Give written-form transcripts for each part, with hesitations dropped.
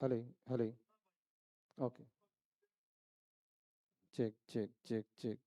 Hello, hello. Okay. Check, check, check, check.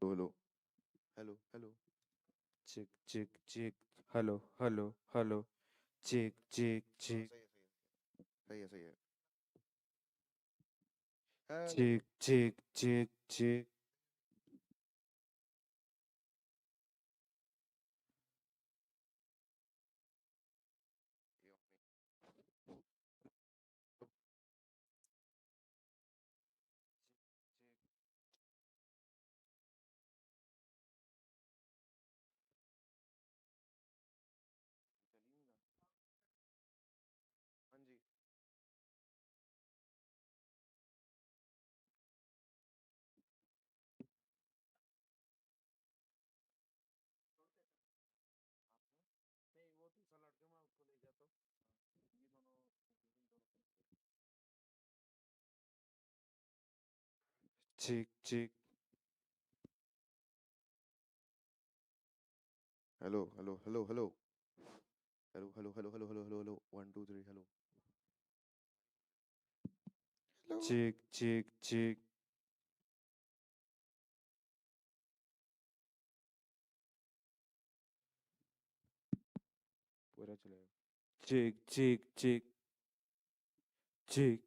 Hello, hello, hello. Check, check, check. Hello, hello, hello. Check, check, हाँ check. सही है सही है सही है सही है hello Check, check, check, check. हाँ जी नहीं वो दूसरा लड़के मैं उसको ले जाता हूँ ये दोनों Check, check. Hello hello hello hello hello hello hello hello hello hello hello 1 2 3 hello hello Check, check, check. पूरा चलेगा Check, check, check, check.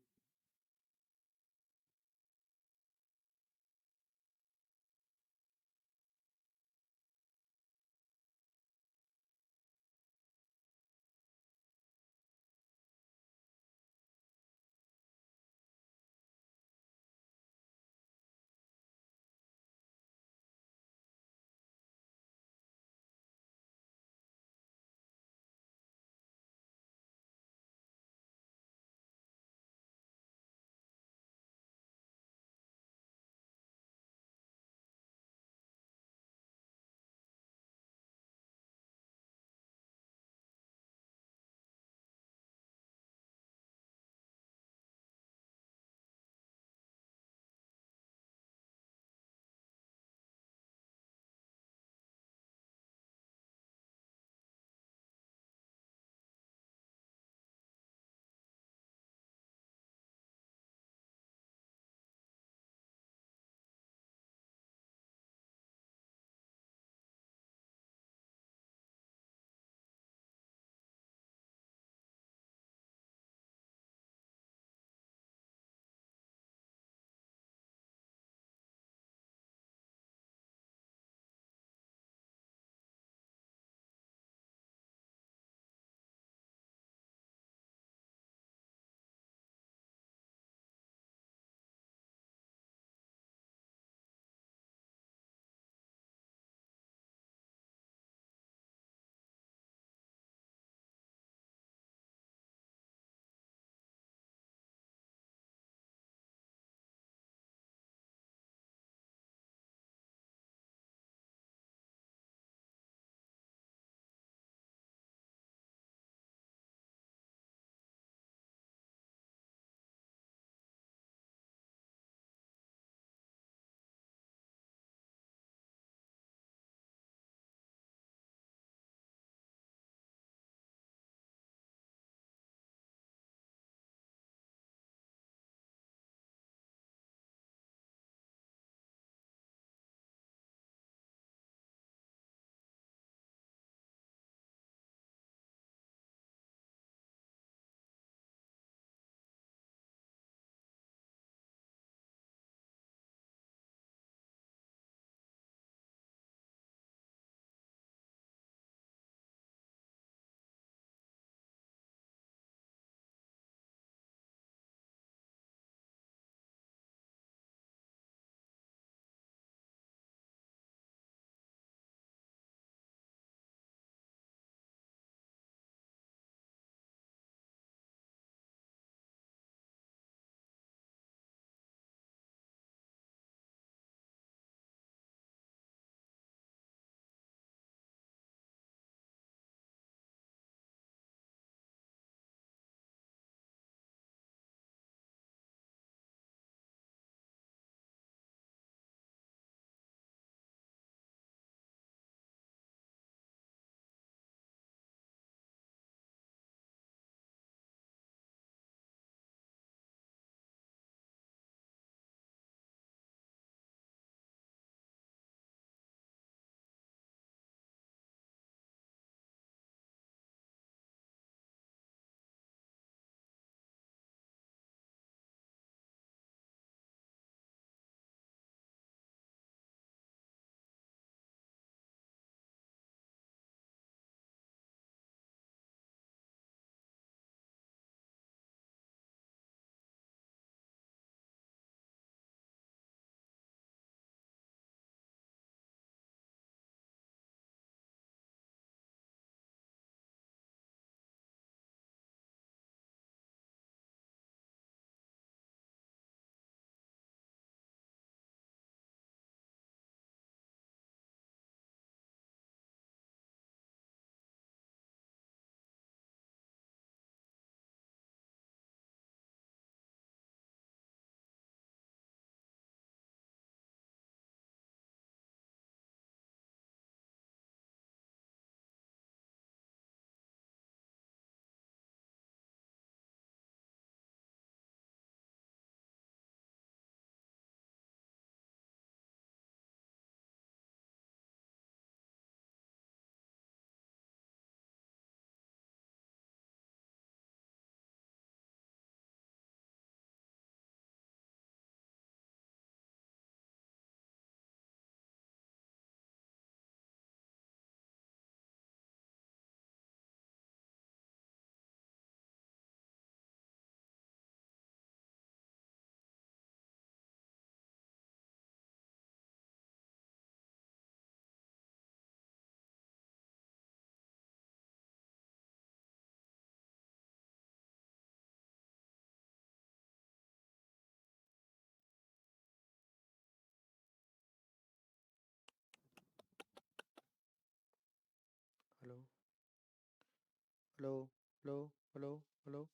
Hello, hello, hello, hello,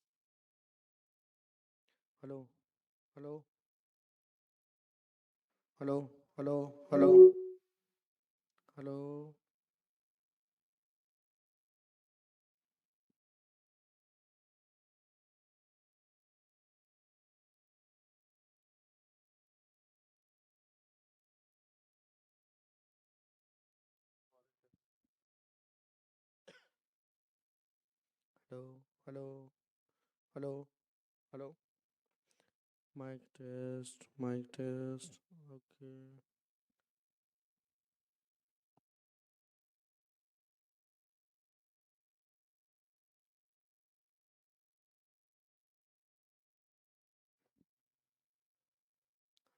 hello, hello, hello, hello, hello, hello, hello, hello, hello, hello. Mic test, mic test. Okay.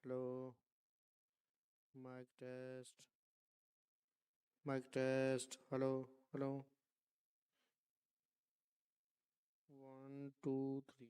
Hello, mic test, mic test. Hello, hello. One, two, three.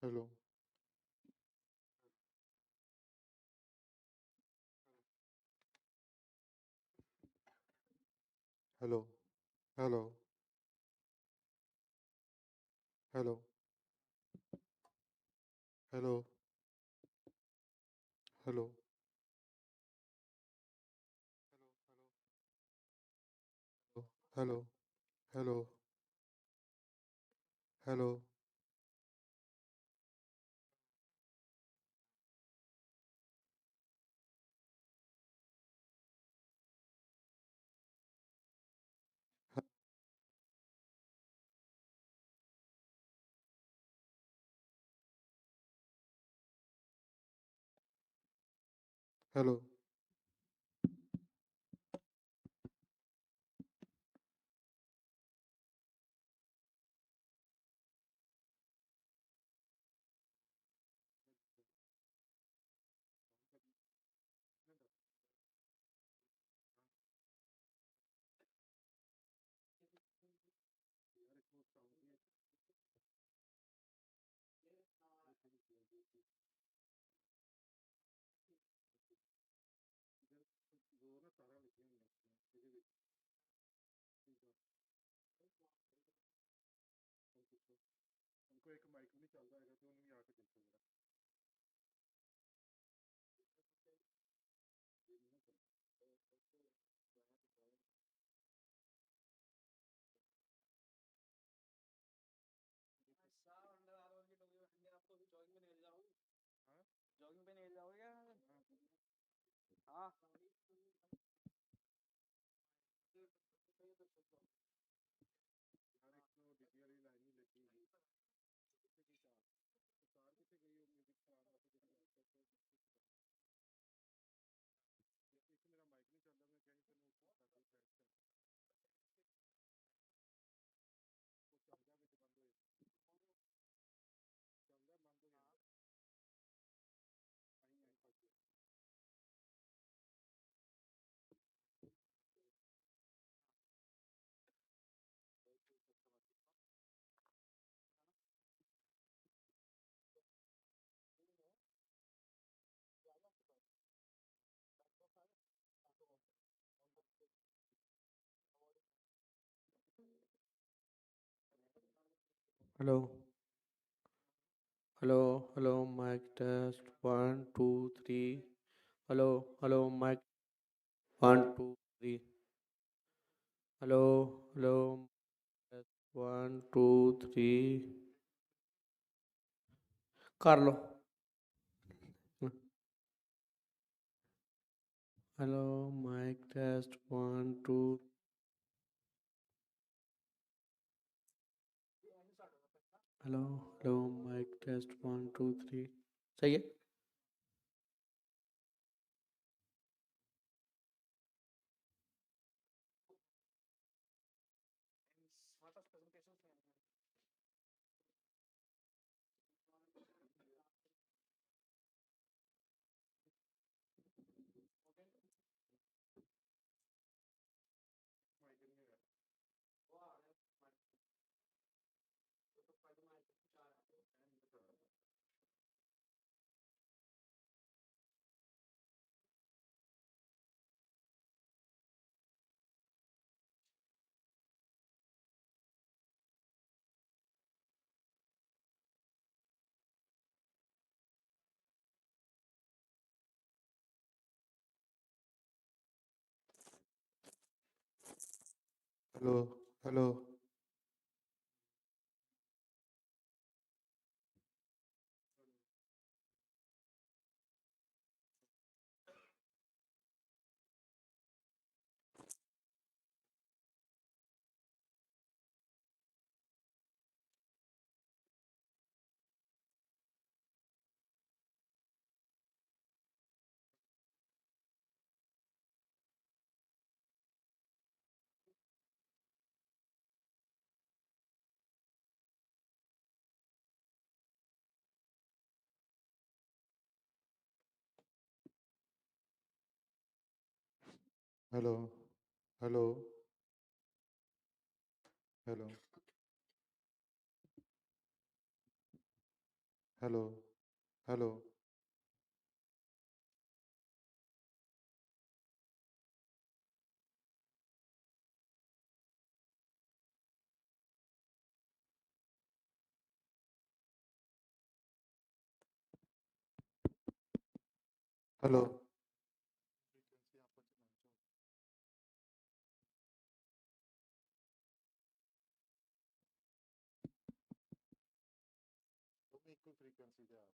hello, hello, hello, hello, hello, hello, hello, hello, hello, hello, hello, hello, hello, mic test, one, two, three, hello, hello, mic, one, two, three, hello, hello, test, one, two, three, Carlo, hello, mic test, one, two, hello, hello, mic test, one, two, three, सही है. Hello, hello, hello, hello, hello, hello hello hello ਇੱਕੋ frequency ਤੇ ਆ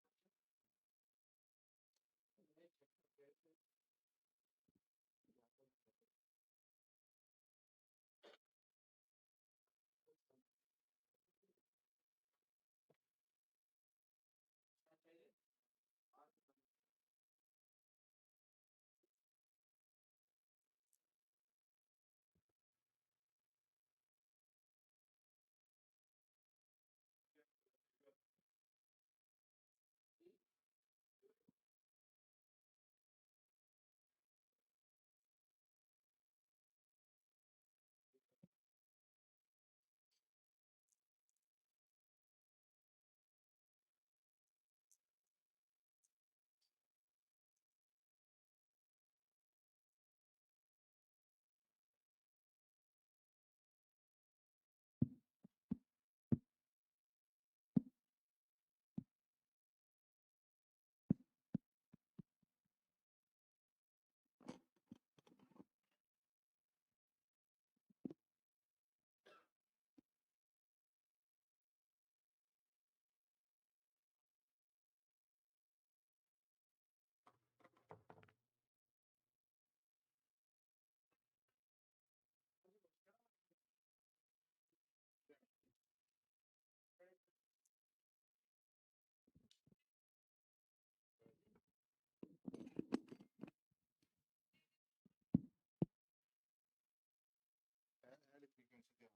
ਇਹ ਵਾਲੀ frequency ਤੇ ਆ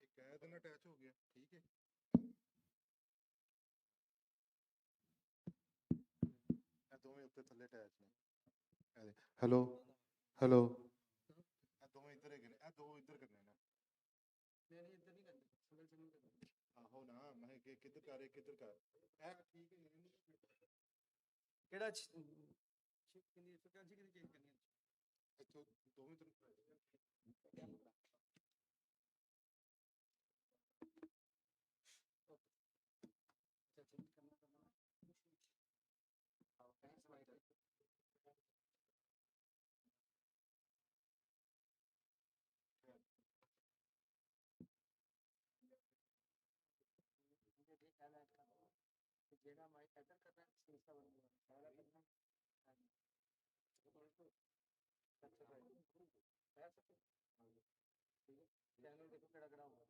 ਇੱਕ ਇਹਦੇ ਨਾਲ ਅਟੈਚ ਹੋ ਗਿਆ ਠੀਕ ਹੈ ਇਹ ਦੋਵੇਂ ਉੱਤੇ ਥੱਲੇ ਅਟੈਚ ਨੇ ਹੈਲੋ ਹੈਲੋ ਇਹ ਦੋਵੇਂ ਇੱਧਰ ਹੈਗੇ ਨੇ ਇਹ ਦੋ ਇੱਧਰ ਕਰਨੇ ਨੇ ਨਹੀਂ ਇੱਧਰ ਨਹੀਂ ਕਰਨੇ ਸਿੰਗਲ ਸਿੰਗਲ ਕਰਨੇ ਆਹੋ ਨਾ ਮੈਂ ਕਿੱਧਰ ਕਰ ਰਿਹਾ ਕਿੱਧਰ ਕਰ ਇਹ ਠੀਕ ਹੈ ਕਿਹੜਾ ਕਿੰਨੀ ਫ੍ਰੀਕੁਐਂਸੀ ਕਿੰਨੀ ਚੇਂਜ ਕਰਨੀ ਹੈ ਇੱਥੋਂ ਦੋਵੇਂ ਤਰਫ ਜਿਹੜਾ ਮੈਂ ਇੱਧਰ ਕਰਨਾ ਸੀਸਾ ਬਣੂਗਾ ਸਾਰਾ ਕਰਨਾ ਚੈਨਲ ਦੇਖੋ ਕਿਹੜਾ ਕਿਹੜਾ ਹੋਊਗਾ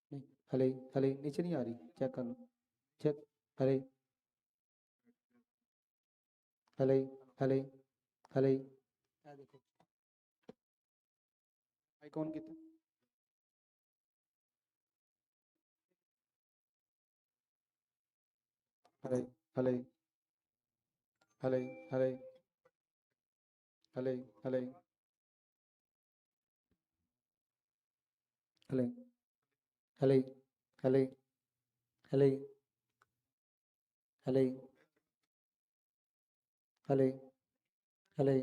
नहीं हले हले नीचे नहीं आ रही चेक कर लो चेक हले हले हले हले देखो आइकॉन कितना हले हले हले हले हले हले हले हले हले हले हले हले हले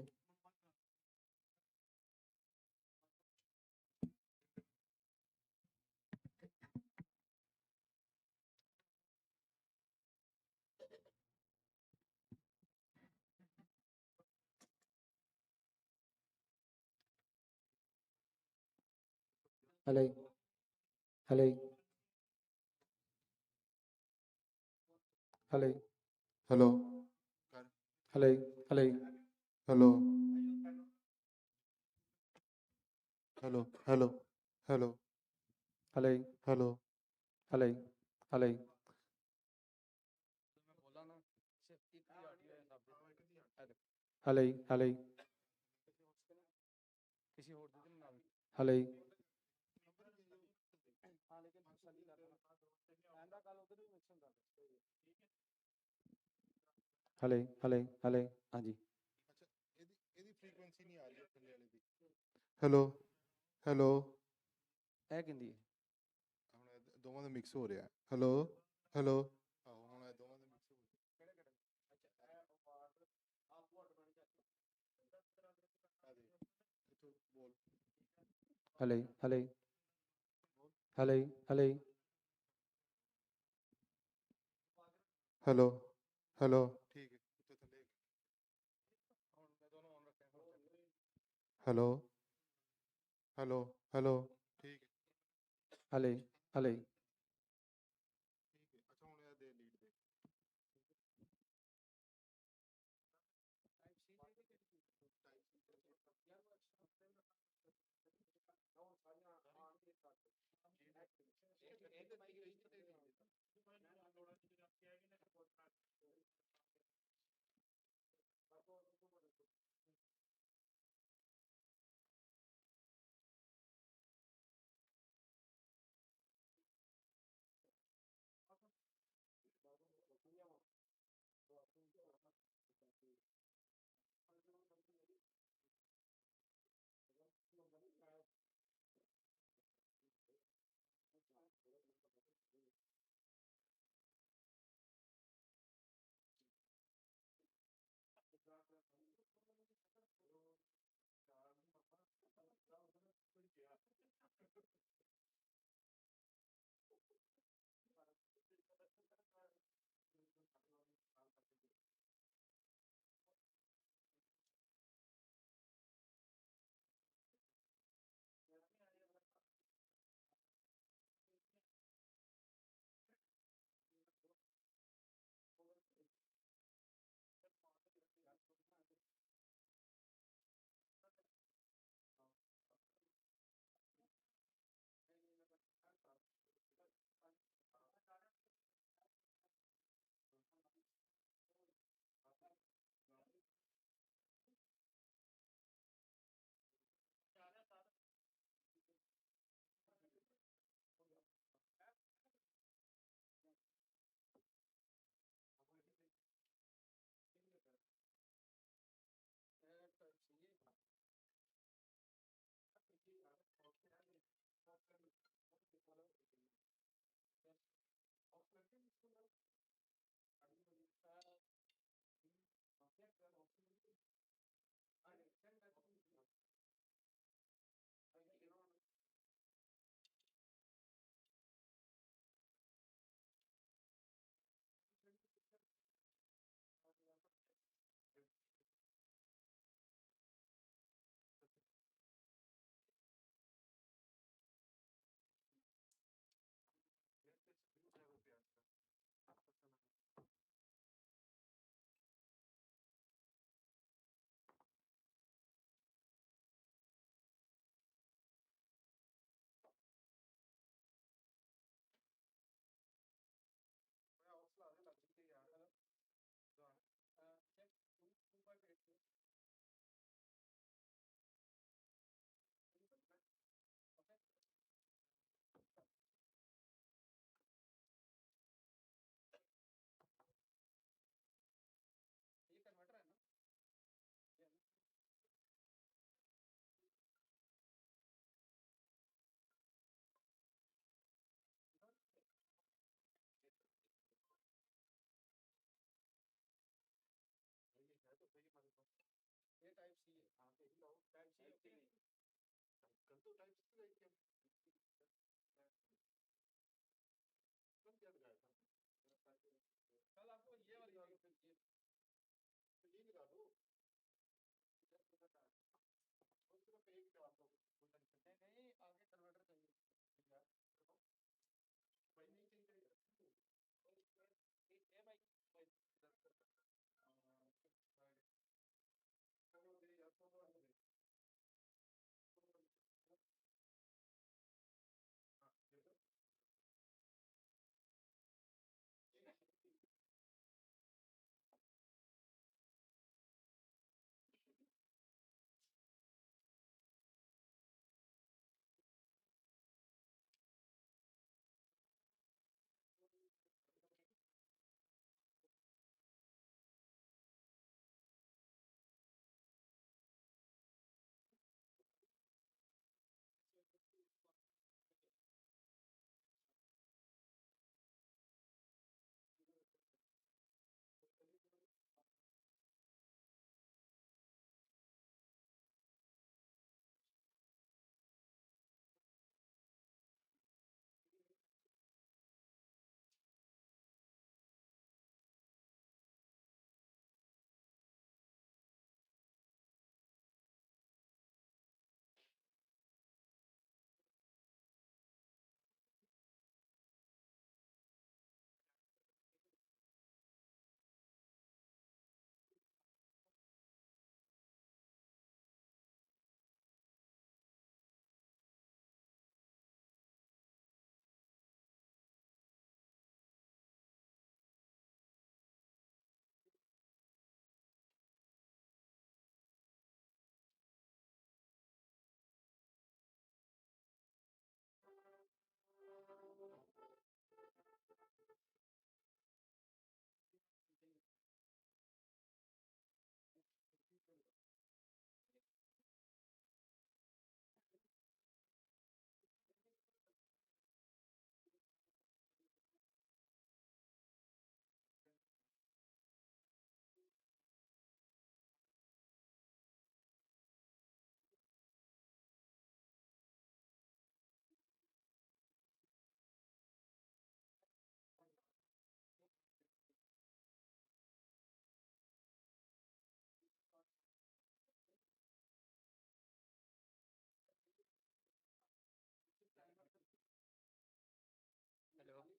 हले हले हले हेलो हले हले हेलो हेलो हेलो हेलो हले हेलो हले हले हले हले किसी और दिन ना हले हाँ लेकिन सही कर रहा है कल उधर भी मिक्स होता है ਹਲੇ ਹਲੇ ਹਲੇ ਹਾਂਜੀ। ਅੱਛਾ, ਇਹਦੀ ਫ੍ਰੀਕੁਐਂਸੀ ਨਹੀਂ ਆ ਰਹੀ ਥੱਲੇ ਵਾਲੇ ਦੀ। Hello hello. ਇਹ ਕਹਿੰਦੀ ਹੈ। ਹੁਣ ਦੋਵਾਂ ਦਾ ਮਿਕਸ ਹੋ ਰਿਹਾ। Hello hello. ਆਹੋ ਹੁਣ ਇਹ ਦੋਵਾਂ ਦਾ ਮਿਕਸ ਹੋ ਰਿਹਾ। ਕਿਹੜੇ ਕਿਹੜੇ? ਅੱਛਾ ਇਹ ਆਵਾਜ਼ ਆਪੋ ਆਟੋਮੈਟਿਕ ਆ ਦੇ ਇੱਥੋਂ ਬੋਲ। ਹਲੇ ਹਲੇ ਬੋਲ। ਹਲੇ ਹਲੇ ਹੈਲੋ ਹੈਲੋ। ਠੀਕ ਹੈ ਉੱਤੇ ਥੱਲੇ ਹੁਣ ਮੈਂ ਦੋਨੋਂ ਆਨ ਰੱਖਿਆ। Hello hello hello. ਠੀਕ ਹੈ ਹਲੇ ਹਲੇ ਠੀਕ ਹੈ। ਅੱਛਾ ਹੁਣ ਇਹ ਦੇ ਲੀਡ ਦੇ।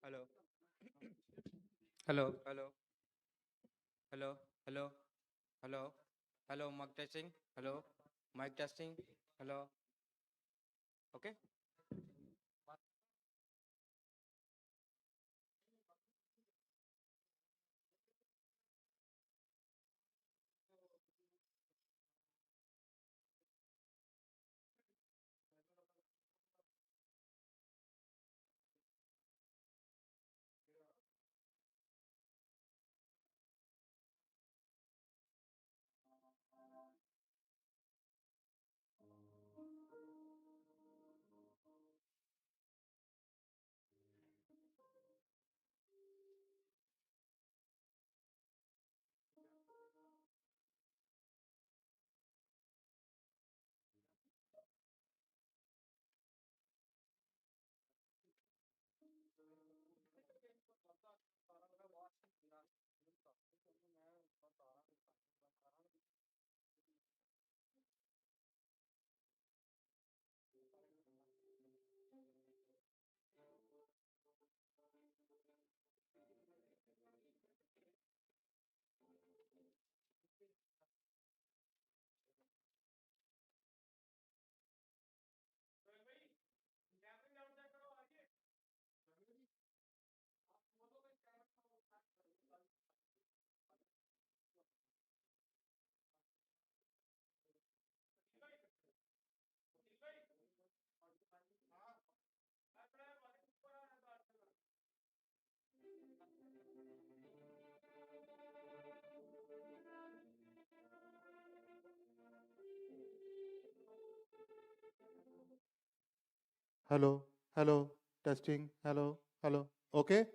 Hello, hello, hello, hello, hello, hello, hello, mic testing, hello, mic testing, hello, okay. Hello, hello, testing, hello, hello. Okay?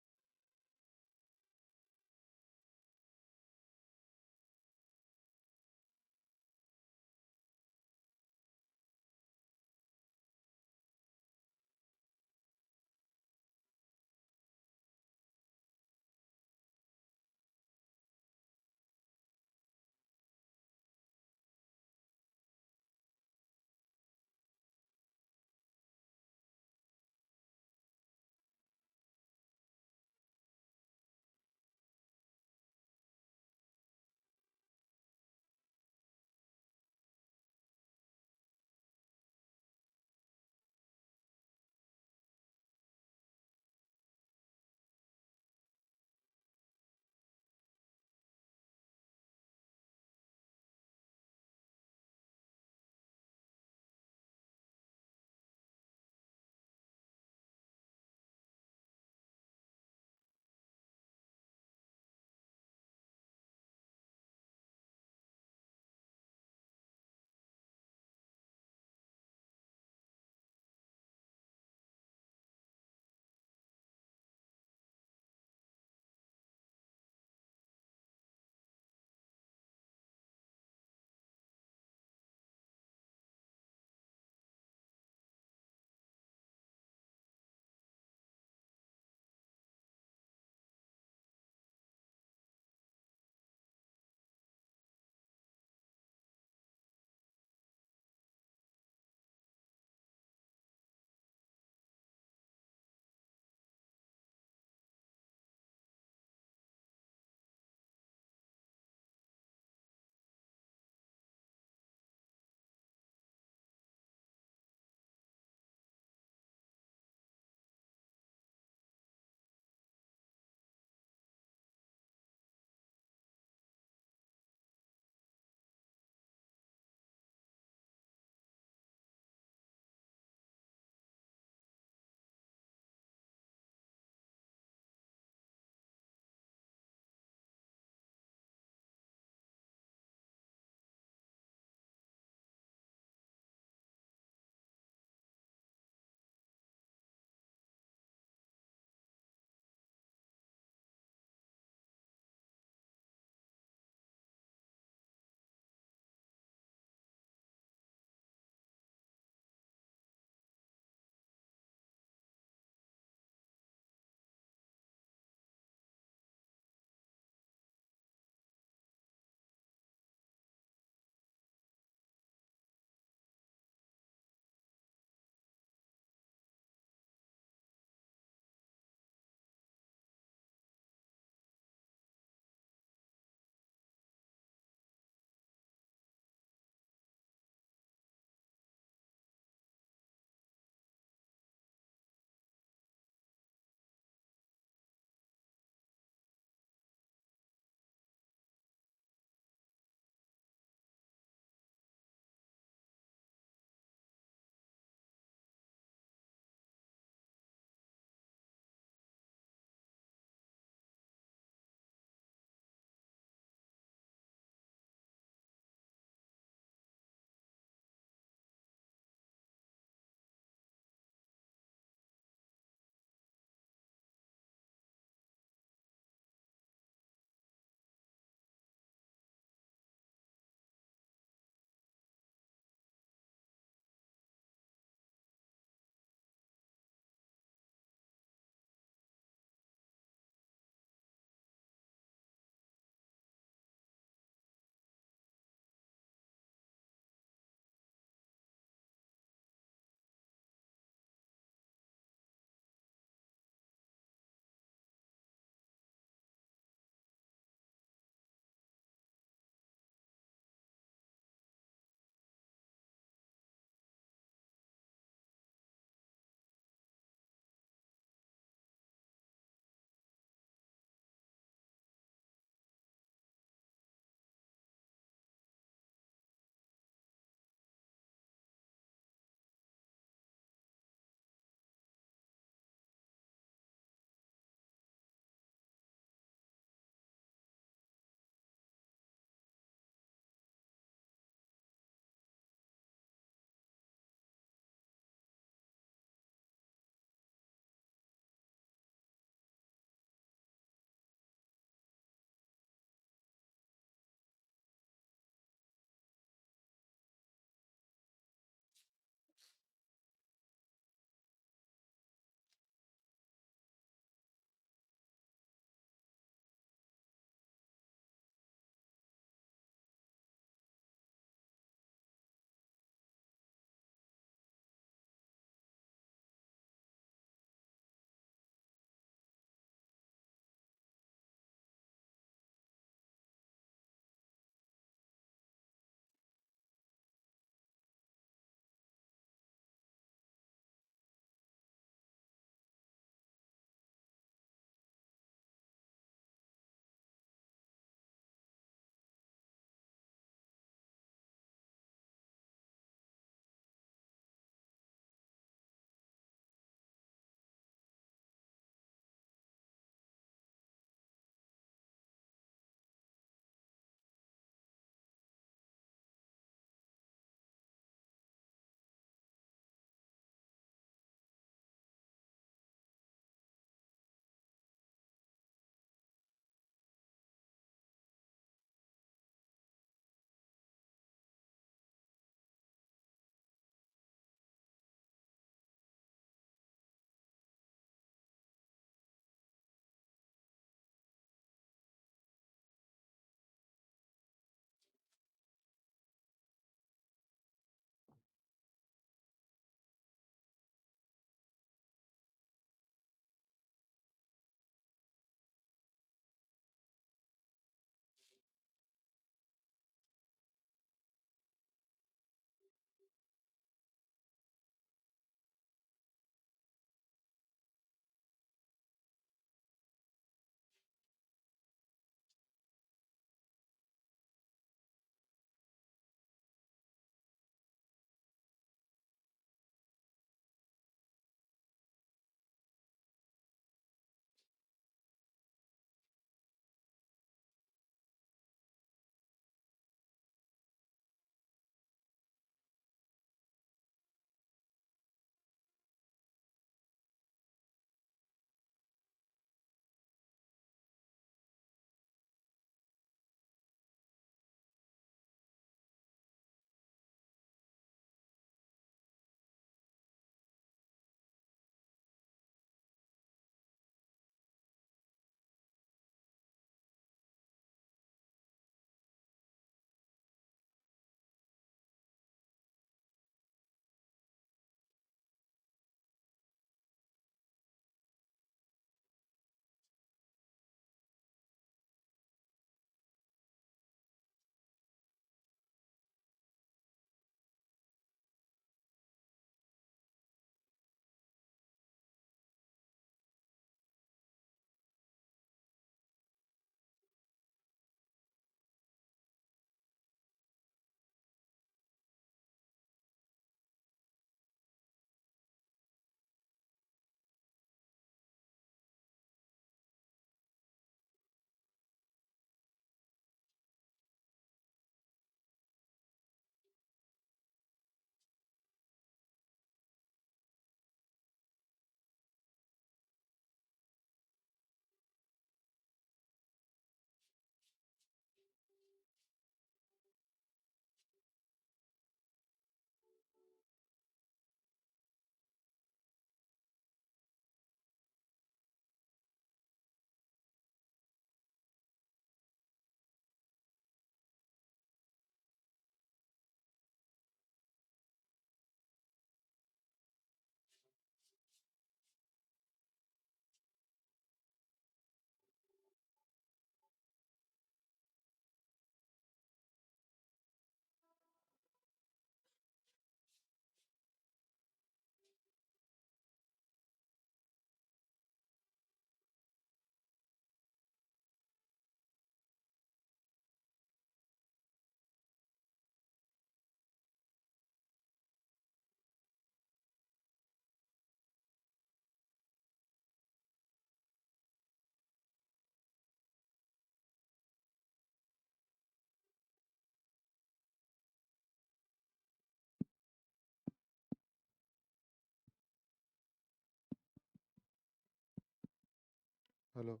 hello,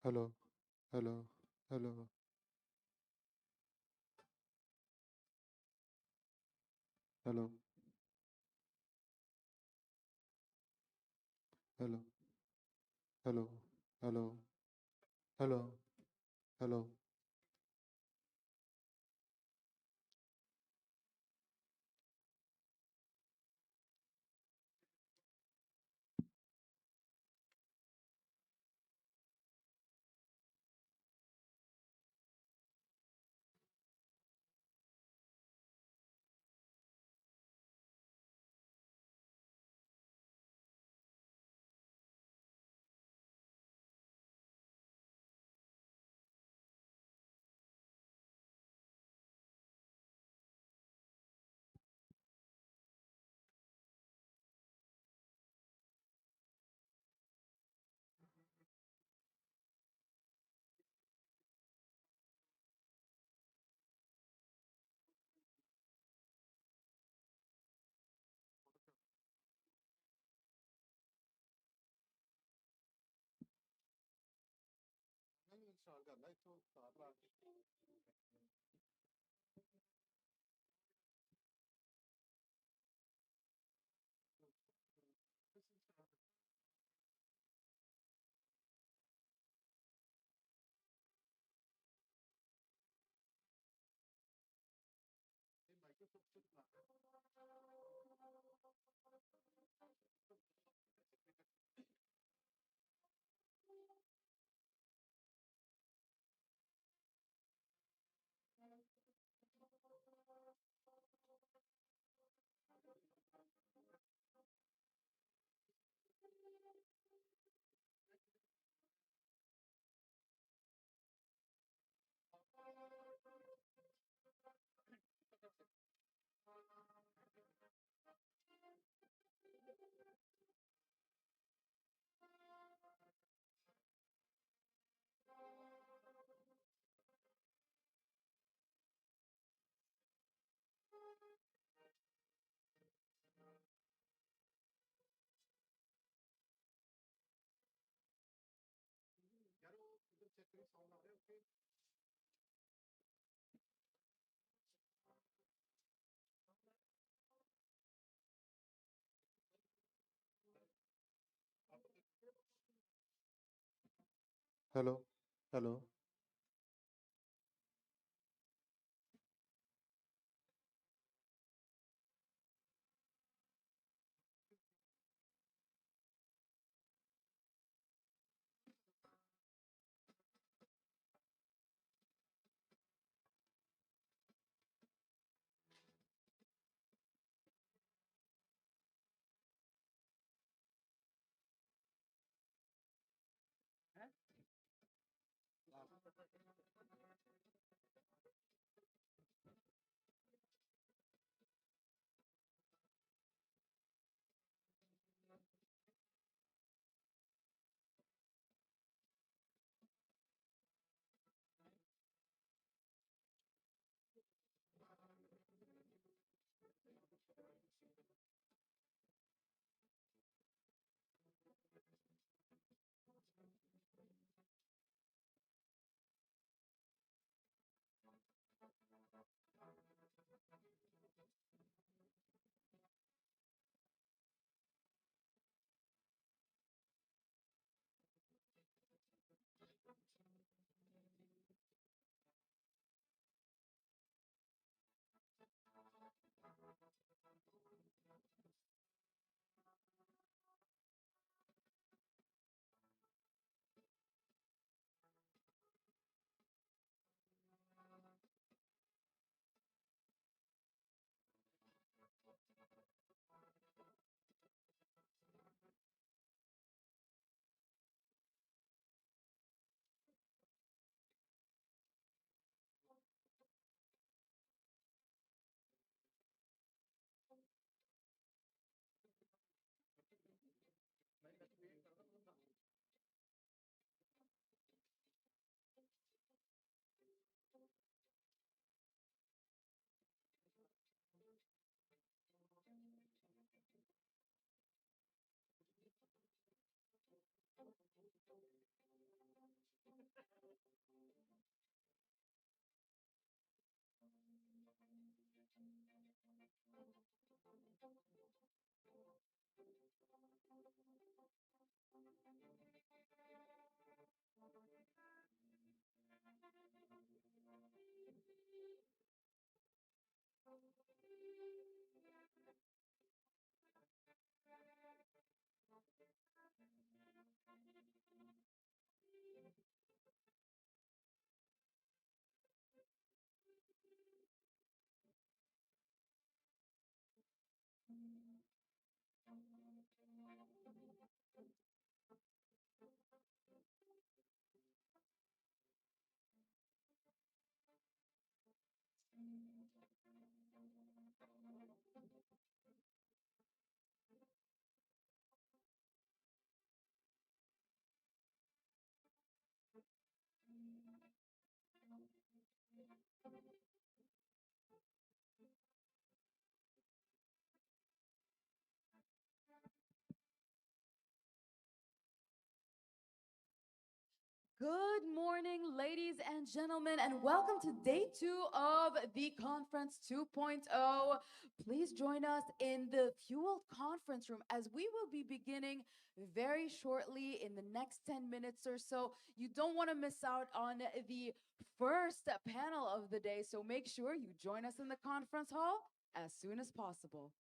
hello, hello, hello, hello, hello, hello, hello, hello, hello. नहीं start करना इथों start ला के यार वो उधर check करी sound आ रहा है उसके hello hello Good morning, ladies and gentlemen, and welcome to day 2 of the Conference 2.0. Please join us in the FUELD conference room as we will be beginning very shortly in the next 10 minutes or so. You don't want to miss out on the first panel of the day, so make sure you join us in the conference hall as soon as possible.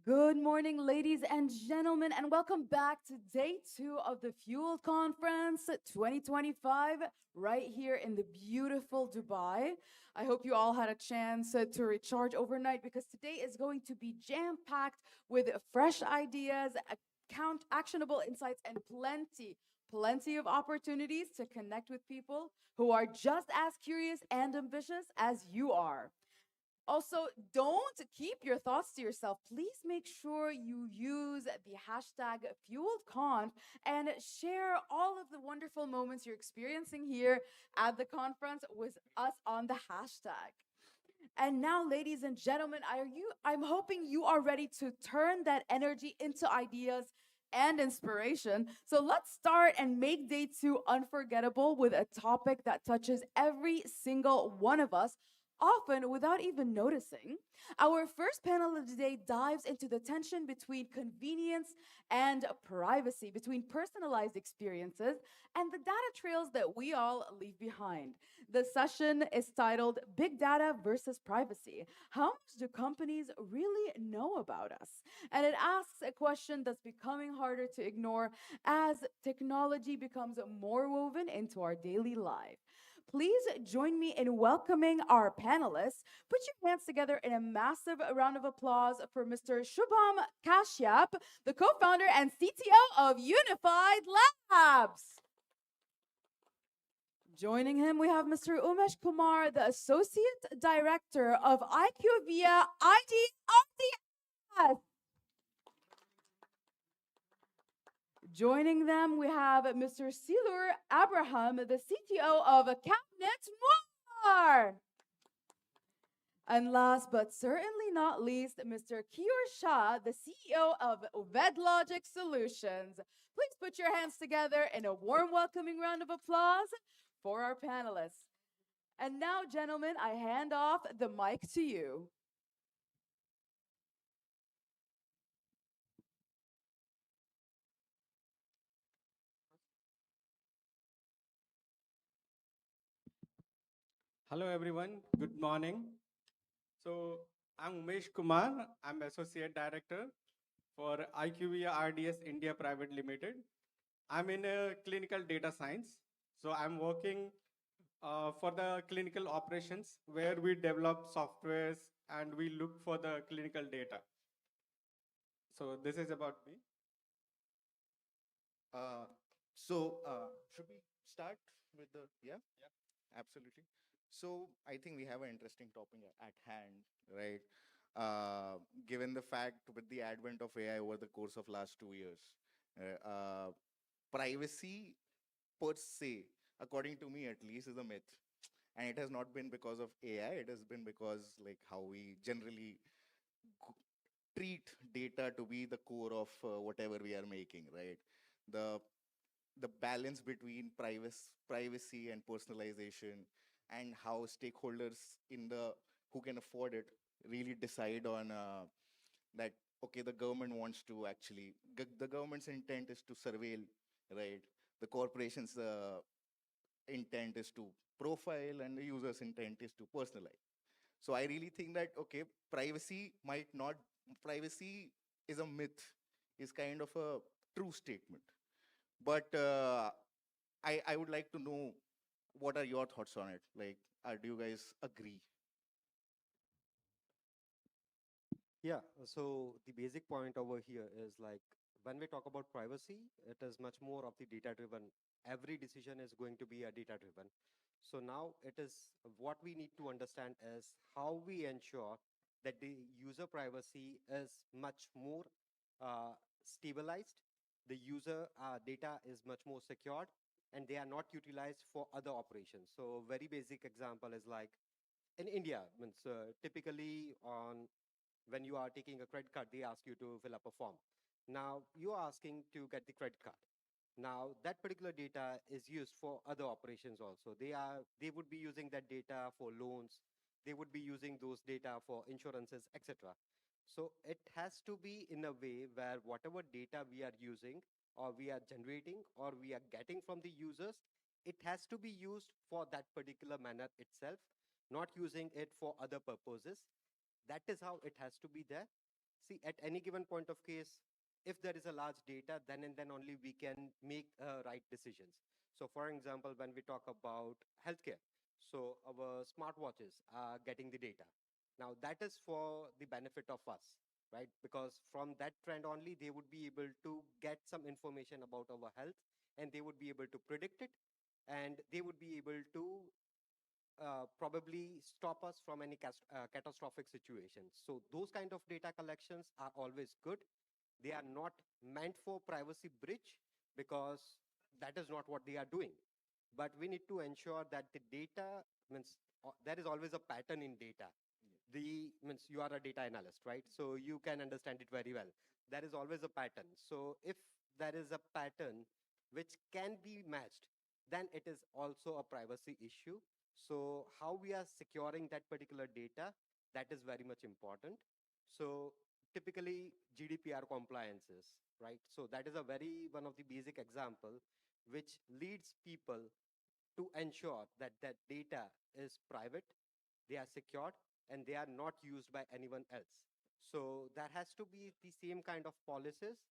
Good morning, ladies and gentlemen, and welcome back to day two of the FUELD Conference 2025, right here in the beautiful Dubai. I hope you all had a chance to recharge overnight because today is going to be jam packed with fresh ideas, actionable insights, and plenty of opportunities to connect with people who are just as curious and ambitious as you are. Also, don't keep your thoughts to yourself. Please make sure you use the hashtag FueledConf and share all of the wonderful moments you're experiencing here at the conference with us on the hashtag. And now, ladies and gentlemen, I'm hoping you are ready to turn that energy into ideas and inspiration. So let's start and make day two unforgettable with a topic that touches every single one of us, often without even noticing. Our first panel of the day dives into the tension between convenience and privacy, between personalized experiences and the data trails that we all leave behind. The session is titled Big Data versus Privacy. How much do companies really know about us? And it asks a question that's becoming harder to ignore as technology becomes more woven into our daily life. Please join me in welcoming our panelists. Put your hands together in a massive round of applause for Mr. Shubham Kashyap, the co founder and CTO of Unified Labs. Joining him, we have Mr. Umesh Kumar, the Associate Director of IQVIA IDRDS. Joining them, we have Mr. Silur Abraham, the CTO of Cabinet More. And last but certainly not least, Mr. Kior Shah, the CEO of VedLogic Solutions. Please put your hands together in a warm welcoming round of applause for our panelists. And now, gentlemen, I hand off the mic to you. Hello everyone, good morning. So I'm Umesh Kumar, I'm Associate Director for IQVIA RDS India Private Limited. I'm in clinical data science. So I'm working for the clinical operations where we develop softwares and we look for the clinical data. So this is about me. Uh, so, should we start with the, yeah? Yeah. Absolutely. So I think we have an interesting topic at hand, right? Given the fact with the advent of AI over the course of last 2 years, privacy per se, according to me at least, is a myth. And it has not been because of AI, it has been because like how we generally treat data to be the core of whatever we are making, right? The the balance between privacy and personalization, and how stakeholders in the who can afford it really decide on that. Okay, the government wants to actually the government's intent is to surveil, right? The corporation's intent is to profile, and the user's intent is to personalize. So I really think that, okay, privacy might not, privacy is a myth, is kind of a true statement. But I would like to know what are your thoughts on it? Like, do you guys agree? Yeah, so the basic point over here is like when we talk about privacy, it is much more of the data driven. Every decision is going to be a data driven. So now it is what we need to understand is how we ensure that the user privacy is much more stabilized, the user data is much more secured, and they are not utilized for other operations. So very basic example is like in India, means typically on when you are taking a credit card, they ask you to fill up a form. Now you are asking to get the credit card. Now that particular data is used for other operations also. They would be using that data for loans. They would be using those data for insurances, etc. So it has to be in a way where whatever data we are using or we are generating or we are getting from the users, it has to be used for that particular manner itself, not using it for other purposes. That is how it has to be there. See, at any given point of case, if there is a large data, then and then only we can make right decisions. So for example, when we talk about healthcare, so our smartwatches are getting the data. Now that is for the benefit of us, right? Because from that trend only, they would be able to get some information about our health, and they would be able to predict it, and they would be able to probably stop us from any catastrophic situations. So those kind of data collections are always good. They are not meant for privacy breach because that is not what they are doing. But we need to ensure that the data means there is always a pattern in data. The means you are a data analyst, right? So you can understand it very well. There is always a pattern. So if there is a pattern which can be matched, then it is also a privacy issue. So how we are securing that particular data, that is very much important. So typically GDPR compliances, right? So that is a very one of the basic example which leads people to ensure that that data is private, they are secured, and they are not used by anyone else. So there has to be the same kind of policies.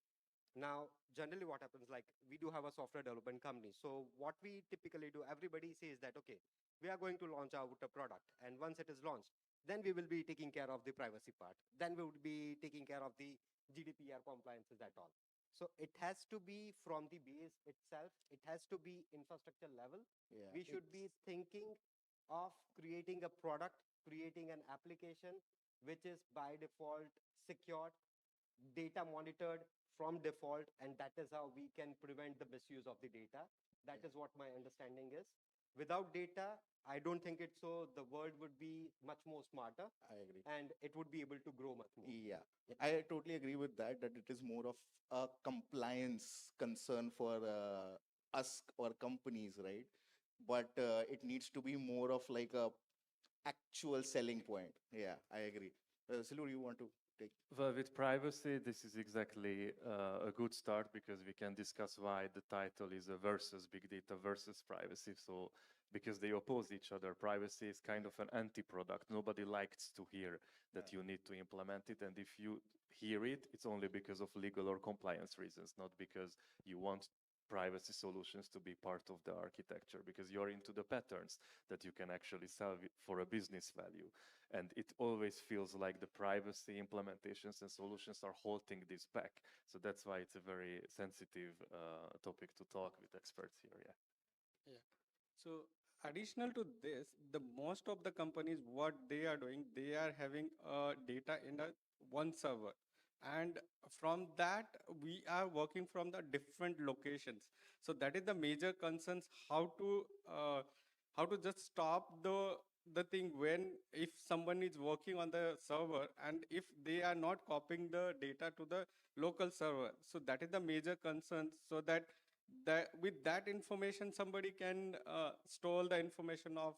Now, generally what happens, like we do have a software development company. So what we typically do, everybody says that, okay, we are going to launch out a product. And once it is launched, then we will be taking care of the privacy part. Then we would be taking care of the GDPR compliances at all. So it has to be from the base itself. It has to be infrastructure level. Yeah, We should be thinking of creating a product, creating an application which is by default secured, data monitored from default, and that is how we can prevent the misuse of the data. That yeah. is what my understanding is. Without data, I don't think it's so. The world would be much more smarter I agree. and it would be able to grow much more. Yeah, I totally agree with that, that it is more of a compliance concern for us or companies, right? But it needs to be more of like a actual selling point. Yeah, I agree. Silur, you want to take? Well, with privacy, this is exactly a good start because we can discuss why the title is a versus big data versus privacy. So, because they oppose each other, privacy is kind of an anti-product. Nobody likes to hear that you need to implement it, and if you hear it, it's only because of legal or compliance reasons, not because you want privacy solutions to be part of the architecture, because you're into the patterns that you can actually sell for a business value. And it always feels like the privacy implementations and solutions are holding this back. So that's why it's a very sensitive topic to talk with experts here. Yeah. Yeah. So additional to this, the most of the companies, what they are doing, they are having data in a one server, and from that we are working from the different locations. So that is the major concerns. How to just stop the thing when if someone is working on the server and if they are not copying the data to the local server. So that is the major concern. So that with that information somebody can store the information of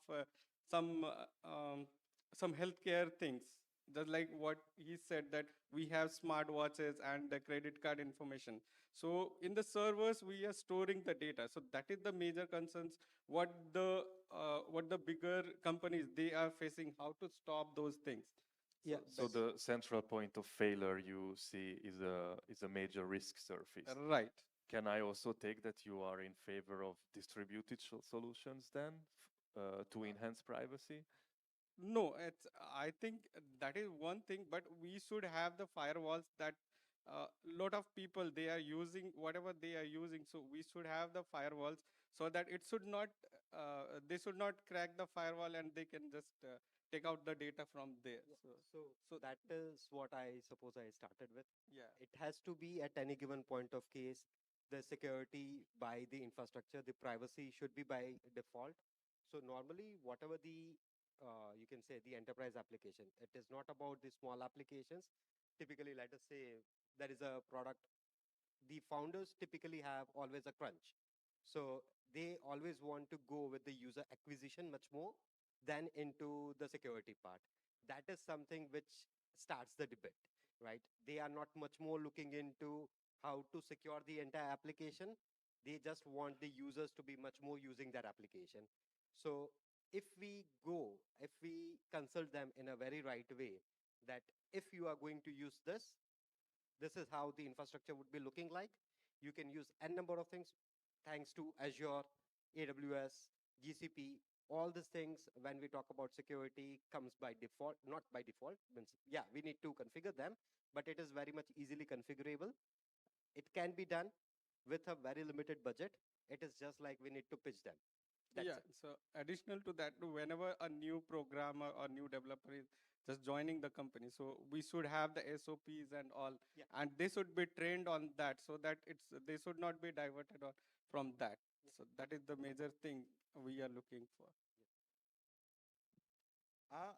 some uh, um, some healthcare things, just like what he said, that we have smart watches and the credit card information. So in the servers we are storing the data. So that is the major concerns, what the bigger companies they are facing, how to stop those things. So Yeah. So the central point of failure you see is a major risk surface. right. Can I also take that you are in favor of distributed solutions then to enhance privacy? No, I think that is one thing, but we should have the firewalls that lot of people they are using whatever they are using. So we should have the firewalls so that it should not they should not crack the firewall and they can just take out the data from there. Yeah. So So so that is what I suppose I started with. yeah. It has to be at any given point of case, the security by the infrastructure, the privacy should be by default. So normally, whatever the you can say the enterprise application, it is not about the small applications. Typically, let us say there is a product, the founders typically have always a crunch. So they always want to go with the user acquisition much more than into the security part. That is something which starts the debate, right? They are not much more looking into how to secure the entire application. They just want the users to be much more using that application. So if we consult them in a very right way, that if you are going to use this is how the infrastructure would be looking like. You can use n number of things thanks to Azure, AWS, GCP. All these things, when we talk about security, comes by default, not by default. Means, yeah, we need to configure them, but it is very much easily configurable. It can be done with a very limited budget. It is just like we need to pitch them. That's Yeah, it. so additional to that, whenever a new programmer or new developer is just joining the company, so we should have the SOPs and all, Yeah. and they should be trained on that so that they should not be diverted or from that. So that is the major thing we are looking for. Uh,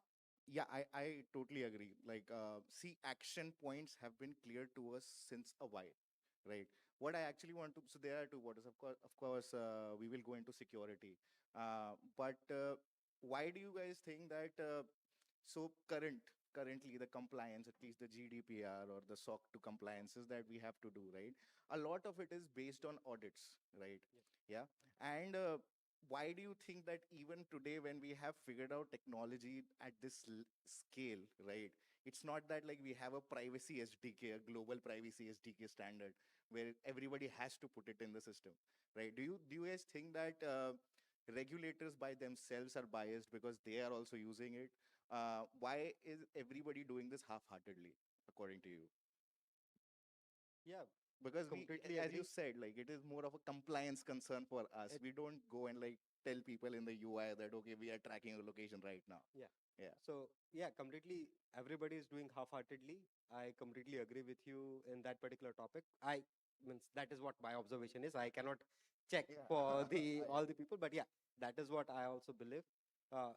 yeah, I totally agree. Like, see, action points have been clear to us since a while, right? What I actually want to, so there are two waters. Of course, we will go into security. But why do you guys think that? So currently the compliance, at least the GDPR or the SOC 2 compliances that we have to do, right? A lot of it is based on audits, right? Yeah. And why do you think that even today, when we have figured out technology at this scale, right? It's not that like we have a privacy SDK, a global privacy SDK standard, where everybody has to put it in the system, right? Do you guys think that regulators by themselves are biased because they are also using it? Why is everybody doing this half-heartedly, according to you? Yeah, Because completely as you agree. said, like it is more of a compliance concern for us. It, We don't go and like tell people in the UI that okay, we are tracking your location right now. yeah. Yeah. So, yeah, completely, everybody is doing half-heartedly. I completely agree with you in that particular topic. I means that is what my observation is. I cannot check for the all the people. But yeah, that is what I also believe. Uh,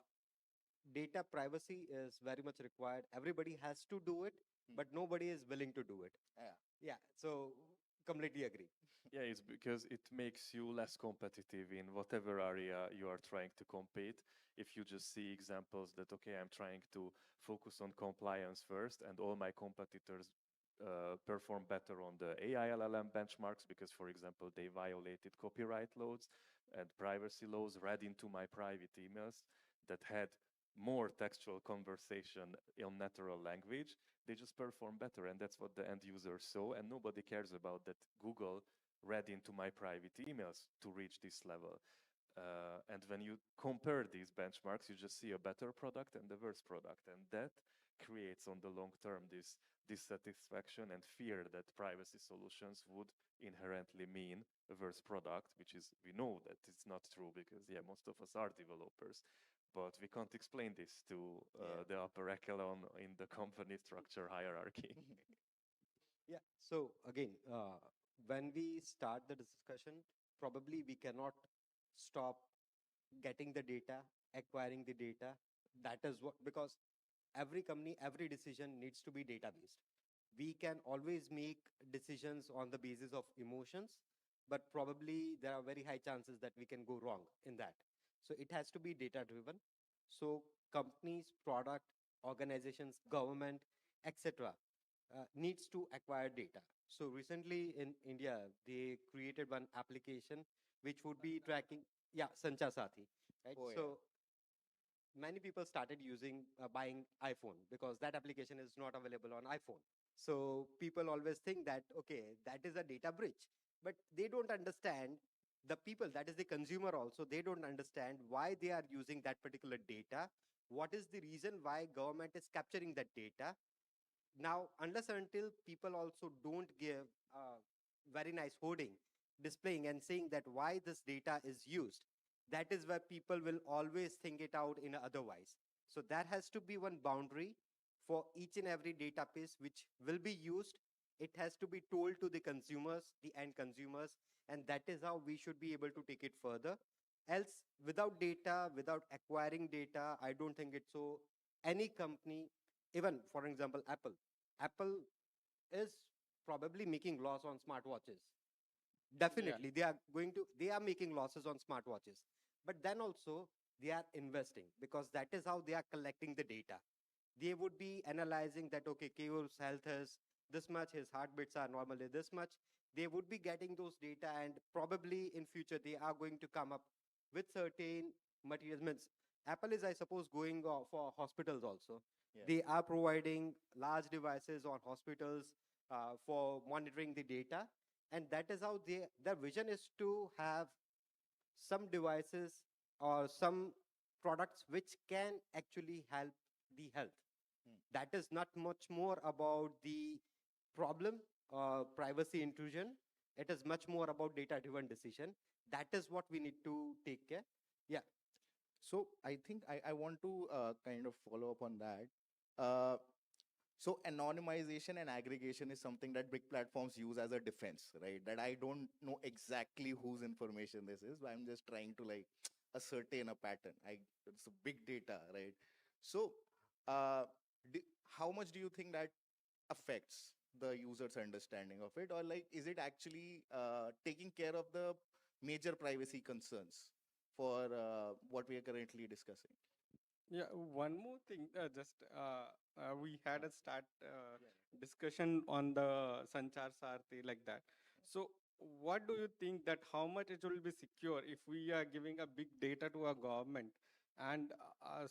Data privacy is very much required. Everybody has to do it, but nobody is willing to do it. Yeah. So completely agree. Yeah, it's because it makes you less competitive in whatever area you are trying to compete. If you just see examples that, okay, I'm trying to focus on compliance first, and all my competitors perform better on the AI LLM benchmarks because, for example, they violated copyright laws and privacy laws, read into my private emails that had more textual conversation in natural language, they just perform better. And that's what the end user saw. And nobody cares about that Google read into my private emails to reach this level. And when you compare these benchmarks, you just see a better product and a worse product. And that creates on the long term this dissatisfaction and fear that privacy solutions would inherently mean a worse product, which is, we know that it's not true because, yeah, most of us are developers. But we can't explain this to the upper echelon in the company structure hierarchy. Yeah. So again, when we start the discussion, probably we cannot stop getting the data, acquiring the data. That is what, because every company, every decision needs to be data based. We can always make decisions on the basis of emotions, but probably there are very high chances that we can go wrong in that. So it has to be data driven. So companies, product, organizations, government, etc., needs to acquire data. So recently in India, they created one application which would be tracking, yeah, Sanchar Sathi, right? Oh, yeah. So many people started using buying iPhone because that application is not available on iPhone. So people always think that, okay, that is a data breach, but they don't understand, the people, that is the consumer also, they don't understand why they are using that particular data. What is the reason why government is capturing that data? Now, unless and until people also don't give a very nice hoarding, displaying and saying that why this data is used, that is where people will always think it out in otherwise. So there has to be one boundary for each and every data piece which will be used. It has to be told to the consumers, the end consumers, and that is how we should be able to take it further. Else, without data, without acquiring data, I don't think it's so. Any company, even for example, Apple is probably making loss on smartwatches. Yeah. Definitely, they are making losses on smartwatches. But then also they are investing because that is how they are collecting the data. They would be analyzing that, okay, Kevor's health is this much, his heartbeats are normally this much. They would be getting those data, and probably in future they are going to come up with certain materials. Means Apple is, I suppose, going for hospitals also. Yeah. They are providing large devices on hospitals for monitoring the data, and that is how their vision is to have some devices or some products which can actually help the health. Hmm. That is not much more about the problem, privacy intrusion. It is much more about data driven decision. That is what we need to take care. Yeah. So I think I want to kind of follow up on that. Uh, so anonymization and aggregation is something that big platforms use as a defense, right? That I don't know exactly whose information this is, but I'm just trying to like ascertain a pattern. It's a big data, right? So, uh, how much do you think that affects the user's understanding of it, or like is it actually taking care of the major privacy concerns for what we are currently discussing? Yeah, one more thing, we had a start Yeah. discussion on the Sanchar Sarthi like that. So, what do you think that how much it will be secure if we are giving a big data to our government? And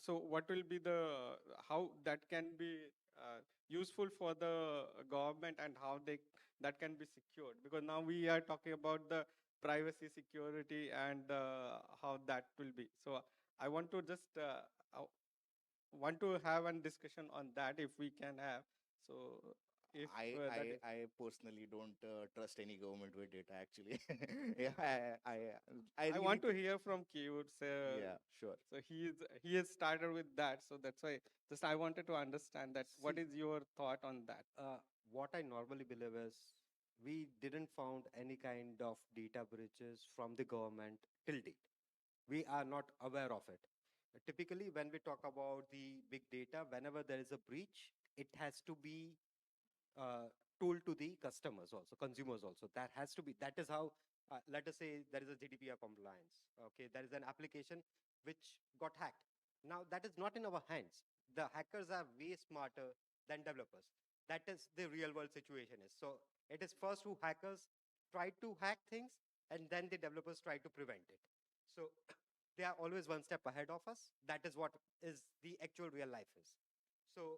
so, what will be the how that can be useful for the government and how they that can be secured? Because now we are talking about the privacy, security, and how that will be. So, I want to just want to have a discussion on that if we can have. So if I that I is, I personally don't trust any government with data actually. Yeah, I I really want to hear from Keywood. yeah, sure. So he has started with that. So that's why just I wanted to understand that. What See, is your thought on that? what I normally believe is we didn't found any kind of data breaches from the government till date. We are not aware of it. Typically, when we talk about the big data, whenever there is a breach, it has to be uh, told to the customers also, consumers also. That has to be, that is how, let us say there is a GDPR compliance. Okay, there is an application which got hacked. Now, that is not in our hands. The hackers are way smarter than developers. That is the real world situation is. So it is first who hackers try to hack things, and then the developers try to prevent it. So they are always one step ahead of us. That is what is the actual real life is. So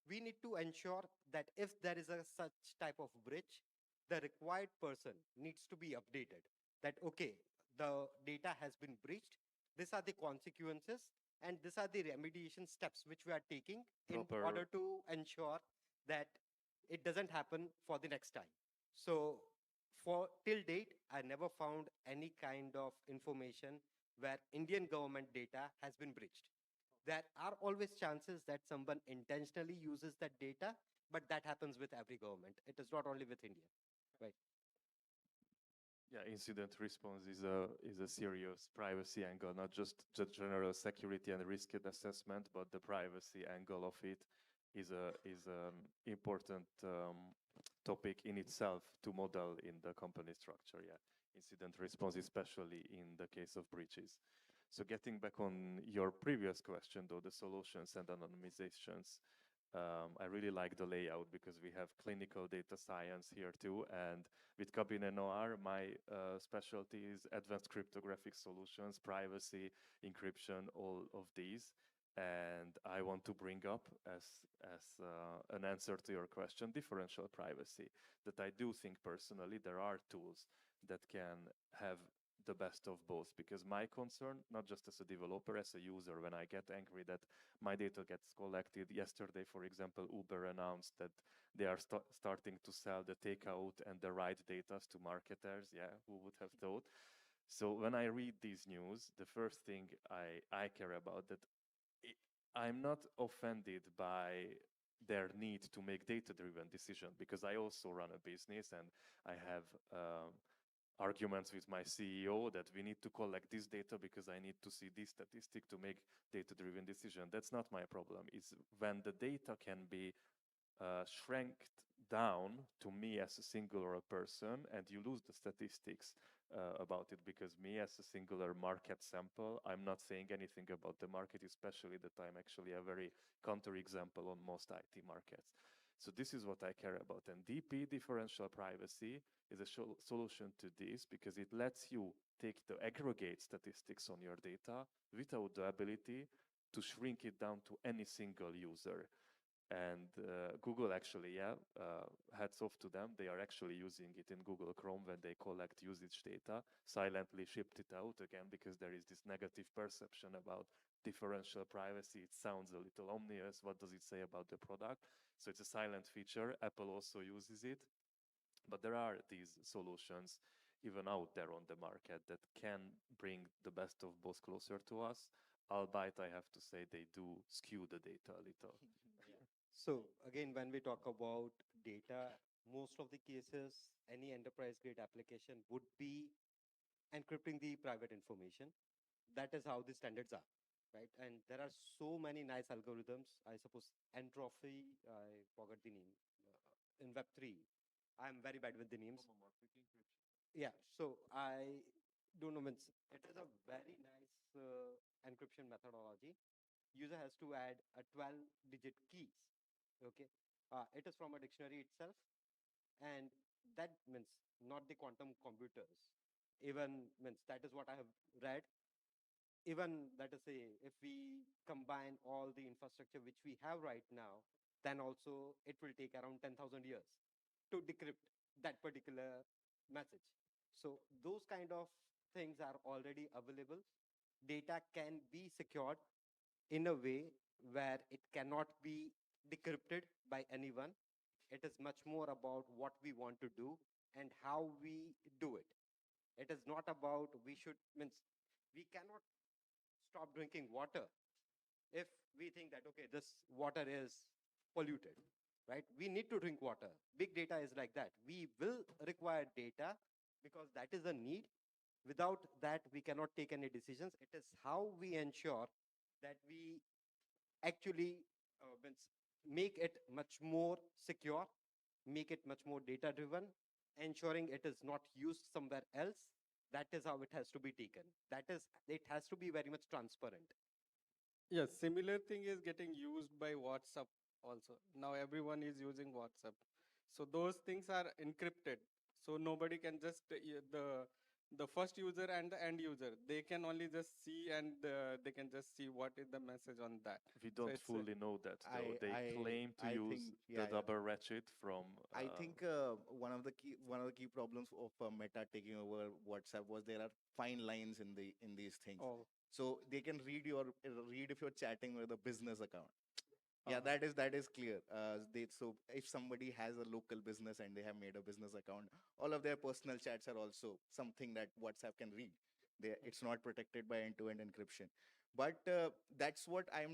we need to ensure that if there is a such type of breach, the required person needs to be updated that, okay, the data has been breached. These are the consequences and these are the remediation steps which we are taking in Proper. order to ensure that it doesn't happen for the next time. So for till date, I never found any kind of information where Indian government data has been breached. There are always chances that someone intentionally uses that data, but that happens with every government. It is not only with India, right? Yeah, incident response is a serious privacy angle, not just the general security and risk assessment, but the privacy angle of it is an important topic in itself to model in the company structure. Yeah, incident response, especially in the case of breaches. So getting back on your previous question, though, the solutions and anonymizations, I really like the layout because we have clinical data science here too. And with Cabin Noir, my specialty is advanced cryptographic solutions, privacy, encryption, all of these. And I want to bring up as an answer to your question, differential privacy, that I do think personally there are tools that can have the best of both, because my concern, not just as a developer, as a user, when I get angry that my data gets collected. Yesterday, for example, Uber announced that they are starting to sell the takeout and the ride data to marketers. Yeah, who would have thought? So when I read these news, the first thing I care about that I'm not offended by their need to make data-driven decision, because I also run a business and I have arguments with my CEO that we need to collect this data because I need to see this statistic to make data-driven decision. That's not my problem. It's when the data can be shranked down to me as a singular person, and you lose the statistics about it, because me as a singular market sample, I'm not saying anything about the market, especially that I'm actually a very counter example on most IT markets. So this is what I care about. And DP, differential privacy, is a solution to this, because it lets you take the aggregate statistics on your data without the ability to shrink it down to any single user. And Google actually, yeah, hats off to them. They are actually using it in Google Chrome when they collect usage data, silently shipped it out again, because there is this negative perception about differential privacy. It sounds a little ominous. What does it say about the product? So it's a silent feature. Apple also uses it. But there are these solutions even out there on the market that can bring the best of both closer to us, albeit I have to say they do skew the data a little. So again, when we talk about data, most of the cases, any enterprise grade application would be encrypting the private information. That is how the standards are, right? And there are so many nice algorithms. I suppose entropy, I forgot the name, in Web3. I'm very bad with the names. Homomorphic encryption. Yeah, so I don't know, means it is a very nice encryption methodology. User has to add a 12-digit keys. Okay, it is from a dictionary itself, and that means not the quantum computers. Even means that is what I have read. Even let us say if we combine all the infrastructure which we have right now, then also it will take around 10,000 years to decrypt that particular message. So those kind of things are already available. Data can be secured in a way where it cannot be decrypted by anyone. It is much more about what we want to do and how we do it. It is not about we should means we cannot stop drinking water if we think that okay, this water is polluted. right? We need to drink water. Big data is like that. We will require data because that is a need. Without that, we cannot take any decisions. It is how we ensure that we actually make it much more secure, make it much more data driven, ensuring it is not used somewhere else. That is how it has to be taken. That is, it has to be very much transparent. Yes, similar thing is getting used by WhatsApp also. Now everyone is using WhatsApp. So those things are encrypted. So nobody can just the first user and the end user, they can only just see, and they can just see what is the message on that. We So don't it's fully know that though. I They I claim to I use think the yeah, yeah. double ratchet from. I think one of the key problems of Meta taking over WhatsApp was there are fine lines in these things. oh So they can read if you're chatting with a business account. Yeah, uh-huh. that is clear. So if somebody has a local business and they have made a business account, all of their personal chats are also something that WhatsApp can read. It's not protected by end-to-end encryption. But that's what I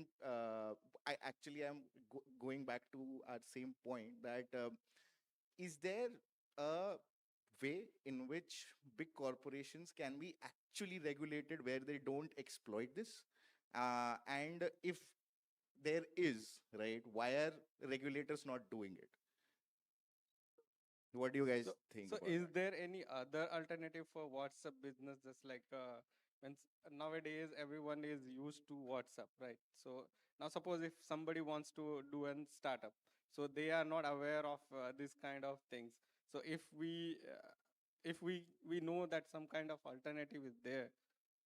actually am going back to our same point that is there a way in which big corporations can be actually regulated where they don't exploit this? And if there is, right, why are regulators not doing it? What do you guys So, think so about is that? there any other alternative for WhatsApp business? Just like nowadays everyone is used to WhatsApp, right? So now suppose if somebody wants to do a startup, so they are not aware of this kind of things. So if we know that some kind of alternative is there,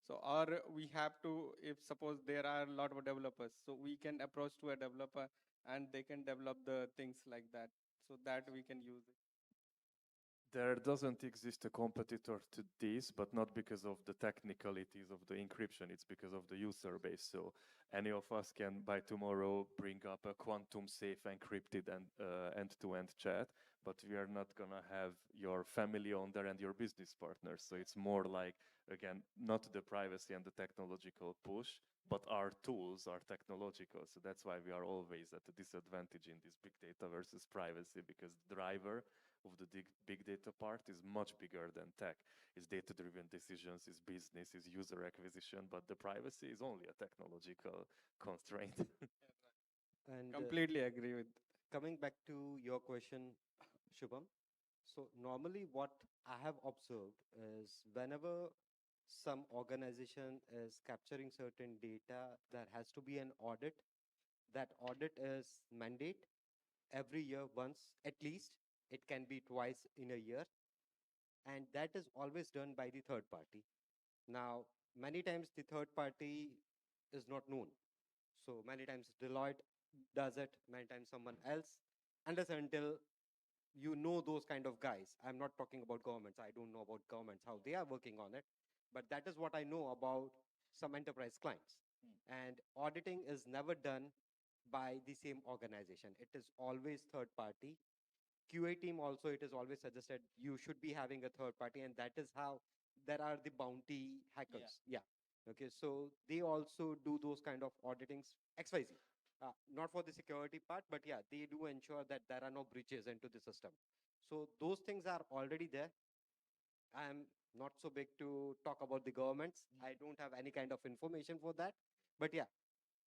so or we have to, if suppose there are a lot of developers, so we can approach to a developer and they can develop the things like that, so that we can use it. There doesn't exist a competitor to this, but not because of the technicalities of the encryption. It's because of the user base. So any of us can, by tomorrow, bring up a quantum safe encrypted and end-to-end chat, but we are not gonna have your family on there and your business partners. So it's more like, again, not the privacy and the technological push, but our tools are technological. So that's why we are always at a disadvantage in this big data versus privacy, because the driver of the big data part is much bigger than tech. It's data-driven decisions, it's business, it's user acquisition, but the privacy is only a technological constraint. And Completely agree with. coming back to your question, Shubham, so normally what I have observed is whenever some organization is capturing certain data, there has to be an audit. That audit is mandate every year once at least. It can be twice in a year, and that is always done by the third party. Now, many times the third party is not known. So many times Deloitte does it, many times someone else, unless until you know those kind of guys. I'm not talking about governments. I don't know about governments, how they are working on it. But that is what I know about some enterprise clients. And auditing is never done by the same organization. It is always third party. QA team also, it is always suggested you should be having a third party, and that is how there are the bounty hackers. Yeah. Okay. So they also do those kind of auditings XYZ. Not for the security part, but yeah, they do ensure that there are no breaches into the system. So those things are already there. I'm not so big to talk about the governments. I don't have any kind of information for that. But yeah,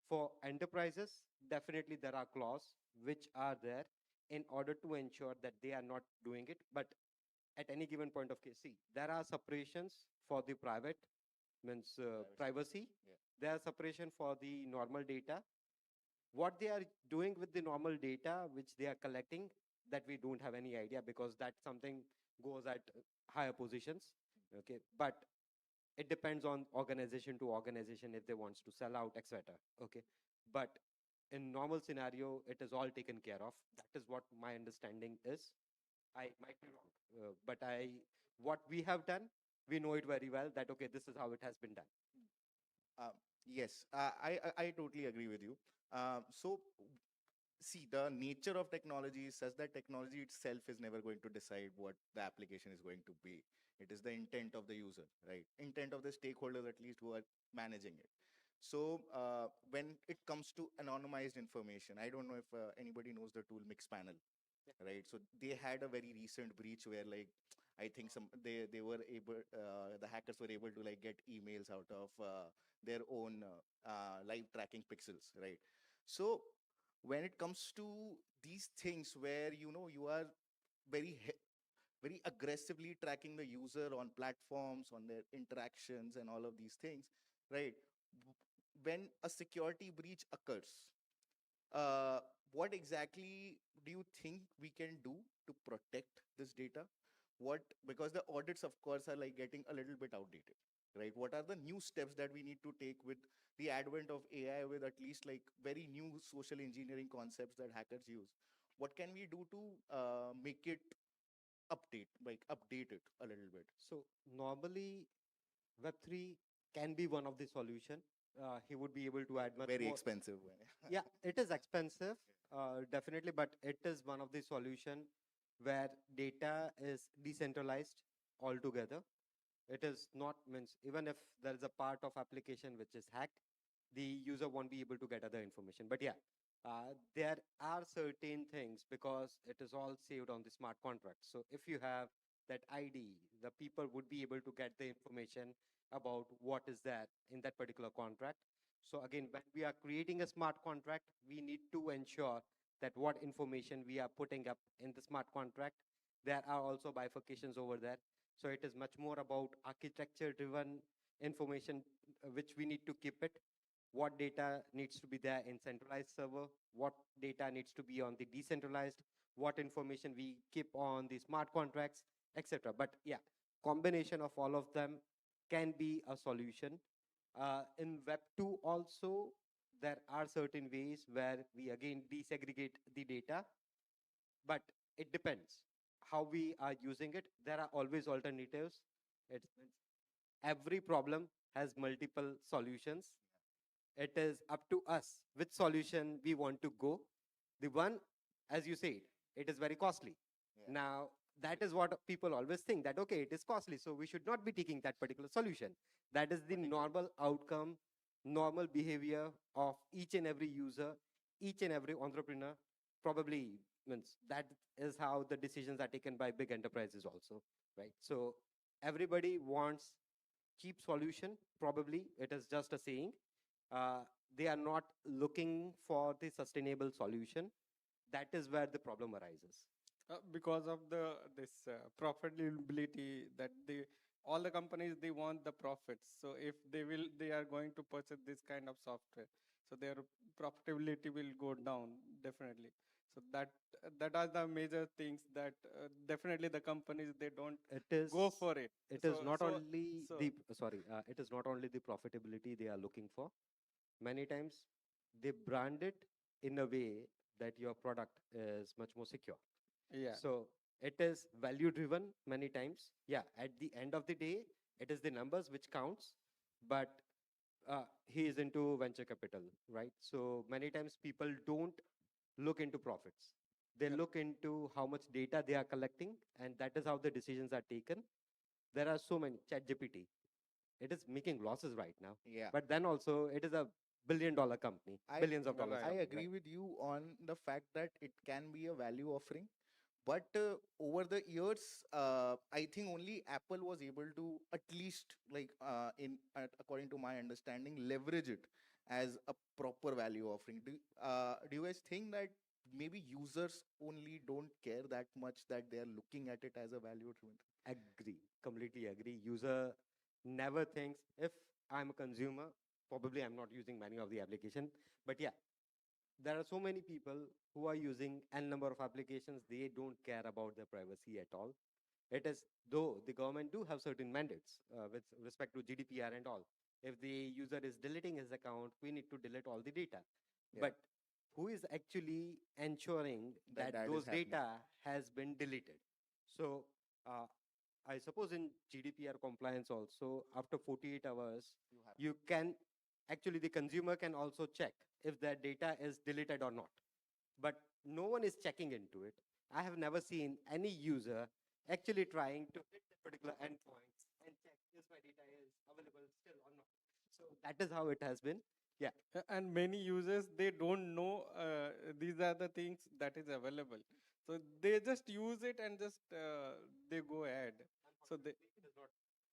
for enterprises, definitely there are clauses which are there in order to ensure that they are not doing it. But at any given point of case, see, there are separations for the private, means privacy. Yeah. There are separation for the normal data. What they are doing with the normal data, which they are collecting, that we don't have any idea because that something goes at higher positions. Okay, but it depends on organization to organization if they wants to sell out, etc. Okay, but in normal scenario it is all taken care of. That is what my understanding is. I might be wrong, but I what we have done, we know it very well that okay, this is how it has been done. Yes, I totally agree with you. So, see, the nature of technology is such that technology itself is never going to decide what the application is going to be. It is the intent of the user, right? Intent of the stakeholders, at least, who are managing it. So when it comes to anonymized information, I don't know if anybody knows the tool Mixpanel, right? So they had a very recent breach where like I think they were able the hackers were able to like get emails out of their own live tracking pixels, right? So when it comes to these things where you are very very aggressively tracking the user on platforms, on their interactions and all of these things, right? When a security breach occurs, uh, what exactly do you think we can do to protect this data? What, because the audits, of course, are like getting a little bit outdated, right? What are the new steps that we need to take with the advent of AI, with at least like very new social engineering concepts that hackers use? What can we do to make it update it a little bit? So normally Web3 can be one of the solution. He would be able to add much Very more. expensive. Yeah, it is expensive, definitely, but it is one of the solution where data is decentralized altogether. It is not means even if there is a part of application which is hacked, the user won't be able to get other information. But yeah, there are certain things because it is all saved on the smart contract. So if you have that ID, the people would be able to get the information about what is there in that particular contract. So again, when we are creating a smart contract, we need to ensure that what information we are putting up in the smart contract, there are also bifurcations over there. So it is much more about architecture driven information, which we need to keep it. What data needs to be there in centralized server, what data needs to be on the decentralized, what information we keep on the smart contracts, etc. But yeah, combination of all of them can be a solution. In Web 2 also, there are certain ways where we again desegregate the data, but it depends how we are using it. There are always alternatives. It's every problem has multiple solutions. It is up to us which solution we want to go. The one, as you said, it is very costly. Yeah. Now, that is what people always think, that okay, it is costly, so we should not be taking that particular solution. That is the normal outcome, normal behavior of each and every user, each and every entrepreneur. Probably means that is how the decisions are taken by big enterprises also, right? So everybody wants cheap solution. Probably it is just a saying. uh, they are not looking for the sustainable solution. That is where the problem arises. Because of the this profitability that they all the companies they want the profits. So if they are going to purchase this kind of software, so their profitability will go down definitely. So that are the major things that definitely the companies they don't It is go for it. it is So not so only so the sorry, it is not only the profitability they are looking for. Many times they brand it in a way that your product is much more secure. yeah. So it is value driven many times. Yeah, at the end of the day, it is the numbers which counts. But he is into venture capital, right? So many times people don't look into profits. They Yep. look into how much data they are collecting, and that is how the decisions are taken. There are so many. ChatGPT, it is making losses right now, Yeah. but then also it is a $1 billion company, I billions of dollars I Right. company, agree right? with you on the fact that it can be a value offering, but over the years, I think only Apple was able to at least like according to my understanding, leverage it as a proper value offering. Do you guys think that maybe users only don't care that much that they are looking at it as a value driven? Agree, completely agree. User never thinks if I'm a consumer, probably I'm not using many of the application. But yeah, there are so many people who are using n number of applications. They don't care about their privacy at all. It is though the government do have certain mandates with respect to GDPR and all. If the user is deleting his account, we need to delete all the data. Yeah, But who is actually ensuring that that that is those happening. data has been deleted? So uh, I suppose in GDPR compliance also, after 48 hours, You have you can actually the consumer can also check if their data is deleted or not. But no one is checking into it. I have never seen any user actually trying to hit the particular endpoint and check if my data is available still or not. So that is how it has been. Yeah. And many users, they don't know these are the things that is available. So they just use it and just they go ahead. So they,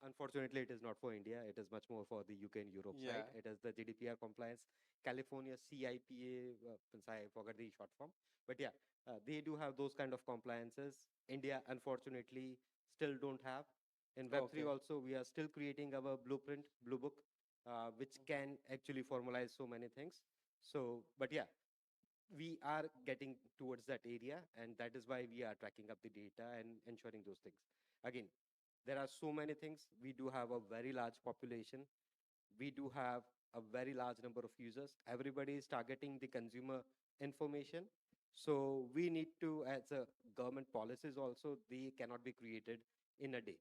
Unfortunately, it is not for India. It is much more for the UK and Europe yeah, side. It is the GDPR compliance, California CIPA, since I forgot the short form. But yeah, they do have those kind of compliances. India, unfortunately, still don't have. In Web3 okay. also, we are still creating our blueprint, blue book, which can actually formalize so many things. So, but yeah, we are getting towards that area, and that is why we are tracking up the data and ensuring those things. Again, there are so many things. We do have a very large population. We do have a very large number of users. Everybody is targeting the consumer information. So we need to, as a government policies also, they cannot be created in a day.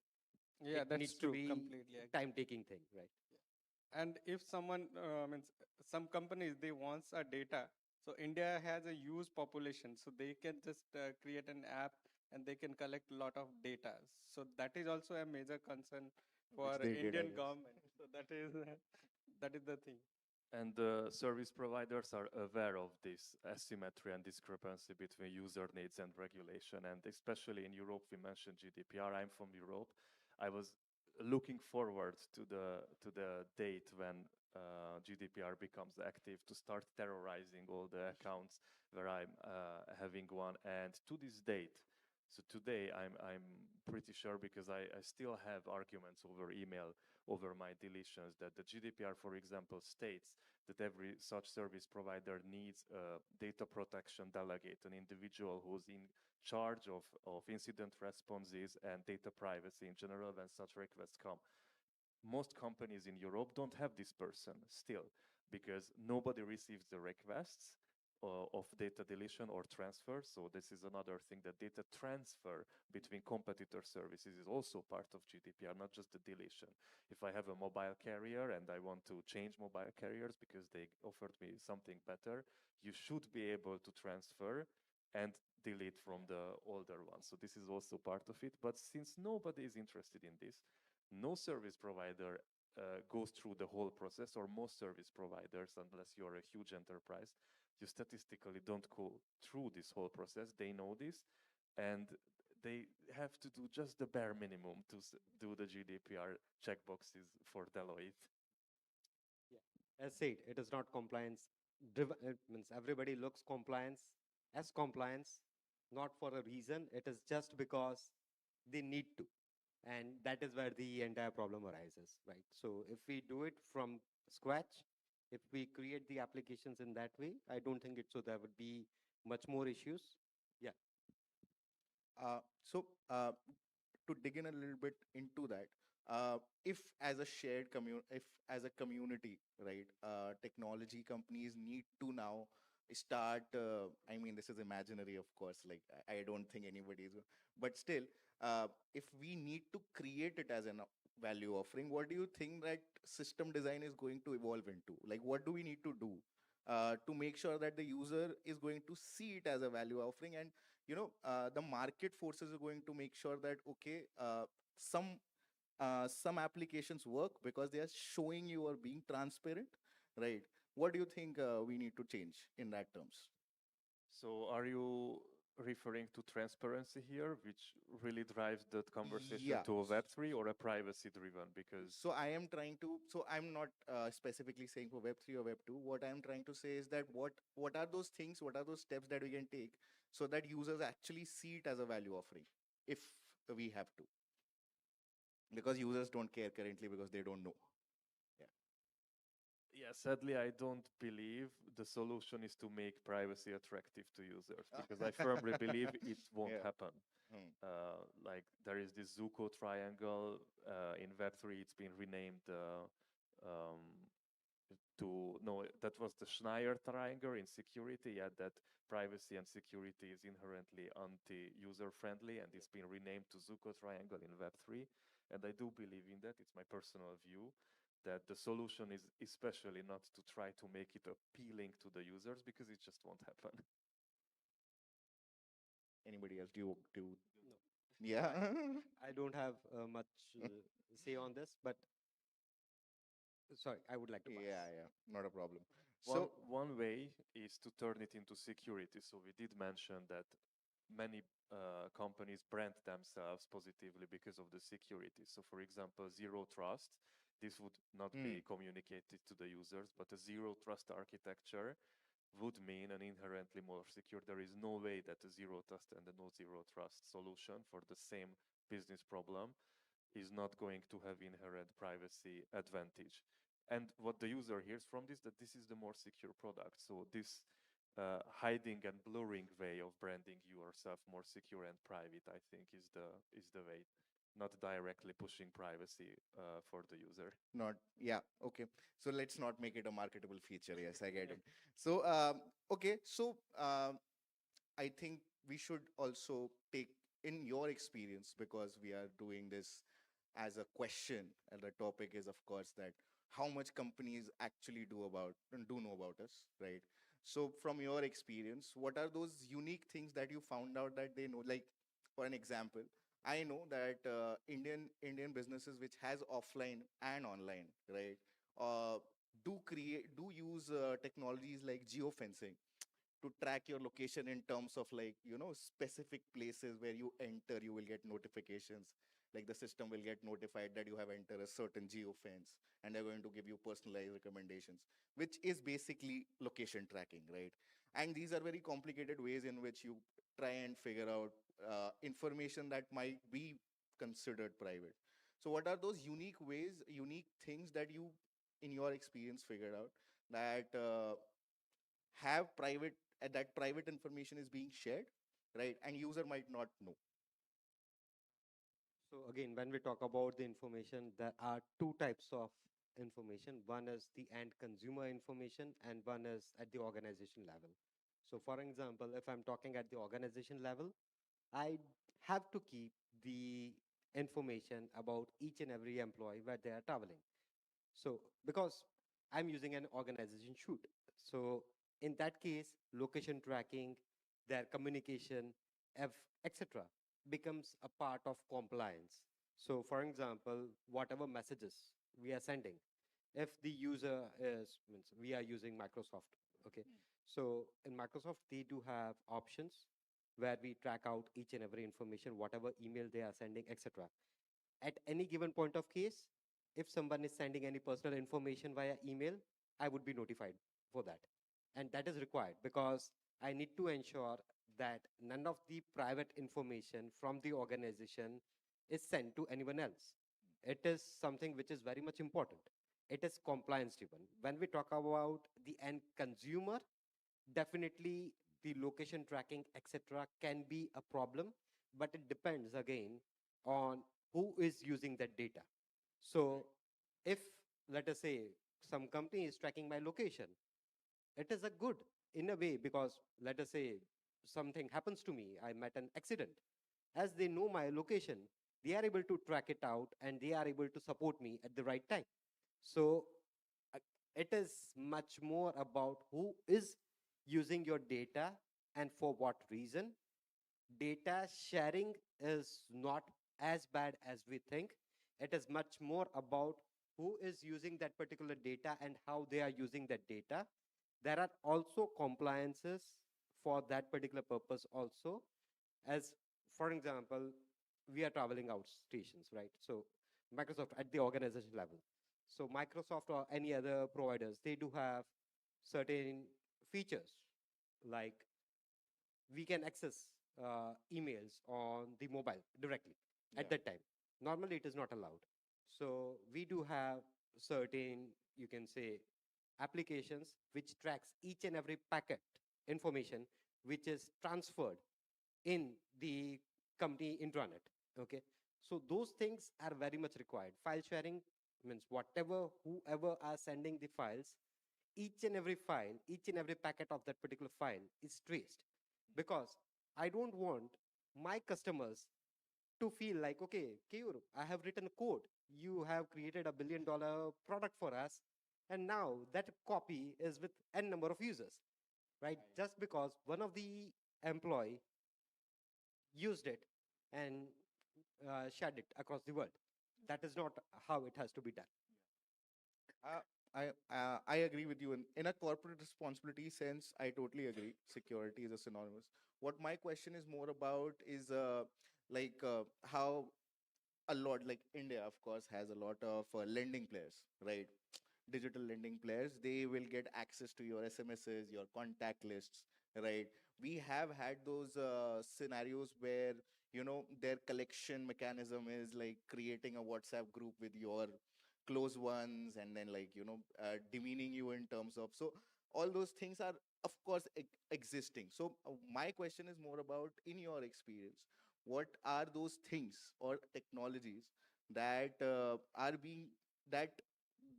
Yeah, It that's needs to true. be Completely agree. time taking thing, right? And if someone means some companies they wants a data, so India has a huge population, so they can just create an app and they can collect a lot of data. So that is also a major concern Which for they did, I Indian guess. government. So that is that is the thing. And the service providers are aware of this asymmetry and discrepancy between user needs and regulation. And especially in Europe, we mentioned GDPR. I'm from Europe. I was looking forward to the date when GDPR becomes active to start terrorizing all the accounts where I'm having one. And to this date, so today I'm pretty sure because I still have arguments over email over my deletions that the GDPR, for example, states that every such service provider needs a data protection delegate, an individual who's in charge of incident responses and data privacy in general when such requests come. Most companies in Europe don't have this person still because nobody receives the requests of data deletion or transfer. So this is another thing, that data transfer between competitor services is also part of GDPR, not just the deletion. If I have a mobile carrier and I want to change mobile carriers because they offered me something better, you should be able to transfer and delete from the older one. So this is also part of it. But since nobody is interested in this, no service provider goes through the whole process, or most service providers, unless you're a huge enterprise, you statistically don't go through this whole process. They know this, and they have to do just the bare minimum to do the GDPR checkboxes for Deloitte. Yeah. As said, it is not compliance driven. It means everybody looks compliance as compliance, not for a reason. It is just because they need to. And that is where the entire problem arises, right? So if we do it from scratch, if we create the applications in that way, I don't think it so there would be much more issues. Yeah. So to dig in a little bit into that, if as a shared if as a community, right, technology companies need to now start. I mean, this is imaginary, of course. Like I don't think anybody is, but still, if we need to create it as a value offering, what do you think that system design is going to evolve into? Like, what do we need to do? To make sure that the user is going to see it as a value offering, and the market forces are going to make sure that okay, some applications work because they are showing you or being transparent, right? What do you think we need to change in that terms? So are you referring to transparency here, which really drives that conversation Yeah. to a Web3 or a privacy driven? Because So I am trying to. So I'm not specifically saying for Web3 or Web2. What I'm trying to say is that what are those things? What are those steps that we can take so that users actually see it as a value offering, if we have to, because users don't care currently because they don't know. Yeah. yeah, sadly, I don't believe the solution is to make privacy attractive to users because I firmly believe it won't Yeah. happen. Hmm. Like there is this Zuko triangle in Web3. It's been renamed um, to no, that was the Schneier triangle in security. Yeah, that privacy and security is inherently anti-user friendly, and it's been renamed to Zuko triangle in Web3. And I do believe in that. It's my personal view that the solution is especially not to try to make it appealing to the users because it just won't happen. Anybody else? Do No. yeah. I don't have much say on this, but Sorry, I would like to pass. Yeah, yeah, not a problem. One So, one way is to turn it into security. So we did mention that many companies brand themselves positively because of the security. So for example, zero trust, this would not hmm, be communicated to the users, but a zero trust architecture would mean an inherently more secure. There is no way that a zero trust and a no zero trust solution for the same business problem is not going to have inherent privacy advantage. And what the user hears from this, that this is the more secure product. So this hiding and blurring way of branding yourself more secure and private, I think, is the way, not directly pushing privacy for the user. not, yeah, okay. So let's not make it a marketable feature. Yes, I get it. So, okay, so I think we should also take in your experience, because we are doing this as a question, and the topic is, of course, that how much companies actually do know about us, right? So from your experience, what are those unique things that you found out that they know? Like, for an example, I know that Indian businesses which has offline and online, right, do use technologies like geofencing to track your location in terms of, like, specific places where you enter, you will get notifications, like the system will get notified that you have entered a certain geofence, and they're going to give you personalized recommendations, which is basically location tracking, right? And these are very complicated ways in which you try and figure out information that might be considered private. So what are those unique things that you, in your experience, figured out that have private that private information is being shared, right, and user might not know? So again, when we talk about the information, there are two types of information. One is the end consumer information, and one is at the organization level. So for example, if I'm talking at the organization level, I have to keep the information about each and every employee where they are traveling. So because I'm using an organization shoot, so in that case, location tracking, their communication, etc., becomes a part of compliance. So for example, whatever messages we are sending, if the user is, means we are using Microsoft, okay. So in Microsoft, they do have options where we track out each and every information, whatever email they are sending, etc. At any given point of case, if someone is sending any personal information via email, I would be notified for that. And that is required because I need to ensure that none of the private information from the organization is sent to anyone else. It is something which is very much important. It is compliance driven. When we talk about the end consumer, definitely the location tracking, etc., can be a problem, but it depends again on who is using that data. So if, let us say, some company is tracking my location, it is a good in a way, because let us say something happens to me, I met an accident, as they know my location, they are able to track it out and they are able to support me at the right time. So uh, it is much more about who is using your data and for what reason. Data sharing is not as bad as we think. It is much more about who is using that particular data and how they are using that data. There are also compliances for that particular purpose also. As for example, we are traveling out stations, right? So Microsoft at the organization level. So Microsoft or any other providers, they do have certain features like we can access emails on the mobile directly at Yeah. that time. Normally, it is not allowed. So we do have certain, you can say, applications which tracks each and every packet information which is transferred in the company intranet. Okay, so those things are very much required. File sharing means whatever whoever are sending the files, each and every file, each and every packet of that particular file is traced, because I don't want my customers to feel like, okay, Keyur, I have written a code. You have created $1 billion product for us. And now that copy is with N number of users, right? Just because one of the employee used it and shared it across the world. That is not how it has to be done. Uh, I agree with you. In a corporate responsibility sense, I totally agree. Security is a synonymous. What my question is more about is how a lot like India, of course, has a lot of lending players, right? Digital lending players, they will get access to your SMSs, your contact lists, right? We have had those scenarios where their collection mechanism is like creating a WhatsApp group with your close ones, and then demeaning you in terms of, so all those things are of course existing. So my question is more about, in your experience, what are those things or technologies that are being that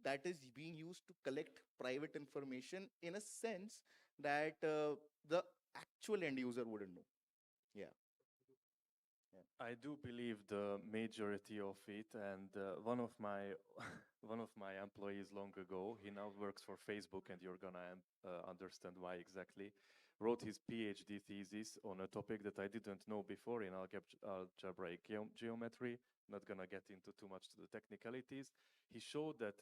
that is being used to collect private information in a sense that the actual end user wouldn't know. Yeah, yeah. I do believe the majority of it, and one of my one of my employees long ago, he now works for Facebook, and you're gonna understand why exactly. Wrote his PhD thesis on a topic that I didn't know before in algebraic geometry. Not gonna get into too much to the technicalities. He showed that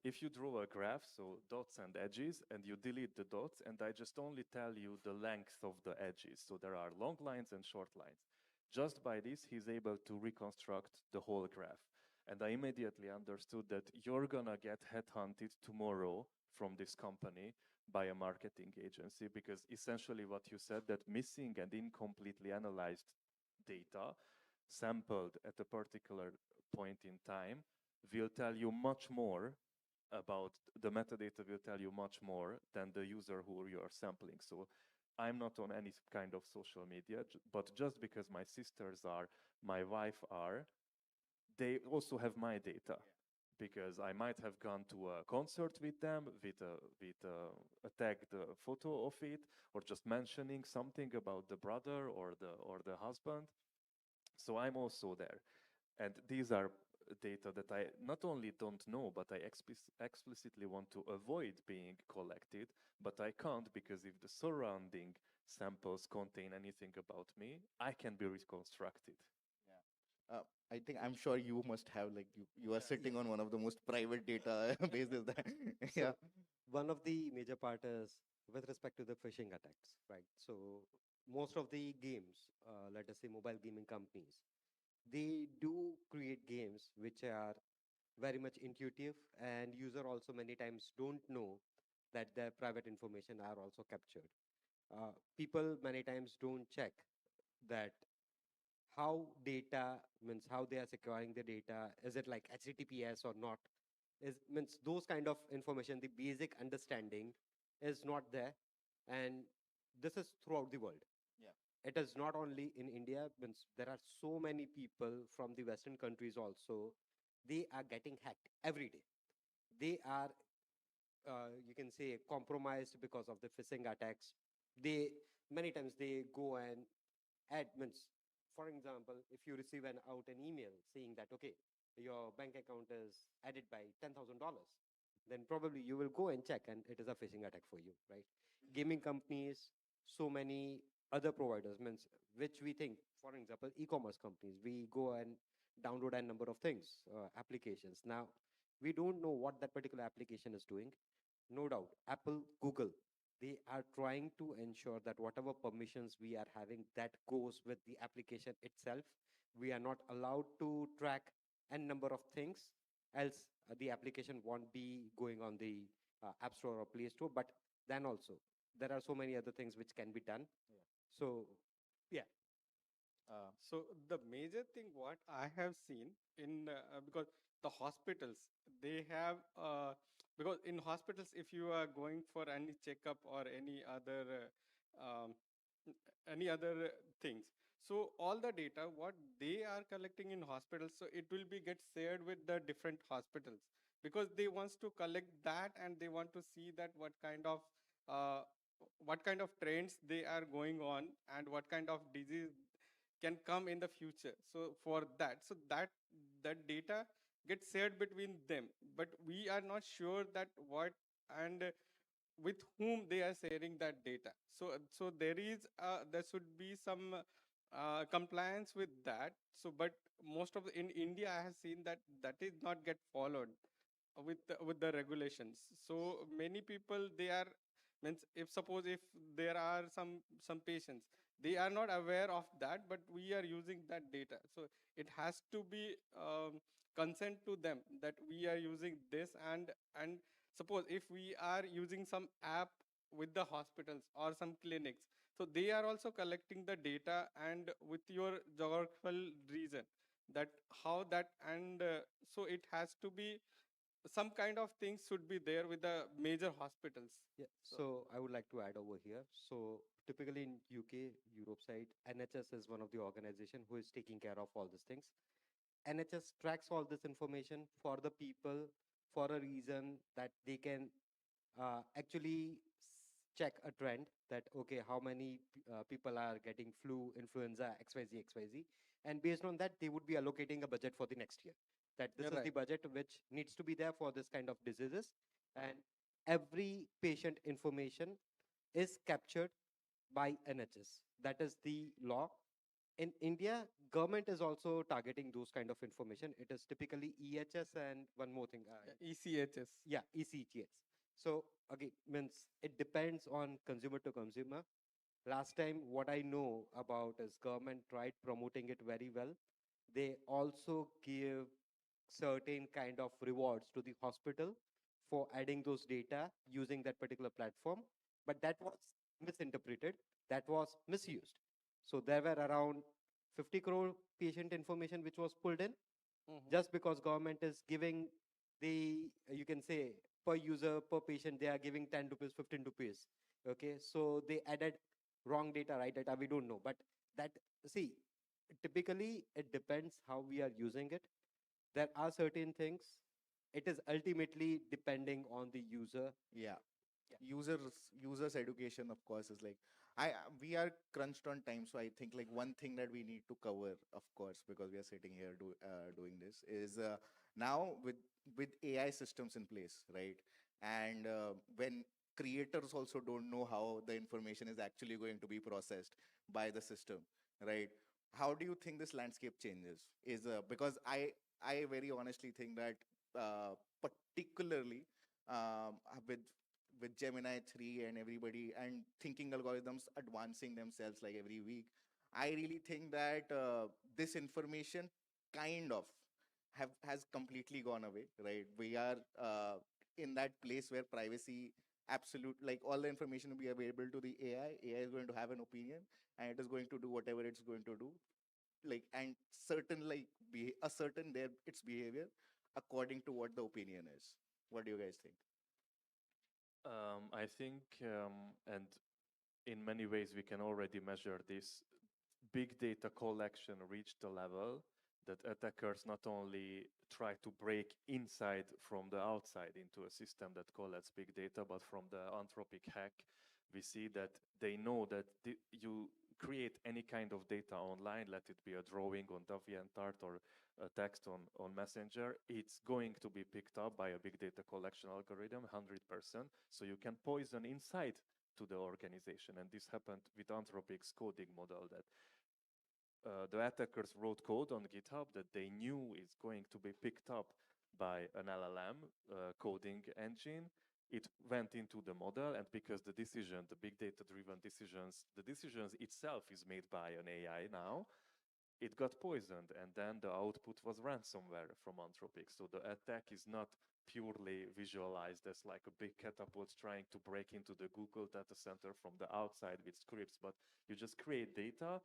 if you draw a graph, so dots and edges, and you delete the dots, and I just only tell you the length of the edges, so there are long lines and short lines. Just by this, he's able to reconstruct the whole graph. And I immediately understood that you're gonna get headhunted tomorrow from this company by a marketing agency, because essentially what you said, that missing and incompletely analyzed data sampled at a particular point in time will tell you much more about the metadata, will tell you much more than the user who you are sampling. So I'm not on any kind of social media, but just because my sisters are, my wife are, they also have my data. Because I might have gone to a concert with them with a tagged photo of it, or just mentioning something about the brother or the husband. So I'm also there. And these are data that I not only don't know, but I explicitly want to avoid being collected, but I can't, because if the surrounding samples contain anything about me, I can be reconstructed. Yeah. I think I'm sure you must have, like, you are sitting on one of the most private data bases that yeah. So one of the major part is with respect to the phishing attacks, right? So most of the games, let us say mobile gaming companies, they do create games which are very much intuitive, and user also many times don't know that their private information are also captured. People many times don't check that how data means how they are securing the data. Is it like HTTPS or not? Is means those kind of information. The basic understanding is not there, and this is throughout the world. Yeah. It is not only in India. Means there are so many people from the Western countries also. They are getting hacked every day. They are you can say compromised because of the phishing attacks. They many times they go and admins. For example, if you receive an email saying that okay, your bank account is added by $10,000, then probably you will go and check, and it is a phishing attack for you, right? Gaming companies, so many other providers, means which we think, for example, e-commerce companies, we go and download a number of things, applications. Now, we don't know what that particular application is doing. No doubt, Apple, Google, they are trying to ensure that whatever permissions we are having, that goes with the application itself. We are not allowed to track a number of things, else the application won't be going on the App Store or Play Store. But then also, there are so many other things which can be done. Yeah. So, yeah. So the major thing what I have seen in because the hospitals, they have because in hospitals, if you are going for any checkup or any other things, so all the data what they are collecting in hospitals, so it will be get shared with the different hospitals, because they wants to collect that, and they want to see that uh, what kind of trends they are going on, and what kind of disease can come in the future. So for that, so that data gets shared between them, but we are not sure that what and with whom they are sharing that data. So there should be some compliance with that. So but most of in India, I have seen that that is not get followed. with the regulations. So many people, they are, means, if suppose if there are some patients, they are not aware of that, but we are using that data. So it has to be consent to them that we are using this. And suppose if we are using some app with the hospitals or some clinics, so they are also collecting the data, and with your geographical region, that how that, and so it has to be some kind of things should be there with the major hospitals. Yeah. So So I would like to add over here. So typically in UK, Europe side, NHS is one of the organization who is taking care of all these things. NHS tracks all this information for the people for a reason that they can actually check a trend that okay, how many people are getting flu, influenza, XYZ, XYZ, and based on that, they would be allocating a budget for the next year. That this you're is the right. budget which needs to be there for this kind of diseases, and every patient information is captured by NHS. That is the law. In India, government is also targeting those kind of information. It is typically EHS and one more thing. ECHS. Yeah, ECHS. So again, means it depends on consumer to consumer. Last time, what I know about is government tried promoting it very well. They also give certain kind of rewards to the hospital for adding those data using that particular platform, but that was misinterpreted. That was misused. So there were around 50 crore patient information which was pulled in just because government is giving the you can say per user per patient they are giving 10 rupees 15 rupees. Okay, so they added wrong data, right? Data we don't know, but that, see, typically it depends how we are using it. There are certain things, it is ultimately depending on the user. Yeah. Yeah. Users education, of course, is like, we are crunched on time, so I think like one thing that we need to cover, of course, because we are sitting here doing this, is now with AI systems in place, right? And when creators also don't know how the information is actually going to be processed by the system, right? How do you think this landscape changes? Is because I very honestly think that particularly with Gemini 3 and everybody, and thinking algorithms advancing themselves like every week, I really think that this information kind of has completely gone away, right? We are in that place where privacy, absolute, like all the information will be available to the AI. AI is going to have an opinion, and it is going to do whatever it's going to do, like, and certain like a certain there its behavior according to what the opinion is. What do you guys think? I think, and in many ways we can already measure this, big data collection reached a level that attackers not only try to break inside from the outside into a system that collects big data, but from the Anthropic hack, we see that they know that you create any kind of data online, let it be a drawing on DeviantArt or a text on Messenger, it's going to be picked up by a big data collection algorithm, 100%. So you can poison inside to the organization. And this happened with Anthropic's coding model, that the attackers wrote code on GitHub that they knew is going to be picked up by an LLM coding engine. It went into the model, and because the decision, the big data driven decisions, the decisions itself is made by an AI now, it got poisoned, and then the output was ransomware from Anthropic. So the attack is not purely visualized as like a big catapult trying to break into the Google data center from the outside with scripts, but you just create data,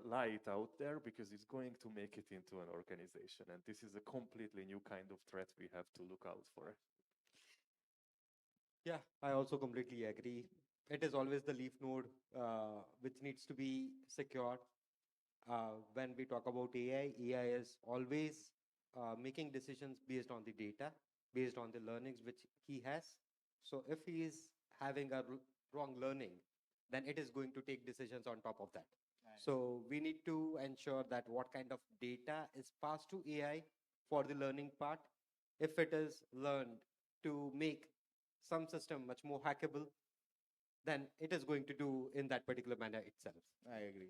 lie it out there because it's going to make it into an organization. And this is a completely new kind of threat we have to look out for. Yeah, I also completely agree. It is always the leaf node which needs to be secured. When we talk about AI, AI is always making decisions based on the data, based on the learnings which he has. So if he is having a wrong learning, then it is going to take decisions on top of that. So we need to ensure that what kind of data is passed to AI for the learning part. If it is learned to make some system much more hackable, then it is going to do in that particular manner itself. I agree.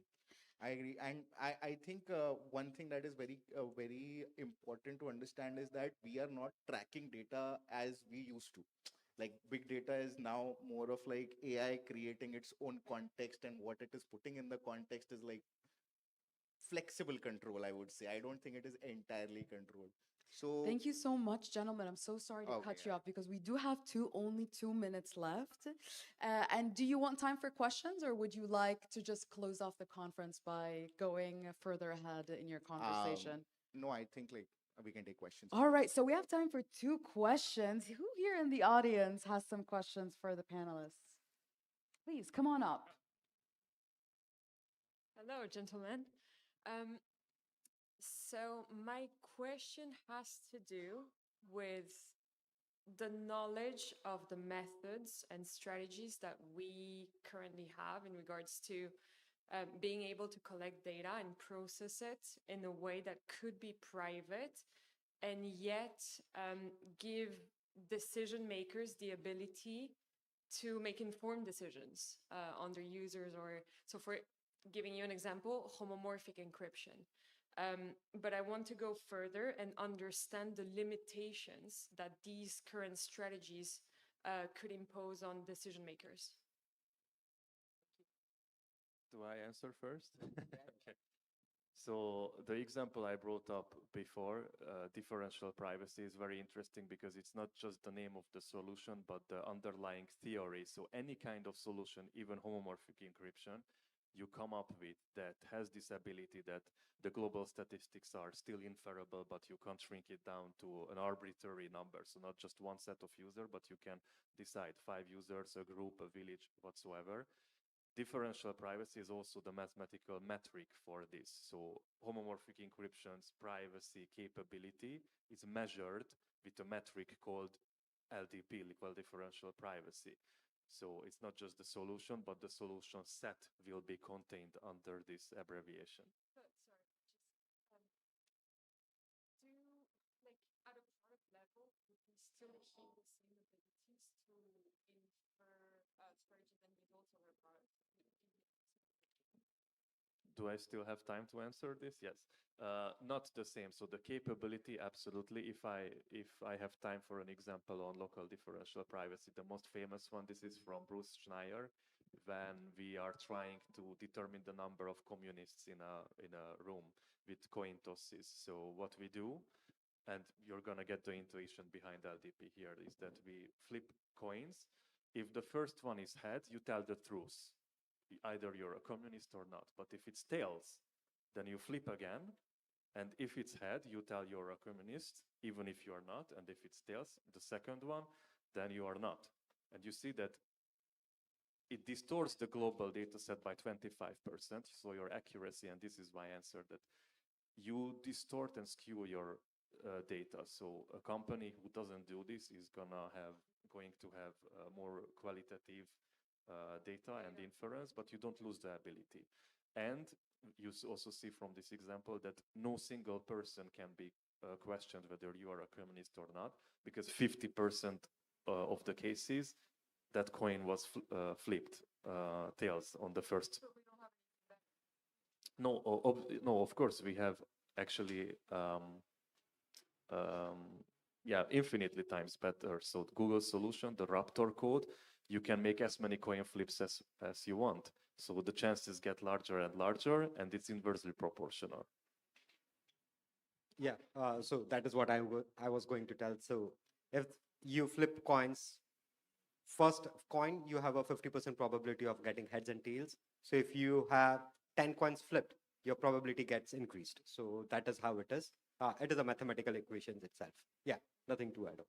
I agree, and I think one thing that is very important to understand is that we are not tracking data as we used to. Like big data is now more of like AI creating its own context, and what it is putting in the context is like flexible control, I would say. I don't think it is entirely controlled. So, Thank you so much, gentlemen. I'm so sorry to okay, cut you off because we do have only 2 minutes left. And do you want time for questions, or would you like to just close off the conference by going further ahead in your conversation? no, I think like we can take questions All now. right, so we have time for 2 questions. Who here in the audience has some questions for the panelists? Please come on up. Hello, gentlemen. Um, so my question has to do with the knowledge of the methods and strategies that we currently have in regards to being able to collect data and process it in a way that could be private and yet give decision makers the ability to make informed decisions on their users. Or so for giving you an example, homomorphic encryption. But I want to go further and understand the limitations that these current strategies could impose on decision makers. Do I answer first? Okay. So the example I brought up before, differential privacy, is very interesting because it's not just the name of the solution, but the underlying theory. So any kind of solution, even homomorphic encryption, you come up with that has this ability that the global statistics are still inferable, but you can't shrink it down to an arbitrary number. So not just one set of users, but you can decide 5 users, a group, a village, whatsoever. Differential privacy is also the mathematical metric for this. So homomorphic encryption's privacy capability is measured with a metric called LDP, liquid differential privacy. So it's not just the solution, but the solution set will be contained under this abbreviation. Sorry, do like at a product level, would we still keep the same abilities to infer strategies and results over a product? Do I still have time to answer this? Yes. Not the same. So the capability, absolutely. If I have time for an example on local differential privacy, the most famous one, this is from Bruce Schneier, when we are trying to determine the number of communists in a room with coin tosses. So what we do, and you're gonna get the intuition behind LDP here, is that we flip coins. If the first one is head, you tell the truth. Either you're a communist or not. But if it's tails, then you flip again. And if it's head, you tell you're a communist, even if you are not. And if it's tails, the second one, then you are not. And you see that it distorts the global data set by 25%. So your accuracy, and this is my answer, that you distort and skew your data. So a company who doesn't do this is going to have more qualitative data and inference, but you don't lose the ability. And you also see from this example that no single person can be questioned whether you are a communist or not, because 50% of the cases, that coin was flipped tails on the first. So we don't have No, of course we have actually infinitely times better. So Google solution, the Raptor code, you can make as many coin flips as you want. So the chances get larger and larger, and it's inversely proportional. Yeah, so that is what I was going to tell. So if you flip coins, first coin, you have a 50% probability of getting heads and tails. So if you have 10 coins flipped, your probability gets increased. So that is how it is. It is a mathematical equation itself. Yeah, nothing to add on.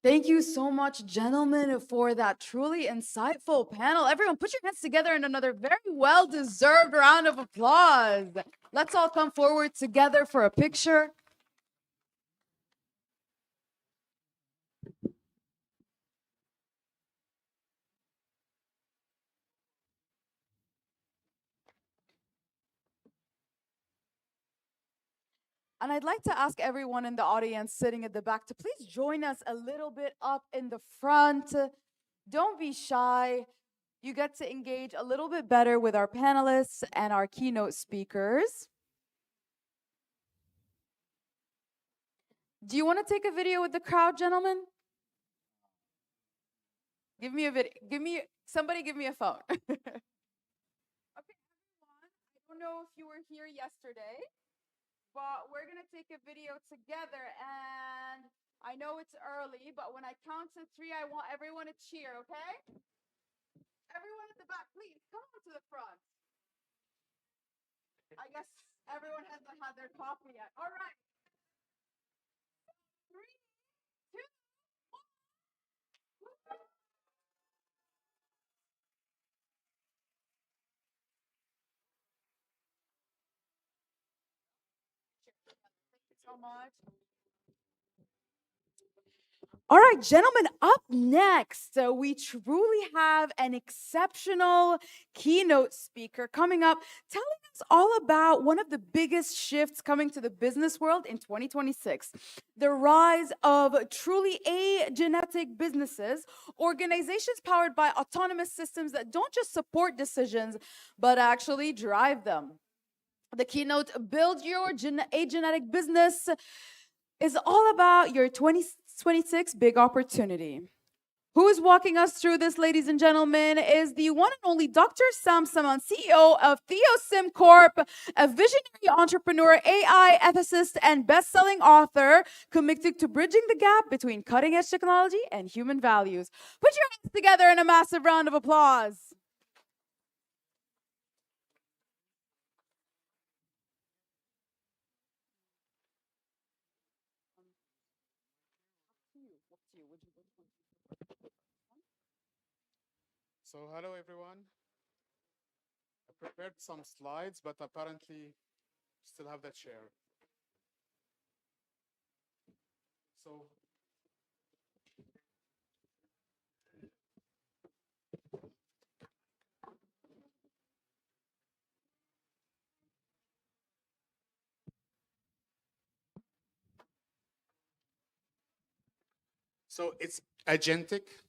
Thank you so much, gentlemen, for that truly insightful panel. Everyone, put your hands together in another very well-deserved round of applause. Let's all come forward together for a picture. And I'd like to ask everyone in the audience sitting at the back to please join us a little bit up in the front. Don't be shy. You get to engage a little bit better with our panelists and our keynote speakers. Do you want to take a video with the crowd, gentlemen? Give me a video. Somebody give me a phone. Okay, everyone. I don't know if you were here yesterday, but we're going to take a video together. And I know it's early, but when I count to 3, I want everyone to cheer, okay? Everyone at the back, please come on to the front. I guess everyone hasn't had their coffee yet. All right. 3, 2, 1. Thank you so much. All right, gentlemen, up next, we truly have an exceptional keynote speaker coming up, telling us all about one of the biggest shifts coming to the business world in 2026, the rise of truly agentic businesses, organizations powered by autonomous systems that don't just support decisions, but actually drive them. The keynote, Build Your Agenetic Business, is all about your 2026 big opportunity. Who is walking us through this, ladies and gentlemen, is the one and only Dr. Sam Saman, CEO of TheoSim Corp, a visionary entrepreneur, AI ethicist, and best-selling author committed to bridging the gap between cutting-edge technology and human values. Put your hands together in a massive round of applause. So, hello everyone. I prepared some slides, but apparently still have that chair. So, it's agentic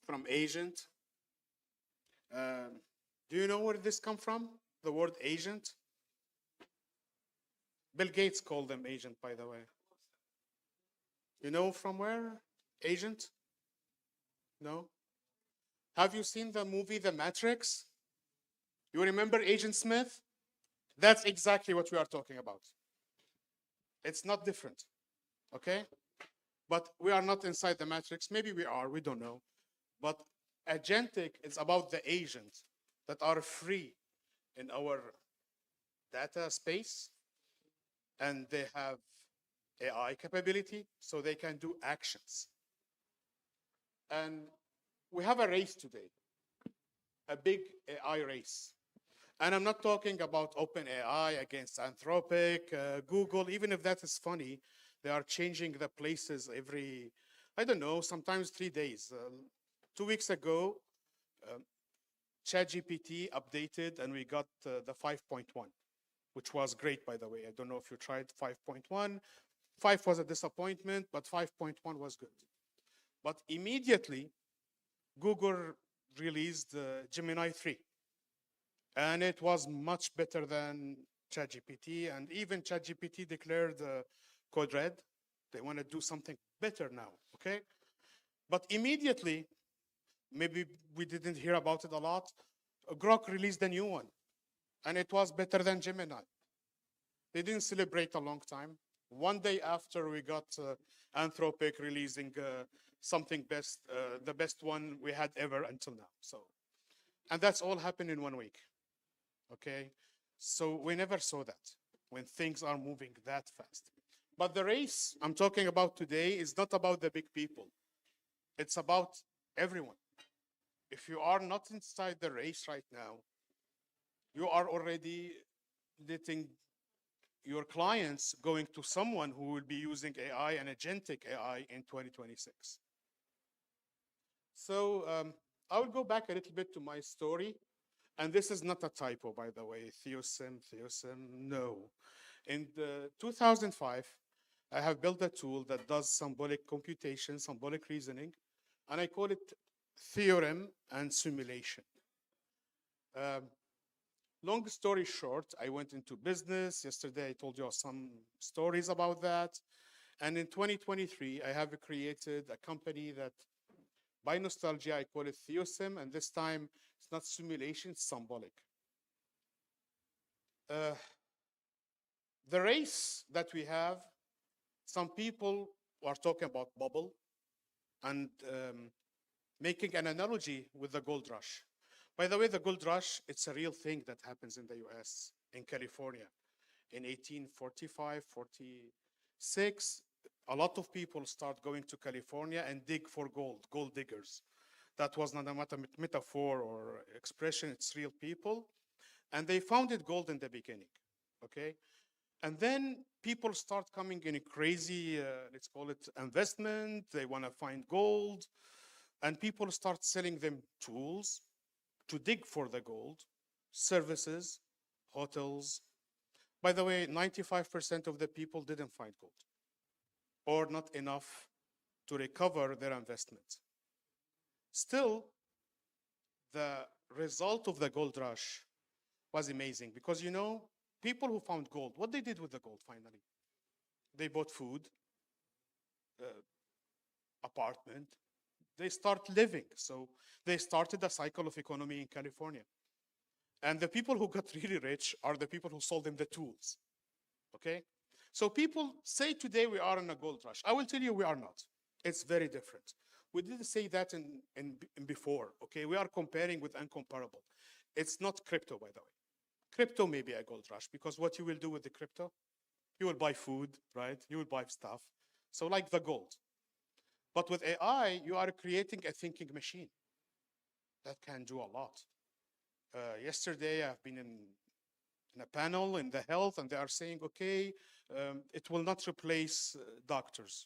from agent. Do you know where this come from? The word agent? Bill Gates called them agent, by the way. You know from where? Agent? No? Have you seen the movie The Matrix? You remember Agent Smith? That's exactly what we are talking about. It's not different, okay? But we are not inside the Matrix. Maybe we are, we don't know. But agentic is about the agents that are free in our data space, and they have AI capability, so they can do actions. And we have a race today, a big AI race. And I'm not talking about OpenAI against Anthropic, Google, even if that is funny, they are changing the places every, I don't know, sometimes 3 days. 2 weeks ago, ChatGPT updated and we got the 5.1, which was great, by the way. I don't know if you tried 5.1. 5 was a disappointment, but 5.1 was good. But immediately, Google released Gemini 3. And it was much better than ChatGPT. And even ChatGPT declared code red. They want to do something better now, okay? But immediately, maybe we didn't hear about it a lot, Grok released a new one. And it was better than Gemini. They didn't celebrate a long time. One day after, we got Anthropic releasing something best, the best one we had ever until now. So, and that's all happened in 1 week. Okay, so we never saw that when things are moving that fast. But the race I'm talking about today is not about the big people. It's about everyone. If you are not inside the race right now, you are already letting your clients going to someone who will be using AI and agentic AI in 2026. So I will go back a little bit to my story. And this is not a typo, by the way. TheoSim, no. In 2005, I have built a tool that does symbolic computation, symbolic reasoning, and I call it theorem and simulation. Long story short, I went into business. Yesterday, I told you some stories about that. And in 2023, I have created a company that, by nostalgia, I call it Theosim, and this time it's not simulation, it's symbolic. The race that we have, some people are talking about bubble and making an analogy with the gold rush. By the way, the gold rush, it's a real thing that happens in the US, in California. In 1845, 46, a lot of people start going to California and dig for gold, gold diggers. That was not a metaphor or expression, it's real people. And they founded gold in the beginning, okay? And then people start coming in a crazy, let's call it investment. They want to find gold. And people start selling them tools to dig for the gold, services, hotels. By the way, 95% of the people didn't find gold or not enough to recover their investment. Still, the result of the gold rush was amazing because, you know, people who found gold, what they did with the gold finally? They bought food, apartment, they start living. So they started a cycle of economy in California. And the people who got really rich are the people who sold them the tools, okay? So people say today we are in a gold rush. I will tell you we are not. It's very different. We didn't say that in before, okay? We are comparing with incomparable. It's not crypto, by the way. Crypto may be a gold rush because what you will do with the crypto, you will buy food, right? You will buy stuff. So like the gold. But with AI, you are creating a thinking machine that can do a lot. Yesterday, I've been in a panel in the health, and they are saying, okay, it will not replace doctors.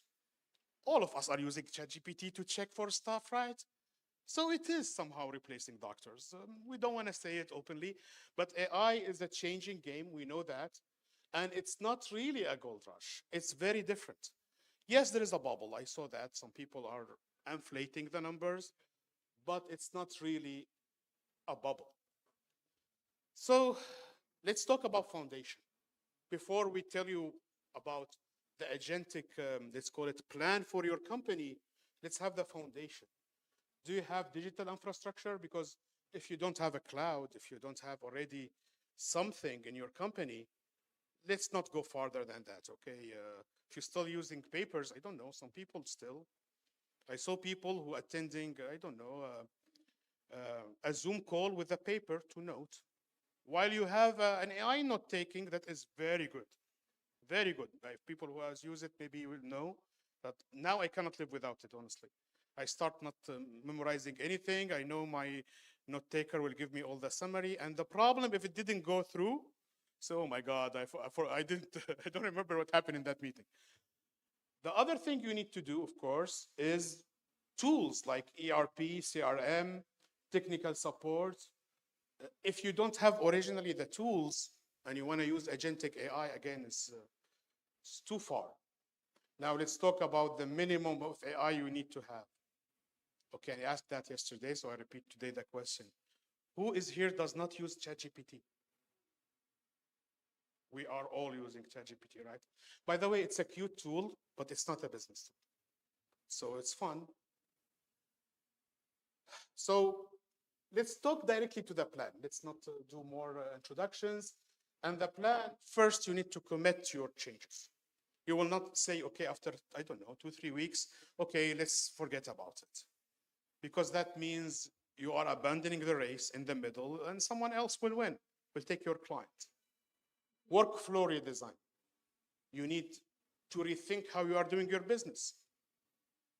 All of us are using ChatGPT to check for stuff, right? So it is somehow replacing doctors. We don't want to say it openly, but AI is a changing game. We know that. And it's not really a gold rush. It's very different. Yes, there is a bubble. I saw that. Some people are inflating the numbers, but it's not really a bubble. So let's talk about foundation. Before we tell you about the agentic, let's call it plan for your company, let's have the foundation. Do you have digital infrastructure? Because if you don't have a cloud, if you don't have already something in your company, let's not go farther than that, okay? If you're still using papers, I don't know, some people still. I saw people who attending, I don't know, a Zoom call with a paper to note, while you have an AI note taking that is very good, very good. If people who has used it, maybe you will know that now I cannot live without it, honestly. I start not memorizing anything. I know my note taker will give me all the summary. And the problem, if it didn't go through, so oh my God, I didn't, I don't remember what happened in that meeting. The other thing you need to do, of course, is tools like ERP, CRM, technical support. If you don't have originally the tools and you want to use agentic AI, again, it's too far. Now let's talk about the minimum of AI you need to have. Okay, I asked that yesterday, so I repeat today the question. Who is here does not use ChatGPT? We are all using ChatGPT, right? By the way, it's a cute tool, but it's not a business tool. So it's fun. So let's talk directly to the plan. Let's not do more introductions. And the plan, first you need to commit to your changes. You will not say, okay, after, I don't know, 2-3 weeks, okay, let's forget about it. Because that means you are abandoning the race in the middle and someone else will win, will take your client. Workflow redesign. You need to rethink how you are doing your business.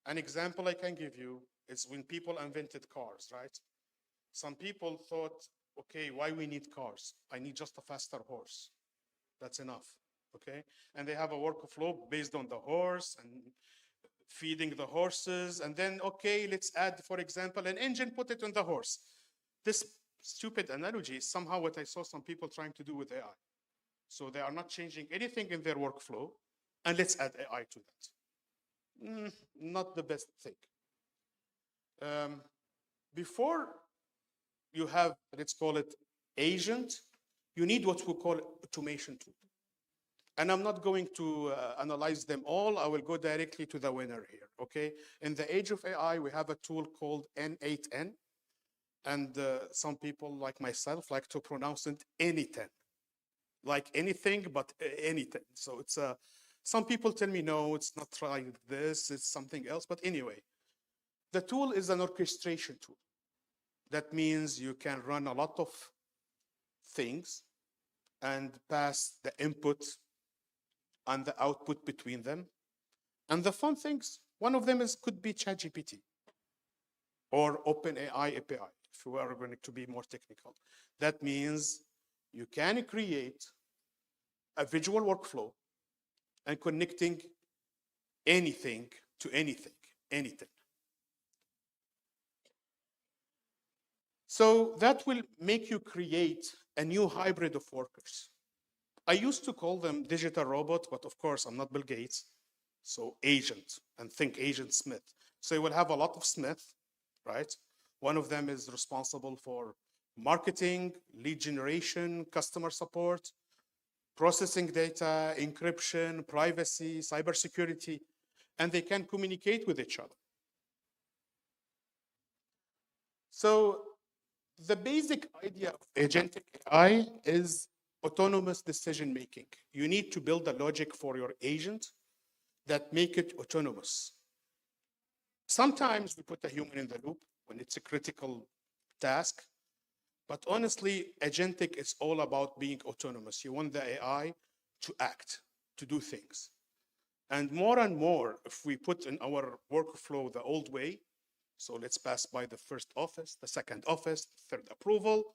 An example I can give you is when people invented cars, right? Some people thought, okay, why we need cars? I need just a faster horse. That's enough, okay? And they have a workflow based on the horse and feeding the horses. And then, okay, let's add, for example, an engine, put it on the horse. This stupid analogy is somehow what I saw some people trying to do with AI. So they are not changing anything in their workflow, and let's add AI to that. Not the best thing. Before you have, let's call it agent, you need what we call automation tool. And I'm not going to analyze them all. I will go directly to the winner here, okay? In the age of AI, we have a tool called N8N. And some people like myself like to pronounce it anything, like anything, but anything. So it's some people tell me, no, it's not like this, it's something else. But anyway, the tool is an orchestration tool. That means you can run a lot of things and pass the input and the output between them. And the fun things, one of them could be ChatGPT or OpenAI API, if we are going to be more technical. That means you can create a visual workflow and connecting anything to anything. So that will make you create a new hybrid of workers. I used to call them digital robot, but of course I'm not Bill Gates. So agent, and think agent Smith. So you will have a lot of Smith, right? One of them is responsible for marketing, lead generation, customer support, processing data, encryption, privacy, cybersecurity, and they can communicate with each other. So the basic idea of agentic AI is autonomous decision making. You need to build a logic for your agent that make it autonomous. Sometimes we put a human in the loop when it's a critical task, but honestly, agentic is all about being autonomous. You want the AI to act, to do things. And more, if we put in our workflow the old way, so let's pass by the first office, the second office, third approval,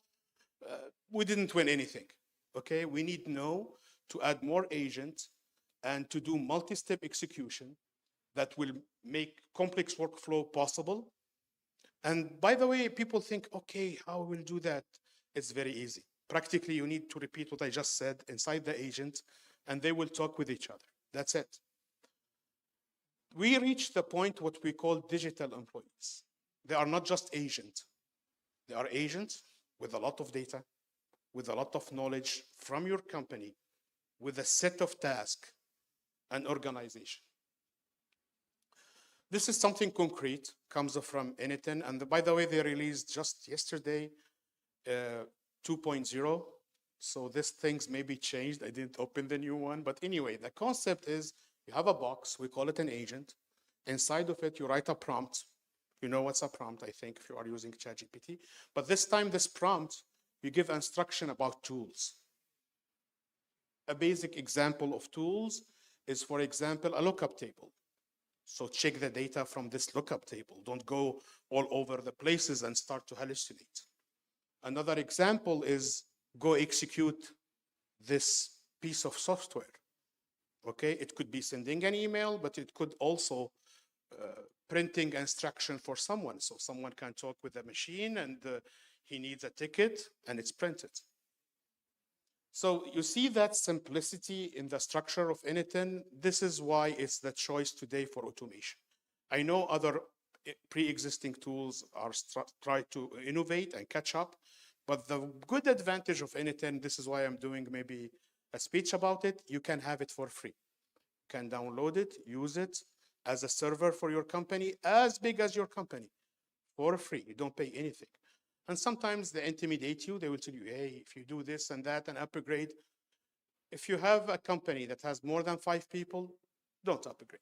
we didn't win anything, okay? We need now to add more agents and to do multi-step execution that will make complex workflow possible. And by the way, people think, okay, how will do that? It's very easy. Practically, you need to repeat what I just said inside the agent, and they will talk with each other. That's it. We reach the point what we call digital employees. They are not just agents. They are agents with a lot of data, with a lot of knowledge from your company, with a set of tasks and organization. This is something concrete, comes from N8N. And by the way, they released just yesterday 2.0. So these things may be changed. I didn't open the new one. But anyway, the concept is you have a box, we call it an agent. Inside of it, you write a prompt. You know what's a prompt, I think, if you are using ChatGPT. But this time, this prompt, you give instruction about tools. A basic example of tools is, for example, a lookup table. So check the data from this lookup table. Don't go all over the places and start to hallucinate. Another example is go execute this piece of software. Okay, it could be sending an email, but it could also printing instruction for someone. So someone can talk with the machine and he needs a ticket and it's printed. So you see that simplicity in the structure of N8N. This is why it's the choice today for automation. I know other pre-existing tools are try to innovate and catch up, but the good advantage of N8N, this is why I'm doing maybe a speech about it, you can have it for free. You can download it, use it as a server for your company, as big as your company, for free. You don't pay anything. And sometimes they intimidate you. They will tell you, hey, if you do this and that and upgrade. If you have a company that has more than 5 people, don't upgrade.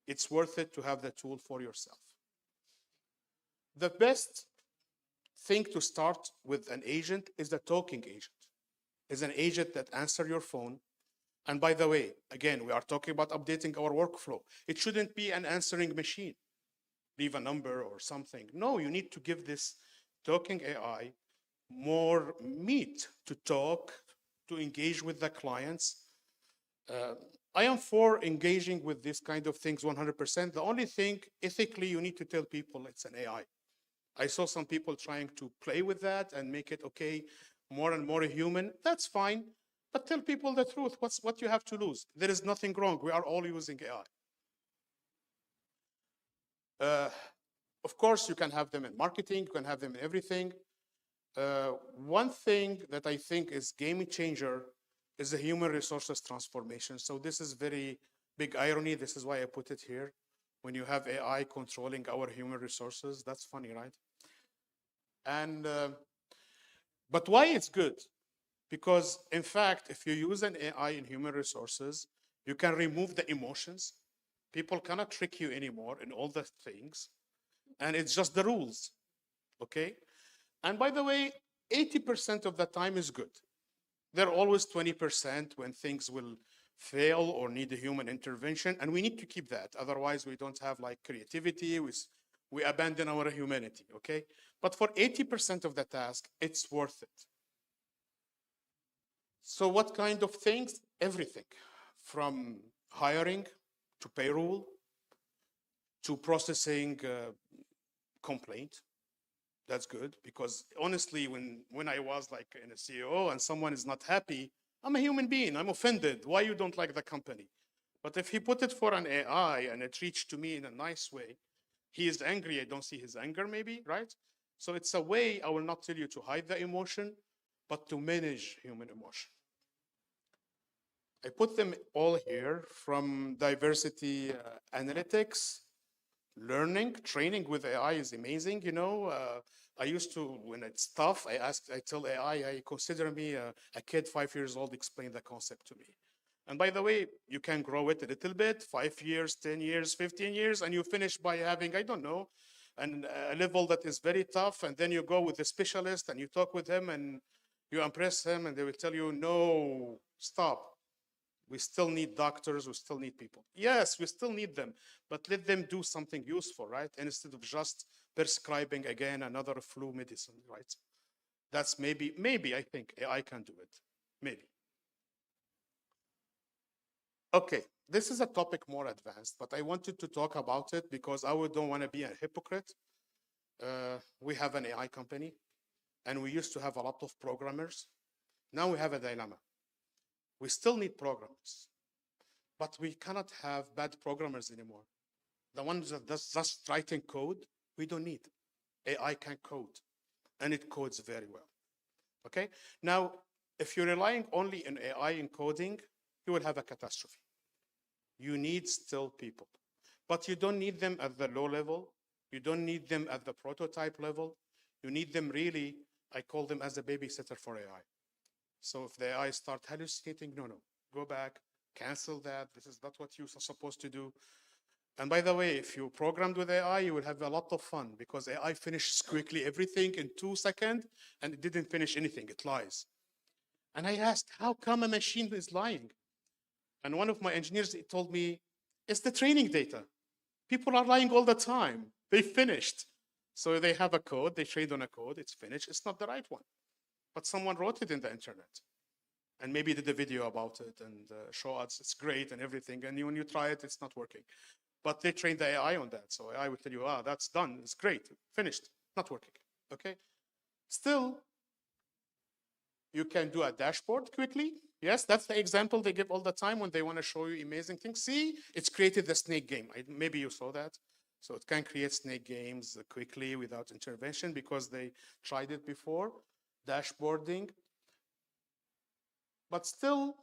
It's worth it to have the tool for yourself. The best thing to start with an agent is the talking agent. Is an agent that answers your phone. And by the way, again, we are talking about updating our workflow. It shouldn't be an answering machine. Leave a number or something. No, you need to give this talking AI more meat to talk, to engage with the clients. I am for engaging with this kind of things 100%. The only thing, ethically, you need to tell people it's an AI. I saw some people trying to play with that and make it, okay, more and more human. That's fine. But tell people the truth. What you have to lose? There is nothing wrong. We are all using AI. Of course, you can have them in marketing, you can have them in everything. One thing that I think is game changer is the human resources transformation. So this is very big irony. This is why I put it here. When you have AI controlling our human resources, that's funny, right? And but why it's good? Because in fact, if you use an AI in human resources, you can remove the emotions. People cannot trick you anymore in all the things. And it's just the rules, okay? And by the way, 80% of the time is good. There are always 20% when things will fail or need a human intervention, and we need to keep that. Otherwise, we don't have like creativity, we abandon our humanity, okay? But for 80% of the task, it's worth it. So what kind of things? Everything, from hiring to payroll to processing complaint. That's good, because honestly, when I was like in a CEO and someone is not happy, I'm a human being, I'm offended. Why you don't like the company? But if he put it for an AI and it reached to me in a nice way, he is angry, I don't see his anger maybe, right? So it's a way, I will not tell you to hide the emotion, but to manage human emotion. I put them all here, from diversity analytics, learning, training with AI is amazing. You know, I used to, when it's tough, I tell AI, I consider me a kid 5 years old, explain the concept to me. And by the way, you can grow it a little bit, 5 years, 10 years, 15 years, and you finish by having, I don't know, a level that is very tough. And then you go with a specialist and you talk with him and you impress him and they will tell you, no, stop. We still need doctors, we still need people. Yes, we still need them, but let them do something useful, right? Instead of just prescribing again another flu medicine, right? That's maybe I think AI can do it, maybe. Okay, this is a topic more advanced, but I wanted to talk about it because I don't want to be a hypocrite. We have an AI company, and we used to have a lot of programmers. Now we have a dilemma. We still need programmers, but we cannot have bad programmers anymore. The ones that just writing code, we don't need. AI can code, and it codes very well. Okay? Now, if you're relying only on AI encoding, you will have a catastrophe. You need still people, but you don't need them at the low level. You don't need them at the prototype level. You need them really, I call them as a babysitter for AI. So if the AI start hallucinating, no, go back, cancel that. This is not what you're supposed to do. And by the way, if you programmed with AI, you will have a lot of fun because AI finishes quickly everything in 2 seconds and it didn't finish anything, it lies. And I asked, how come a machine is lying? And one of my engineers told me, it's the training data. People are lying all the time. They finished. So they have a code, they trained on a code, it's finished, it's not the right one. But someone wrote it in the internet and maybe did a video about it and show us it's great and everything. And when you try it, it's not working. But they trained the AI on that. So AI will tell you, that's done, it's great, finished, not working, okay? Still, you can do a dashboard quickly. Yes, that's the example they give all the time when they want to show you amazing things. See, it's created the snake game. Maybe you saw that. So it can create snake games quickly without intervention because they tried it before. Dashboarding. But still,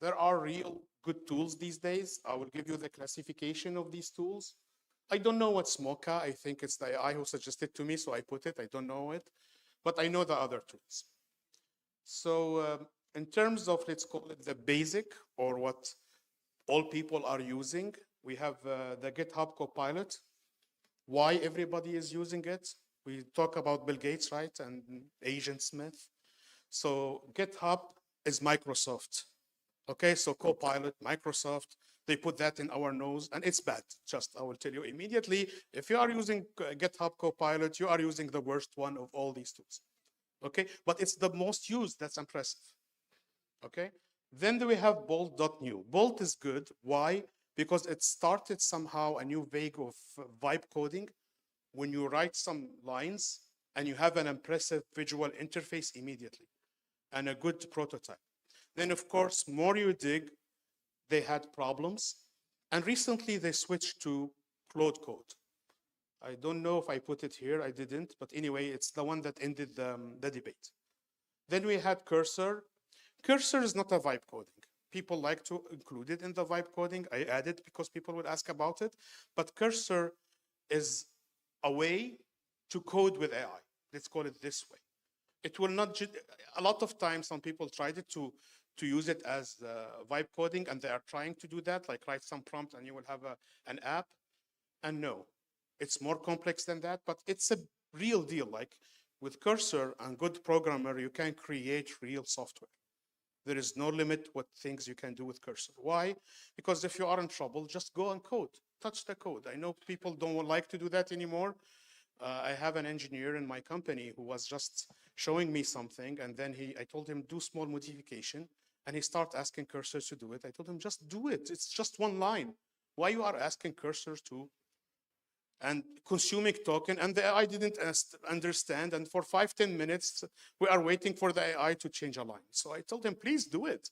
there are real good tools these days. I will give you the classification of these tools. I don't know what's Mocha. I think it's the AI who suggested to me, so I put it. I don't know it, but I know the other tools. So in terms of, let's call it the basic or what all people are using, we have the GitHub Copilot. Why everybody is using it? We talk about Bill Gates, right, and Agent Smith. So GitHub is Microsoft. Okay, so Copilot, Microsoft, they put that in our nose, and it's bad. Just, I will tell you immediately, if you are using GitHub Copilot, you are using the worst one of all these tools. Okay, but it's the most used, that's impressive. Okay, then we have Bolt.new. Bolt is good, why? Because it started somehow a new vague of vibe coding. When you write some lines and you have an impressive visual interface immediately and a good prototype. Then, of course, more you dig, they had problems. And recently they switched to Claude Code. I don't know if I put it here, I didn't, but anyway, it's the one that ended the debate. Then we had Cursor. Cursor is not a vibe coding. People like to include it in the vibe coding. I add it because people would ask about it. But Cursor is a way to code with AI. Let's call it this way. It will not, a lot of times some people tried it to use it as vibe coding, and they are trying to do that, like write some prompt and you will have an app. And no, it's more complex than that, but it's a real deal. Like with Cursor and good programmer, you can create real software. There is no limit what things you can do with Cursor. Why? Because if you are in trouble, just go and code, touch the code. I know people don't like to do that anymore. I have an engineer in my company who was just showing me something, and then I told him, do small modification, and he started asking Cursor to do it. I told him, just do it. It's just one line. Why you are asking Cursor to and consuming token, and the AI didn't understand. And for 5-10 minutes, we are waiting for the AI to change a line. So I told him, please do it.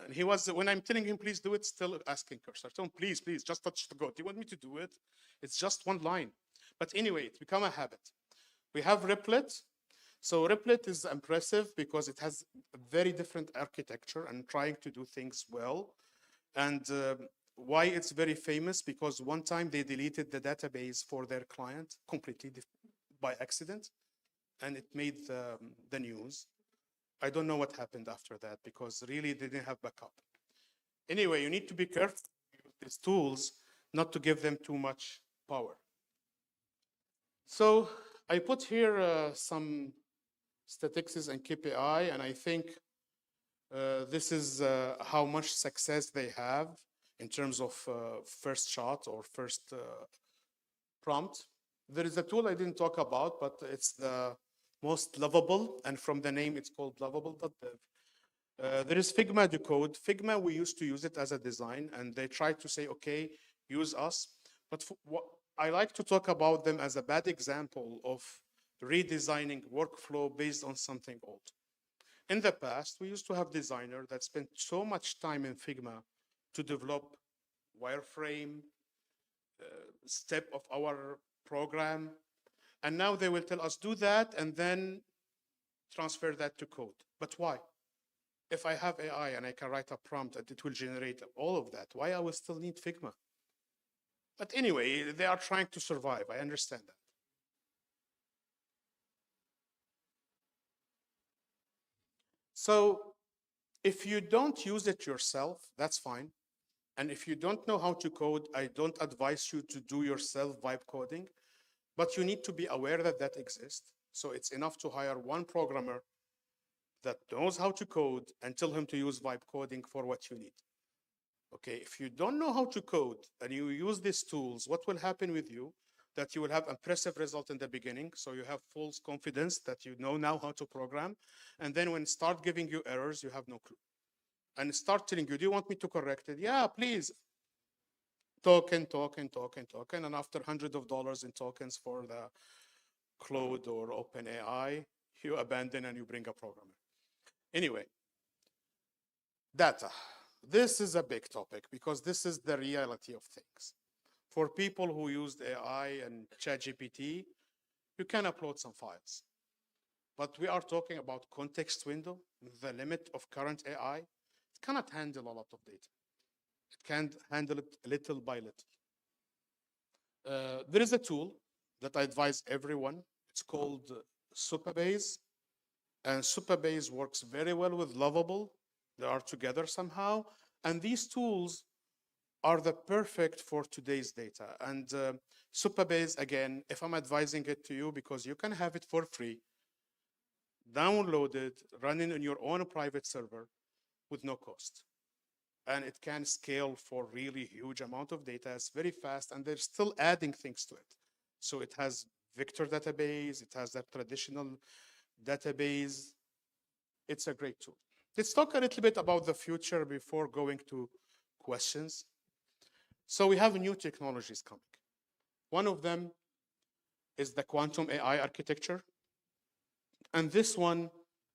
And he was, when I'm telling him, please do it, still asking Cursor. I told him, please, just touch the code. Do you want me to do it? It's just one line. But anyway, it's become a habit. We have Replit. So Replit is impressive because it has a very different architecture and trying to do things well. And why it's very famous? Because one time they deleted the database for their client completely by accident, and it made the news. I don't know what happened after that because really they didn't have backup. Anyway, you need to be careful with these tools not to give them too much power. So I put here some statistics and KPI, and I think this is how much success they have in terms of first shot or first prompt. There is a tool I didn't talk about, but it's the most lovable, and from the name it's called lovable.dev. There is Figma Decode. Figma, we used to use it as a design, and they tried to say, okay, use us. But I like to talk about them as a bad example of redesigning workflow based on something old. In the past, we used to have designers that spent so much time in Figma to develop wireframe, step of our program. And now they will tell us do that and then transfer that to code. But why? If I have AI and I can write a prompt and it will generate all of that, why I will still need Figma? But anyway, they are trying to survive. I understand that. So if you don't use it yourself, that's fine. And if you don't know how to code, I don't advise you to do yourself vibe coding, but you need to be aware that that exists. So it's enough to hire one programmer that knows how to code and tell him to use vibe coding for what you need. Okay, if you don't know how to code and you use these tools, what will happen with you? That you will have impressive result in the beginning. So you have false confidence that you know now how to program. And then when it start giving you errors, you have no clue. And start telling you, do you want me to correct it? Yeah, please. Token. And after hundreds of dollars in tokens for the Claude or OpenAI, you abandon and you bring a programmer. Anyway, data. This is a big topic because this is the reality of things. For people who used AI and ChatGPT, you can upload some files. But we are talking about context window, the limit of current AI. It cannot handle a lot of data. It can handle it little by little. There is a tool that I advise everyone. It's called Supabase. And Supabase works very well with Lovable. They are together somehow. And these tools are the perfect for today's data. And Supabase, again, if I'm advising it to you, because you can have it for free, download it, run it on your own private server with no cost. And it can scale for really huge amount of data. It's very fast, and they're still adding things to it. So it has vector database, it has that traditional database. It's a great tool. Let's talk a little bit about the future before going to questions. So we have new technologies coming. One of them is the quantum AI architecture. And this one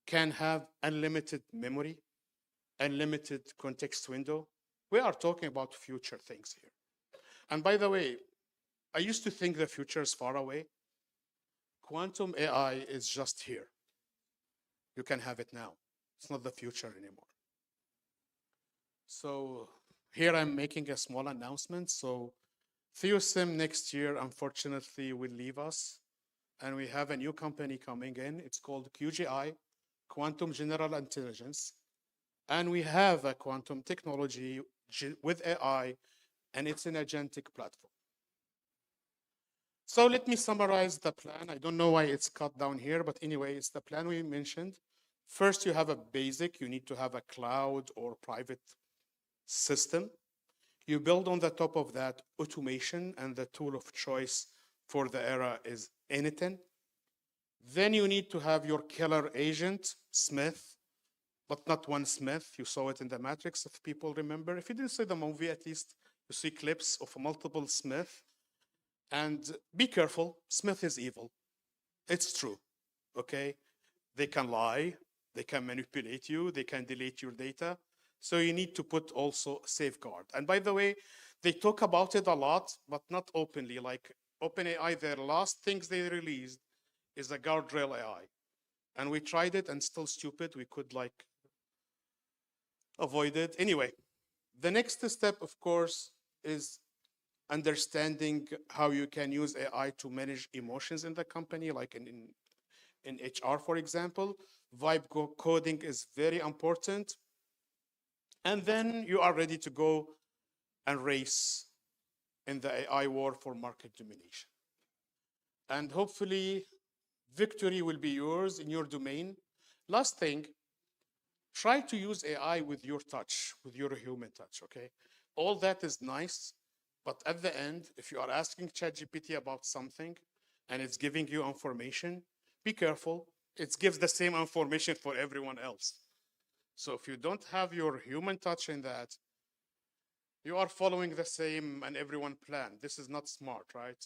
can have unlimited memory. unlimited context window. We are talking about future things here. And by the way, I used to think the future is far away. Quantum AI is just here. You can have it now. It's not the future anymore. So here I'm making a small announcement. So TheoSim next year, unfortunately, will leave us. And we have a new company coming in. It's called QGI, Quantum General Intelligence. And we have a quantum technology with AI, and it's an agentic platform. So let me summarize the plan. I don't know why it's cut down here, but anyway, it's the plan we mentioned. First, you have a basic. You need to have a cloud or private system. You build on the top of that automation, and the tool of choice for the era is Anything. Then you need to have your killer agent, Smith, but not one Smith. You saw it in the Matrix, if people remember. If you didn't see the movie, at least you see clips of multiple Smith. And be careful, Smith is evil. It's true, okay? They can lie, they can manipulate you, they can delete your data. So you need to put also safeguard. And by the way, they talk about it a lot, but not openly. Like OpenAI, their last things they released is a guardrail AI. And we tried it and still stupid. We could like avoid it. Anyway, the next step, of course, is understanding how you can use AI to manage emotions in the company, like in HR, for example. Vibe coding is very important. And then you are ready to go and race in the AI war for market domination. And hopefully, victory will be yours in your domain. Last thing, try to use AI with your touch, with your human touch, okay? All that is nice, but at the end, if you are asking ChatGPT about something and it's giving you information, be careful. It gives the same information for everyone else. So if you don't have your human touch in that, you are following the same and everyone plan. This is not smart, right?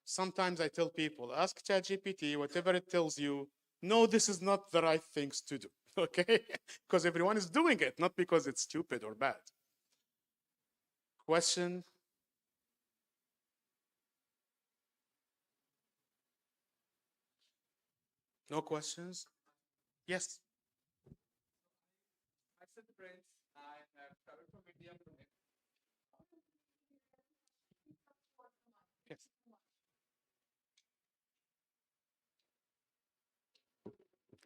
Sometimes I tell people, ask ChatGPT, whatever it tells you, no, this is not the right things to do, okay? Because everyone is doing it, not because it's stupid or bad. Question? No questions? Yes. Myself, Prince. I have traveled from India to Yes.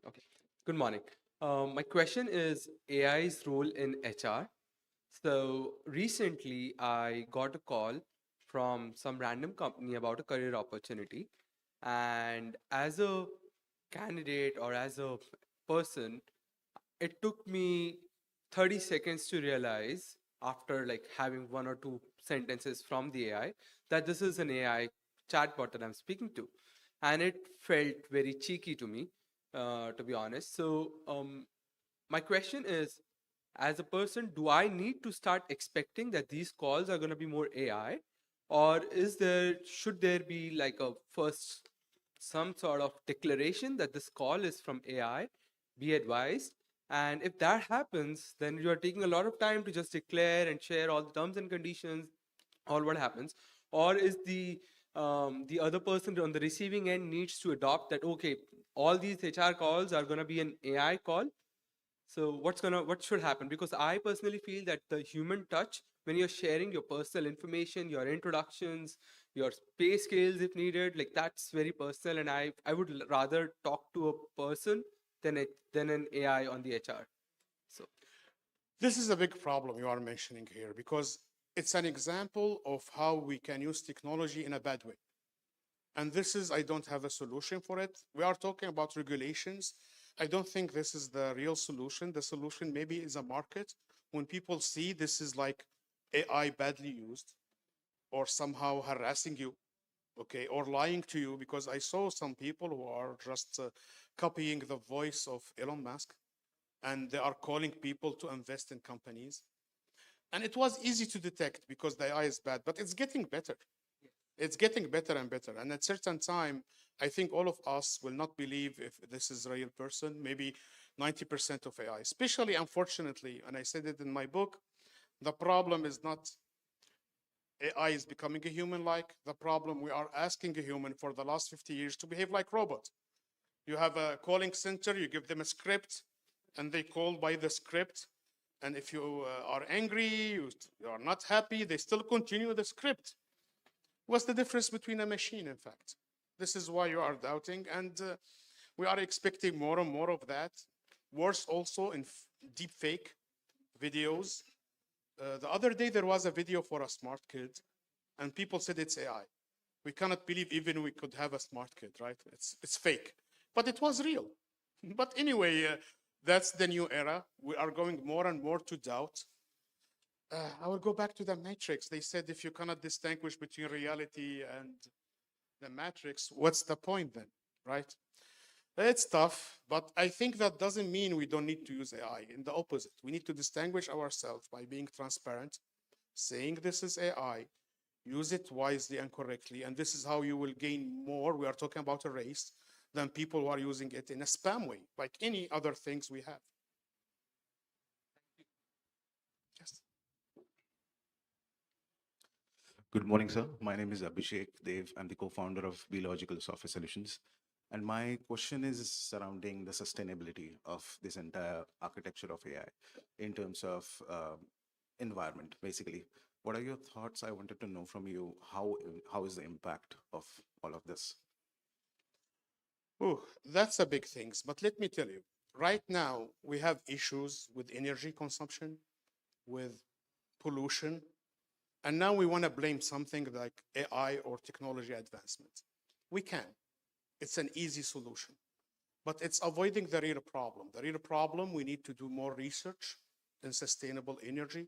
Okay. Good morning. My question is AI's role in HR. So recently, I got a call from some random company about a career opportunity. And as a candidate or as a person, it took me 30 seconds to realize after like having one or two sentences from the AI that this is an AI chatbot that I'm speaking to. And it felt very cheeky to me, to be honest. So my question is, as a person, do I need to start expecting that these calls are going to be more AI, or should there be like a first some sort of declaration that this call is from AI? Be advised. And if that happens, then you are taking a lot of time to just declare and share all the terms and conditions, all what happens. Or is the other person on the receiving end needs to adopt that, okay, all these HR calls are going to be an AI call. So what should happen? Because I personally feel that the human touch, when you're sharing your personal information, your introductions, your pay scales if needed, like that's very personal, and I would rather talk to a person than an AI on the HR. So This is a big problem you are mentioning here because it's an example of how we can use technology in a bad way. And this is, I don't have a solution for it. We are talking about regulations. I don't think this is the real solution. The solution maybe is a market. When people see this is like AI badly used or somehow harassing you, okay, or lying to you, because I saw some people who are just copying the voice of Elon Musk and they are calling people to invest in companies. And it was easy to detect because the AI is bad, but it's getting better. It's getting better and better. And at certain time, I think all of us will not believe if this is a real person. Maybe 90% of AI, especially, unfortunately, and I said it in my book, the problem is not AI is becoming a human-like. The problem, we are asking a human for the last 50 years to behave like robot. You have a calling center, you give them a script, and they call by the script. And if you are angry, you are not happy, they still continue the script. What's the difference between a machine, in fact? This is why you are doubting, and we are expecting more and more of that. Worse also in deep fake videos. The other day, there was a video for a smart kid, and people said it's AI. We cannot believe even we could have a smart kid, right? It's fake, but it was real. But anyway, that's the new era. We are going more and more to doubt. I will go back to the matrix. They said if you cannot distinguish between reality and the matrix, what's the point then, right? It's tough, but I think that doesn't mean we don't need to use AI. In the opposite, we need to distinguish ourselves by being transparent, saying this is AI, use it wisely and correctly, and this is how you will gain more. We are talking about a race than people who are using it in a spam way, like any other things we have. Yes. Good morning, sir. My name is Abhishek Dev. I'm the co-founder of Biological Software Solutions. And my question is surrounding the sustainability of this entire architecture of AI in terms of environment, basically. What are your thoughts? I wanted to know from you, how is the impact of all of this? Oh, that's a big thing. But let me tell you, right now, we have issues with energy consumption, with pollution, and now we want to blame something like AI or technology advancement. We can. It's an easy solution, but it's avoiding the real problem. The real problem, we need to do more research in sustainable energy,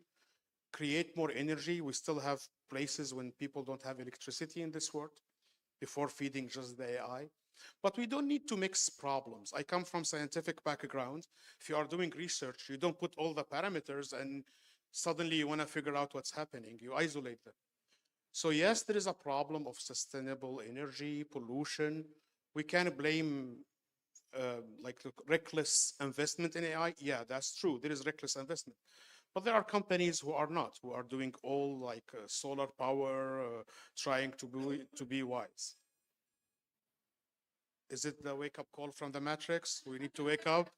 create more energy. We still have places when people don't have electricity in this world before feeding just the AI. But we don't need to mix problems. I come from scientific background. If you are doing research, you don't put all the parameters and suddenly you want to figure out what's happening. You isolate them. So yes, there is a problem of sustainable energy, pollution. We can blame like reckless investment in AI. Yeah, that's true. There is reckless investment. But there are companies who are not, who are doing all like solar power, trying to be wise. Is it the wake-up call from the Matrix? We need to wake up?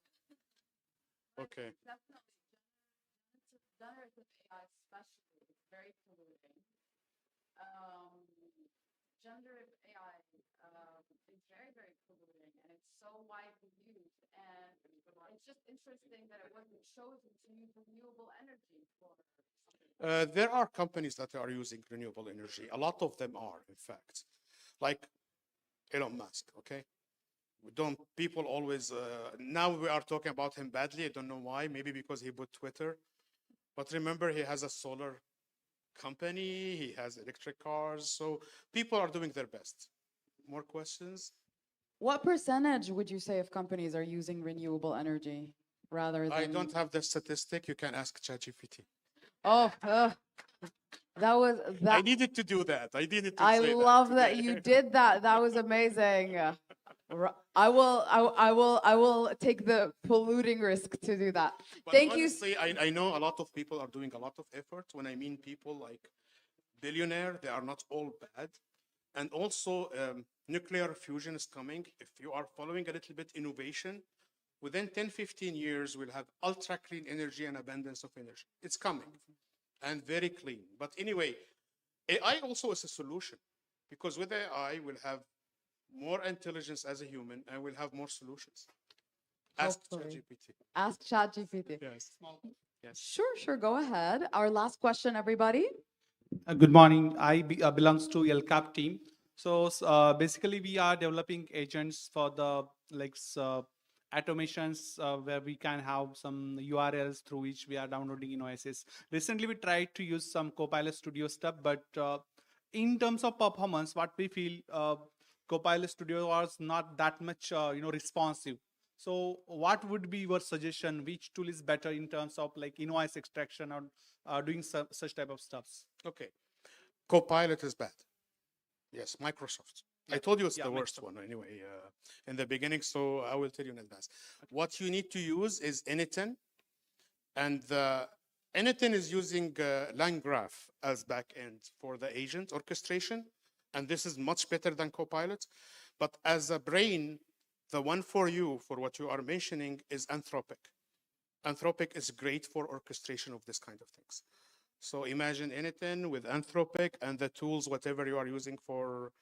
Okay. Definitely. Generative AI especially is very polluting. Generative AI is very, very polluting, and it's so widely used. And it's just interesting that it wasn't chosen to use renewable energy for something. There are companies that are using renewable energy. A lot of them are, in fact, like Elon Musk, okay? People always, now we are talking about him badly. I don't know why, maybe because he bought Twitter. But remember, he has a solar company, he has electric cars. So people are doing their best. More questions? What percentage would you say of companies are using renewable energy rather than? I don't have the statistic. You can ask ChatGPT. Oh, that was that. I needed to do that. I needed to I say love that today. you did that. That was amazing. I will take the polluting risk to do that. But Thank honestly, I know a lot of people are doing a lot of effort. When I mean people like billionaire, they are not all bad. And also nuclear fusion is coming. If you are following a little bit innovation, within 10, 15 years, we'll have ultra clean energy and abundance of energy. It's coming and very clean. But anyway, AI also is a solution because with AI, we'll have more intelligence as a human and we'll have more solutions. Ask ChatGPT. Ask ChatGPT. Yes. Yes. Sure. Go ahead. Our last question, everybody. Good morning. I belongs to LCAP team. So basically, we are developing agents for the automations where we can have some URLs through which we are downloading OSs. Recently, we tried to use some Copilot Studio stuff, but in terms of performance, what we feel Copilot Studio was not that much responsive. So what would be your suggestion? Which tool is better in terms of like invoice extraction or doing such type of stuffs? Okay. Copilot is bad. Yes, Microsoft. I told you it's Yeah, the my worst one anyway in the beginning, so I will tell you in advance. What you need to use is Anything, and the Anything is using LangGraph as backend for the agent orchestration, and this is much better than Copilot. But as a brain, the one for you, for what you are mentioning, is Anthropic. Anthropic is great for orchestration of this kind of things. So imagine Anything with Anthropic and the tools, whatever you are using for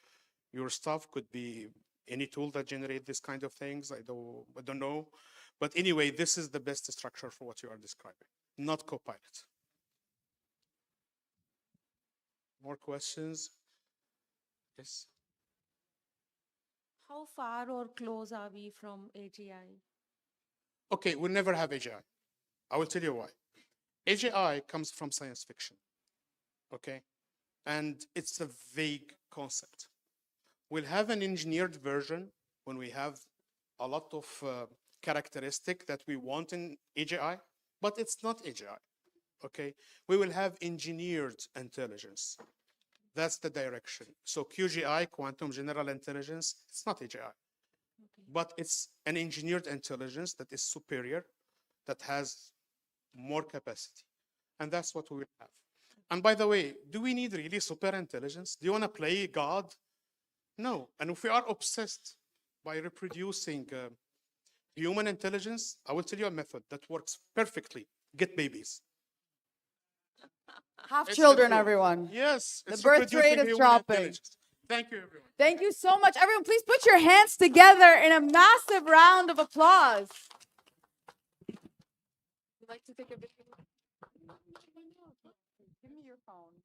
your stuff, could be any tool that generate this kind of things. I don't know. But anyway, this is the best structure for what you are describing, not Copilot. More questions? Yes. How far or close are we from AGI? Okay, we'll never have AGI. I will tell you why. AGI comes from science fiction, okay? And it's a vague concept. We'll have an engineered version when we have a lot of characteristic that we want in AGI, but it's not AGI, okay? We will have engineered intelligence. That's the direction. So QGI, quantum general intelligence, it's not AGI, but it's an engineered intelligence that is superior, that has more capacity. And that's what we will have. And by the way, do we need really super intelligence? Do you want to play God? No. And if we are obsessed by reproducing human intelligence, I will tell you a method that works perfectly. Get babies. Have It's children, true. everyone. Yes. The it's birth reproducing rate is human dropping. intelligence. Thank you, everyone. Thank you so much. Everyone, please put your hands together in a massive round of applause. You'd like to take a video? Give me your phone.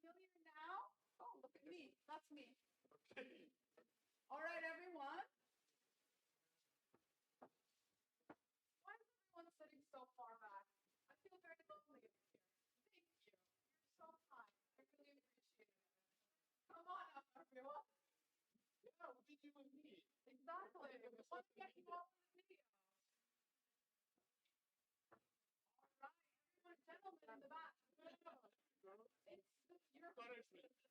Familiar now? Oh, look at me. That's me. All right, everyone. Why is everyone sitting so far back? I feel very lonely in here. Thank you. You're so kind. I really appreciate it. Come on up, everyone. Yeah, what did you and me? Exactly. Let's get you all in the video. All right, everyone, gentlemen in the back. It's your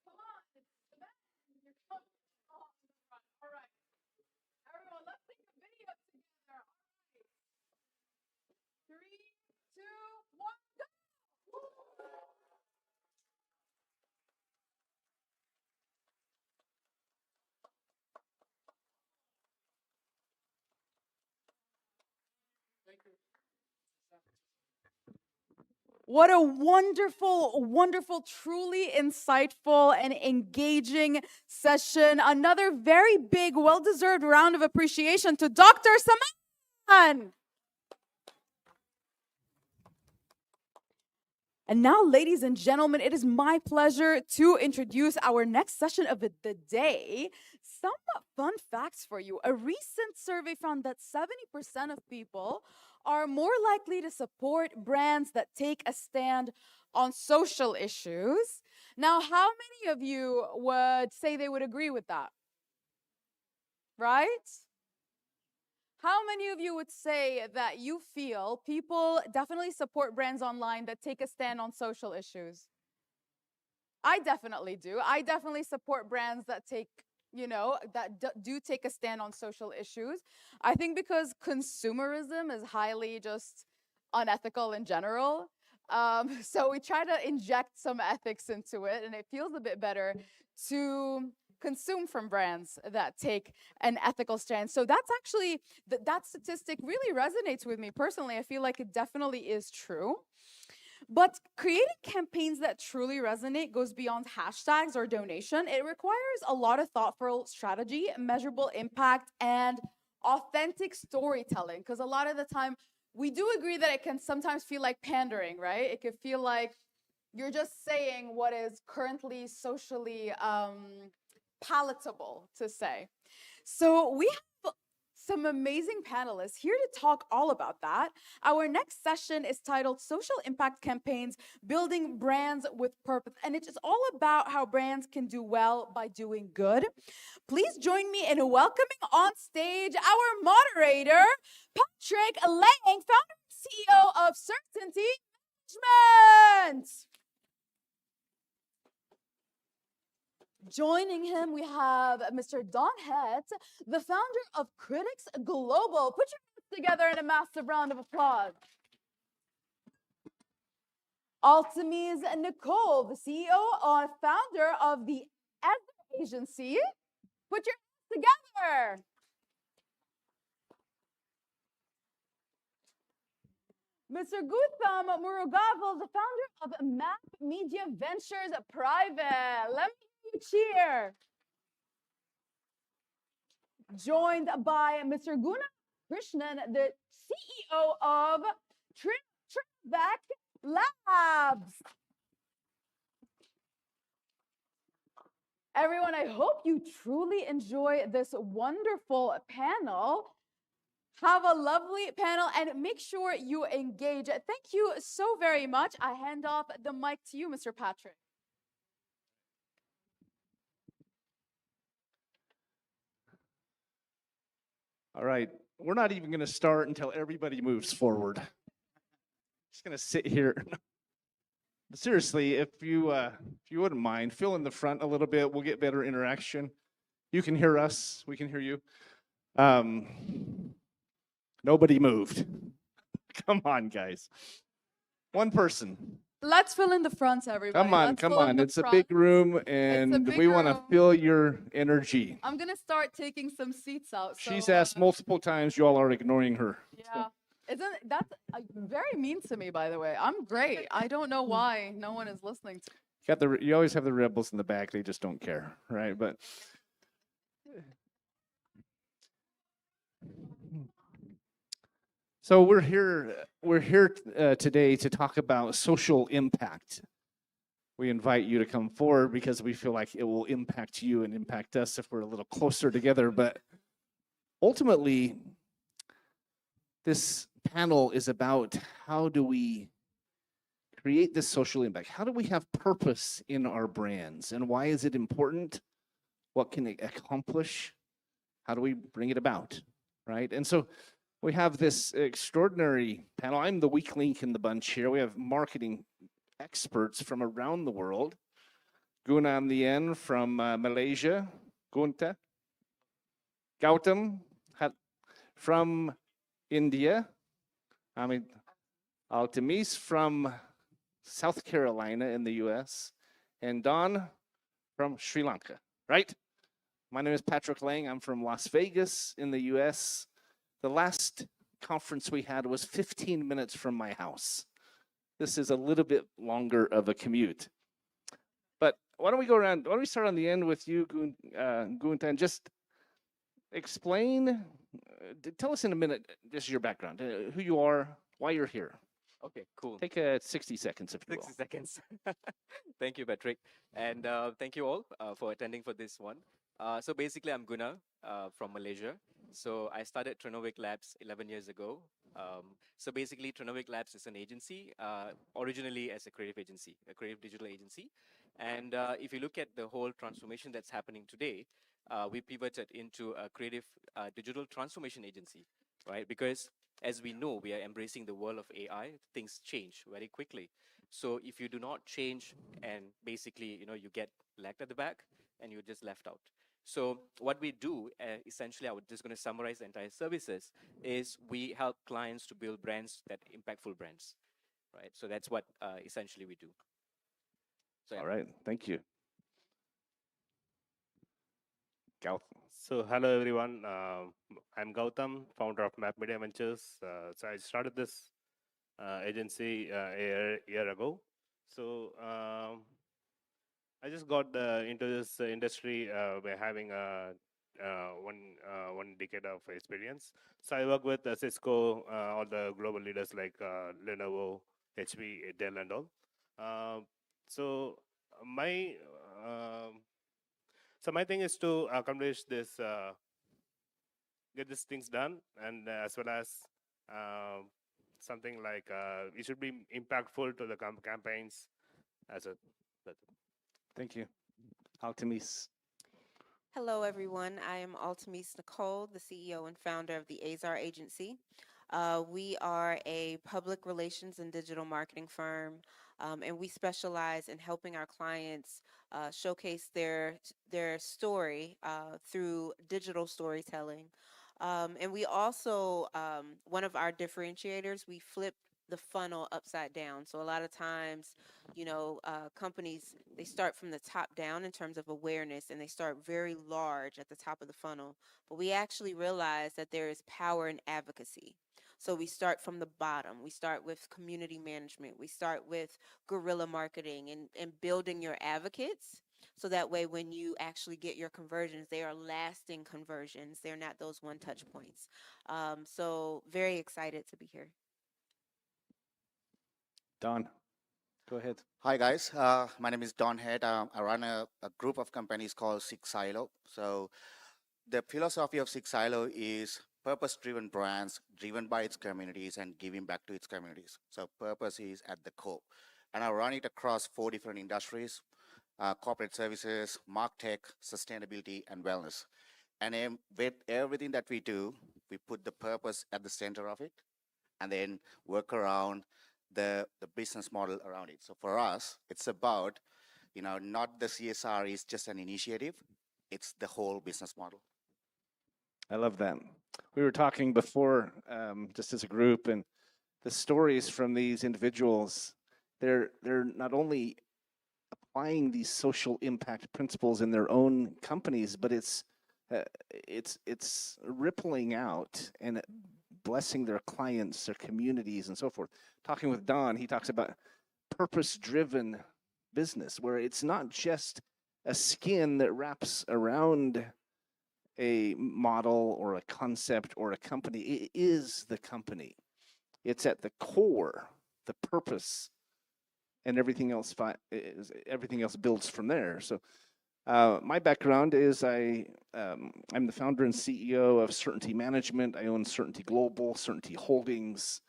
come on, it's the best. You're coming on to the front. All right. Everyone, let's take a video together. All right. 3, 2, 1, go! What a wonderful, wonderful, truly insightful and engaging session. Another very big, well deserved round of appreciation to Dr. Saman. And now, ladies and gentlemen, it is my pleasure to introduce our next session of the day. Some fun facts for you. A recent survey found that 70% of people are more likely to support brands that take a stand on social issues. Now, how many of you would say they would agree with that? Right? How many of you would say that you feel people definitely support brands online that take a stand on social issues? I definitely do. I definitely support brands that take, do take a stand on social issues. I think because consumerism is highly just unethical in general. So we try to inject some ethics into it, and it feels a bit better to consume from brands that take an ethical stand. So that's actually, that statistic really resonates with me personally. I feel like it definitely is true. But creating campaigns that truly resonate goes beyond hashtags or donation. It requires a lot of thoughtful strategy, measurable impact, and authentic storytelling. Because a lot of the time, we do agree that it can sometimes feel like pandering, right? It can feel like you're just saying what is currently socially palatable to say. So we have some amazing panelists here to talk all about that. Our next session is titled Social Impact Campaigns Building Brands with Purpose. And it is all about how brands can do well by doing good. Please join me in welcoming on stage our moderator, Patrick Lang, founder and CEO of Certainty Management. Joining him, we have Mr. Don Het, the founder of Critics Global. Put your hands together in a massive round of applause. Altamise Nicole, the CEO and founder of the Ezra Agency. Put your hands together. Mr. Gautam Murugavel, the founder of Map Media Ventures Private. Let me hear you cheer. Joined by Mr. Guna Krishnan, the CEO of Trivec Labs. Everyone, I hope you truly enjoy this wonderful panel. Have a lovely panel and make sure you engage. Thank you so very much. I hand off the mic to you, Mr. Patrick. All right, we're not even going to start until everybody moves forward. Just going to sit here. But seriously, if you wouldn't mind, fill in the front a little bit. We'll get better interaction. You can hear us. We can hear you. Nobody moved. Come on, guys. One person. Let's fill in the front, everybody. Come on. It's a big room, and we want to feel your energy. I'm going to start taking some seats out. She's asked multiple times. You all are ignoring her. Yeah. Isn't that very mean to me, by the way? I'm great. I don't know why no one is listening to me. You always have the rebels in the back. They just don't care, right? But so we're here today to talk about social impact. We invite you to come forward because we feel like it will impact you and impact us if we're a little closer together. But ultimately, this panel is about how do we create this social impact? How do we have purpose in our brands? And why is it important? What can it accomplish? How do we bring it about, right? And so we have this extraordinary panel. I'm the weak link in the bunch here. We have marketing experts from around the world. Guna on the end from Malaysia. Gunta. Gautam from India. Altamise from South Carolina in the US. And Don from Sri Lanka, right? My name is Patrick Lang. I'm from Las Vegas in the US. The last conference we had was 15 minutes from my house. This is a little bit longer of a commute. But why don't we go around, why don't we start on the end with you, Gunta, and just explain, tell us in a minute, just your background, who you are, why you're here. Okay, cool. Take 60 seconds if you will. 60 seconds. Thank you, Patrick. And thank you all for attending for this one. So basically, I'm Guna from Malaysia. So I started Trinovic Labs 11 years ago. So basically, Trinovic Labs is an agency, originally as a creative agency, a creative digital agency. And if you look at the whole transformation that's happening today, we pivoted into a creative digital transformation agency, right? Because as we know, we are embracing the world of AI. Things change very quickly. So if you do not change and basically, you get lagged at the back and you're just left out. So what we do, essentially, I'm just going to summarize the entire services, is we help clients to build brands that impactful brands, right? So that's what essentially we do. So, yeah. All right, thank you. Gautam. So hello everyone, I'm Gautam, founder of Map Media Ventures. So I started this agency a year ago. So I just got into this industry by having one decade of experience. So I work with Cisco, all the global leaders like Lenovo, HP, Dell, and all. So my thing is to accomplish this get these things done, and as well as something like it should be impactful to the campaigns as a. Thank you. Altamis. Hello, everyone. I am Altamis Nicole, the CEO and founder of the Azar Agency. We are a public relations and digital marketing firm, and we specialize in helping our clients showcase their story through digital storytelling. And we also, one of our differentiators, we flip the funnel upside down. So a lot of times, companies, they start from the top down in terms of awareness, and they start very large at the top of the funnel. But we actually realize that there is power in advocacy. So we start from the bottom. We start with community management. We start with guerrilla marketing and building your advocates. So that way, when you actually get your conversions, they are lasting conversions. They're not those one touch points. So very excited to be here. Don, go ahead. Hi guys, my name is Don Head. I run a group of companies called Six Silo. So the philosophy of Six Silo is purpose-driven brands driven by its communities and giving back to its communities. So purpose is at the core. And I run it across 4 different industries, corporate services, martech, sustainability, and wellness. And then with everything that we do, we put the purpose at the center of it and then work around the business model around it. So for us, it's about, not the CSR is just an initiative, it's the whole business model. I love that. We were talking before, just as a group, and the stories from these individuals, they're not only applying these social impact principles in their own companies, but it's rippling out and blessing their clients, their communities, and so forth. Talking with Don, he talks about purpose-driven business, where it's not just a skin that wraps around a model or a concept or a company. It is the company. It's at the core, the purpose, and everything else builds from there. So my background is I'm the founder and CEO of Certainty Management. I own Certainty Global, Certainty Holdings.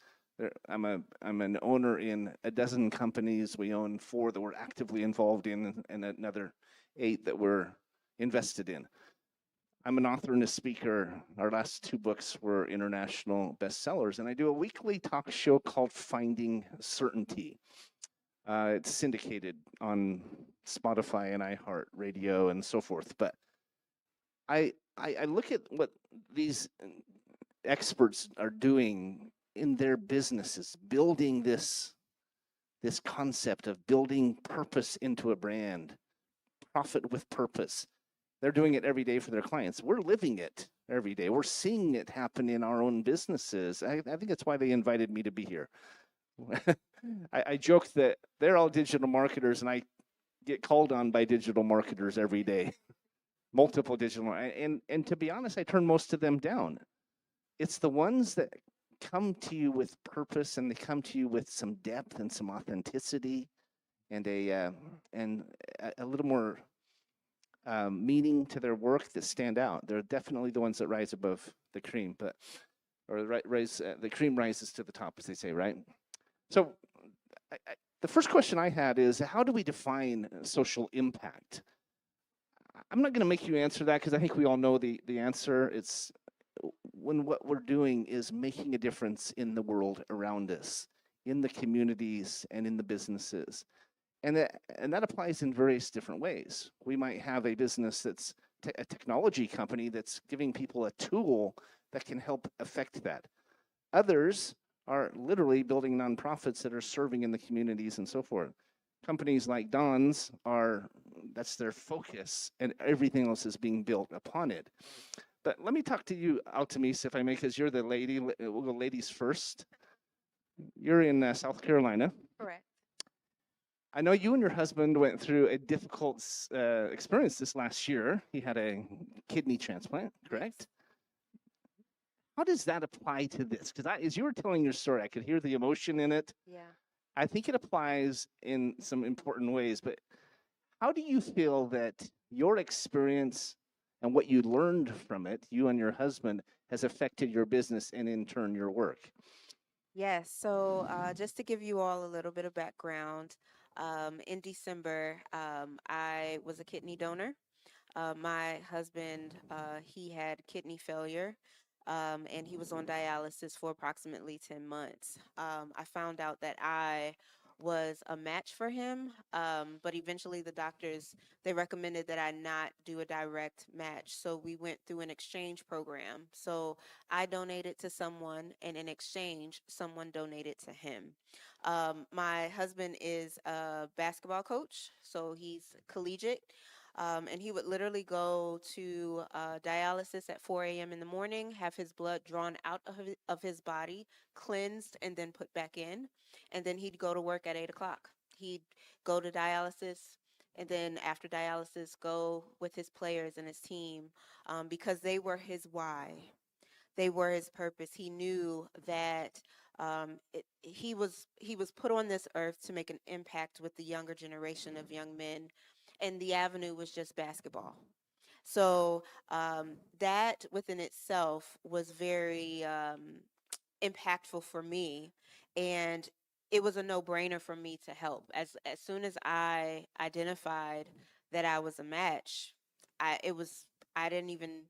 I'm an owner in a dozen companies. We own 4 that we're actively involved in, and another 8 that we're invested in. I'm an author and a speaker. Our last 2 books were international bestsellers, and I do a weekly talk show called Finding Certainty. It's syndicated on Spotify and iHeartRadio and so forth. But I look at what these experts are doing in their businesses, building this concept of building purpose into a brand, profit with purpose. They're doing it every day for their clients. We're living it every day. We're seeing it happen in our own businesses. I think that's why they invited me to be here. I joke that they're all digital marketers, and I get called on by digital marketers every day, multiple digital, and to be honest, I turn most of them down. It's the ones that come to you with purpose, and they come to you with some depth and some authenticity, and a little more meaning to their work that stand out. They're definitely the ones that rise above the cream, the cream rises to the top, as they say, right? So the first question I had is, how do we define social impact? I'm not going to make you answer that because I think we all know the answer. It's when what we're doing is making a difference in the world around us, in the communities and in the businesses. And that applies in various different ways. We might have a business that's a technology company that's giving people a tool that can help affect that. Others are literally building nonprofits that are serving in the communities and so forth. Companies like Don's that's their focus, and everything else is being built upon it. But let me talk to you, Altamis, if I may, because you're the lady. We'll go ladies first. You're in South Carolina. Correct. I know you and your husband went through a difficult experience this last year. He had a kidney transplant, correct? How does that apply to this? Because as you were telling your story, I could hear the emotion in it. Yeah. I think it applies in some important ways, but how do you feel that your experience and what you learned from it, you and your husband, has affected your business and in turn your work. Yes, so just to give you all a little bit of background, in December, I was a kidney donor. My husband, he had kidney failure, and he was on dialysis for approximately 10 months. I found out that I was a match for him, but eventually the doctors, they recommended that I not do a direct match. So we went through an exchange program. So I donated to someone, and in exchange, someone donated to him. My husband is a basketball coach, so he's collegiate. And he would literally go to dialysis at 4 a.m. in the morning, have his blood drawn out of his body, cleansed, and then put back in. And then he'd go to work at 8 o'clock. He'd go to dialysis, and then after dialysis, go with his players and his team, because they were his why. They were his purpose. He knew that he was put on this earth to make an impact with the younger generation of young men, and the avenue was just basketball. So that within itself was very impactful for me, and it was a no-brainer for me to help. As soon as I identified that I was a match, I didn't even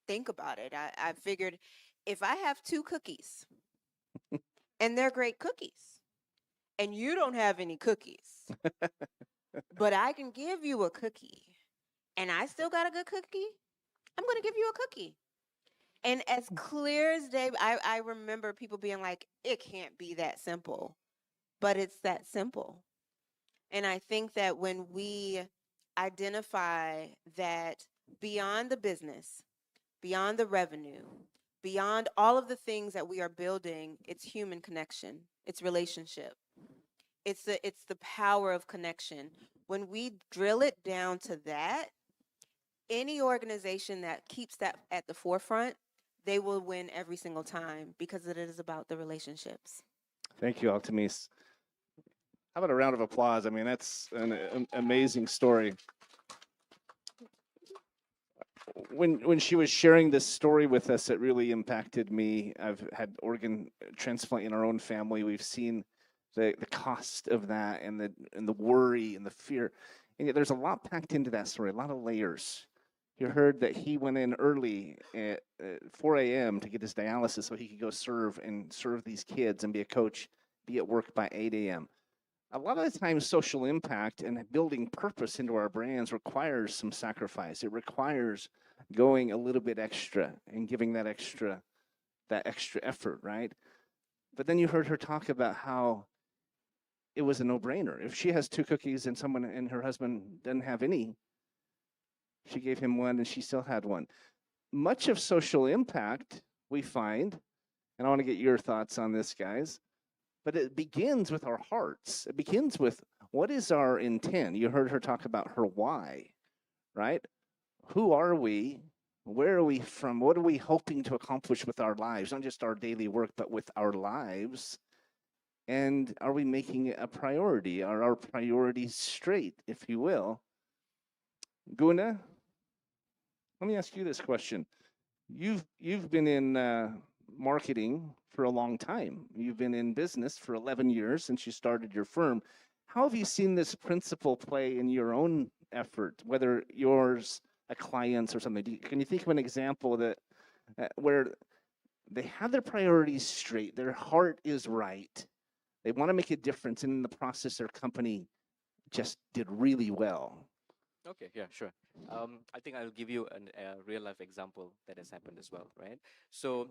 think about it. I figured if I have two cookies and they're great cookies, and you don't have any cookies, but I can give you a cookie, and I still got a good cookie, I'm going to give you a cookie. And as clear as day, I remember people being like, it can't be that simple, but it's that simple. And I think that when we identify that beyond the business, beyond the revenue, beyond all of the things that we are building, it's human connection, it's relationship. It's the power of connection. When we drill it down to that, any organization that keeps that at the forefront, they will win every single time because it is about the relationships. Thank you, Altamis. How about a round of applause? I mean, that's an amazing story. When she was sharing this story with us, it really impacted me. I've had organ transplant in our own family. We've seen the cost of that and the worry and the fear. And yet there's a lot packed into that story, a lot of layers. You heard that he went in early at 4 a.m. to get his dialysis so he could go serve these kids and be a coach, be at work by 8 a.m. A lot of the time, social impact and building purpose into our brands requires some sacrifice. It requires going a little bit extra and giving that extra effort, right? But then you heard her talk about how it was a no-brainer. If she has two cookies and someone and her husband doesn't have any, she gave him one and she still had one. Much of social impact, we find, and I want to get your thoughts on this, guys, but it begins with our hearts. It begins with what is our intent? You heard her talk about her why, right? Who are we? Where are we from? What are we hoping to accomplish with our lives? Not just our daily work, but with our lives. And are we making it a priority? Are our priorities straight, if you will? Guna, let me ask you this question. You've been in marketing for a long time. You've been in business for 11 years since you started your firm. How have you seen this principle play in your own effort, whether yours, a client's, or something? Can you think of an example that where they have their priorities straight, their heart is right, they want to make a difference, and in the process, their company just did really well? Okay, yeah, sure. I think I'll give you a real life example that has happened as well, right? So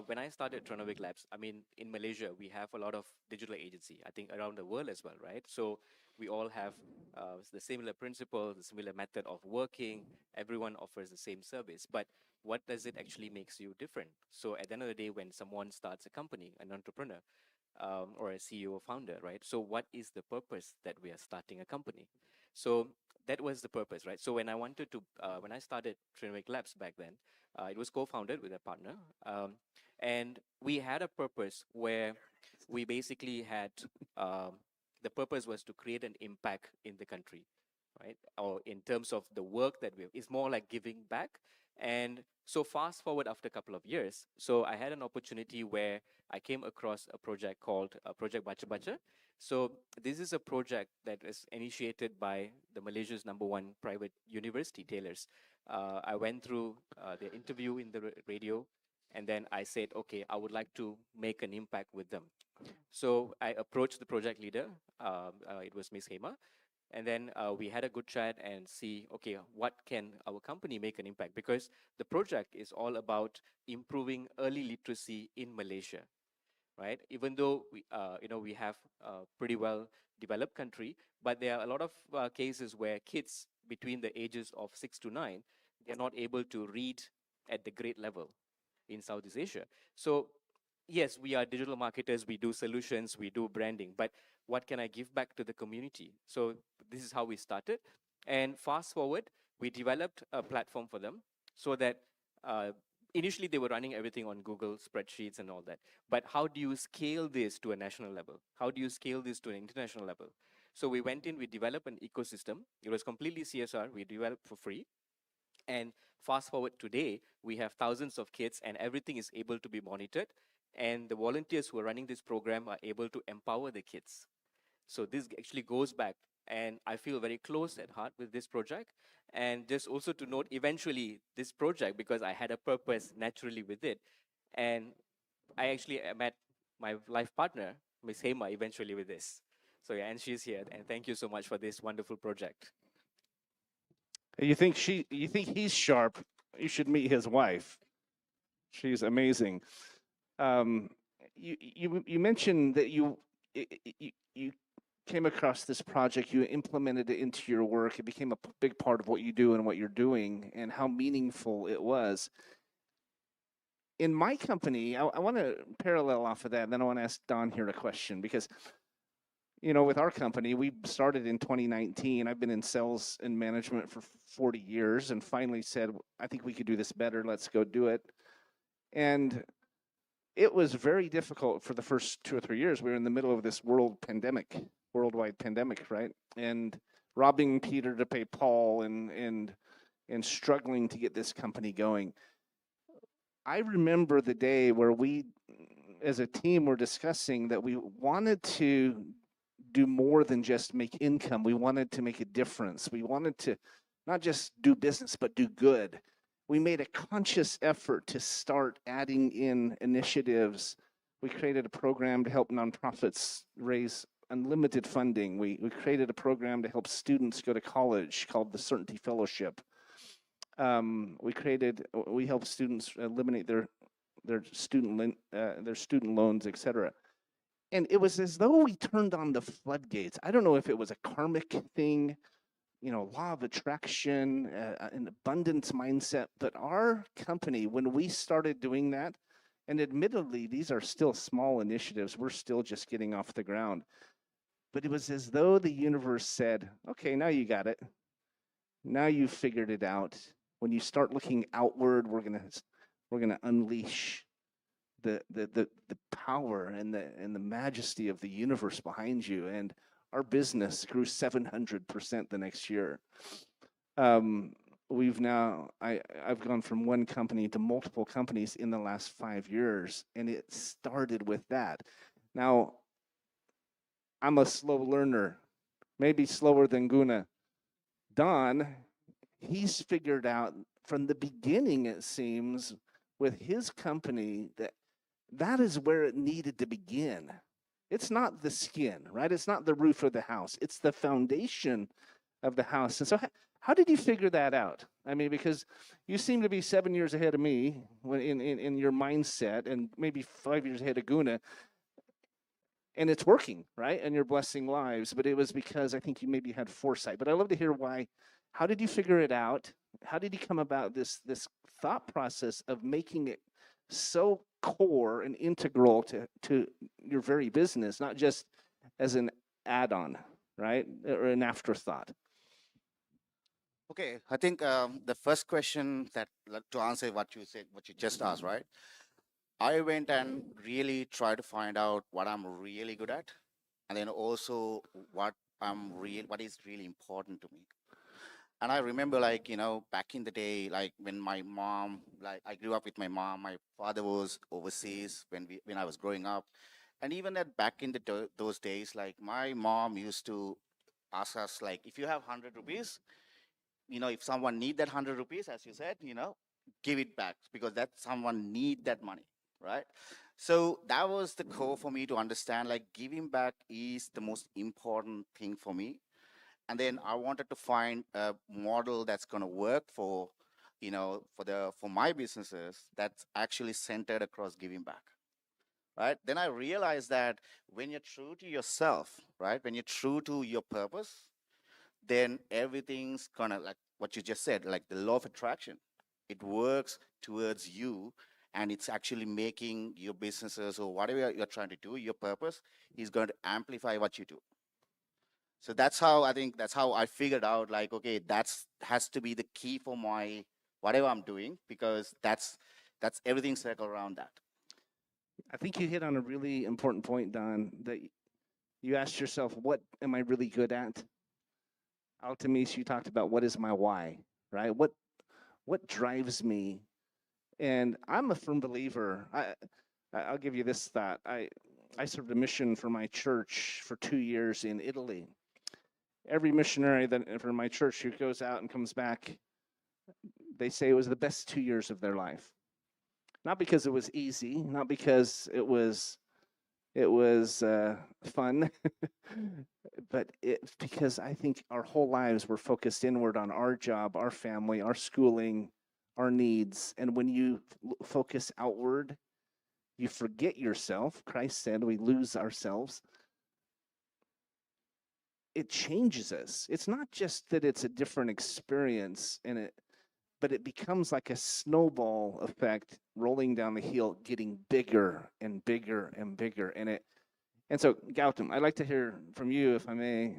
when I started Tronovic Labs, I mean, in Malaysia, we have a lot of digital agency, I think around the world as well, right? So we all have the similar principle, the similar method of working. Everyone offers the same service, but what does it actually makes you different? So at the end of the day, when someone starts a company, an entrepreneur, or a CEO or founder, right? So what is the purpose that we are starting a company? So that was the purpose, right? So when when I started Trinwick Labs back then, it was co-founded with a partner, and we had a purpose where we basically had the purpose was to create an impact in the country, right? Or in terms of the work that we have, it's more like giving back. And so fast forward after a couple of years, so I had an opportunity where I came across a project called Project Bacha Bacha. So this is a project that is initiated by the Malaysia's #1 private university, Taylor's. I went through the interview in the radio, and then I said, okay, I would like to make an impact with them. So I approached the project leader. It was Miss Hema, and then we had a good chat and see, okay, what can our company make an impact? Because the project is all about improving early literacy in Malaysia, right? Even though we have a pretty well developed country, but there are a lot of cases where kids between the ages of 6 to 9, they're not able to read at the grade level in Southeast Asia. So yes, we are digital marketers, we do solutions, we do branding, but what can I give back to the community? So this is how we started. And fast forward, we developed a platform for them so that initially they were running everything on Google spreadsheets and all that. But how do you scale this to a national level? How do you scale this to an international level? So we went in, we developed an ecosystem. It was completely CSR, we developed for free. And fast forward today, we have thousands of kids and everything is able to be monitored. And the volunteers who are running this program are able to empower the kids. So this actually goes back, and I feel very close at heart with this project. And just also to note, eventually this project, because I had a purpose naturally with it, and I actually met my life partner, Miss Hema, eventually with this. So yeah, and she's here, and thank you so much for this wonderful project. You think he's sharp? You should meet his wife. She's amazing. You mentioned that you came across this project, you implemented it into your work, it became a big part of what you do and what you're doing, and how meaningful it was. In my company, I want to parallel off of that, and then I want to ask Don here a question, because with our company, we started in 2019. I've been in sales and management for 40 years, and finally said, I think we could do this better. Let's go do it. And it was very difficult for the first 2 or 3 years. We were in the middle of this worldwide pandemic, right? And robbing Peter to pay Paul, and struggling to get this company going. I remember the day where we, as a team, were discussing that we wanted to do more than just make income. We wanted to make a difference. We wanted to not just do business, but do good. We made a conscious effort to start adding in initiatives. We created a program to help nonprofits raise unlimited funding. We created a program to help students go to college called the Certainty Fellowship. We helped students eliminate their student loans, etc. And it was as though we turned on the floodgates. I don't know if it was a karmic thing, law of attraction, an abundance mindset, but our company, when we started doing that, and admittedly, these are still small initiatives, we're still just getting off the ground, but it was as though the universe said, okay, now you got it. Now you've figured it out. When you start looking outward, we're gonna unleash the power and the majesty of the universe behind you. And our business grew 700% the next year. I've gone from one company to multiple companies in the last 5 years, and it started with that. Now, I'm a slow learner, maybe slower than Guna. Don, he's figured out from the beginning, it seems, with his company, that is where it needed to begin. It's not the skin, right? It's not the roof of the house. It's the foundation of the house. And so how did you figure that out? I mean, because you seem to be 7 years ahead of me in your mindset, and maybe 5 years ahead of Guna. And it's working, right? And you're blessing lives. But it was because I think you maybe had foresight. But I'd love to hear why. How did you figure it out? How did you come about this thought process of making it so core and integral to your very business, not just as an add-on, right? Or an afterthought? Okay, I think the first question to answer what you said, what you just asked, right? I went and really tried to find out what I'm really good at, and then also what is really important to me. And I remember, like, back in the day, like when my mom, like I grew up with my mom, my father was overseas when I was growing up. And even at back in those days, like my mom used to ask us, like, if you have 100 rupees, if someone need that 100 rupees, as you said, give it back because that someone need that money, right? So that was the core for me to understand, like giving back is the most important thing for me. And then I wanted to find a model that's going to work for, for my businesses that's actually centered across giving back, right? Then I realized that when you're true to yourself, right, when you're true to your purpose, then everything's gonna, like what you just said, like the law of attraction. It works towards you, and it's actually making your businesses or whatever you're trying to do, your purpose is going to amplify what you do. So that's how I figured out, like, okay, that's has to be the key for my whatever I'm doing, because that's everything circled around that. I think you hit on a really important point, Don, that you asked yourself, what am I really good at? Altamis, you talked about what is my why, right? What drives me? And I'm a firm believer. I'll give you this thought. I served a mission for my church for 2 years in Italy. Every missionary that from my church who goes out and comes back, they say it was the best 2 years of their life. Not because it was easy, not because it was fun, but it's because I think our whole lives were focused inward on our job, our family, our schooling, our needs. And when you focus outward, you forget yourself. Christ said we lose ourselves. It changes us. It's not just that it's a different experience but it becomes like a snowball effect rolling down the hill, getting bigger and bigger and bigger. And so, Gautam, I'd like to hear from you, if I may.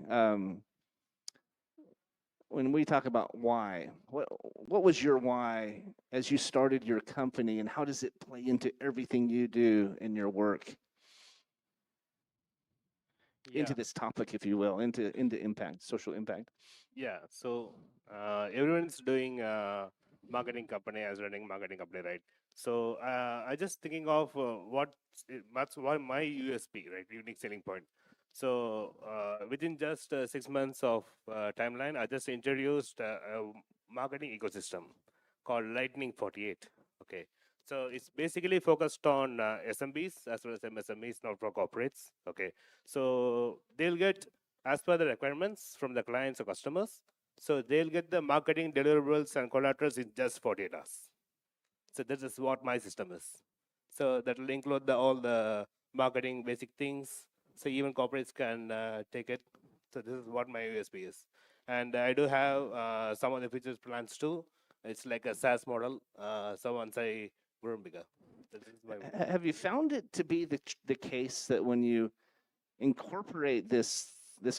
When we talk about why, what was your why as you started your company, and how does it play into everything you do in your work? Into this topic, if you will, into impact, social impact. Yeah. So everyone's doing marketing company as running marketing company, right? So I just thinking of what's what my USP, right? Unique selling point. So within just 6 months of timeline, I just introduced a marketing ecosystem called Lightning 48. Okay. So it's basically focused on SMBs as well as MSMEs, not for corporates. Okay. So they'll get as per the requirements from the clients or customers. So they'll get the marketing deliverables and collaterals in just 48 hours. So this is what my system is. So that will include all the marketing basic things. So even corporates can take it. So this is what my USP is. And I do have some of the features plans too. It's like a SaaS model. So once I grow bigger. So this is my Have you found it to be the case that when you incorporate this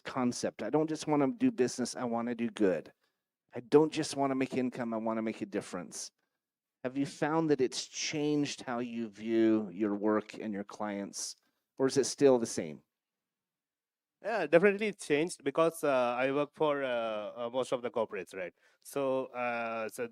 concept, I don't just want to do business, I want to do good. I don't just want to make income, I want to make a difference. Have you found that it's changed how you view your work and your clients, or is it still the same? Yeah, definitely it's changed because I work for most of the corporates, right? So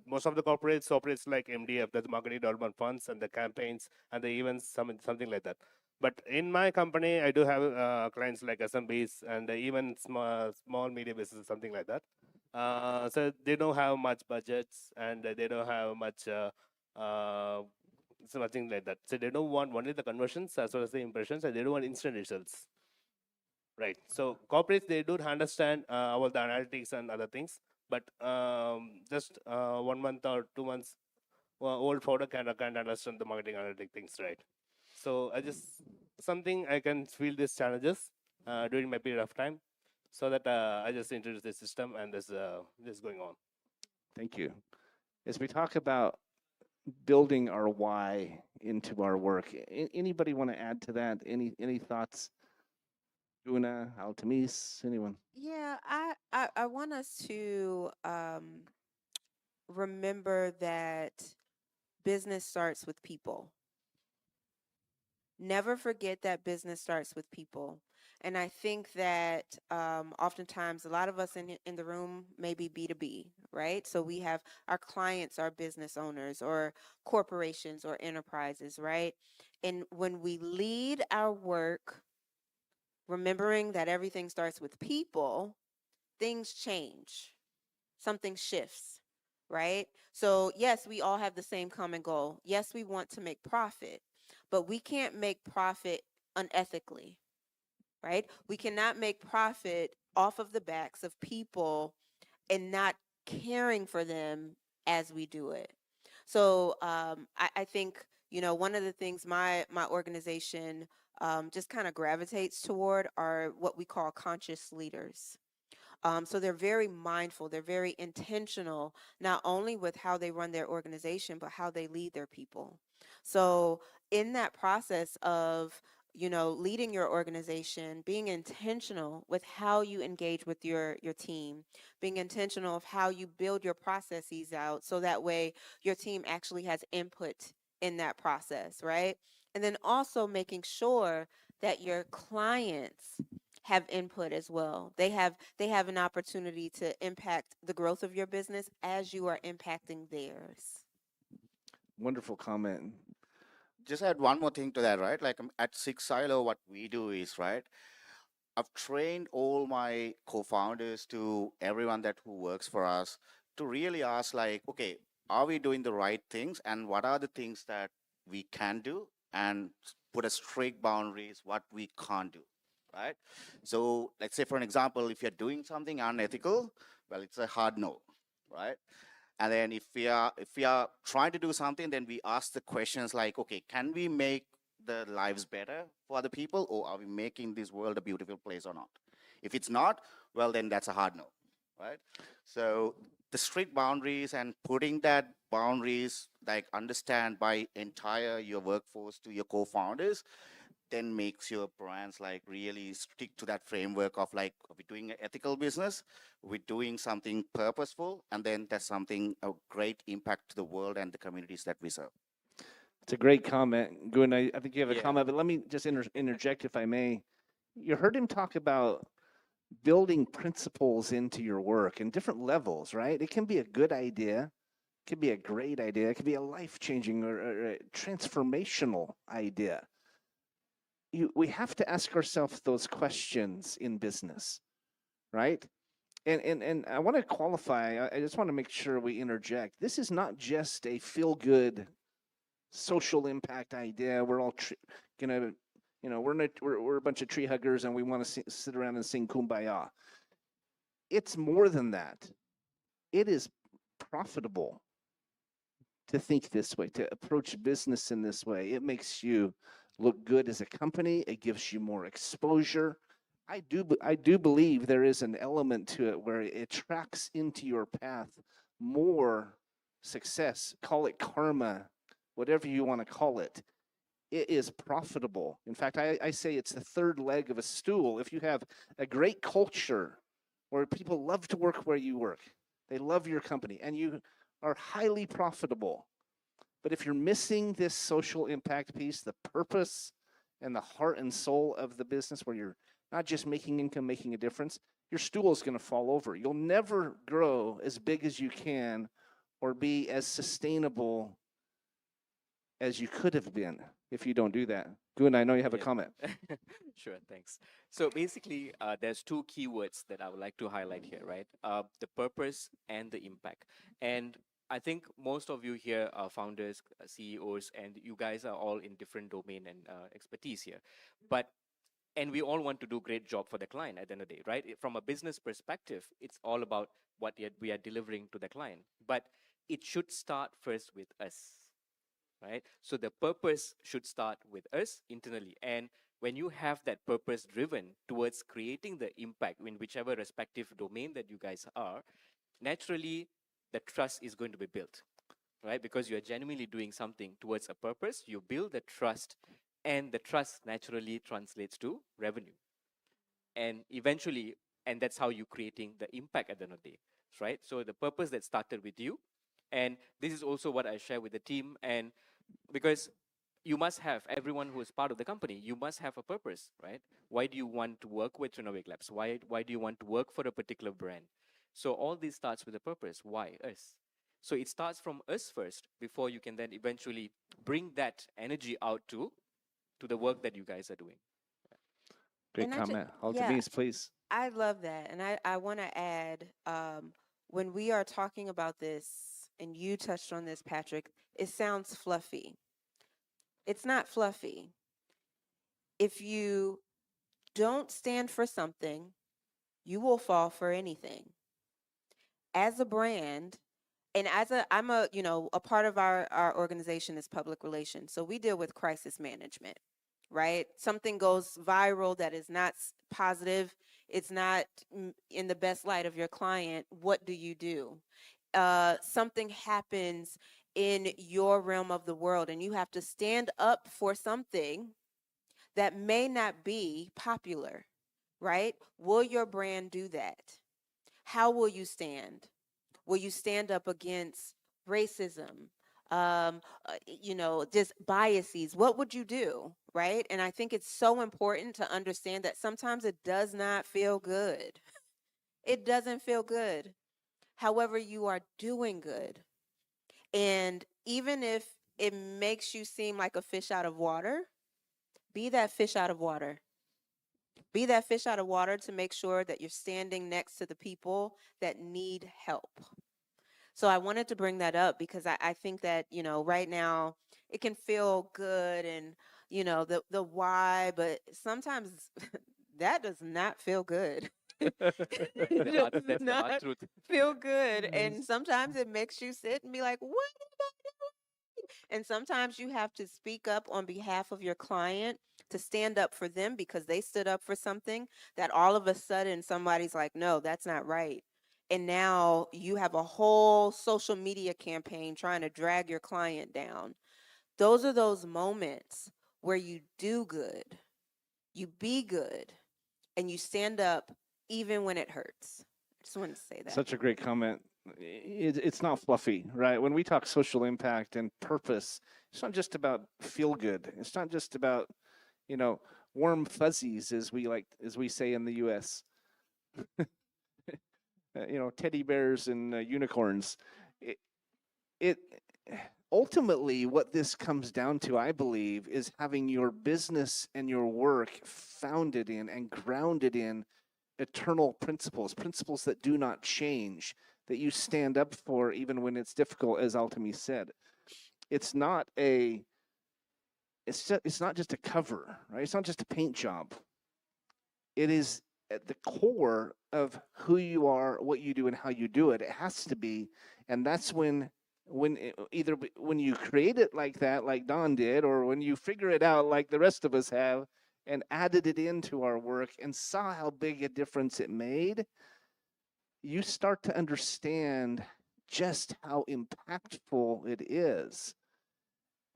most of the corporates operates like MDF, that's marketing development funds, and the campaigns and the events, something like that. But in my company, I do have clients like SMBs and even small media businesses, something like that. So they don't have much budgets and they don't have much something like that. So they don't want only the conversions as well as the impressions, and they don't want instant results. Right. So corporates, they do understand about the analytics and other things, but just 1 month or 2 months old founder can't understand the marketing analytic things, right? So I just something I can feel these challenges during my period of time, so that I just introduce this system and this going on. Thank you. As we talk about building our why into our work, anybody want to add to that? Any thoughts? Una, Altamis, anyone? Yeah, I want us to remember that business starts with people. Never forget that business starts with people. And I think that oftentimes a lot of us in the room may be B2B, right? So we have our clients are business owners or corporations or enterprises, right? And when we lead our work, remembering that everything starts with people, things change, something shifts, right? So, yes, we all have the same common goal. Yes, we want to make profit, but we can't make profit unethically, right? We cannot make profit off of the backs of people and not caring for them as we do it. So I think, you know, one of the things my organization just kind of gravitates toward are what we call conscious leaders. So they're very mindful, they're very intentional, not only with how they run their organization, but how they lead their people. So in that process of, you know, leading your organization, being intentional with how you engage with your team, being intentional of how you build your processes out so that way your team actually has input in that process, right? And then also making sure that your clients have input as well. They have an opportunity to impact the growth of your business as you are impacting theirs. Wonderful comment. Just add one more thing to that, right? Like at Six Silo, what we do is, right, I've trained all my co-founders to everyone that who works for us to really ask like, okay, are we doing the right things and what are the things that we can do and put a strict boundaries what we can't do, right? So let's say for an example, if you're doing something unethical, well, it's a hard no, right? And then if we are trying to do something, then we ask the questions like, okay, can we make the lives better for other people, or are we making this world a beautiful place or not? If it's not, well, then that's a hard no, right? So the strict boundaries and putting that boundaries, like understand by entire your workforce to your co-founders, then makes your brands like really stick to that framework of like, are we doing an ethical business, we're doing something purposeful, and then that's something a great impact to the world and the communities that we serve. It's a great comment. Gun, I think you have a Yeah. comment, but let me just interject if I may. You heard him talk about building principles into your work in different levels, right? It can be a good idea, it could be a great idea, it could be a life-changing or a transformational idea. We have to ask ourselves those questions in business, right? And I want to qualify, I just want to make sure we interject. This is not just a feel-good social impact idea. We're all gonna, you know, we're a bunch of tree huggers and we want to sit around and sing kumbaya. It's more than that. It is profitable to think this way, to approach business in this way. It makes you look good as a company. It gives you more exposure. I do believe there is an element to it where it tracks into your path more success. Call it karma, whatever you want to call it. It is profitable. In fact, I say it's the third leg of a stool. If you have a great culture where people love to work where you work, they love your company, and you are highly profitable. But if you're missing this social impact piece, the purpose and the heart and soul of the business, where you're not just making income, making a difference, your stool is going to fall over. You'll never grow as big as you can or be as sustainable as you could have been if you don't do that. Gun, I know you have a comment. Sure, thanks. So basically, there's two keywords that I would like to highlight here, right? The purpose and the impact. And I think most of you here are founders, CEOs, and you guys are all in different domain and expertise here. And we all want to do great job for the client at the end of the day, right? From a business perspective, it's all about what we are delivering to the client. But it should start first with us, right? So the purpose should start with us internally. And when you have that purpose driven towards creating the impact in whichever respective domain that you guys are, naturally the trust is going to be built, right? Because you're genuinely doing something towards a purpose, you build the trust, and the trust naturally translates to revenue. And eventually, and that's how you're creating the impact at the end of the day, right? So the purpose that started with you, and this is also what I share with the team, and because you must have, everyone who is part of the company, you must have a purpose, right? Why do you want to work with Renovate Labs? Why do you want to work for a particular brand? So all this starts with a purpose. Why us? So it starts from us first before you can then eventually bring that energy out to the work that you guys are doing. Great And I just, comment. yeah, Altamise, please. I love that. And I want to add, when we are talking about this, and you touched on this, Patrick, it sounds fluffy. It's not fluffy. If you don't stand for something, you will fall for anything. As a brand, and I'm a, a part of our organization is public relations. So we deal with crisis management, right? Something goes viral that is not positive, it's not in the best light of your client. What do? Something happens in your realm of the world, and you have to stand up for something that may not be popular, right? Will your brand do that? How will you stand? Will you stand up against racism? Just biases? What would you do, right? And I think it's so important to understand that sometimes it does not feel good. It doesn't feel good. However, you are doing good. And even if it makes you seem like a fish out of water, be that fish out of water. Be that fish out of water to make sure that you're standing next to the people that need help. So I wanted to bring that up because I think that, right now it can feel good and, the why, but sometimes that does not feel good. It The hard, does that's the hard not truth. feel good. And sometimes it makes you sit and be like, what am I doing? And sometimes you have to speak up on behalf of your client to stand up for them because they stood up for something that all of a sudden somebody's like, no, that's not right. And now you have a whole social media campaign trying to drag your client down. Those are those moments where you do good, you be good, and you stand up even when it hurts. I just wanted to say that. Such a great comment. It's not fluffy, right? When we talk social impact and purpose, it's not just about feel good. It's not just about, warm fuzzies, as we say in the U.S. Teddy bears and unicorns. It ultimately, what this comes down to, I believe, is having your business and your work founded in and grounded in eternal principles that do not change, that you stand up for even when it's difficult, as Altamy said. It's not just a cover, right? It's not just a paint job. It is at the core of who you are, what you do, and how you do it. It has to be, and that's when either when you create it like that, like Don did, or when you figure it out like the rest of us have and added it into our work and saw how big a difference it made, you start to understand just how impactful it is.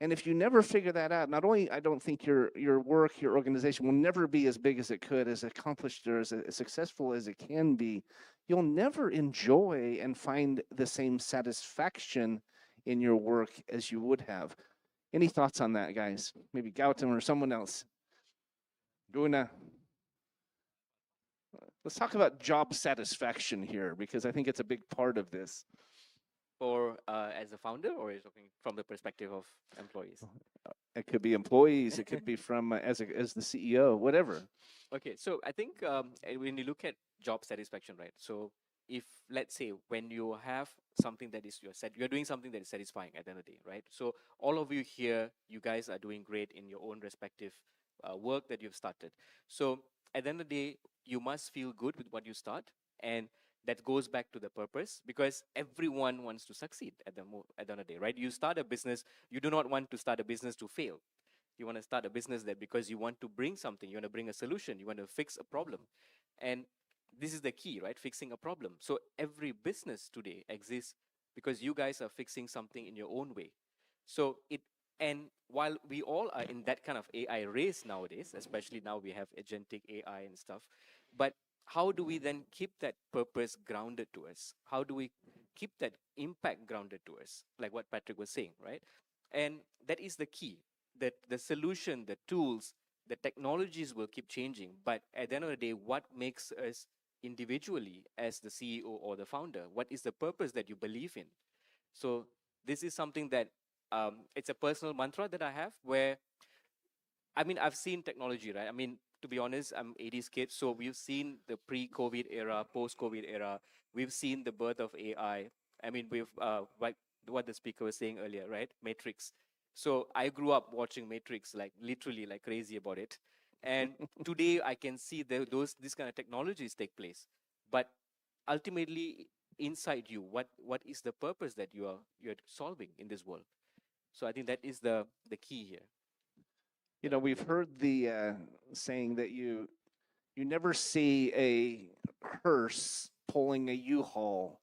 And if you never figure that out, not only I don't think your work, your organization will never be as big as it could, as accomplished or as successful as it can be, you'll never enjoy and find the same satisfaction in your work as you would have. Any thoughts on that, guys? Maybe Gautam or someone else? Guna. Let's talk about job satisfaction here, because I think it's a big part of this. Or as a founder, or are you talking from the perspective of employees? It could be employees. It could be from as the CEO, whatever. Okay, so I think when you look at job satisfaction, right? So if let's say when you have something that is you're doing something that is satisfying at the end of the day, right? So all of you here, you guys are doing great in your own respective work that you've started. So at the end of the day, you must feel good with what you start, and that goes back to the purpose, because everyone wants to succeed at the end of the day, right? You start a business, you do not want to start a business to fail. You want to start a business that because you want to bring something, you want to bring a solution, you want to fix a problem. And this is the key, right? Fixing a problem. So every business today exists because you guys are fixing something in your own way. So and while we all are in that kind of AI race nowadays, especially now we have agentic AI and stuff, but how do we then keep that purpose grounded to us? How do we keep that impact grounded to us? Like what Patrick was saying, right? And that is the key. the solution, the tools, the technologies will keep changing. But at the end of the day, what makes us individually as the CEO or the founder? What is the purpose that you believe in? So this is something that it's a personal mantra that I have where, I mean, I've seen technology, right? I mean, to be honest, I'm 80s kid, so we've seen the pre-COVID era, post-COVID era. We've seen the birth of AI. I mean, we've like what the speaker was saying earlier, right? Matrix. So I grew up watching Matrix, like literally, like crazy about it. And today I can see these kind of technologies take place. But ultimately, inside you, what is the purpose that you're solving in this world? So I think that is the key here. You know, we've heard the saying that you never see a hearse pulling a U-Haul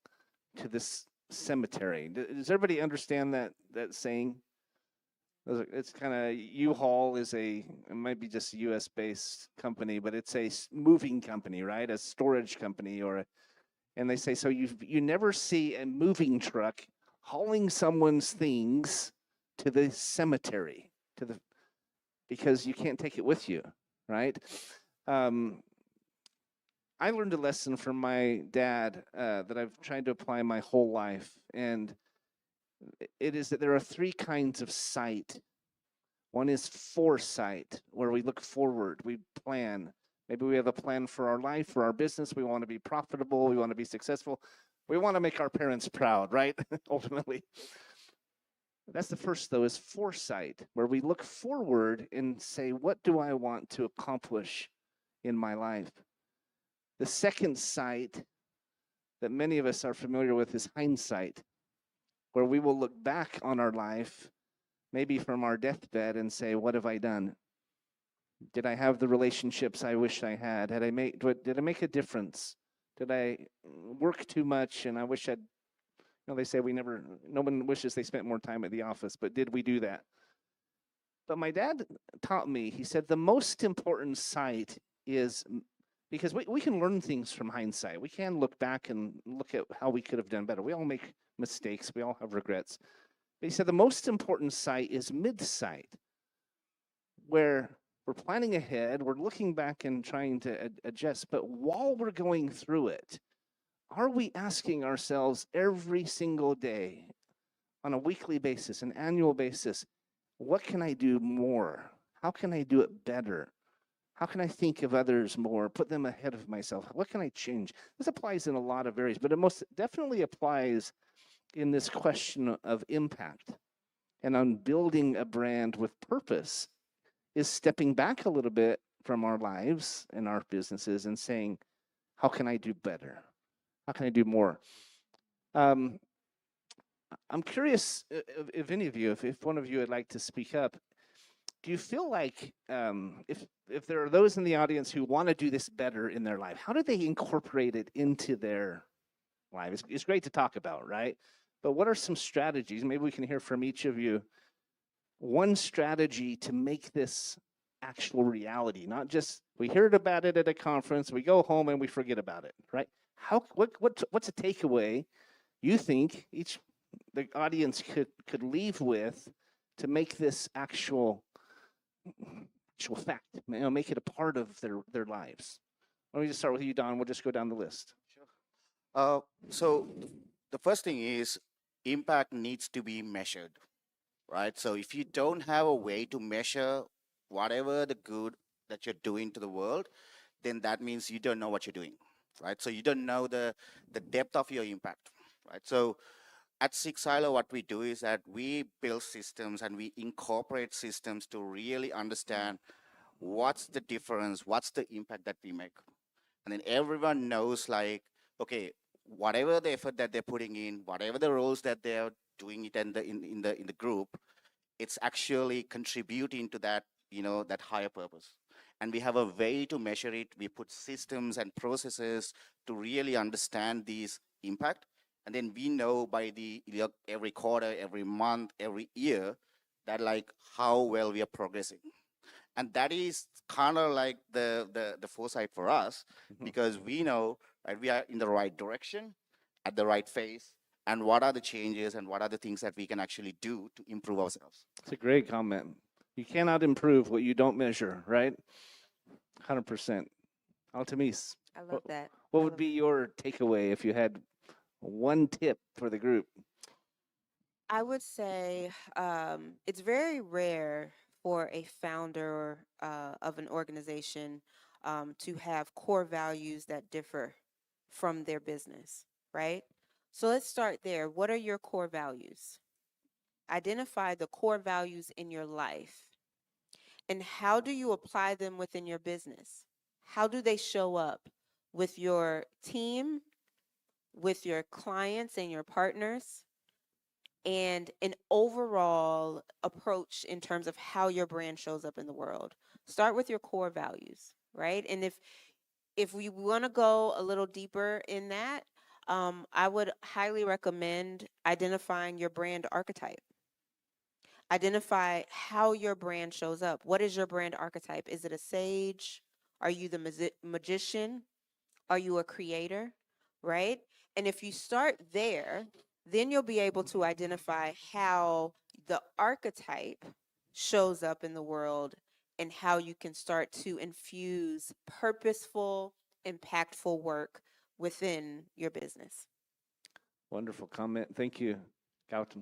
to this cemetery. Does everybody understand that saying? It's kind of U-Haul is it might be just a U.S. based company, but it's a moving company, right? A storage company, and they say so. You never see a moving truck hauling someone's things to the cemetery because you can't take it with you, right? I learned a lesson from my dad that I've tried to apply my whole life, and it is that there are three kinds of sight. One is foresight, where we look forward, we plan. Maybe we have a plan for our life, for our business. We want to be profitable. We want to be successful. We want to make our parents proud, right? Ultimately. That's the first, though, is foresight, where we look forward and say, what do I want to accomplish in my life? The second sight that many of us are familiar with is hindsight, where we will look back on our life, maybe from our deathbed, and say, what have I done? Did I have the relationships I wish I had? Did I make a difference? Did I work too much and I wish I'd, they say no one wishes they spent more time at the office, but did we do that? But my dad taught me, he said, the most important sight is, because we can learn things from hindsight. We can look back and look at how we could have done better. We all make mistakes. We all have regrets. But he said the most important sight is mid-sight, where we're planning ahead, we're looking back and trying to adjust. But while we're going through it, are we asking ourselves every single day, on a weekly basis, an annual basis, what can I do more? How can I do it better? How can I think of others more, put them ahead of myself? What can I change? This applies in a lot of areas, but it most definitely applies in this question of impact and on building a brand with purpose, is stepping back a little bit from our lives and our businesses and saying, how can I do better? How can I do more? I'm curious if any of you, if one of you would like to speak up, do you feel like if there are those in the audience who want to do this better in their life, how do they incorporate it into their life? It's great to talk about, right? But what are some strategies? Maybe we can hear from each of you. One strategy to make this actual reality, not just we heard about it at a conference, we go home and we forget about it, right? What's a takeaway you think the audience could leave with to make this actual fact, make it a part of their lives? Let me just start with you, Don. We'll just go down the list. So the first thing is impact needs to be measured, right? So if you don't have a way to measure whatever the good that you're doing to the world, then that means you don't know what you're doing, right? So you don't know the depth of your impact, right? So at Six Silo, what we do is that we build systems and we incorporate systems to really understand what's the difference, what's the impact that we make. And then everyone knows, like, okay, whatever the effort that they're putting in, whatever the roles that they're doing it in the group, it's actually contributing to that, that higher purpose. And we have a way to measure it. We put systems and processes to really understand these impact. And then we know by every quarter, every month, every year, that like how well we are progressing. And that is kind of like the foresight for us, because we know, right, we are in the right direction at the right phase, and what are the changes and what are the things that we can actually do to improve ourselves. It's a great comment. You cannot improve what you don't measure, right? 100%. Altamis, I love that. what would be your takeaway if you had one tip for the group? I would say it's very rare for a founder of an organization to have core values that differ from their business, right? So let's start there. What are your core values? Identify the core values in your life. And how do you apply them within your business? How do they show up with your team, with your clients and your partners, and an overall approach in terms of how your brand shows up in the world? Start with your core values, right? And if we want to go a little deeper in that, I would highly recommend identifying your brand archetype. Identify how your brand shows up. What is your brand archetype? Is it a sage? Are you the magician? Are you a creator? Right? And if you start there, then you'll be able to identify how the archetype shows up in the world and how you can start to infuse purposeful, impactful work within your business. Wonderful comment. Thank you, Gautam.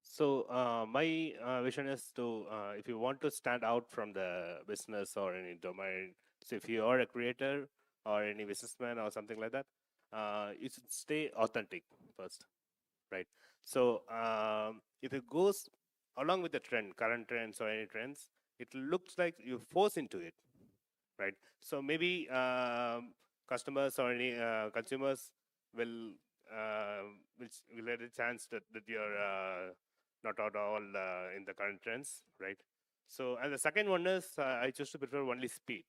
So my vision is to, if you want to stand out from the business or any domain, so if you are a creator or any businessman or something like that, you should stay authentic first, right? So if it goes along with the trend, current trends or any trends, it looks like you force into it, right? So maybe customers or any consumers will will get a chance that you're not at all in the current trends, right? So, and the second one is I choose to prefer only speed,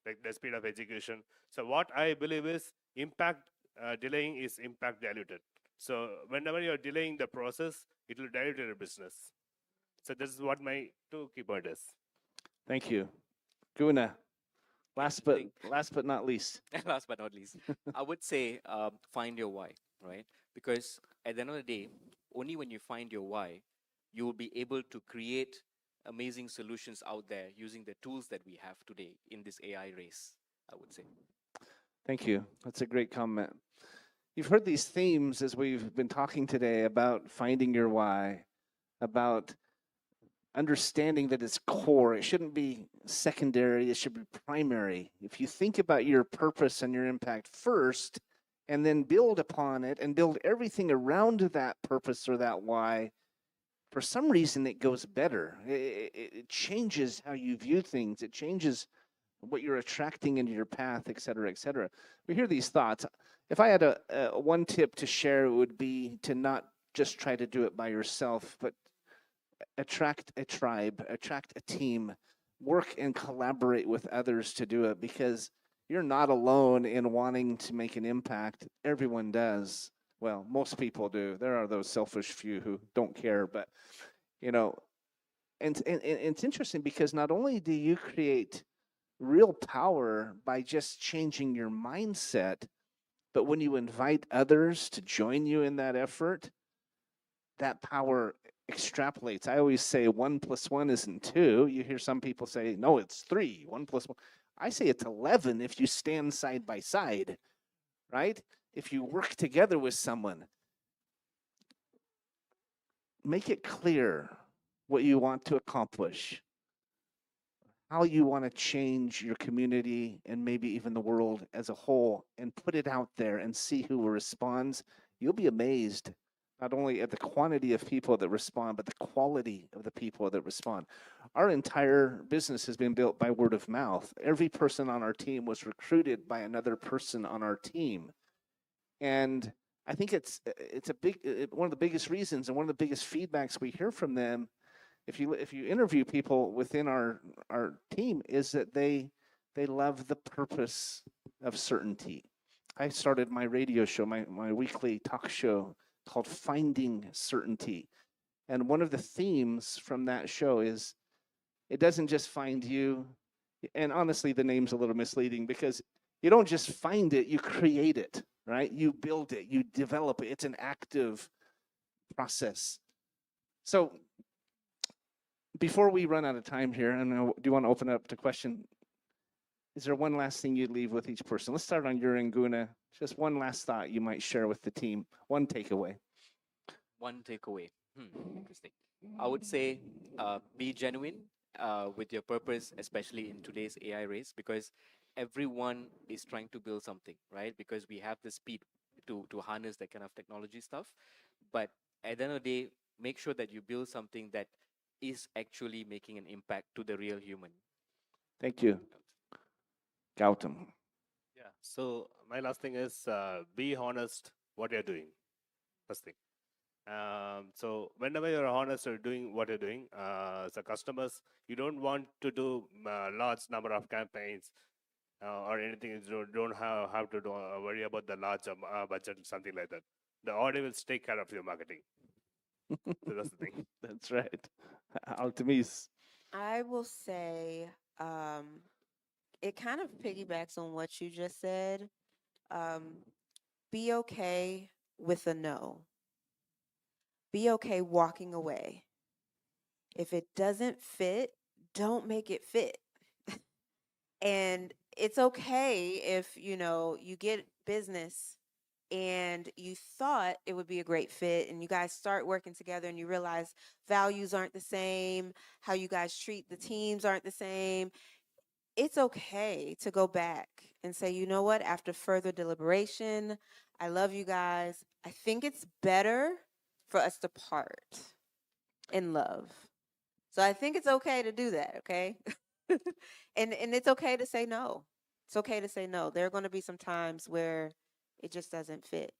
like the speed of execution. So what I believe is impact delaying is impact diluted. So whenever you're delaying the process, it will dilute your business. So this is what my two key point is. Thank you. Guna, last but not least. Last but not least, I would say find your why, right? Because at the end of the day, only when you find your why, you will be able to create amazing solutions out there using the tools that we have today in this AI race, I would say. Thank you. That's a great comment. You've heard these themes as we've been talking today about finding your why, about understanding that it's core. It shouldn't be secondary, it should be primary. If you think about your purpose and your impact first, and then build upon it and build everything around that purpose or that why, for some reason it goes better. It changes how you view things. It changes what you're attracting into your path, et cetera, et cetera. We hear these thoughts. If I had a one tip to share, it would be to not just try to do it by yourself, but attract a tribe, attract a team, work and collaborate with others to do it, because you're not alone in wanting to make an impact. Everyone does. Well, most people do. There are those selfish few who don't care, but you know, and it's interesting because not only do you create real power by just changing your mindset, but when you invite others to join you in that effort, that power extrapolates. I always say 1 + 1 isn't 2. You hear some people say, no, it's 3. 1 + 1. I say it's 11 if you stand side by side, right? If you work together with someone, make it clear what you want to accomplish, how you want to change your community and maybe even the world as a whole, and put it out there and see who responds. You'll be amazed not only at the quantity of people that respond, but the quality of the people that respond. Our entire business has been built by word of mouth. Every person on our team was recruited by another person on our team. And I think it's a big one of the biggest reasons and one of the biggest feedbacks we hear from them, if you interview people within our team, is that they love the purpose of certainty. I started my radio show, my weekly talk show called Finding Certainty. And one of the themes from that show is it doesn't just find you, and honestly, the name's a little misleading because you don't just find it, you create it, right? You build it, you develop it. It's an active process. So before we run out of time here, and do you want to open up to question? Is there one last thing you'd leave with each person? Let's start on your Guna. Just one last thought you might share with the team. One takeaway. One takeaway. Interesting. I would say be genuine with your purpose, especially in today's AI race, because everyone is trying to build something, right? Because we have the speed to harness that kind of technology stuff. But at the end of the day, make sure that you build something that is actually making an impact to the real human. Thank you. Gautam. Yeah. So my last thing is be honest what you're doing. First thing. So whenever you're honest or doing what you're doing, as a customers, you don't want to do large number of campaigns or anything. You don't have to worry about the large budget, something like that. The audience will take care of your marketing. So that's the thing. That's right. Artemis. I will say it kind of piggybacks on what you just said. Be okay with a no. Be okay walking away. If it doesn't fit, don't make it fit. And it's okay if, you get business and you thought it would be a great fit and you guys start working together and you realize values aren't the same, how you guys treat the teams aren't the same. It's okay to go back and say, you know what, after further deliberation, I love you guys. I think it's better for us to part in love. So I think it's okay to do that, okay? and it's okay to say no. It's okay to say no. There are going to be some times where it just doesn't fit.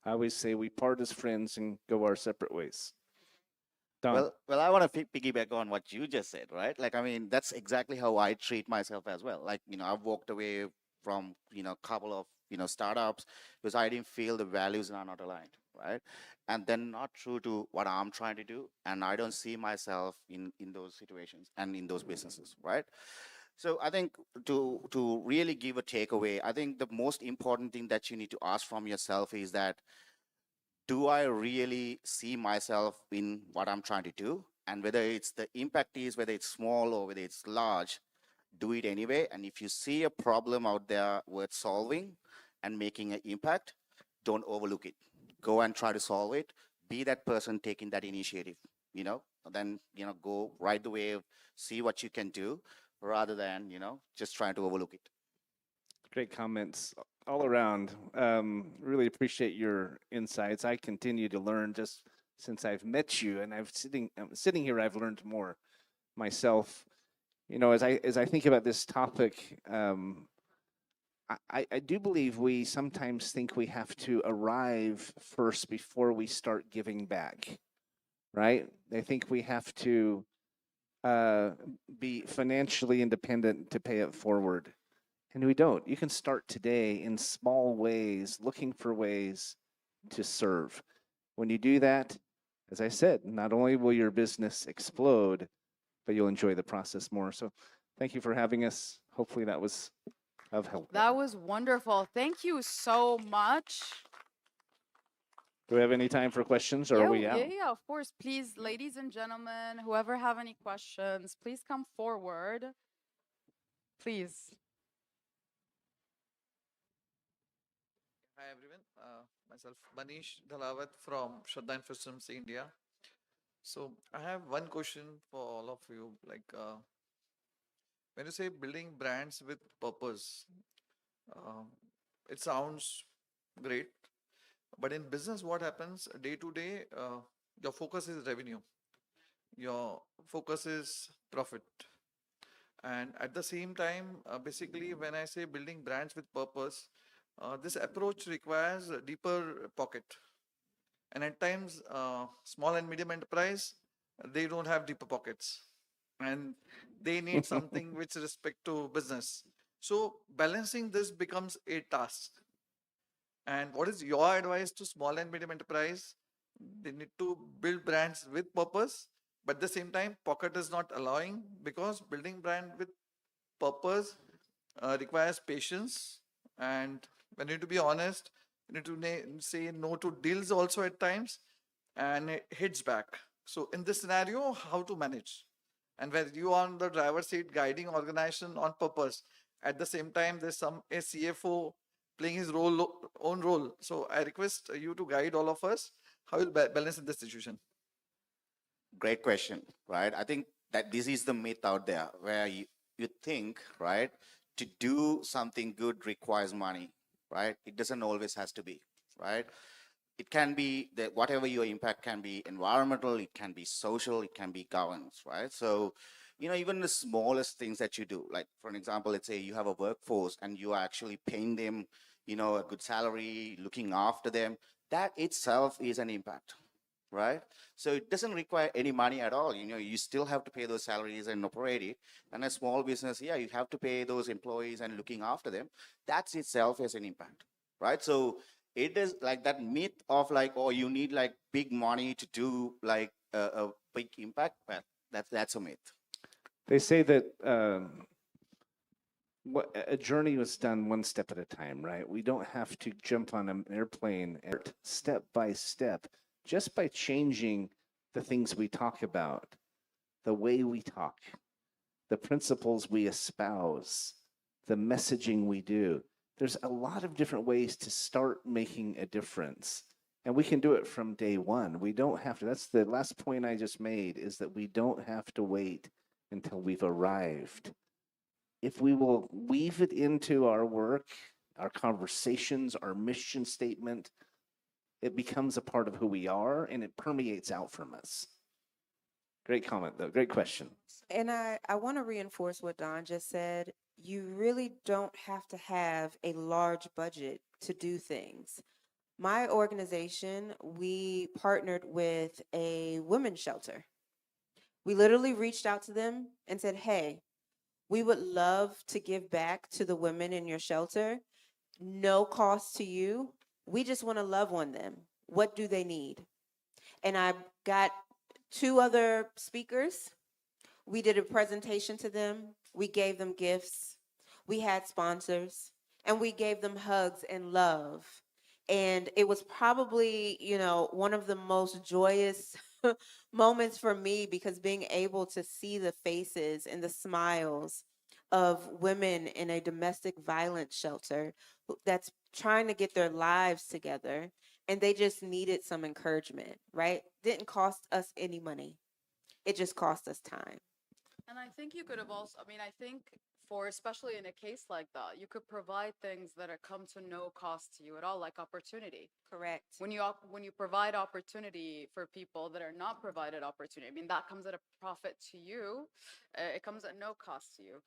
I always say we part as friends and go our separate ways. Don. Well, I want to piggyback on what you just said, right? Like, I mean, that's exactly how I treat myself as well. Like, I've walked away from, a couple of, startups because I didn't feel the values are not aligned, right? And then not true to what I'm trying to do. And I don't see myself in those situations and in those businesses, right? So I think to really give a takeaway, I think the most important thing that you need to ask from yourself is that, do I really see myself in what I'm trying to do? And whether it's the impact is, whether it's small or whether it's large, do it anyway. And if you see a problem out there worth solving and making an impact, don't overlook it. Go and try to solve it. Be that person taking that initiative, then, go ride the wave, see what you can do rather than, just trying to overlook it. Great comments all around. Really appreciate your insights. I continue to learn just since I've met you, and I'm sitting here. I've learned more myself. As I think about this topic, I do believe we sometimes think we have to arrive first before we start giving back, right? I think we have to be financially independent to pay it forward. And we don't. You can start today in small ways, looking for ways to serve. When you do that, as I said, not only will your business explode, but you'll enjoy the process more. So thank you for having us. Hopefully that was of help. That was wonderful. Thank you so much. Do we have any time for questions, or are we out? Yeah, of course. Please, ladies and gentlemen, whoever have any questions, please come forward. Please. Hi everyone, myself Manish Dhalawat from Shraddha Systems India. So I have one question for all of you. Like when you say building brands with purpose, it sounds great, but in business, what happens day to day? Your focus is revenue, your focus is profit, and at the same time, basically, when I say building brands with purpose, this approach requires a deeper pocket. And at times, small and medium enterprise, they don't have deeper pockets and they need something with respect to business. So balancing this becomes a task. And what is your advice to small and medium enterprise? They need to build brands with purpose, but at the same time, pocket is not allowing, because building brand with purpose requires patience, and we need to be honest. We need to say no to deals also at times, and it hits back. So in this scenario, how to manage? And when you are on the driver's seat guiding organization on purpose, at the same time, there's a CFO playing his own role. So I request you to guide all of us how you'll balance in this situation. Great question, right? I think that this is the myth out there where you think, right, to do something good requires money, right? It doesn't always has to be, right? It can be that whatever your impact can be environmental, it can be social, it can be governance, right? So, even the smallest things that you do, like for an example, let's say you have a workforce and you are actually paying them, a good salary, looking after them, that itself is an impact, right? So it doesn't require any money at all. You still have to pay those salaries and operate it. And a small business, yeah, you have to pay those employees and looking after them. That's itself as an impact, right? So it is like that myth of like, oh, you need like big money to do like a big impact. Well, that's a myth. They say that a journey was done one step at a time, right? We don't have to jump on an airplane step by step, just by changing the things we talk about, the way we talk, the principles we espouse, the messaging we do. There's a lot of different ways to start making a difference. And we can do it from day one. We don't have to. That's the last point I just made, is that we don't have to wait until we've arrived. If we will weave it into our work, our conversations, our mission statement, it becomes a part of who we are and it permeates out from us. Great comment, though. Great question. And I want to reinforce what Don just said. You really don't have to have a large budget to do things. My organization, we partnered with a women's shelter. We literally reached out to them and said, hey, we would love to give back to the women in your shelter. No cost to you. We just want to love on them. What do they need? And I got 2 other speakers. We did a presentation to them. We gave them gifts. We had sponsors. And we gave them hugs and love. And it was probably, one of the most joyous moments for me, because being able to see the faces and the smiles of women in a domestic violence shelter that's trying to get their lives together, and they just needed some encouragement, right? Didn't cost us any money. It just cost us time. And I think you could have also, I think for especially in a case like that, you could provide things that come to no cost to you at all, like opportunity. Correct. When you provide opportunity for people that are not provided opportunity, that comes at a profit to you. It comes at no cost to you.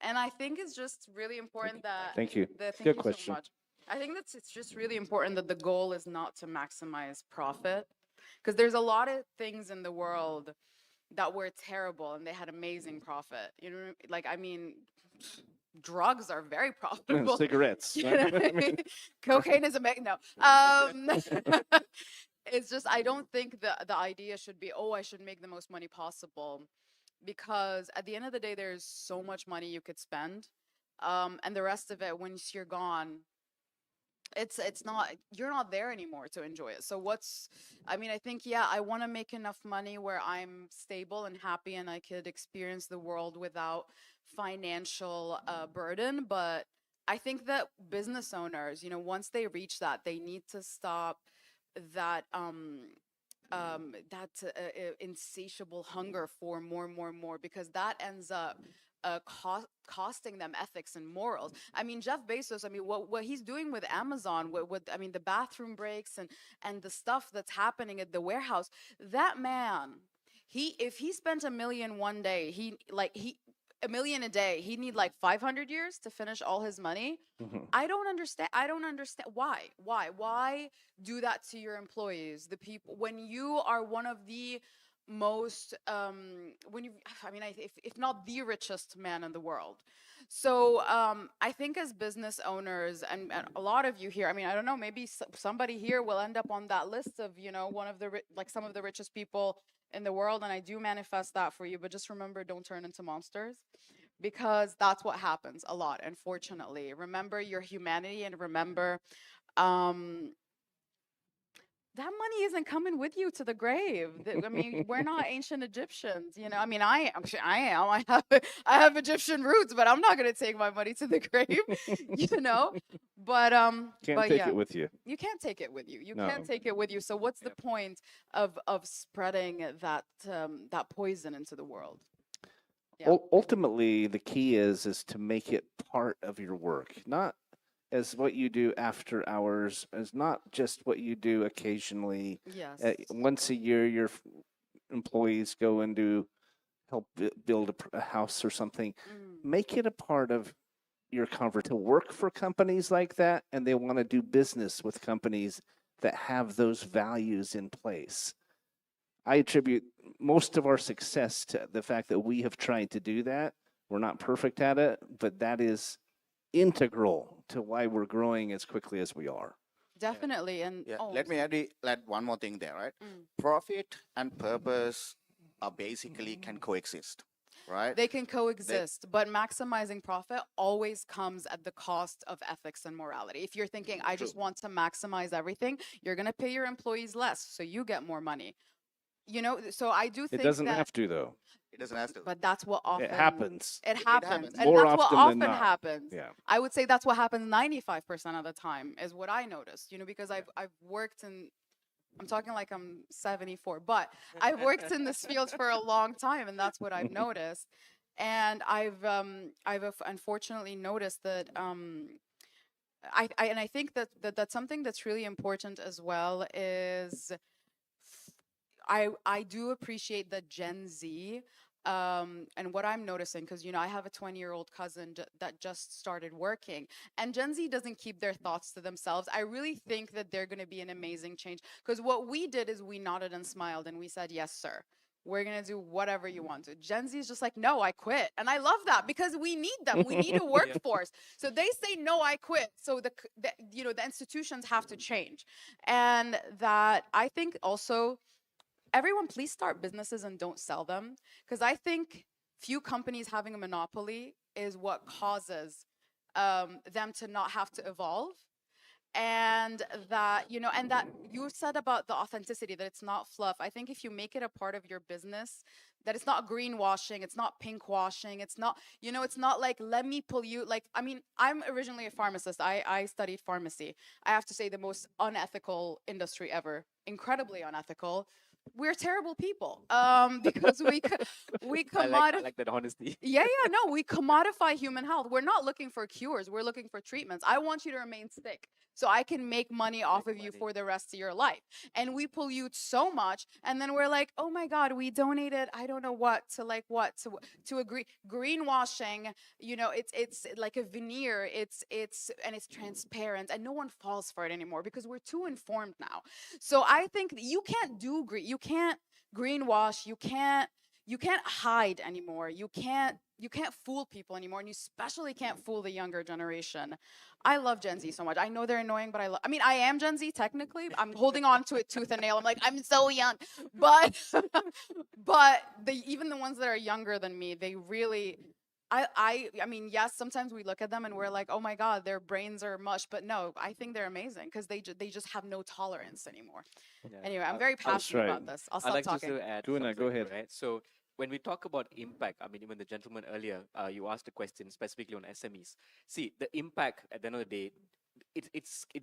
And I think it's just really important that. Thank you. Thank Good you question. so much. I think it's just really important that the goal is not to maximize profit, because there's a lot of things in the world that were terrible and they had amazing profit. Drugs are very profitable. Cigarettes. You know what I mean? Cocaine is amazing. No. It's just, I don't think the idea should be, oh, I should make the most money possible, because at the end of the day, there's so much money you could spend. And the rest of it, once you're gone, it's not, you're not there anymore to enjoy it. So I think, yeah, I want to make enough money where I'm stable and happy and I could experience the world without financial burden. But I think that business owners, once they reach that, they need to stop that insatiable hunger for more, because that ends up costing them ethics and morals. Jeff Bezos, what he's doing with Amazon, the bathroom breaks and the stuff that's happening at the warehouse, that man, if he spent $1 million one day, $1 million a day, he'd need like 500 years to finish all his money. I don't understand why do that to your employees, the people, when you are one of the most if not the richest man in the world. So I think as business owners, and a lot of you here, I don't know, maybe somebody here will end up on that list of one of the some of the richest people in the world, and I do manifest that for you. But just remember, don't turn into monsters, because that's what happens a lot, unfortunately. Remember your humanity, and remember that money isn't coming with you to the grave. I mean, we're not ancient Egyptians, you know. I mean, I am. I have Egyptian roots, but I'm not gonna take my money to the grave, you know. Can't But take yeah, it with you. you can't take it with you. You No. can't take it with you. So what's the point of spreading that poison into the world? Yeah. Ultimately, the key is to make it part of your work, not as what you do after hours, as not just what you do occasionally. Yes. Once a year, your employees go and do help build a house or something. Make it a part of your comfort to work for companies like that, and they want to do business with companies that have those values in place. I attribute most of our success to the fact that we have tried to do that. We're not perfect at it, but that is integral to why we're growing as quickly as we are. Definitely. And Yeah, oh, let me add one more thing there, right? Profit and purpose are basically can coexist, right? they can coexist, but maximizing profit always comes at the cost of ethics and morality. If you're thinking, I just want to maximize everything, you're going to pay your employees less, so you get more money. You know, so I do think It doesn't that have to, though. It doesn't have to. but that's what often It happens. It It happens. happens. And More that's what often often than not. happens. Yeah. I would say that's what happens 95% of the time is what I noticed, you know, because I've worked in, I'm talking like I'm 74, but I've worked in this field for a long time, and that's what I've noticed. And I've unfortunately noticed that I think that's something that's really important as well is I do appreciate that Gen Z and what I'm noticing, because you know I have a 20-year-old cousin that just started working, and Gen Z doesn't keep their thoughts to themselves. I really think that they're going to be an amazing change, because what we did is we nodded and smiled and we said, "Yes, sir. We're gonna do whatever you want to." Gen Z is just like, "No, I quit," and I love that because we need them. We need a workforce. So they say, "No, I quit." So the you know the institutions have to change, and that I think also everyone please start businesses and don't sell them, because I think few companies having a monopoly is what causes them to not have to evolve. And that you know, and that you said about the authenticity, that it's not fluff. I think if you make it a part of your business, that it's not greenwashing, it's not pinkwashing, it's not, you know, it's not like, let me pull you, like, I mean, I'm originally a pharmacist. I studied pharmacy. I have to say, the most unethical industry ever, incredibly unethical. We're terrible people because we I like that honesty. yeah, no, we commodify human health. We're not looking for cures, we're looking for treatments. I want you to remain sick so I can make money off of you for the rest of your life. And we pollute so much, and then we're like, oh my God, we donated, I don't know what to, like what to agree. Greenwashing, you know, it's like a veneer, and it's transparent, and no one falls for it anymore because we're too informed now. So I think that you can't do you can't greenwash, you can't hide anymore. You can't fool people anymore, and you especially can't fool the younger generation. I love Gen Z so much. I know they're annoying, but I mean, I am Gen Z technically. I'm holding on to it tooth and nail. I'm like, I'm so young, but but even the ones that are younger than me, they really. I mean, yes, sometimes we look at them and we're like, oh my God, their brains are mush. But no, I think they're amazing because they just have no tolerance anymore. Yeah. Anyway, I'm very That's passionate right. about this. I'll I'd stop like talking. just to add Guna, go something, ahead. right? So when we talk about impact, I mean, even the gentleman earlier, you asked a question specifically on SMEs. See, the impact at the end of the day,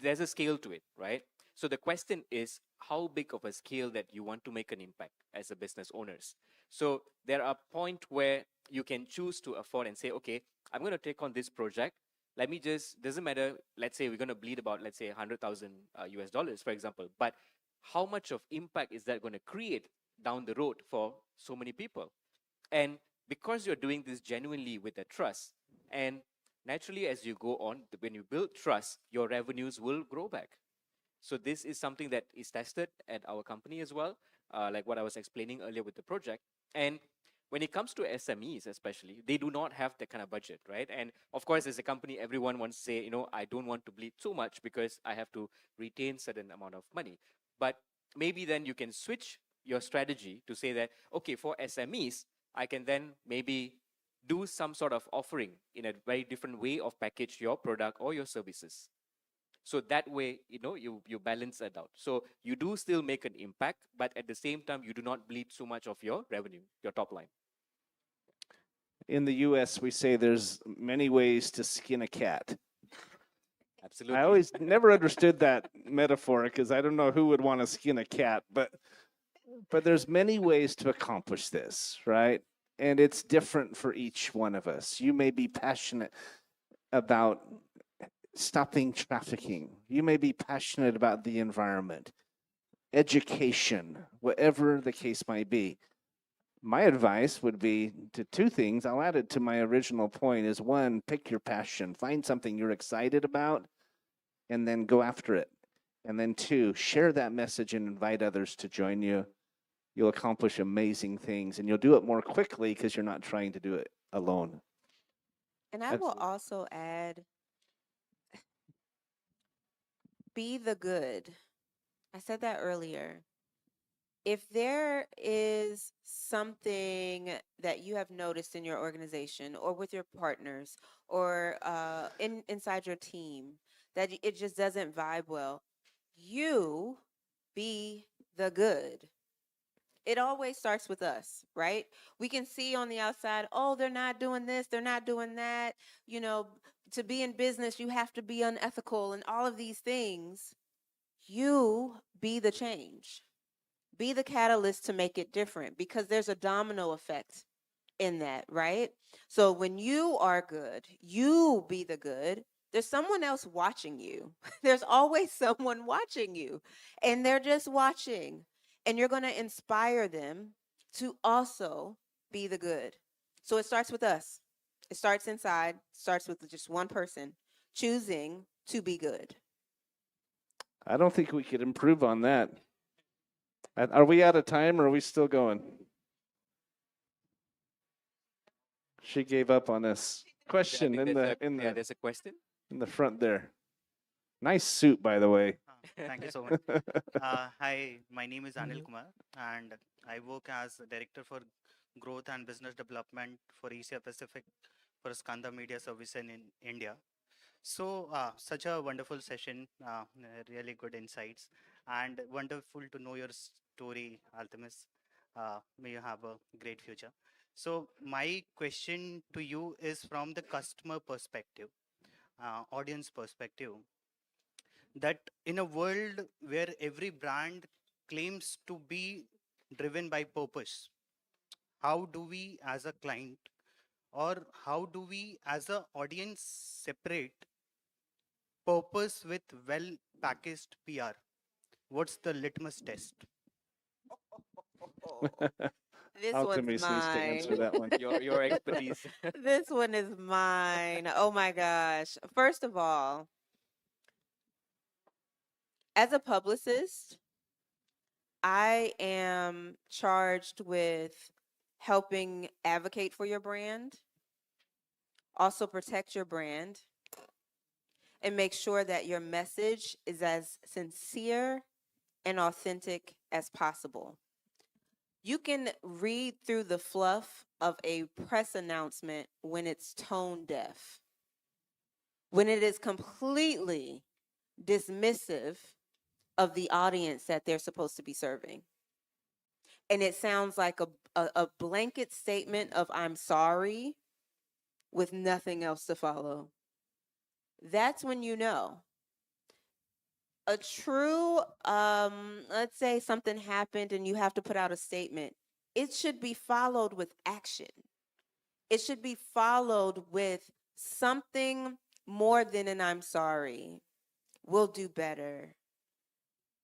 there's a scale to it, right? So the question is how big of a scale that you want to make an impact as a business owners. So there are point where you can choose to afford and say, okay, I'm going to take on this project. Let me just, doesn't matter, let's say we're going to bleed about, let's say 100,000 US dollars, for example, but how much of impact is that going to create down the road for so many people? And because you're doing this genuinely with a trust, and naturally as you go on, when you build trust, your revenues will grow back. So this is something that is tested at our company as well, like what I was explaining earlier with the project. And when it comes to SMEs, especially, they do not have that kind of budget, right? And of course, as a company, everyone wants to say, you know, I don't want to bleed too much because I have to retain certain amount of money. But maybe then you can switch your strategy to say that, okay, for SMEs, I can then maybe do some sort of offering in a very different way of package your product or your services. So that way, you balance that out. So you do still make an impact, but at the same time, you do not bleed so much of your revenue, your top line. In the US, we say there's many ways to skin a cat. Absolutely. I always never understood that metaphor because I don't know who would want to skin a cat, but there's many ways to accomplish this, right? And it's different for each one of us. You may be passionate about stopping trafficking. You may be passionate about the environment, education, whatever the case might be. My advice would be to two things. I'll add it to my original point is one, pick your passion, find something you're excited about, and then go after it. And then two, share that message and invite others to join you. You'll accomplish amazing things and you'll do it more quickly because you're not trying to do it alone. And I will also add, be the good. I said that earlier. If there is something that you have noticed in your organization or with your partners or inside your team that it just doesn't vibe well, you be the good. It always starts with us, right? We can see on the outside, oh, they're not doing this, they're not doing that. You know, to be in business, you have to be unethical and all of these things. You be the change. Be the catalyst to make it different because there's a domino effect in that, right? So when you are good, you be the good. There's someone else watching you. There's always someone watching you, and they're just watching. And you're going to inspire them to also be the good. So it starts with us. It starts inside, starts with just one person choosing to be good. I don't think we could improve on that. Are we out of time or are we still going? She gave up on us. Question there's a question in the front there. Nice suit, by the way. Thank you so much. Hi, my name is Anil Kumar, and I work as Director for Growth and Business Development for Asia Pacific for Skanda Media Service in India. So, such a wonderful session, really good insights, and wonderful to know your story, Altemis. May you have a great future. So, my question to you is from the customer perspective, audience perspective, that in a world where every brand claims to be driven by purpose, how do we as a client or how do we as a audience separate purpose with well packaged PR? What's the litmus test? This Altemis one's needs to answer mine. that one. Your expertise. This one is mine. Oh my gosh. First of all, as a publicist, I am charged with helping advocate for your brand, also protect your brand, and make sure that your message is as sincere and authentic as possible. You can read through the fluff of a press announcement when it's tone deaf, when it is completely dismissive of the audience that they're supposed to be serving. And it sounds like a blanket statement of I'm sorry with nothing else to follow. That's when you know. A true, let's say something happened and you have to put out a statement. It should be followed with action. It should be followed with something more than an I'm sorry. We'll do better.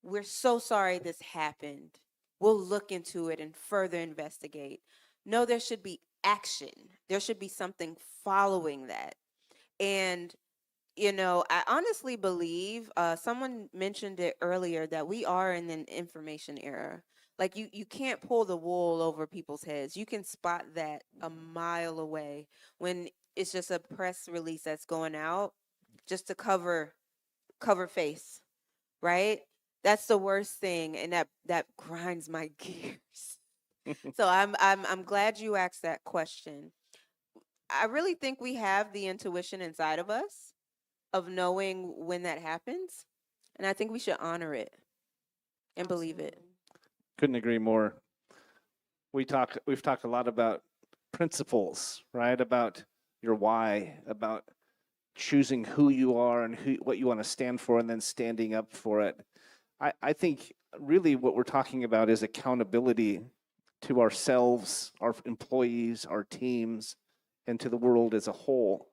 We're so sorry this happened. We'll look into it and further investigate. No, there should be action. There should be something following that. And, you know, I honestly believe someone mentioned it earlier that we are in an information era. Like you can't pull the wool over people's heads. You can spot that a mile away when it's just a press release that's going out just to cover face, right? That's the worst thing, and that grinds my gears. So I'm glad you asked that question. I really think we have the intuition inside of us. of knowing when that happens. And I think we should honor it and believe it. Couldn't agree more. We've talked a lot about principles, right? About your why, about choosing who you are and what you want to stand for, and then standing up for it. I think really what we're talking about is accountability to ourselves, our employees, our teams, and to the world as a whole.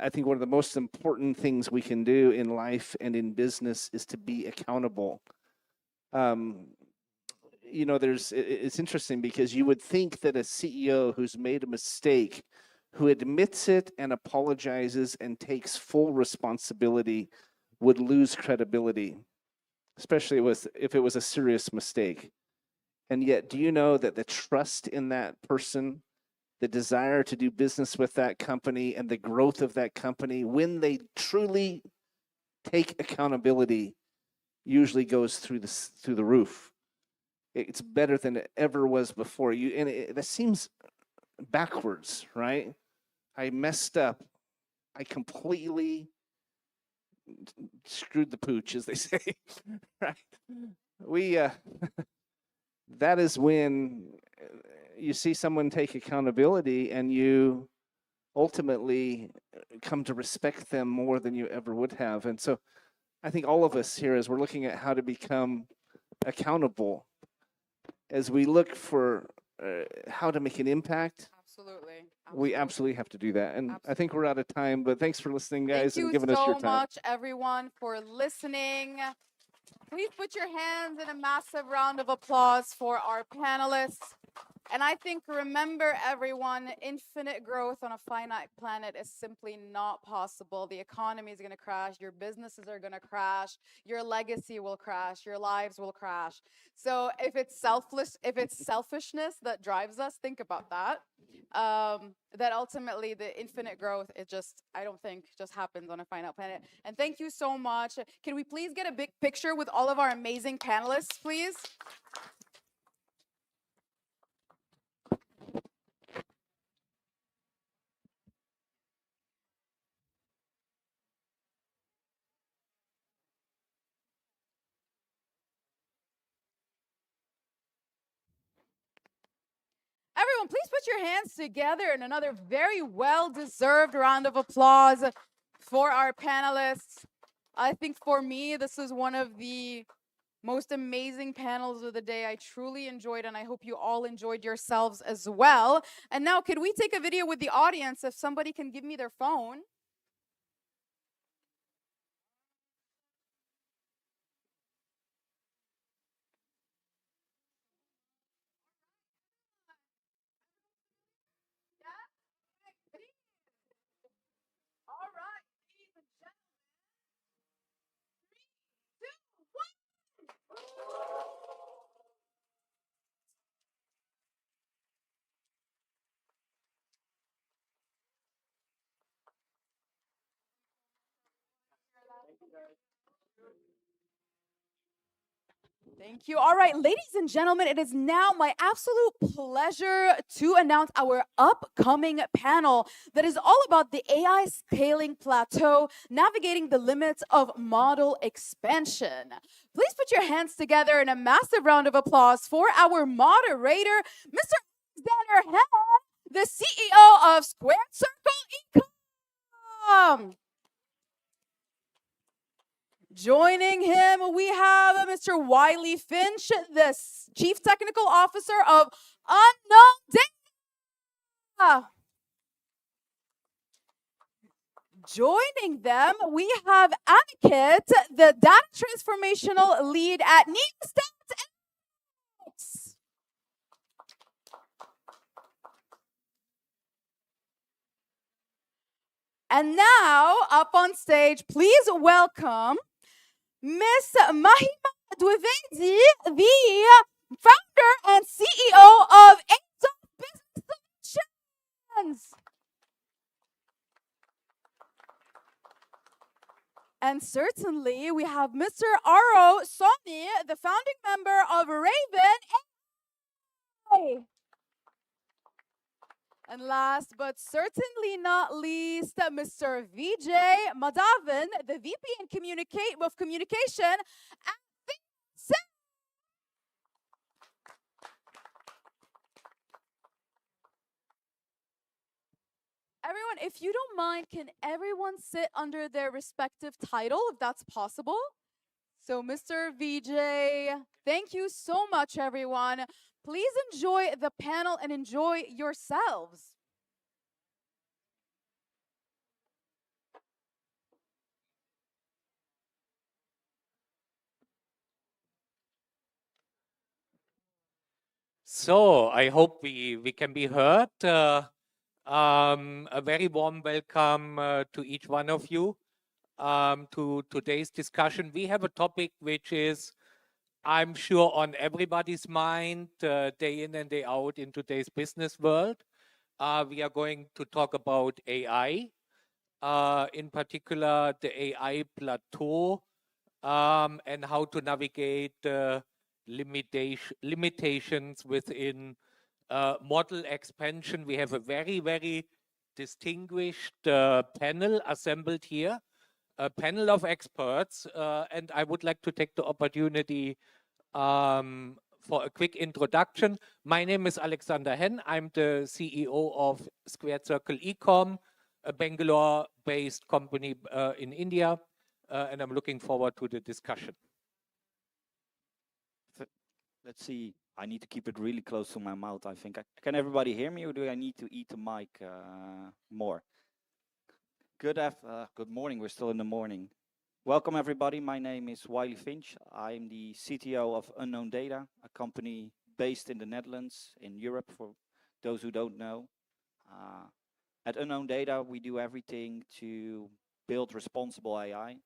I think one of the most important things we can do in life and in business is to be accountable. It's interesting because you would think that a CEO who's made a mistake, who admits it and apologizes and takes full responsibility, would lose credibility, especially if it was a serious mistake. And yet, do you know that the trust in that person, the desire to do business with that company, and the growth of that company, when they truly take accountability, usually goes through the roof. It's better than it ever was before. That seems backwards, right? I messed up. I completely screwed the pooch, as they say. Right? We that is when you see someone take accountability, and you ultimately come to respect them more than you ever would have. And so, I think all of us here, as we're looking at how to become accountable, as we look for how to make an impact, we absolutely have to do that. And I think we're out of time, but thanks for listening, guys, and giving us your Thank you time. so much, everyone, for listening. Please put your hands in a massive round of applause for our panelists. And I think, remember, everyone, infinite growth on a finite planet is simply not possible. The economy is going to crash. Your businesses are going to crash. Your legacy will crash. Your lives will crash. So if it's selfishness that drives us, think about that. That ultimately the infinite growth, I don't think just happens on a finite planet. And thank you so much. Can we please get a big picture with all of our amazing panelists, please? Everyone, please put your hands together in another very well-deserved round of applause for our panelists. I think for me, this is one of the most amazing panels of the day. I truly enjoyed, and I hope you all enjoyed yourselves as well. And now, could we take a video with the audience if somebody can give me their phone? All right, ladies and gentlemen. 3, 2, 1. Thank you. All right, ladies and gentlemen, it is now my absolute pleasure to announce our upcoming panel that is all about the AI scaling plateau, navigating the limits of model expansion. Please put your hands together in a massive round of applause for our moderator, Mr. Alexander Head, the CEO of Squared Circle Ecom. Joining him, we have Mr. Wiley Finch, the Chief Technical Officer of Unknown Data. Joining them, we have Aniket, the Data Transformational Lead at Neostat. And now, up on stage, please welcome Miss Mahima Dwivedi, the founder and CEO of ASOS Business Solutions. And certainly, we have Mr. Aro Somi, the founding member of Raven AI. And last but certainly not least, Mr. VJ Madhavan, the VP of Communication at FinCEN. Everyone, if you don't mind, can everyone sit under their respective title, if that's possible? So, Mr. VJ, thank you so much, everyone. Please enjoy the panel and enjoy yourselves. So I hope we can be heard. A very warm welcome to each one of you to today's discussion. We have a topic which is, I'm sure, on everybody's mind day in and day out in today's business world. We are going to talk about AI, in particular the AI plateau, and how to navigate limitations within model expansion. We have a very, very distinguished panel assembled here, a panel of experts, and I would like to take the opportunity for a quick introduction. My name is Alexander Hen. I'm the CEO of Squared Circle Ecom, a Bangalore-based company in India, and I'm looking forward to the discussion. Let's see. I need to keep it really close to my mouth, I think. Can everybody hear me, or do I need to eat the mic more? Good morning. We're still in the morning. Welcome, everybody. My name is Wiley Finch. I'm the CTO of Unknown Data, a company based in the Netherlands, in Europe, for those who don't know. At Unknown Data, we do everything to build responsible AI.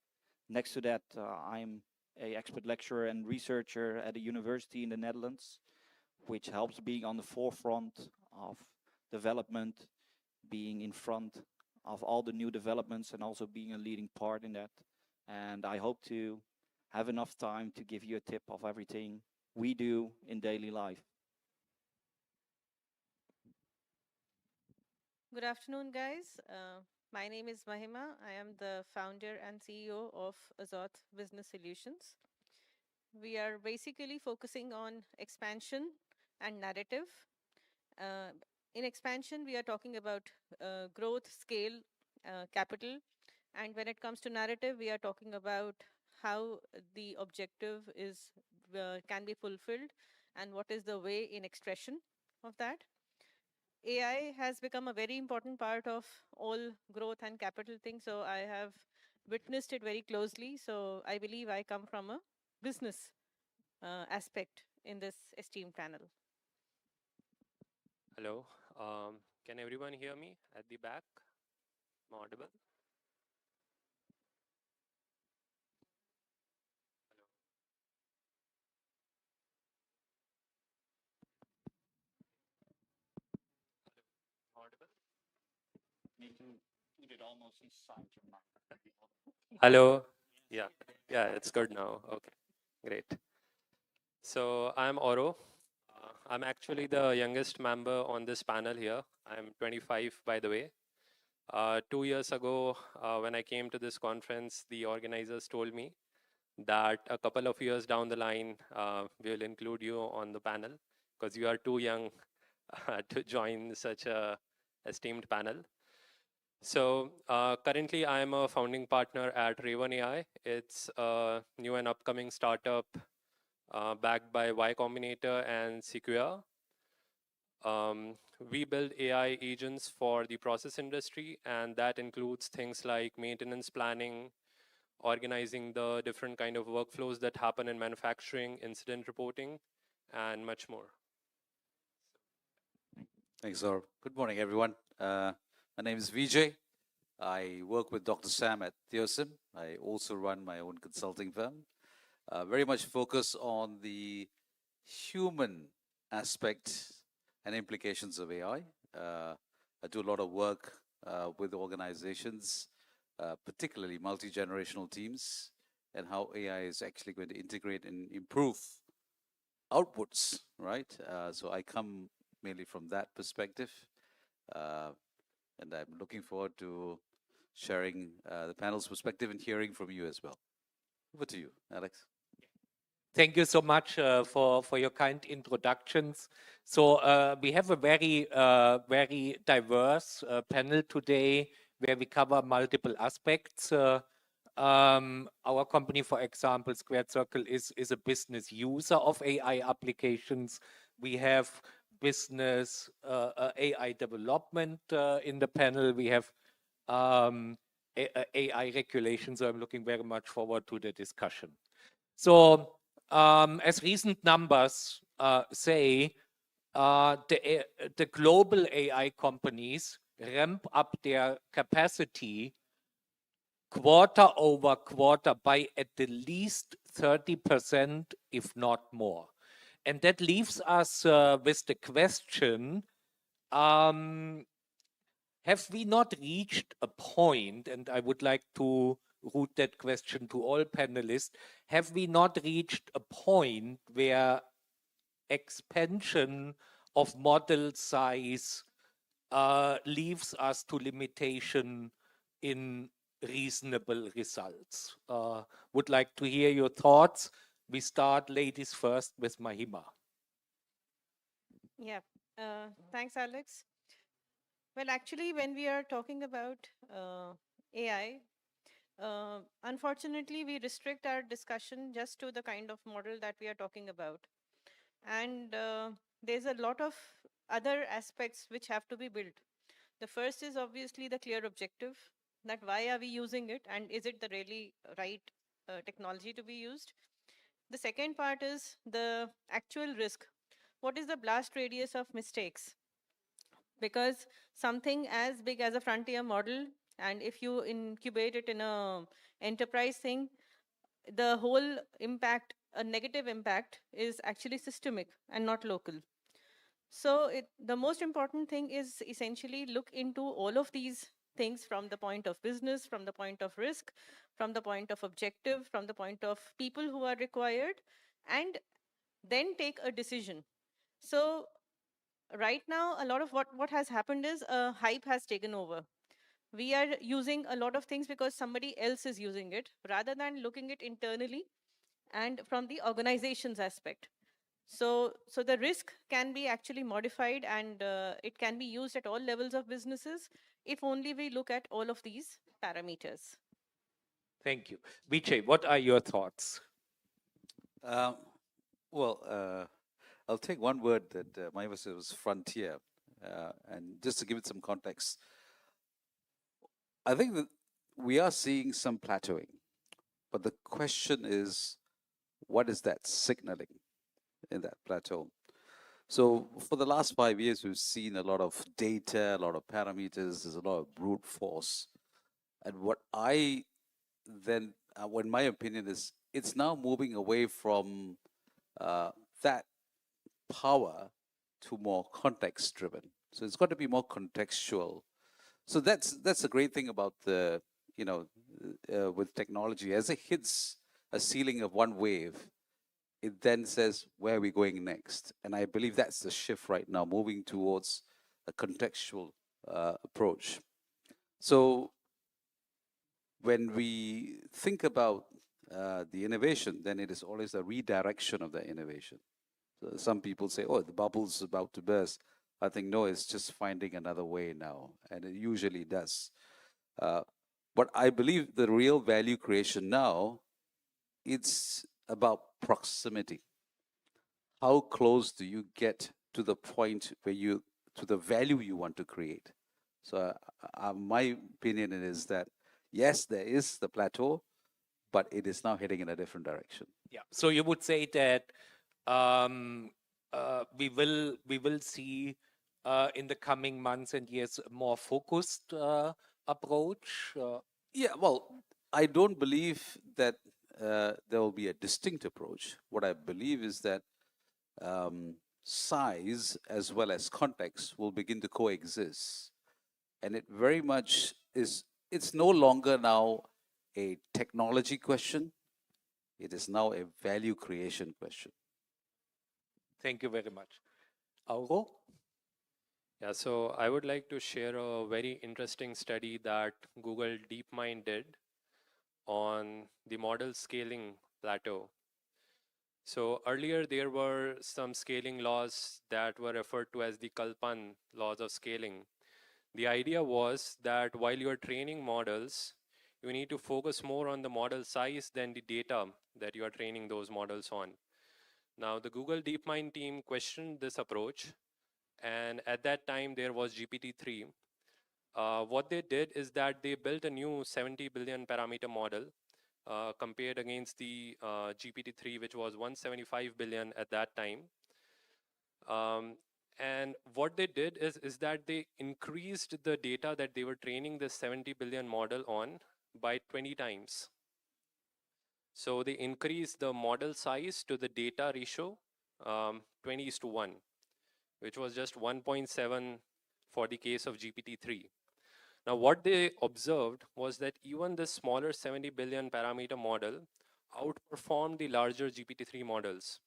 Next to that, I'm an expert lecturer and researcher at a university in the Netherlands, which helps being on the forefront of development, being in front of all the new developments, and also being a leading part in that. And I hope to have enough time to give you a tip of everything we do in daily life. Good afternoon, guys. My name is Mahima. I am the founder and CEO of Azot Business Solutions. We are basically focusing on expansion and narrative. In expansion, we are talking about growth, scale, capital. And when it comes to narrative, we are talking about how the objective can be fulfilled and what is the way in expression of that. AI has become a very important part of all growth and capital things. So I have witnessed it very closely. So I believe I come from a business aspect in this esteemed panel. Hello. Can everyone hear me at the back? Am I audible? Hello. Yeah. Yeah, it's good now. Okay. Great. So I'm Oro. I'm actually the youngest member on this panel here. I'm 25, by the way. 2 years ago, when I came to this conference, the organizers told me that a couple of years down the line, we'll include you on the panel because you are too young to join such a esteemed panel. So currently, I am a founding partner at Raven AI. It's a new and upcoming startup backed by Y Combinator and Sequoia. We build AI agents for the process industry, and that includes things like maintenance planning, organizing the different kind of workflows that happen in manufacturing, incident reporting, and much more. Thanks, Zor. Good morning, everyone. My name is Vijay. I work with Dr. Sam at Theosim. I also run my own consulting firm. Very much focus on the human aspect and implications of AI. I do a lot of work with organizations, particularly multi-generational teams, and how AI is actually going to integrate and improve outputs, right? So I come mainly from that perspective. Uh, and I'm looking forward to sharing the panel's perspective and hearing from you as well. Over to you, Alex. Thank you so much for your kind introductions. So we have a very diverse panel today where we cover multiple aspects. Our company, for example, Squared Circle, is a business user of AI applications. We have business AI development in the panel. We have AI regulation. So I'm looking very much forward to the discussion. So as recent numbers say, the global AI companies ramp up their capacity quarter over quarter by at the least 30%, if not more. And that leaves us with the question, have we not reached a point, and I would like to route that question to all panelists, have we not reached a point where expansion of model size leaves us to limitation in reasonable results? Would like to hear your thoughts. We start ladies first with Mahima. Yeah, thanks, Alex. Well, actually, when we are talking about AI, unfortunately, we restrict our discussion just to the kind of model that we are talking about. And there's a lot of other aspects which have to be built. The first is obviously the clear objective, that why are we using it and is it the really right technology to be used? The second part is the actual risk. What is the blast radius of mistakes? Because something as big as a frontier model, and if you incubate it in a enterprise thing, the whole impact, a negative impact, is actually systemic and not local. So the most important thing is essentially look into all of these things from the point of business, from the point of risk, from the point of objective, from the point of people who are required, and then take a decision. So right now, a lot of what has happened is a hype has taken over. We are using a lot of things because somebody else is using it, rather than looking it internally and from the organization's aspect. So the risk can be actually modified, and it can be used at all levels of businesses if only we look at all of these parameters. Thank you. Vijay, what are your thoughts? Well, I'll take one word that Mahima said was frontier. And just to give it some context, I think that we are seeing some plateauing. But the question is, what is that signaling in that plateau? So for the last 5 years, we've seen a lot of data, a lot of parameters, there's a lot of brute force. And what my opinion is, it's now moving away from that power to more context driven. So it's got to be more contextual. So that's a great thing about with technology. As it hits a ceiling of one wave, it then says, where are we going next? And I believe that's the shift right now, moving towards a contextual approach. So when we think about the innovation, then it is always a redirection of the innovation. So some people say, oh, the bubble's about to burst. I think, no, it's just finding another way now. And it usually does. But I believe the real value creation now, it's about proximity. How close do you get to the point where to the value you want to create? So my opinion is that, yes, there is the plateau, but it is now heading in a different direction. Yeah. So you would say that we will see in the coming months and years a more focused approach? Yeah, well, I don't believe that there will be a distinct approach. What I believe is that size as well as context will begin to coexist. And it very much is, it's no longer now a technology question. It is now a value creation question. Thank you very much. Auro? Yeah, so I would like to share a very interesting study that Google DeepMind did on the model scaling plateau. So earlier there were some scaling laws that were referred to as the Kalpan laws of scaling. The idea was that while you are training models, you need to focus more on the model size than the data that you are training those models on. Now, the Google DeepMind team questioned this approach, and at that time there was GPT-3. What they did is that they built a new 70 billion parameter model compared against the GPT-3, which was 175 billion at that time. And what they did is that they increased the data that they were training this 70 billion model on by 20 times. So they increased the model size to the data ratio 20:1, which was just 1.7 for the case of GPT-3. Now, what they observed was that even the smaller 70 billion parameter model outperformed the larger GPT-3 models.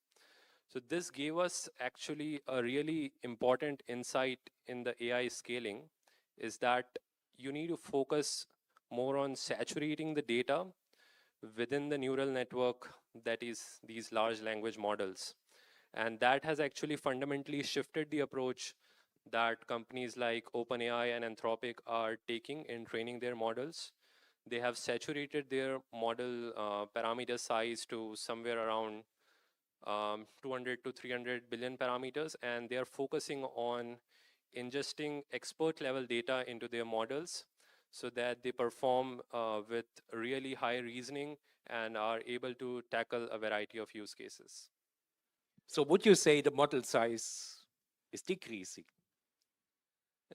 So this gave us actually a really important insight in the AI scaling, is that you need to focus more on saturating the data within the neural network that is these large language models. And that has actually fundamentally shifted the approach that companies like OpenAI and Anthropic are taking in training their models. They have saturated their model parameter size to somewhere around 200 to 300 billion parameters, and they are focusing on ingesting expert level data into their models so that they perform with really high reasoning and are able to tackle a variety of use cases. So would you say the model size is decreasing?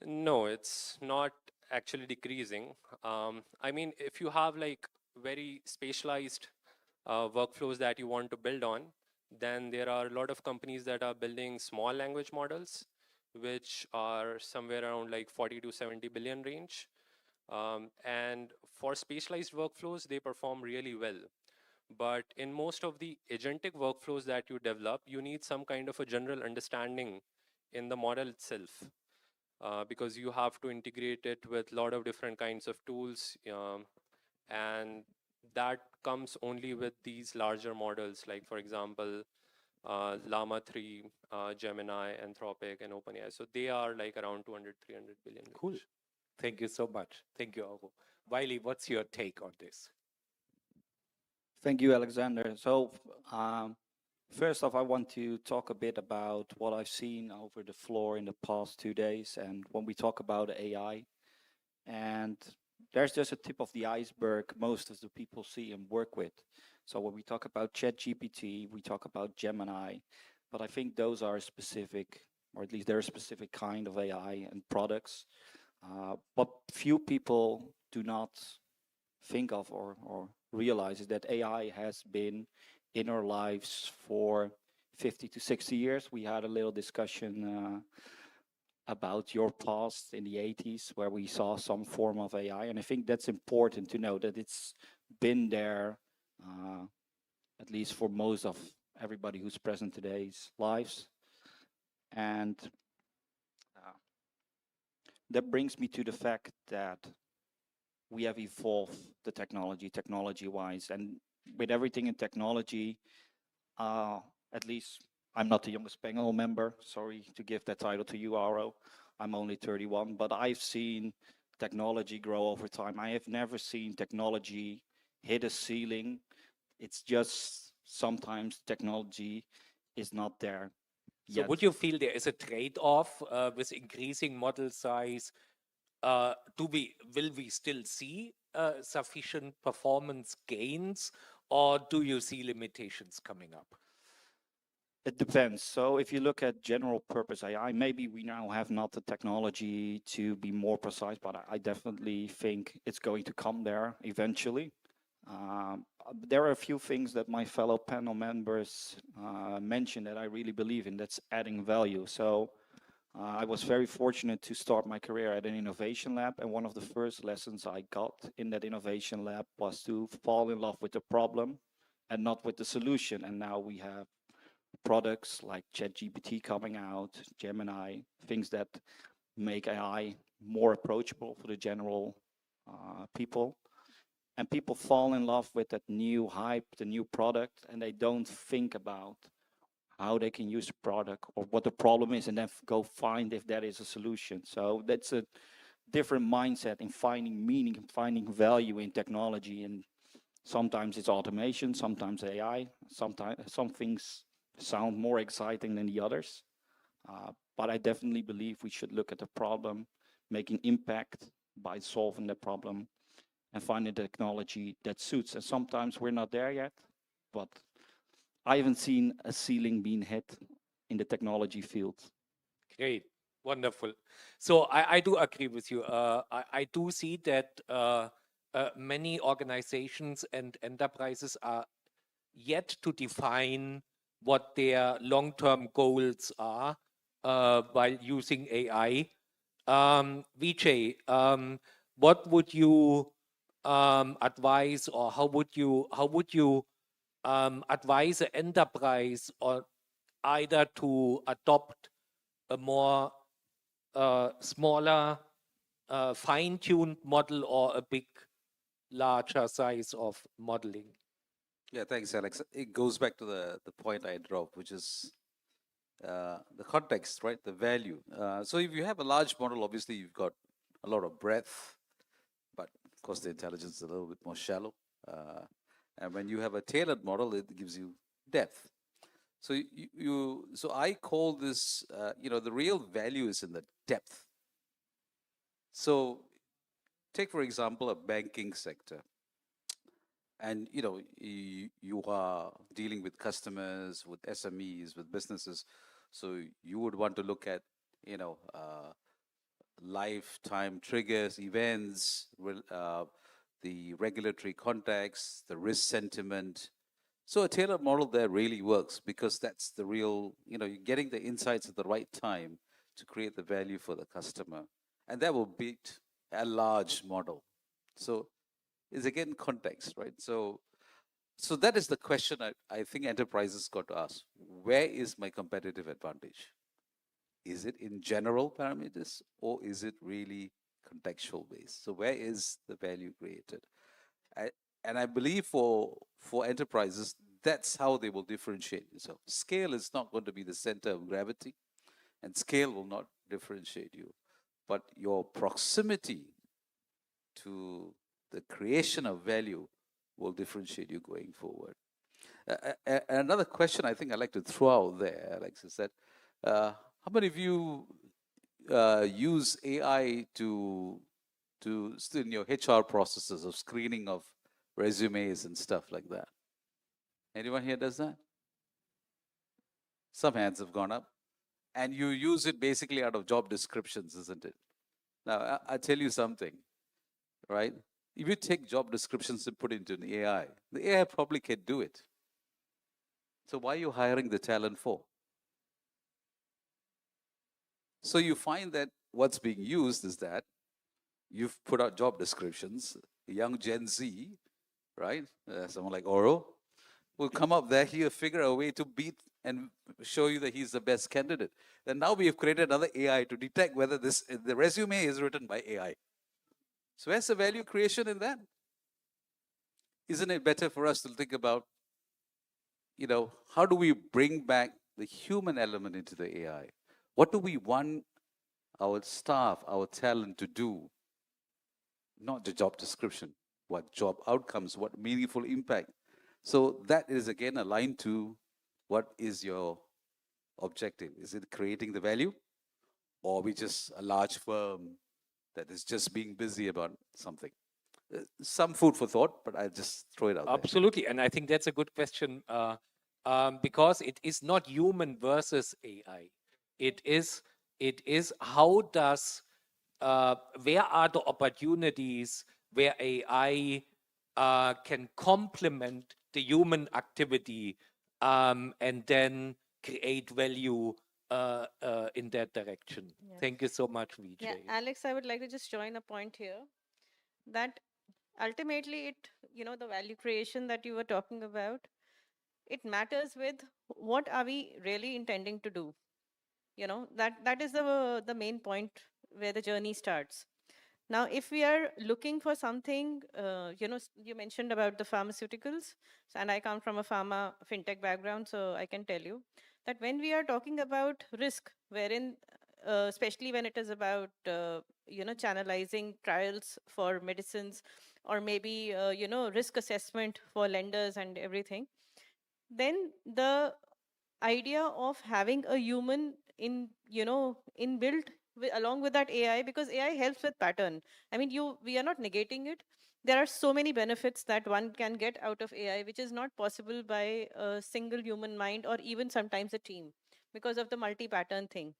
No, it's not actually decreasing. I mean, if you have like very specialized workflows that you want to build on, then there are a lot of companies that are building small language models, which are somewhere around like 40 to 70 billion range. And for specialized workflows, they perform really well. But in most of the agentic workflows that you develop, you need some kind of a general understanding in the model itself. Because you have to integrate it with a lot of different kinds of tools. And that comes only with these larger models, like, for example, Llama 3, Gemini, Anthropic, and OpenAI. So they are like around 200, 300 billion. Cool. Thank you so much. Thank you, Oro. Wiley, what's your take on this? Thank you, Alexander. So, first off, I want to talk a bit about what I've seen over the floor in the past 2 days. And when we talk about AI, and there's just a tip of the iceberg most of the people see and work with. So when we talk about ChatGPT, we talk about Gemini, but I think those are specific, or at least they're a specific kind of AI and products. What few people do not think of or realize is that AI has been in our lives for 50 to 60 years. We had a little discussion about your past in the 80s where we saw some form of AI. And I think that's important to know that it's been there, at least for most of everybody who's present today's lives. And that brings me to the fact that we have evolved the technology-wise. And with everything in technology, at least I'm not the youngest panel member. Sorry to give that title to you, Aro. I'm only 31, but I've seen technology grow over time. I have never seen technology hit a ceiling. It's just sometimes technology is not there So yet. would you feel there is a trade-off with increasing model size? Will we still see sufficient performance gains, or do you see limitations coming up? It depends. So if you look at general purpose AI, maybe we now have not the technology to be more precise, but I definitely think it's going to come there eventually. There are a few things that my fellow panel members mentioned that I really believe in. That's adding value. So I was very fortunate to start my career at an innovation lab, and one of the first lessons I got in that innovation lab was to fall in love with the problem and not with the solution. And now we have products like ChatGPT coming out, Gemini, things that make AI more approachable for the general people. And people fall in love with that new hype, the new product, and they don't think about how they can use the product or what the problem is, and then go find if there is a solution. So that's a different mindset in finding meaning and finding value in technology. And sometimes it's automation, sometimes AI, sometimes some things sound more exciting than the others. But I definitely believe we should look at the problem, making impact by solving the problem, and finding technology that suits. And sometimes we're not there yet, but I haven't seen a ceiling being hit in the technology field. Great, wonderful. So I do agree with you. I do see that many organizations and enterprises are yet to define what their long-term goals are while using AI. Vijay, what would you advise, or how would you advise an enterprise or either to adopt a more smaller, fine-tuned model or a big, larger size of modeling? Yeah, thanks, Alex. It goes back to the point I dropped, which is the context, right? The value. So if you have a large model, obviously you've got a lot of breadth, but of course the intelligence is a little bit more shallow. And when you have a tailored model, it gives you depth. So so I call this, the real value is in the depth. So take, for example, a banking sector. And you are dealing with customers, with SMEs, with businesses, so you would want to look at lifetime triggers, events, the regulatory context, the risk sentiment. So a tailored model there really works because that's the real, you're getting the insights at the right time to create the value for the customer, and that will beat a large model. So is again context, right? So that is the question I think enterprises got to ask. Where is my competitive advantage? Is it in general parameters or is it really contextual based? So where is the value created? And I believe for enterprises, that's how they will differentiate themselves. Scale is not going to be the center of gravity, and scale will not differentiate you. But your proximity to the creation of value will differentiate you going forward. Another question I think I'd like to throw out there, Alex, is that how many of you use AI to in your HR processes of screening of resumes and stuff like that? Anyone here does that? Some hands have gone up. And you use it basically out of job descriptions, isn't it? Now, I'll tell you something, right? If you take job descriptions and put it into an AI, the AI probably can do it. So why are you hiring the talent for? So you find that what's being used is that you've put out job descriptions, young Gen Z, right? Someone like Oro will come up there, he'll figure a way to beat and show you that he's the best candidate. Then now we have created another AI to detect whether the resume is written by AI. So where's the value creation in that? Isn't it better for us to think about, how do we bring back the human element into the AI? What do we want our staff, our talent to do? Not the job description, what job outcomes, what meaningful impact. So that is again aligned to what is your objective. Is it creating the value, or are we just a large firm that is just being busy about something? Some food for thought, but I'll just throw it out there. Absolutely. And I think that's a good question because it is not human versus AI. It is how does, where are the opportunities where AI can complement the human activity and then create value in that direction. Yeah. Thank you so much, Vijay. Yeah, Alex, I would like to just join a point here that ultimately the value creation that you were talking about, it matters with what are we really intending to do. That is the main point where the journey starts. Now, if we are looking for something, you mentioned about the pharmaceuticals, and I come from a pharma fintech background, so I can tell you that when we are talking about risk, wherein, especially when it is about, channelizing trials for medicines, or maybe, risk assessment for lenders and everything, then the idea of having a human in, inbuilt along with that AI, because AI helps with pattern. I mean, we are not negating it. There are so many benefits that one can get out of AI, which is not possible by a single human mind or even sometimes a team, because of the multi-pattern thing.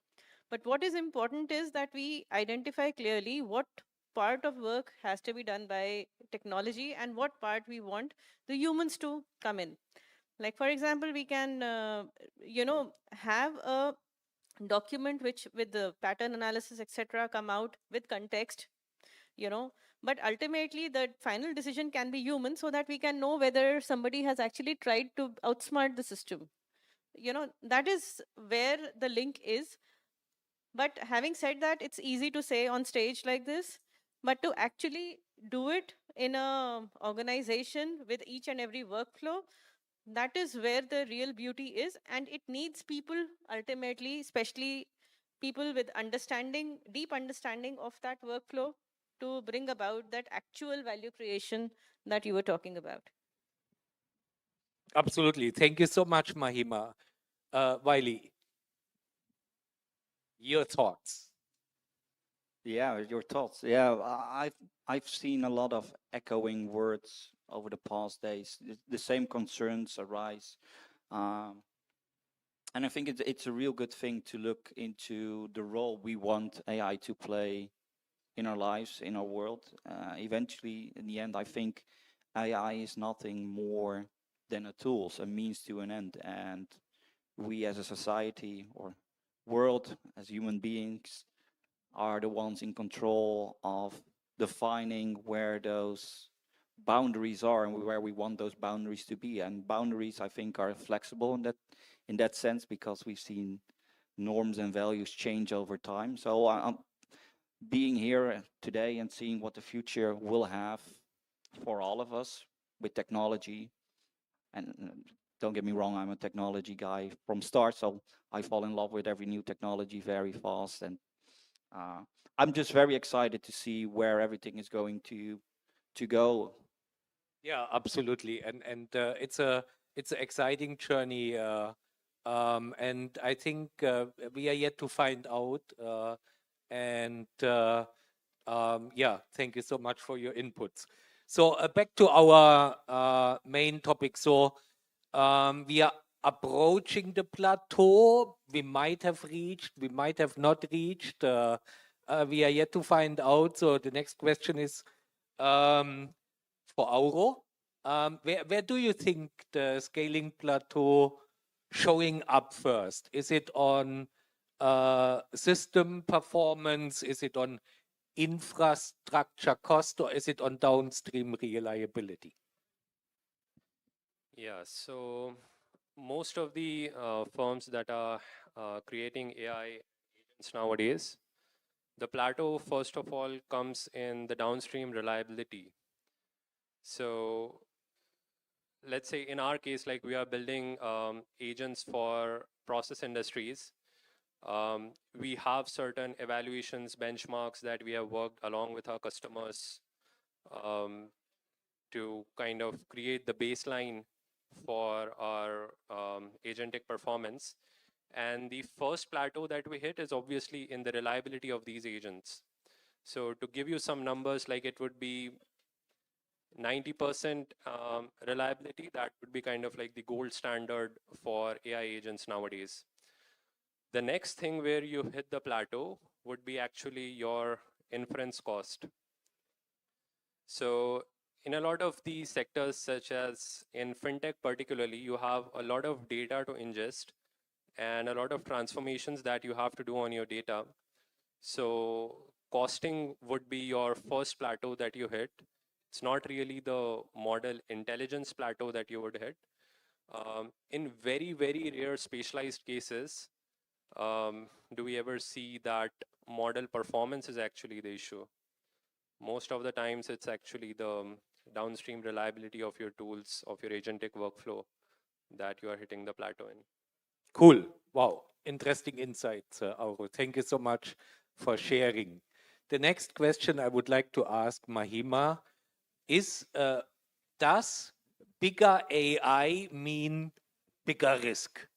But what is important is that we identify clearly what part of work has to be done by technology and what part we want the humans to come in. Like, for example, we can, have a document which with the pattern analysis, etc., come out with context, you know, but ultimately the final decision can be human, so that we can know whether somebody has actually tried to outsmart the system. That is where the link is. But having said that, it's easy to say on stage like this, but to actually do it in a organization with each and every workflow, that is where the real beauty is. And it needs people, ultimately, especially people with understanding, deep understanding of that workflow, to bring about that actual value creation that you were talking about. Absolutely. Thank you so much, Mahima. Wiley, your thoughts. Yeah, your thoughts. Yeah, I've seen a lot of echoing words over the past days. The same concerns arise, um, and I think it's a real good thing to look into the role we want AI to play in our lives, in our world. Eventually, in the end, I think AI is nothing more than a tool, a means to an end, and we as a society or world, as human beings, are the ones in control of defining where those boundaries are and where we want those boundaries to be. And boundaries, I think, are flexible in that sense, because we've seen norms and values change over time. So I'm being here today and seeing what the future will have for all of us with technology. And don't get me wrong, I'm a technology guy from start, so I fall in love with every new technology very fast. And uh, I'm just very excited to see where everything is going to go. Yeah, absolutely. And it's an exciting journey. And I think we are yet to find out. Yeah, thank you so much for your inputs. So back to our main topic. So we are approaching the plateau. We might have reached, we might have not reached. We are yet to find out. So the next question is for Auro. Where do you think the scaling plateau showing up first? Is it on system performance? Is it on infrastructure cost, or is it on downstream reliability? Yeah, so most of the firms that are creating AI agents nowadays, the plateau, first of all, comes in the downstream reliability. So let's say in our case, like we are building agents for process industries. We have certain evaluations, benchmarks that we have worked along with our customers um, to kind of create the baseline for our agentic performance. And the first plateau that we hit is obviously in the reliability of these agents. So to give you some numbers, like it would be 90% reliability, that would be kind of like the gold standard for AI agents nowadays. The next thing where you hit the plateau would be actually your inference cost. So in a lot of these sectors, such as in fintech particularly, you have a lot of data to ingest and a lot of transformations that you have to do on your data. So costing would be your first plateau that you hit. It's not really the model intelligence plateau that you would hit. In very, very rare specialized cases, do we ever see that model performance is actually the issue. Most of the times, it's actually the downstream reliability of your tools, of your agentic workflow that you are hitting the plateau in. Cool. Wow. Interesting insights, Auro. Thank you so much for sharing. The next question I would like to ask Mahima is, does bigger AI mean bigger risk?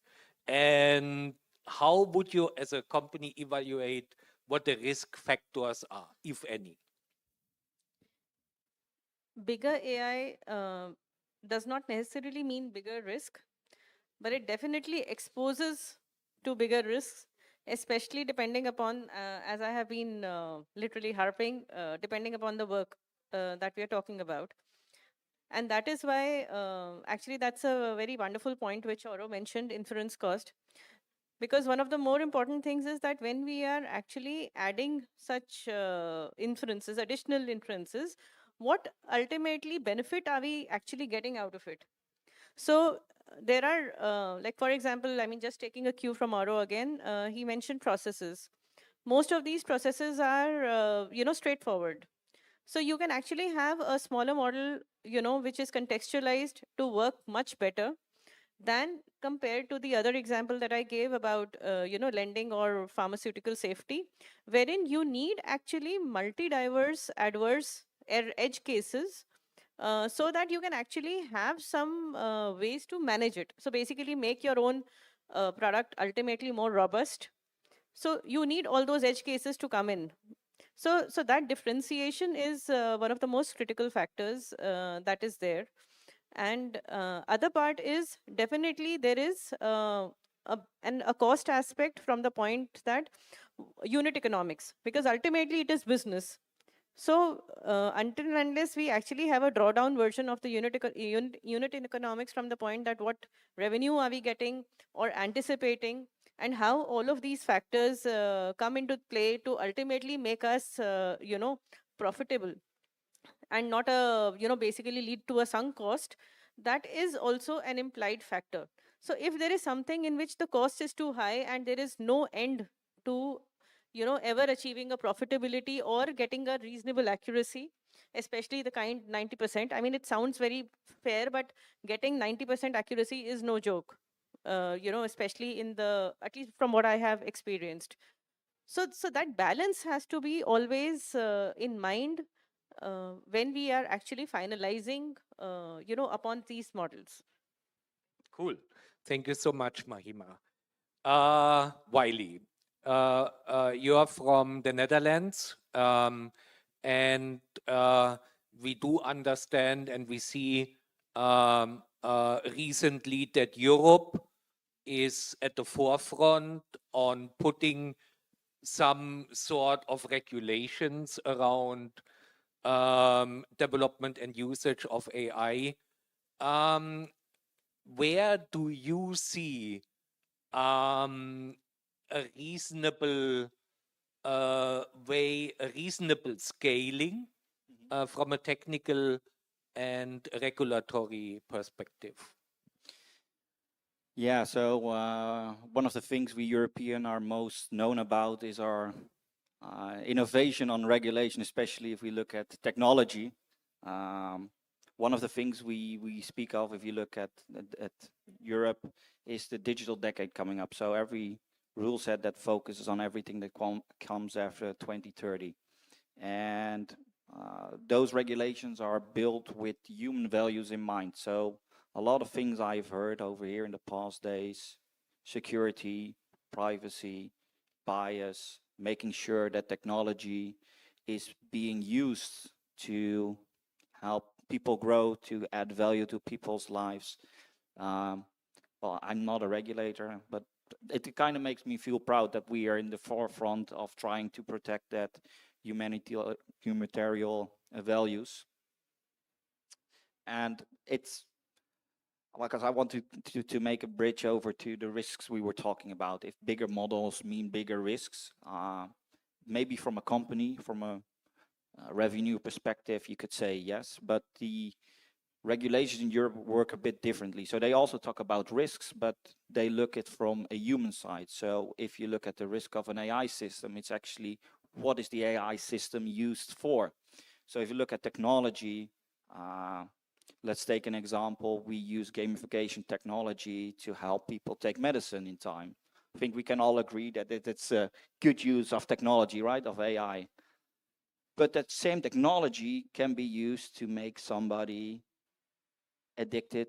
And how would you as a company evaluate what the risk factors are, if any? Bigger AI does not necessarily mean bigger risk, but it definitely exposes to bigger risks, especially depending upon, as I have been literally harping, depending upon the work that we are talking about. And that is why, actually, that's a very wonderful point which Oro mentioned, inference cost. Because one of the more important things is that when we are actually adding such inferences, additional inferences, what ultimately benefit are we actually getting out of it? So there are, like for example, I mean, just taking a cue from Oro again, he mentioned processes. Most of these processes are, straightforward. So you can actually have a smaller model, which is contextualized to work much better than compared to the other example that I gave about, lending or pharmaceutical safety, wherein you need actually multi-diverse adverse edge cases so that you can actually have some ways to manage it. So basically make your own product ultimately more robust. So you need all those edge cases to come in. So that differentiation is one of the most critical factors that is there. And other part is definitely there is a cost aspect from the point that unit economics, because ultimately it is business. So until and unless we actually have a drawdown version of the unit in economics from the point that what revenue are we getting or anticipating, and how all of these factors come into play to ultimately make us, profitable and not basically lead to a sunk cost, that is also an implied factor. So if there is something in which the cost is too high and there is no end to ever achieving a profitability or getting a reasonable accuracy, especially the kind 90%, I mean, it sounds very fair, but getting 90% accuracy is no joke, especially in the, at least from what I have experienced. So that balance has to be always in mind when we are actually finalizing, upon these models. Cool. Thank you so much, Mahima. Wiley, you are from the Netherlands, and we do understand and we see recently that Europe is at the forefront on putting some sort of regulations around development and usage of AI. Where do you see a reasonable a reasonable scaling from a technical and regulatory perspective? Yeah, so one of the things we European are most known about is our innovation on regulation, especially if we look at technology. One of the things we speak of, if you look at Europe, is the digital decade coming up. So every rule set that focuses on everything that comes after 2030. And those regulations are built with human values in mind. So a lot of things I've heard over here in the past days, security, privacy, bias, making sure that technology is being used to help people grow, to add value to people's lives. Well, I'm not a regulator, but it kind of makes me feel proud that we are in the forefront of trying to protect that humanitarian values. And it's because I want to make a bridge over to the risks we were talking about. If bigger models mean bigger risks, maybe from a company, from a revenue perspective, you could say yes. But the regulations in Europe work a bit differently. So they also talk about risks, but they look at from a human side. So if you look at the risk of an AI system, it's actually what is the AI system used for? So if you look at technology, let's take an example. We use gamification technology to help people take medicine in time. I think we can all agree that it's a good use of technology, right, of AI. But that same technology can be used to make somebody addicted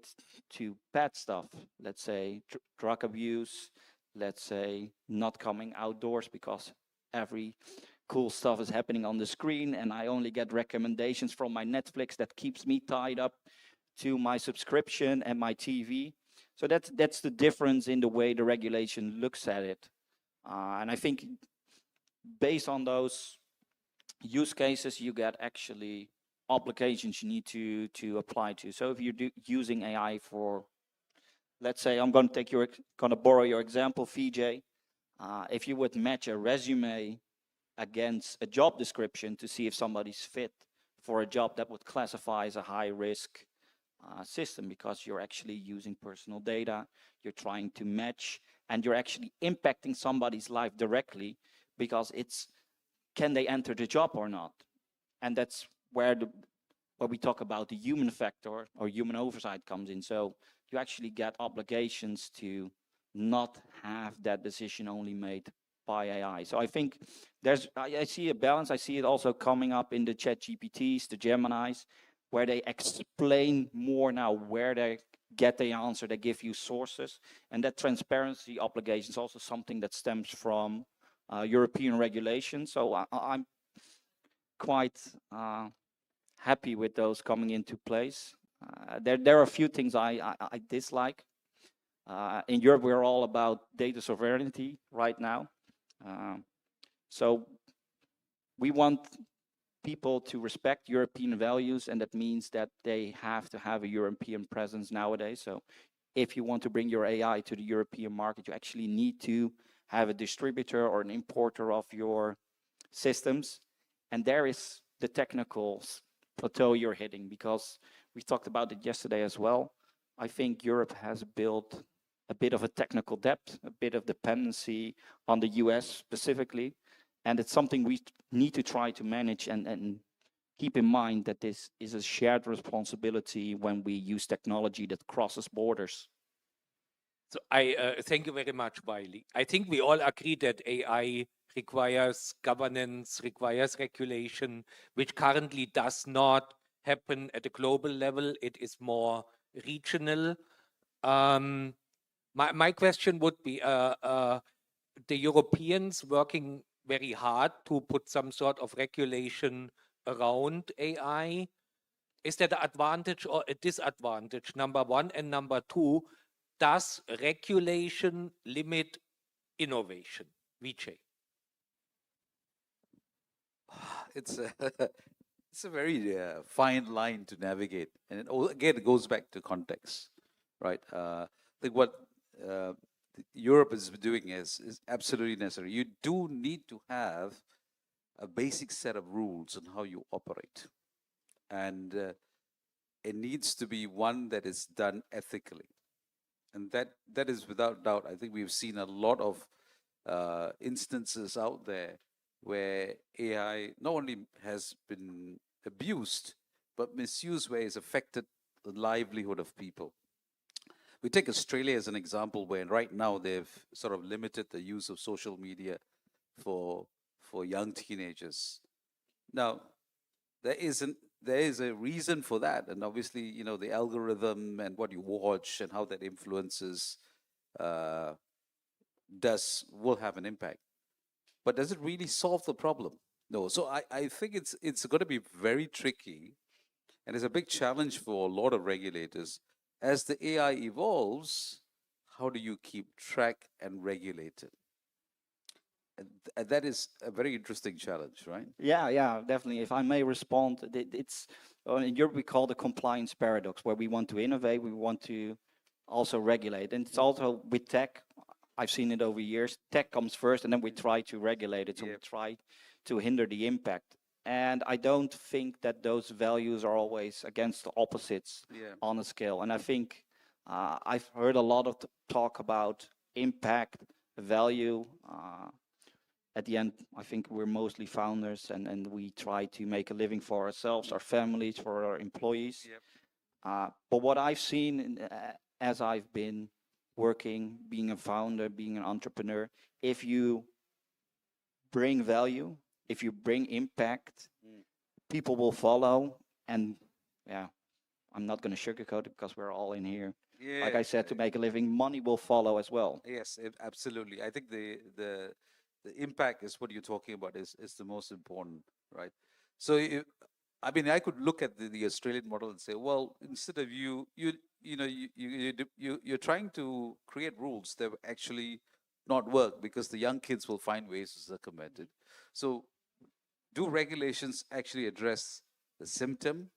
to bad stuff. Let's say drug abuse, let's say not coming outdoors because every cool stuff is happening on the screen and I only get recommendations from my Netflix that keeps me tied up to my subscription and my TV. So that's the difference in the way the regulation looks at it. And I think based on those use cases, you get actually obligations you need to apply to. So if you're using AI for, let's say, I'm going to borrow your example, VJ. If you would match a resume against a job description to see if somebody's fit for a job, that would classify as a high risk system because you're actually using personal data, you're trying to match, and you're actually impacting somebody's life directly because it's, can they enter the job or not? And that's where we talk about the human factor or human oversight comes in. So you actually get obligations to not have that decision only made by AI. So I think I see a balance. I see it also coming up in the ChatGPTs, the Geminis, where they explain more now where they get the answer, they give you sources. And that transparency obligation is also something that stems from European regulation. So I'm quite happy with those coming into place. There are a few things I dislike. In Europe, we're all about data sovereignty right now. So we want people to respect European values, and that means that they have to have a European presence nowadays. So if you want to bring your AI to the European market, you actually need to have a distributor or an importer of your systems. And there is the technical plateau you're hitting, because we talked about it yesterday as well. I think Europe has built a bit of a technical debt, a bit of dependency on the US specifically. And it's something we need to try to manage and keep in mind that this is a shared responsibility when we use technology that crosses borders. So I thank you very much, Wiley. I think we all agree that AI requires governance, requires regulation, which currently does not happen at a global level. It is more regional. My question would be, the Europeans working very hard to put some sort of regulation around AI. Is that an advantage or a disadvantage? Number one, and number two, does regulation limit innovation? Vijay. It's a, it's a very fine line to navigate. And again, it goes back to context, right? I think what Europe is doing is absolutely necessary. You do need to have a basic set of rules on how you operate. And it needs to be one that is done ethically. And that is without doubt. I think we've seen a lot of instances out there where AI not only has been abused, but misused, where it's affected the livelihood of people. We take Australia as an example, where right now they've sort of limited the use of social media for young teenagers. Now, there is a reason for that, and obviously, you know, the algorithm and what you watch and how that influences will have an impact. But does it really solve the problem? No. So I think it's going to be very tricky, and it's a big challenge for a lot of regulators. As the AI evolves, how do you keep track and regulate it? And that is a very interesting challenge, right? Yeah, definitely. If I may respond, it's in Europe we call the compliance paradox, where we want to innovate, we want to also regulate, and it's also with tech. I've seen it over years. Tech comes first, and then we try to regulate it. So we try to hinder the impact. And I don't think that those values are always against the opposites Yeah. on a scale. And I think I've heard a lot of talk about impact, value. At the end, I think we're mostly founders and we try to make a living for ourselves, our families, for our employees. Yep. But what I've seen as I've been working, being a founder, being an entrepreneur, if you bring value, if you bring impact, people will follow. And yeah, I'm not going to sugarcoat it because we're all in here. Like I said, to make a living, money will follow as well. Yes, absolutely. I think the impact is what you're talking about is the most important, right? So I mean, I could look at the Australian model and say, well, instead of you're trying to create rules that actually not work because the young kids will find ways to circumvent it. So, do regulations actually address the symptom,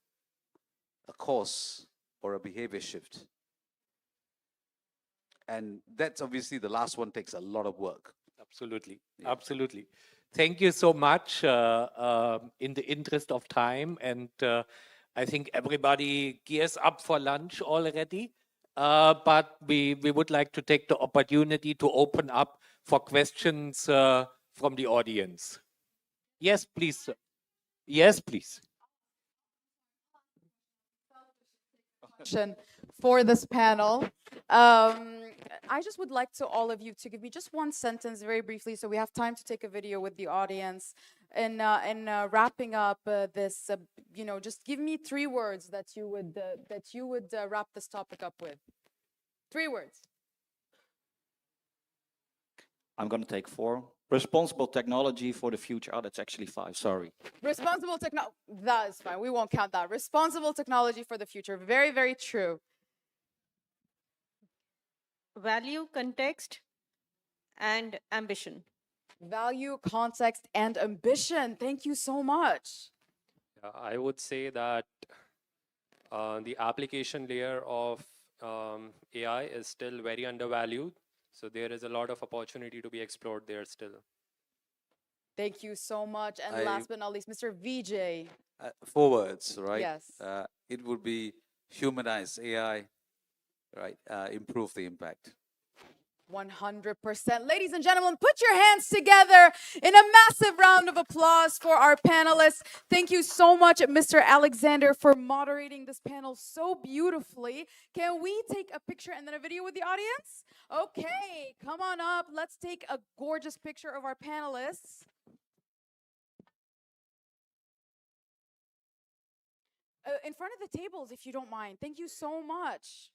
a cause, or a behavior shift? And that's obviously the last one takes a lot of work. Absolutely. Absolutely. Thank you so much in the interest of time. And I think everybody gears up for lunch already. But we would like to take the opportunity to open up for questions from the audience. Yes, please. Sir. Yes, please. For this panel. I just would like to all of you to give me just one sentence very briefly so we have time to take a video with the audience and wrapping up this, just give me 3 words that you would wrap this topic up with. 3 words. I'm going to take 4. Responsible technology for the future. Oh, that's actually 5. Sorry. Responsible technology. That is fine. We won't count that. Responsible technology for the future. Very, very true. Value, context, and ambition. Value, context, and ambition. Thank you so much. I would say that the application layer of AI is still very undervalued. So there is a lot of opportunity to be explored there still. Thank you so much. And last but not least, Mr. VJ. 4 words, right? Yes. It would be humanize AI, right? Improve the impact. 100%. Ladies and gentlemen, put your hands together in a massive round of applause for our panelists. Thank you so much, Mr. Alexander, for moderating this panel so beautifully. Can we take a picture and then a video with the audience? Okay, come on up. Let's take a gorgeous picture of our panelists. In front of the tables, if you don't mind. Thank you so much.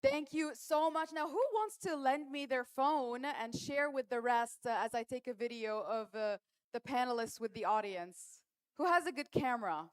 Thank you so much. Now, who wants to lend me their phone and share with the rest as I take a video of the panelists with the audience? Who has a good camera?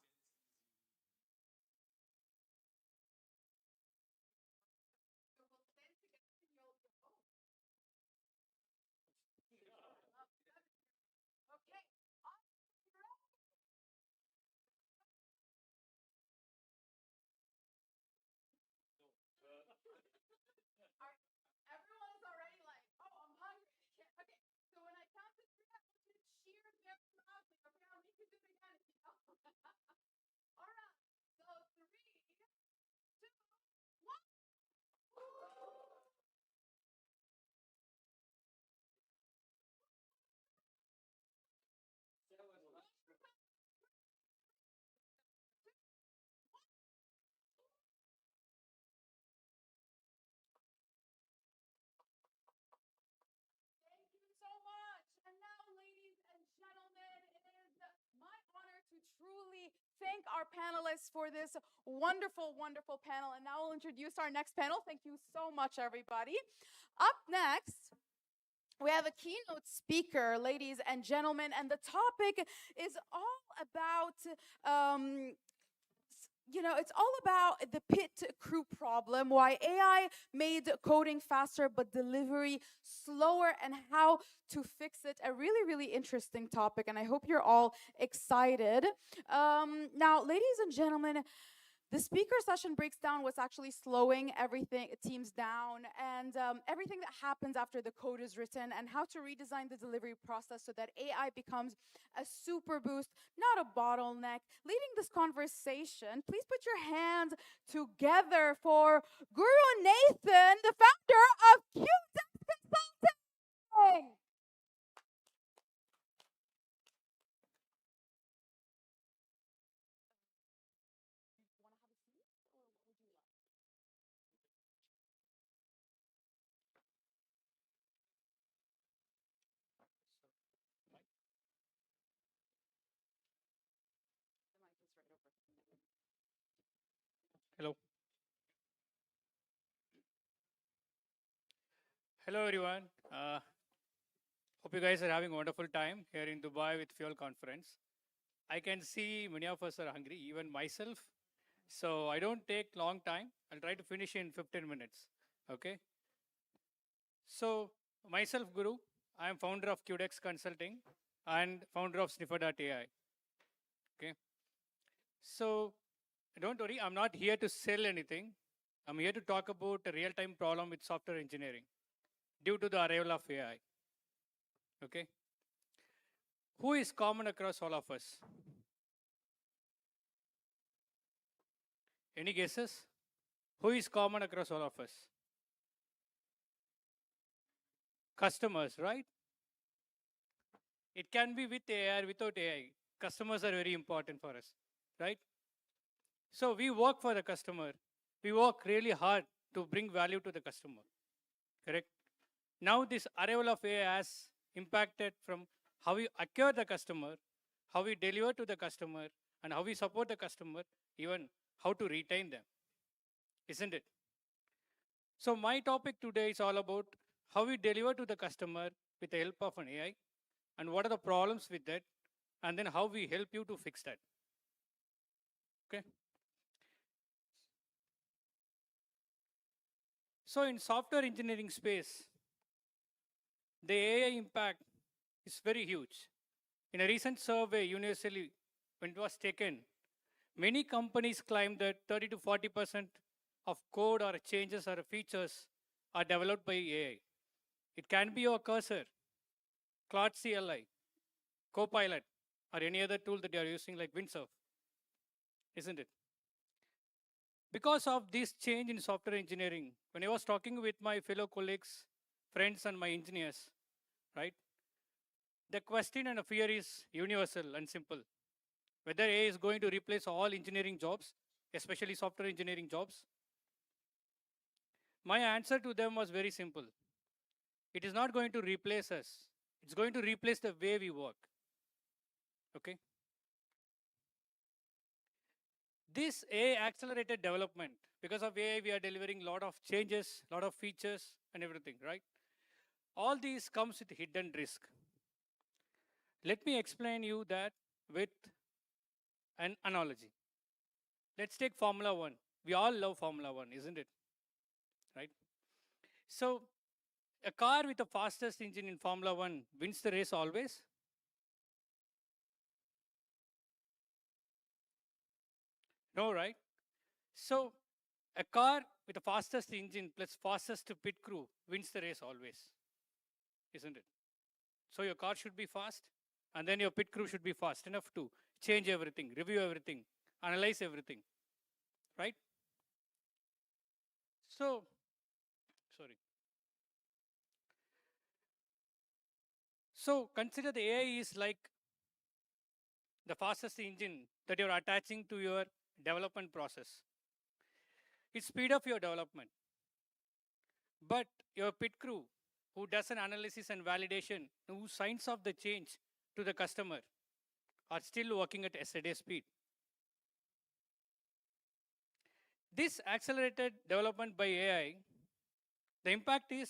Truly thank our panelists for this wonderful, wonderful panel. And now we'll introduce our next panel. Thank you so much, everybody. Up next, we have a keynote speaker, ladies and gentlemen, and the topic is all about it's all about the pit crew problem, why AI made coding faster but delivery slower, and how to fix it. A really, really interesting topic, and I hope you're all excited. Now, ladies and gentlemen, the speaker session breaks down what's actually slowing everything teams down, and everything that happens after the code is written, and how to redesign the delivery process so that AI becomes a super boost, not a bottleneck. Leading this conversation, please put your hands together for Guru Nathan, the founder of QDesk Consulting. Hello. Hello, everyone. Hope you guys are having a wonderful time here in Dubai with Fuel Conference. I can see many of us are hungry, even myself. So I don't take long time. I'll try to finish in 15 minutes. Okay. So myself, Guru, I am founder of QDex Consulting and founder of Sniffer.ai. Okay. So don't worry, I'm not here to sell anything. I'm here to talk about a real-time problem with software engineering due to the arrival of AI. Okay. Who is common across all of us? Any guesses? Who is common across all of us? Customers, right? It can be with AI or without AI. Customers are very important for us, right? So we work for the customer. We work really hard to bring value to the customer, correct? Now this arrival of AI has impacted from how we acquire the customer, how we deliver to the customer, and how we support the customer, even how to retain them, isn't it? So my topic today is all about how we deliver to the customer with the help of an AI, and what are the problems with that, and then how we help you to fix that. Okay. So in software engineering space, the AI impact is very huge. In a recent survey, universally, when it was taken, many companies claim that 30 to 40% of code or changes or features are developed by AI. It can be your cursor, Claude CLI, Copilot, or any other tool that you are using like Windsurf, isn't it? Because of this change in software engineering, when I was talking with my fellow colleagues, friends, and my engineers, right, the question and fear is universal and simple. Whether AI is going to replace all engineering jobs, especially software engineering jobs. My answer to them was very simple. It is not going to replace us. It's going to replace the way we work. Okay. This AI accelerated development. Because of AI, we are delivering a lot of changes, a lot of features, and everything, right? All these comes with hidden risk. Let me explain you that with an analogy. Let's take Formula One. We all love Formula One, isn't it? Right? So a car with the fastest engine in Formula One wins the race always? No, right? So a car with the fastest engine plus fastest pit crew wins the race always, isn't it? So your car should be fast, and then your pit crew should be fast enough to change everything, review everything, analyze everything, right? So, sorry. So consider the AI is like the fastest engine that you're attaching to your development process. It speed up your development. But your pit crew, who does an analysis and validation, who signs off the change to the customer, are still working at SLA speed. This accelerated development by AI, the impact is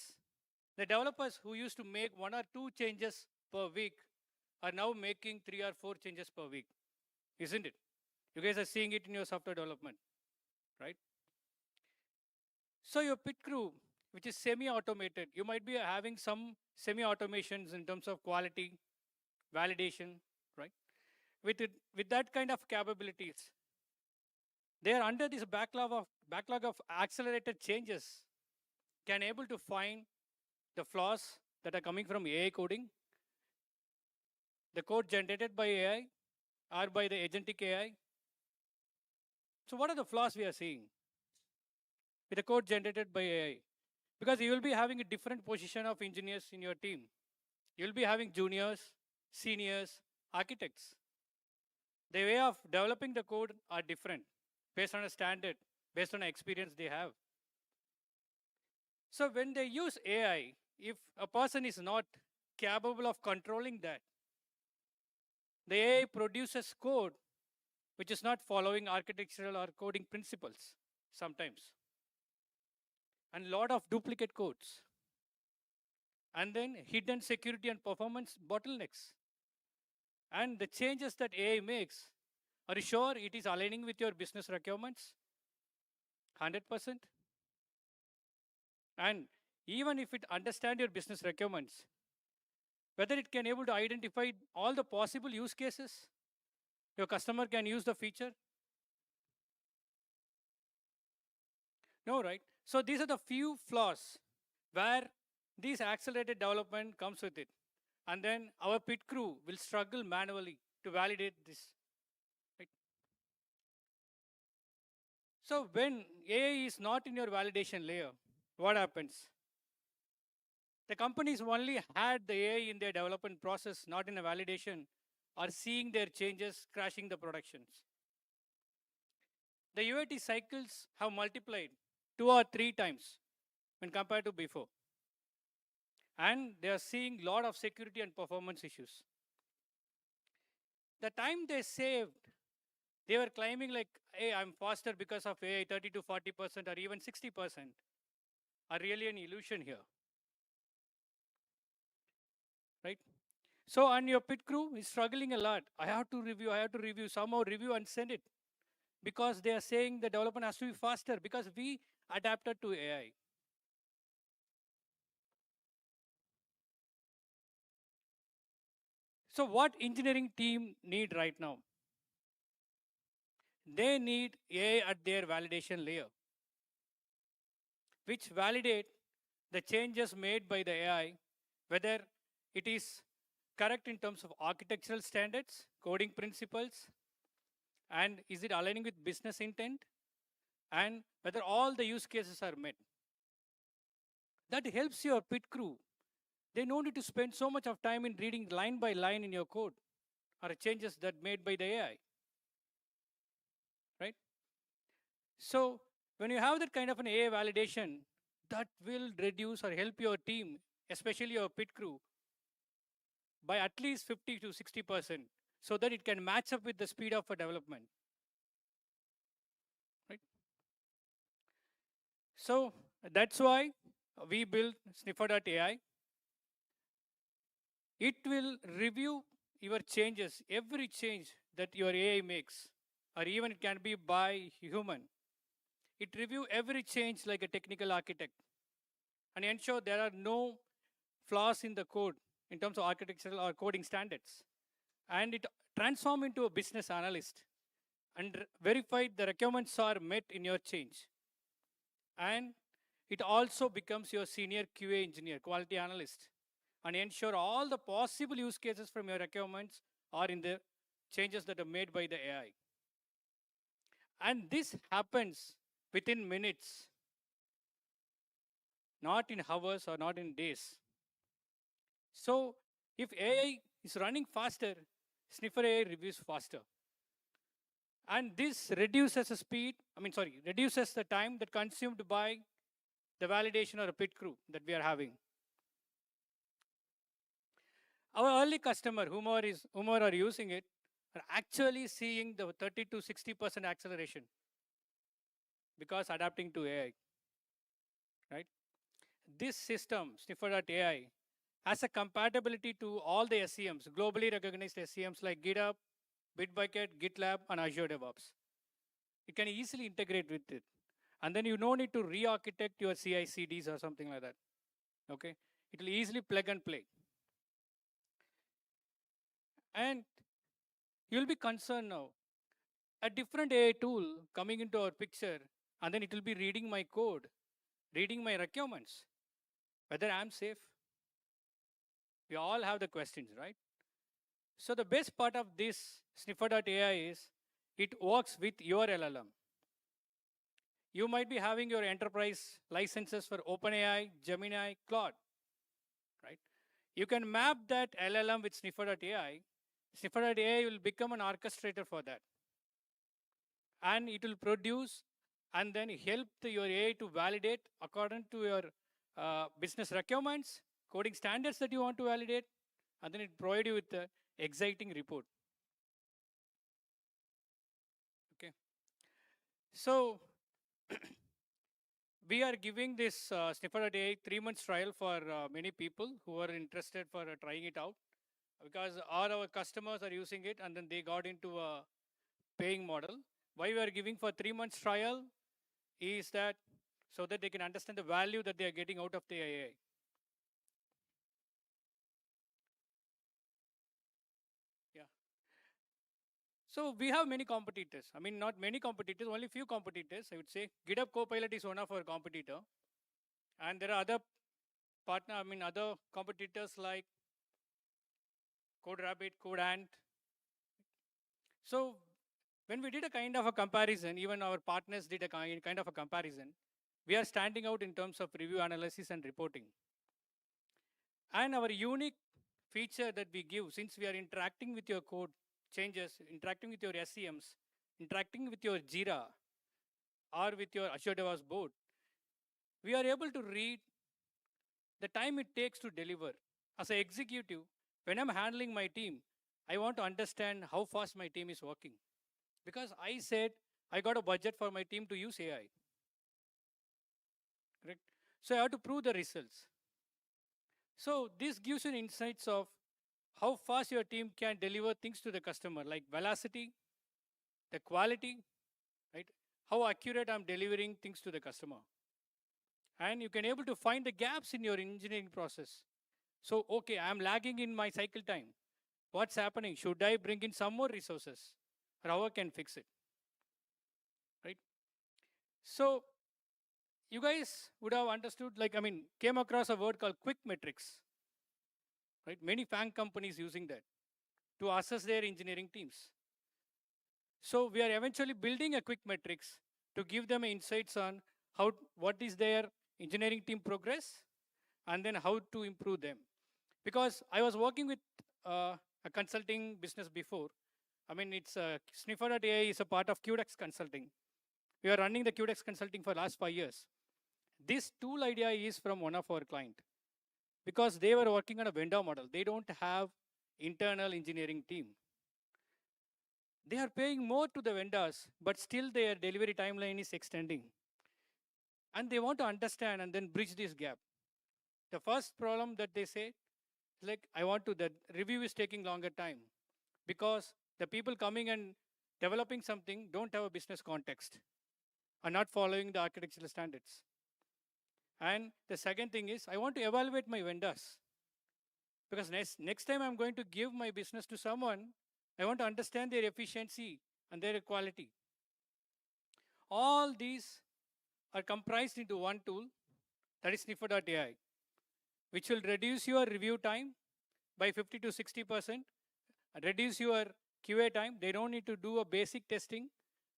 the developers who used to make 1 or 2 changes per week are now making 3 or 4 changes per week, isn't it? You guys are seeing it in your software development, right? So your pit crew, which is semi-automated, you might be having some semi-automations in terms of quality, validation, right? With that kind of capabilities, they are under this backlog of accelerated changes, can able to find the flaws that are coming from AI coding, the code generated by AI or by the agentic AI. So what are the flaws we are seeing with the code generated by AI? Because you will be having a different position of engineers in your team. You'll be having juniors, seniors, architects. The way of developing the code are different based on a standard, based on the experience they have. So when they use AI, if a person is not capable of controlling that, the AI produces code which is not following architectural or coding principles sometimes, and lot of duplicate codes, and then hidden security and performance bottlenecks. And the changes that AI makes, are you sure it is aligning with your business requirements? 100%. And even if it understands your business requirements, whether it can able to identify all the possible use cases your customer can use the feature? No, right? So these are the few flaws where this accelerated development comes with it. And then our pit crew will struggle manually to validate this. Right? So when AI is not in your validation layer, what happens? The companies only had the AI in their development process, not in a validation, are seeing their changes crashing the productions. The UAT cycles have multiplied 2 or 3 times when compared to before. And they are seeing a lot of security and performance issues. The time they saved, they were claiming like, hey, I'm faster because of AI, 30 to 40% or even 60%, are really an illusion here. Right? So, and your pit crew is struggling a lot. I have to review, somehow review and send it. Because they are saying the development has to be faster because we adapted to AI. So what engineering team need right now? They need AI at their validation layer, which validate the changes made by the AI, whether it is correct in terms of architectural standards, coding principles, and is it aligning with business intent, and whether all the use cases are met. That helps your pit crew. They don't need to spend so much of time in reading line by line in your code or changes that made by the AI. Right? So when you have that kind of an AI validation, that will reduce or help your team, especially your pit crew, by at least 50 to 60%, so that it can match up with the speed of a development. Right? So that's why we built Sniffer.ai. It will review your changes, every change that your AI makes, or even it can be by human. It review every change like a technical architect and ensure there are no flaws in the code in terms of architectural or coding standards. And it transform into a business analyst and verify the requirements are met in your change. And it also becomes your senior QA engineer, quality analyst, and ensure all the possible use cases from your requirements are in the changes that are made by the AI. And this happens within minutes, not in hours or not in days. So if AI is running faster, Sniffer AI reviews faster. And this reduces reduces the time that consumed by the validation or a pit crew that we are having. Our early customer, whomever are using it, are actually seeing the 30 to 60% acceleration because adapting to AI. Right? This system, Sniffer.ai, has a compatibility to all the SCMs, globally recognized SCMs like GitHub, Bitbucket, GitLab, and Azure DevOps. You can easily integrate with it. And then you don't need to re-architect your CI/CDs or something like that. Okay, it will easily plug and play. And you'll be concerned now. A different AI tool coming into our picture, and then it will be reading my code, reading my requirements, whether I'm safe. We all have the questions, right? So the best part of this sniffer.ai is it works with your LLM. You might be having your enterprise licenses for OpenAI, Gemini, Claude, right? You can map that LLM with sniffer.ai. Sniffer.ai will become an orchestrator for that. And it will produce and then help your AI to validate according to your business requirements, coding standards that you want to validate, and then it provide you with the exciting report. Okay. So we are giving this sniffer.ai 3 months trial for many people who are interested for trying it out, because all our customers are using it and then they got into a paying model. Why we are giving for 3 months trial is that so that they can understand the value that they are getting out of the AI. Yeah. So we have many competitors. I mean, not many competitors, only few competitors, I would say. GitHub Copilot is one of our competitor. And there are other other competitors like CodeRabbit, CodeAnt. So when we did a kind of a comparison, even our partners did a kind of a comparison, we are standing out in terms of review analysis and reporting. And our unique feature that we give, since we are interacting with your code changes, interacting with your SCMs, interacting with your Jira or with your Azure DevOps board, we are able to read the time it takes to deliver. As an executive, when I'm handling my team, I want to understand how fast my team is working. Because I said I got a budget for my team to use AI. Correct? So I have to prove the results. So this gives you insights of how fast your team can deliver things to the customer, like velocity, the quality, right? How accurate I'm delivering things to the customer. And you can able to find the gaps in your engineering process. So, okay, I'm lagging in my cycle time. What's happening? Should I bring in some more resources? Or how I can fix it, right? So you guys would have understood, came across a word called quick metrics, right? Many FANG companies using that to assess their engineering teams. So we are eventually building a quick metrics to give them insights on what is their engineering team progress and then how to improve them. Because I was working with a consulting business before. I mean, it's Sniffer.ai is a part of QDEX Consulting. We are running the QDEX Consulting for the last 5 years. This tool idea is from one of our client because they were working on a vendor model. They don't have internal engineering team. They are paying more to the vendors, but still their delivery timeline is extending. And they want to understand and then bridge this gap. The first problem that they say, like, the review is taking longer time because the people coming and developing something don't have a business context, are not following the architectural standards. And the second thing is, I want to evaluate my vendors because next time I'm going to give my business to someone, I want to understand their efficiency and their quality. All these are comprised into one tool, that is sniffer.ai, which will reduce your review time by 50 to 60%, reduce your QA time. They don't need to do a basic testing.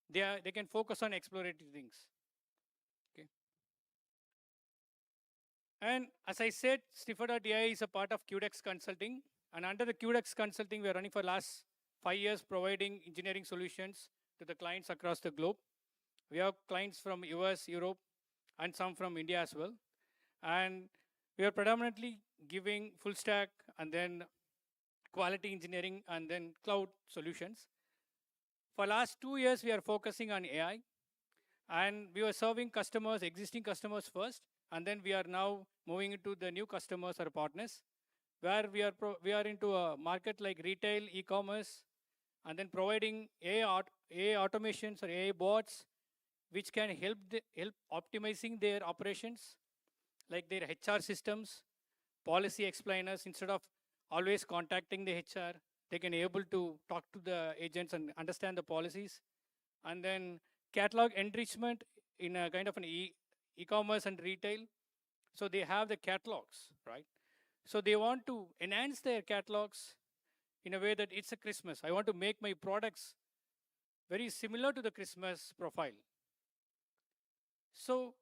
They can focus on exploratory things. Okay. And as I said, sniffer.ai is a part of QDEX Consulting. And under the QDEX Consulting, we are running for the last 5 years providing engineering solutions to the clients across the globe. We have clients from US, Europe, and some from India as well. And we are predominantly giving full stack and then quality engineering and then cloud solutions. For last 2 years, we are focusing on AI. And we were serving customers, existing customers first, and then we are now moving into the new customers or partners, where we are into a market like retail, e-commerce, and then providing AI automations or AI bots, which can help optimizing their operations, like their HR systems, policy explainers. Instead of always contacting the HR, they can able to talk to the agents and understand the policies. And then catalog enrichment in a kind of an e-commerce and retail. So they have the catalogs, right? So they want to enhance their catalogs in a way that it's a Christmas. I want to make my products very similar to the Christmas profile. So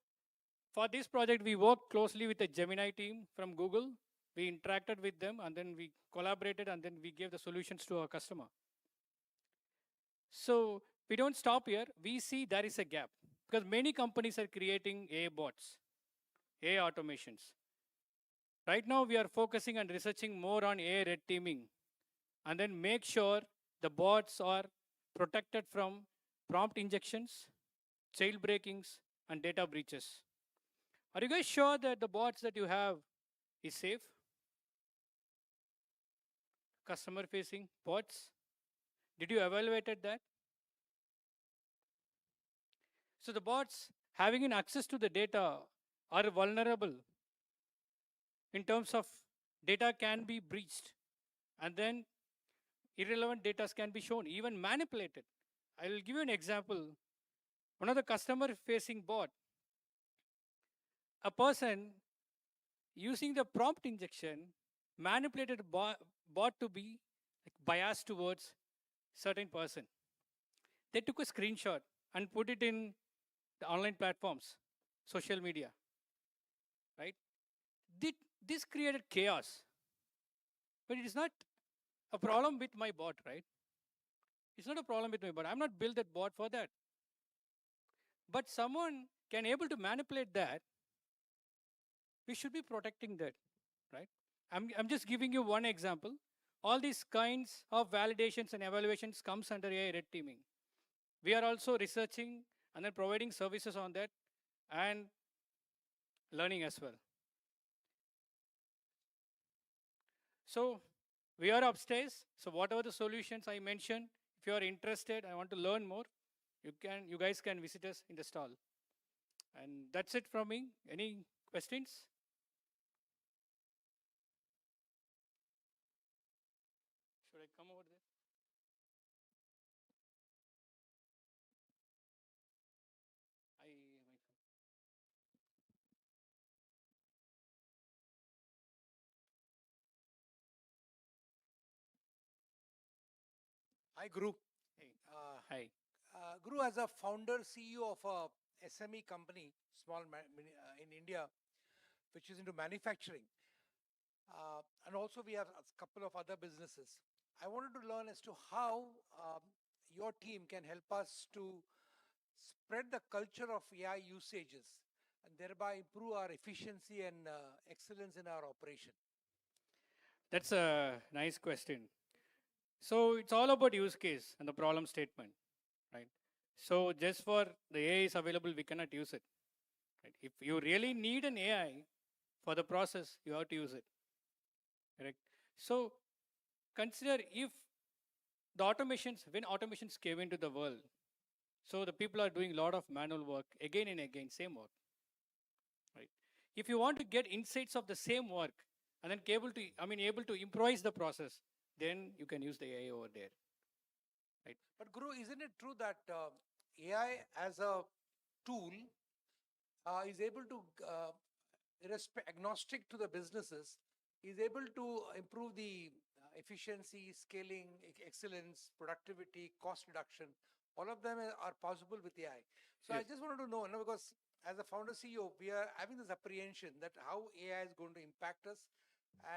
for this project, we worked closely with the Gemini team from Google. We interacted with them, and then we collaborated, and then we gave the solutions to our customer. So we don't stop here. We see there is a gap because many companies are creating AI bots, AI automations. Right now, we are focusing on researching more on AI red teaming, and then make sure the bots are protected from prompt injections, jailbreakings, and data breaches. Are you guys sure that the bots that you have is safe? Customer facing bots? Did you evaluated that? So the bots having an access to the data are vulnerable in terms of data can be breached, and then irrelevant data can be shown, even manipulated. I will give you an example. One of the customer facing bot, a person using the prompt injection manipulated bot to be biased towards certain person. They took a screenshot and put it in the online platforms, social media, right? This created chaos, but it is not a problem with my bot, right? It's not a problem with my bot. I'm not build that bot for that. But someone can able to manipulate that. We should be protecting that, right? I'm just giving you one example. All these kinds of validations and evaluations comes under AI red teaming. We are also researching and then providing services on that and learning as well. So we are upstairs. So whatever the solutions I mentioned, if you are interested, I want to learn more, you guys can visit us in the stall. And that's it from me. Any questions? Should I come over there? Hi, Guru. Hey. Hi. Guru, as a founder, CEO of a SME company, in India, which is into manufacturing, and also we have a couple of other businesses. I wanted to learn as to how your team can help us to spread the culture of AI usages and thereby improve our efficiency and excellence in our operation. That's a nice question. So it's all about use case and the problem statement, right? So just for the AI is available, we cannot use it. Right? If you really need an AI for the process, you have to use it. Correct? So consider if when automations came into the world, so the people are doing a lot of manual work again and again, same work. Right? If you want to get insights of the same work and then able to improvise the process, then you can use the AI over there. Right? But Guru, isn't it true that AI as a tool is able to, agnostic to the businesses, is able to improve the efficiency, scaling, excellence, productivity, cost reduction. All of them are possible with AI. So I just wanted to know, because as a founder CEO, we are having this apprehension that how AI is going to impact us,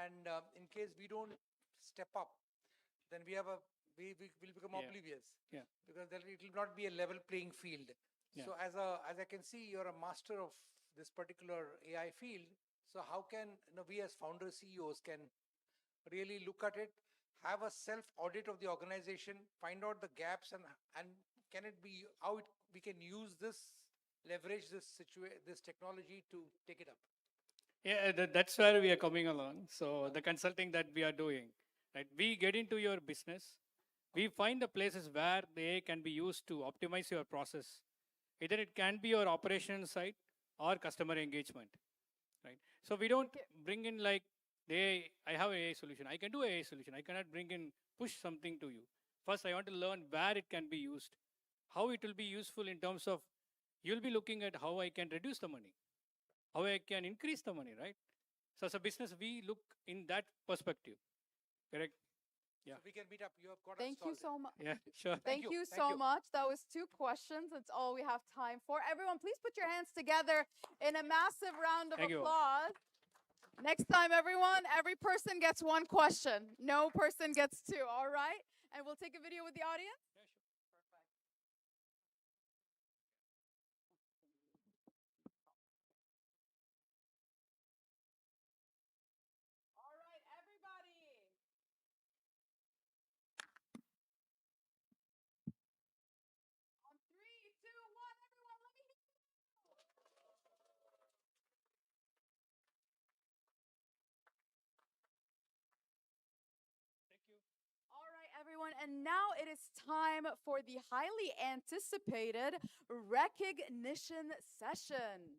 and in case we don't step up, then we will become oblivious. Yeah. Because it will not be a level playing field. Yeah. So as I can see, you're a master of this particular AI field. So how can we as founder CEOs can really look at it, have a self audit of the organization, find out the gaps, and can it be how we can use this, leverage this technology to take it up. Yeah, that's where we are coming along. So the consulting that we are doing, right? We get into your business, we find the places where the AI can be used to optimize your process. Either it can be your operation side or customer engagement, right? So we don't bring in like the AI, I have a AI solution. I can do AI solution. I cannot bring in, push something to you. First, I want to learn where it can be used, how it will be useful in terms of you'll be looking at how I can reduce the money, how I can increase the money, right? So as a business, we look in that perspective, correct? Yeah. So we can meet up. You have got us Thank you solved. so much. Yeah, sure. Thank you so much. That was 2 questions. That's all we have time for. Everyone, please put your hands together in a massive round of Thank you. applause. Next time, everyone, every person gets 1 question. No person gets 2, all right? And we'll take a video with the audience. All right, everybody. On 3, 2, 1, everyone, let me hear you. Thank you. All right, everyone, and now it is time for the highly anticipated recognition session.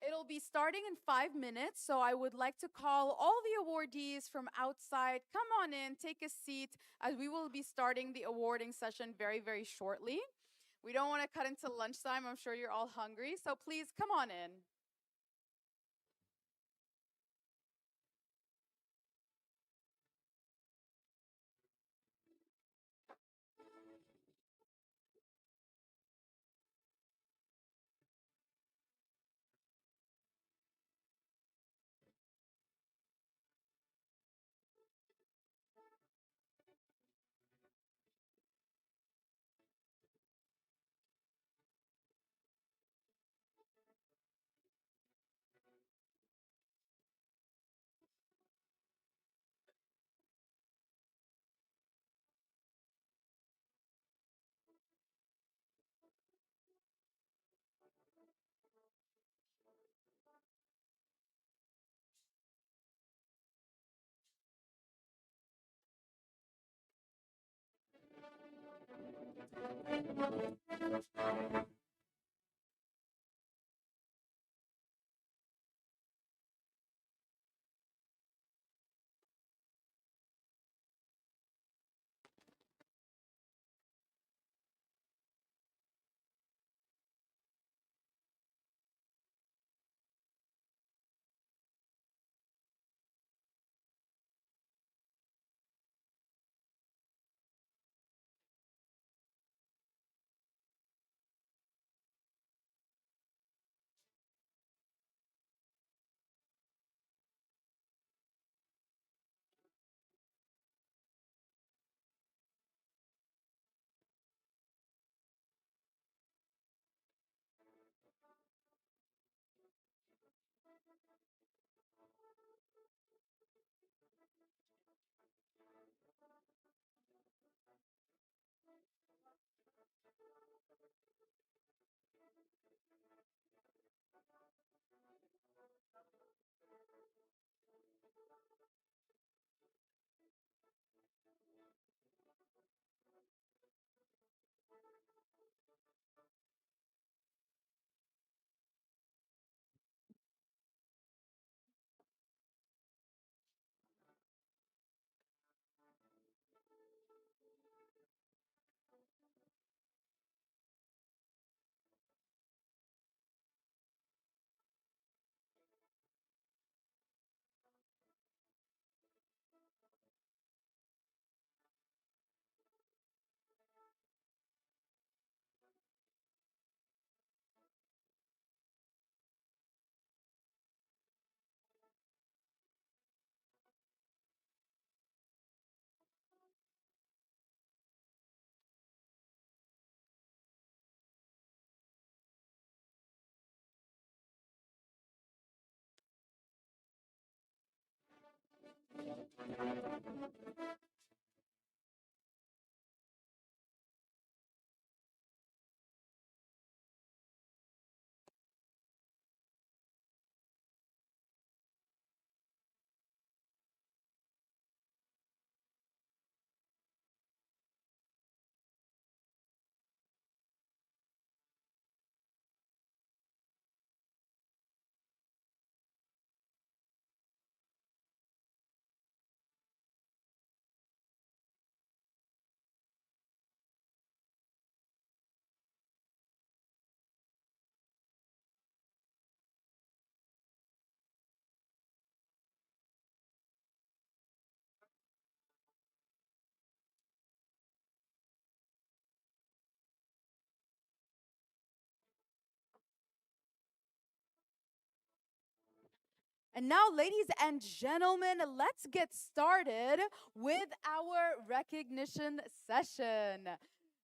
It'll be starting in 5 minutes, so I would like to call all the awardees from outside. Come on in, take a seat, as we will be starting the awarding session very, very shortly. We don't want to cut into lunchtime. I'm sure you're all hungry, so please come on in. And now, ladies and gentlemen, let's get started with our recognition session.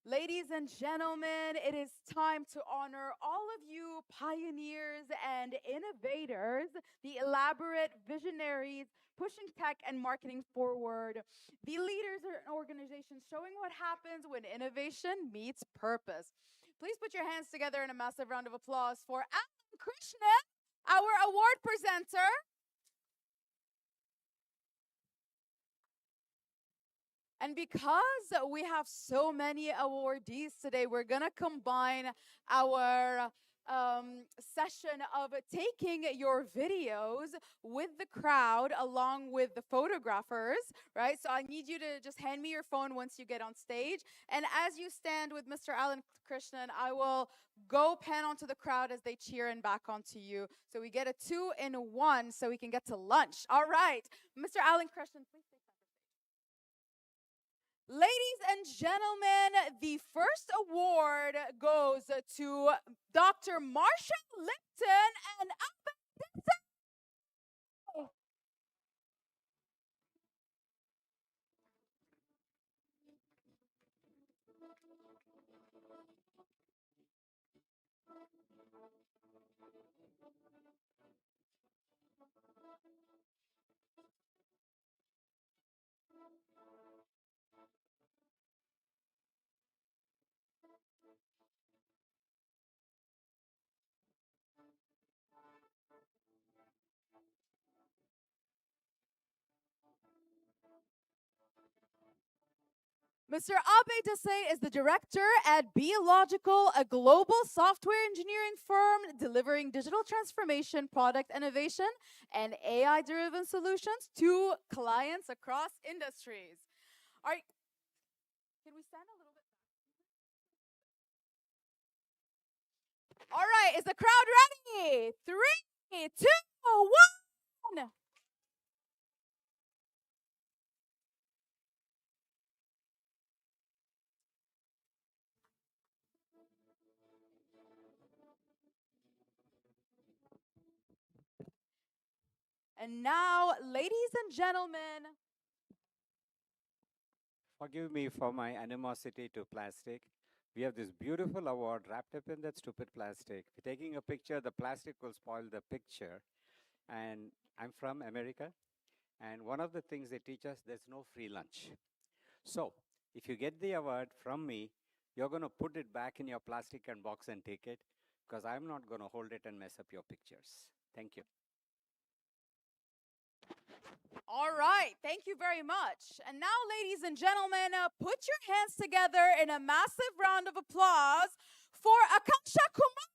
Ladies and gentlemen, it is time to honor all of you pioneers and innovators, the elaborate visionaries pushing tech and marketing forward, the leaders and organizations showing what happens when innovation meets purpose. Please put your hands together in a massive round of applause for Alan Krishnan, our award presenter. And because we have so many awardees today, we're going to combine our session of taking your videos with the crowd along with the photographers, right? So I need you to just hand me your phone once you get on stage. And as you stand with Mr. Alan Krishnan, I will go pan onto the crowd as they cheer and back onto you. So we get a 2-in-1 so we can get to lunch. All right. Mr. Alan Krishnan, please. Ladies and gentlemen, the first award goes to Dr. Marsha Lipton and Mr. Abe Desai is the director at Beological, a global software engineering firm delivering digital transformation, product innovation, and AI-driven solutions to clients across industries. All right, can we stand a little bit back? All right, is the crowd ready? 3, 2, 1. And now, ladies and gentlemen, Forgive me for my animosity to plastic. We have this beautiful award wrapped up in that stupid plastic. If you're taking a picture, the plastic will spoil the picture. And I'm from America. And one of the things they teach us, there's no free lunch. So if you get the award from me, you're going to put it back in your plastic and box and take it, because I'm not going to hold it and mess up your pictures. Thank you. all right, thank you very much. And now, ladies and gentlemen, put your hands together in a massive round of applause for Akansha Kumar.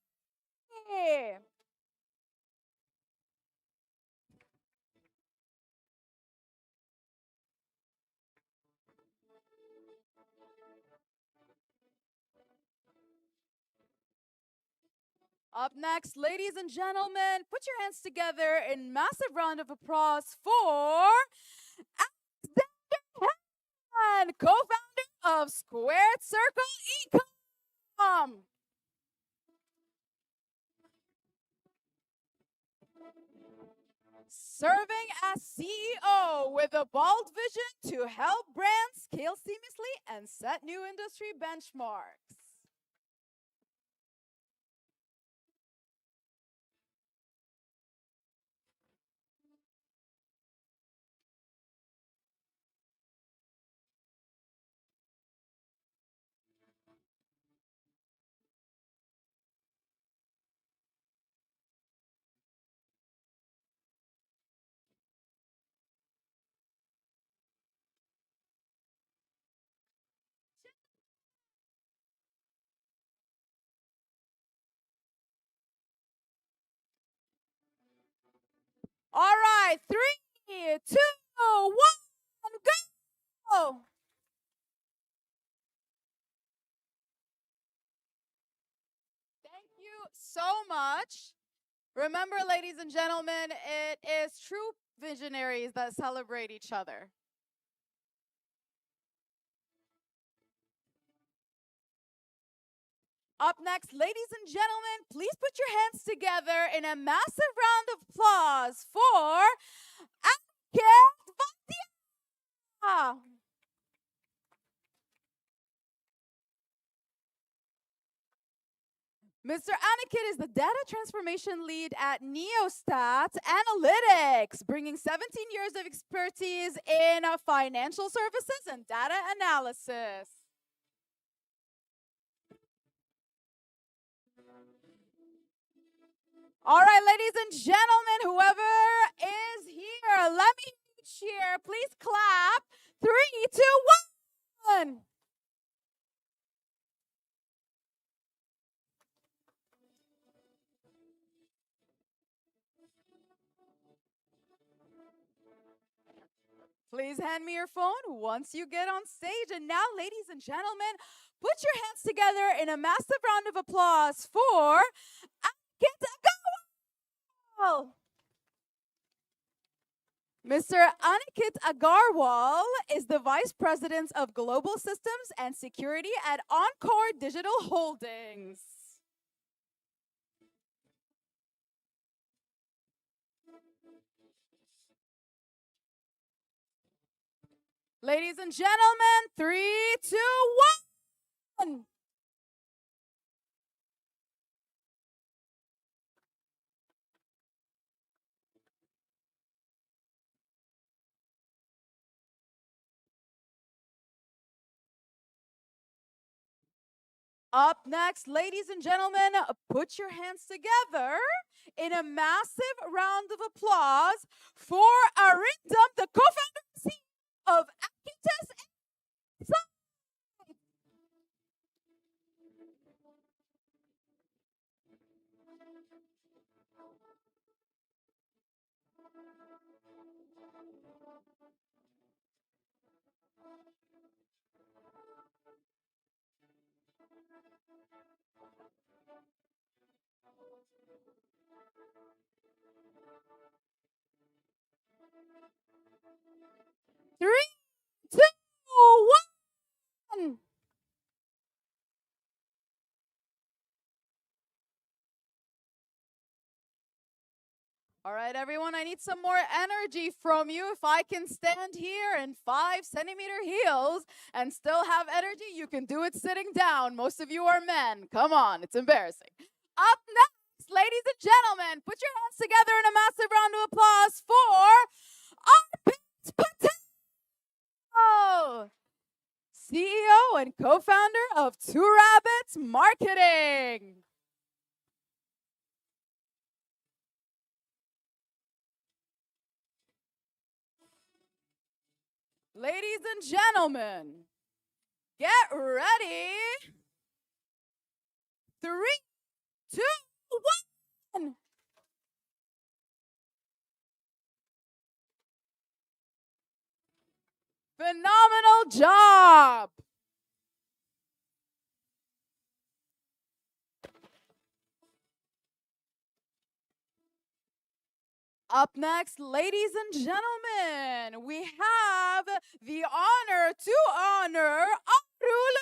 Up next, ladies and gentlemen, put your hands together in massive round of applause for Alexander Han, co-founder of Squared Circle Ecom. Serving as CEO with a bold vision to help brands scale seamlessly and set new industry benchmarks. All right, 3, 2, 1, go! Thank you so much. Remember, ladies and gentlemen, it is true visionaries that celebrate each other. Up next, ladies and gentlemen, please put your hands together in a massive round of applause for Aniket Vatia. Mr. Aniket is the data transformation lead at Neostat Analytics, bringing 17 years of expertise in financial services and data analysis. All right, ladies and gentlemen, whoever is here, let me cheer. Please clap. 3, 2, 1. Please hand me your phone once you get on stage. And now, ladies and gentlemen, put your hands together in a massive round of applause for Aniket Agarwal. Mr. Aniket Agarwal is the Vice President of Global Systems and Security at Encore Digital Holdings. Ladies and gentlemen, 3, 2, 1. Up next, ladies and gentlemen, put your hands together in a massive round of applause for Arindam, the co-founder and CEO of Akitas Insight. 3, 2, 1. All right, everyone, I need some more energy from you. If I can stand here in 5-centimeter heels and still have energy, you can do it sitting down. Most of you are men. Come on, it's embarrassing. Up next, ladies and gentlemen, put your hands together in a massive round of applause for Arpit Patel, CEO and co-founder of Two Rabbits Marketing. Ladies and gentlemen, get ready. 3, 2, 1. Phenomenal job. Up next, ladies and gentlemen, we have the honor to honor Arul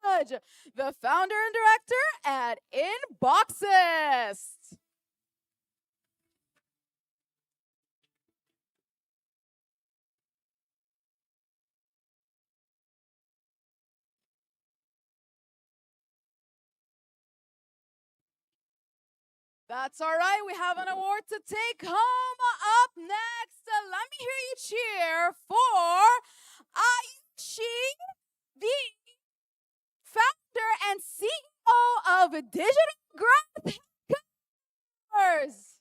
Raj, the founder and director at Inboxes. That's all right. We have an award to take home. Up next, let me hear you cheer for Ayushi, the founder and CEO of Digital Growth Hackers.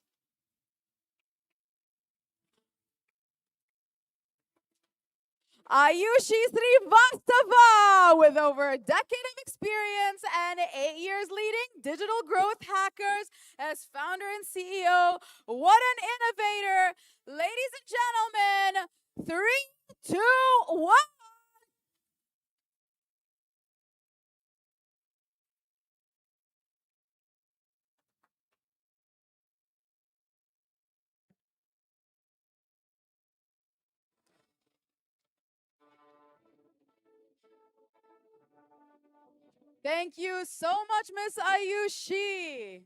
Ayushi Srivastava, with over a decade of experience and 8 years leading Digital Growth Hackers as founder and CEO. What an innovator. Ladies and gentlemen, 3, 2, 1. Thank you so much, Miss Ayushi.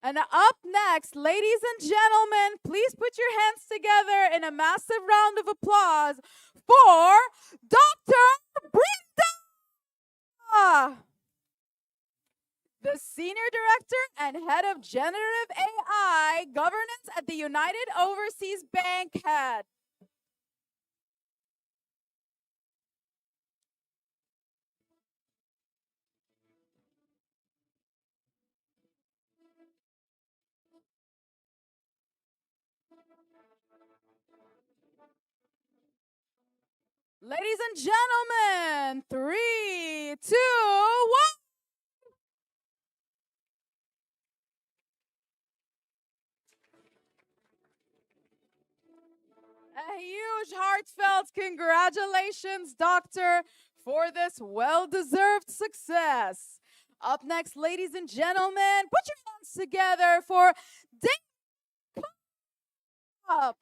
And up next, ladies and gentlemen, please put your hands together in a massive round of applause for Dr. Brenda, the Senior Director and Head of Generative AI Governance at the United Overseas Bank Head. Ladies and gentlemen, 3, 2, 1. A huge heartfelt congratulations, Doctor, for this well-deserved success. Up next, ladies and gentlemen, put your hands together for Dave Up,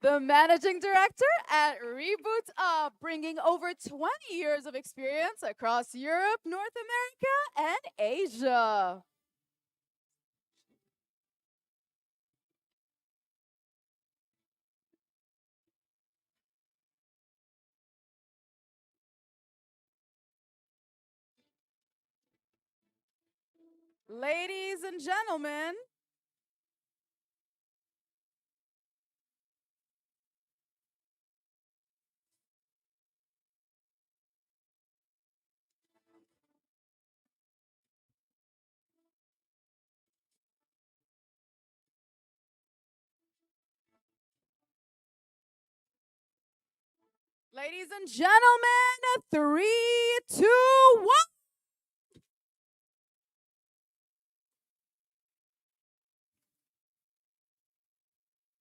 the Managing Director at Reboot Up, bringing over 20 years of experience across Europe, North America, and Asia. Ladies and gentlemen, ladies and gentlemen, 3, 2, 1.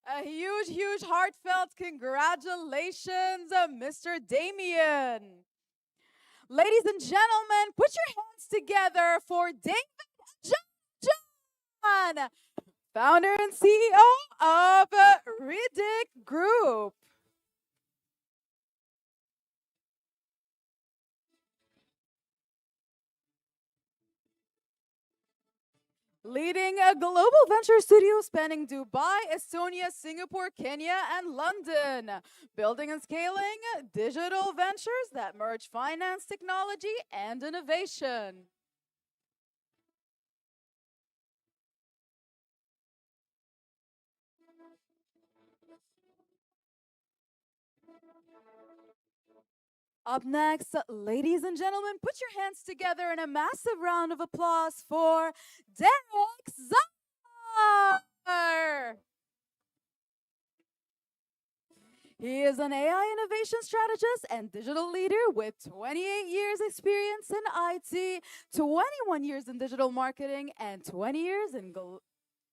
A huge, huge, heartfelt congratulations, Mr. Damien. Ladies and gentlemen, put your hands together for David John, founder and CEO of Rethink Group. Leading a global venture studio spanning Dubai, Estonia, Singapore, Kenya, and London. Building and scaling digital ventures that merge finance, technology, and innovation. Up next, ladies and gentlemen, put your hands together in a massive round of applause for Derek Czar. He is an AI innovation strategist and digital leader with 28 years experience in IT, 21 years in digital marketing, and 20 years in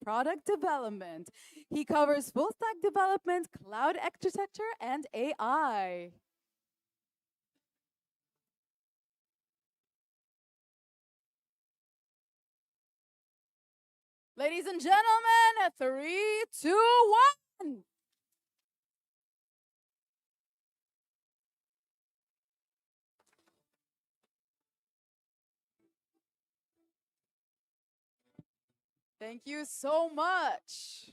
product development. He covers full stack development, cloud architecture, and AI. Ladies and gentlemen, 3, 2, 1. Thank you so much.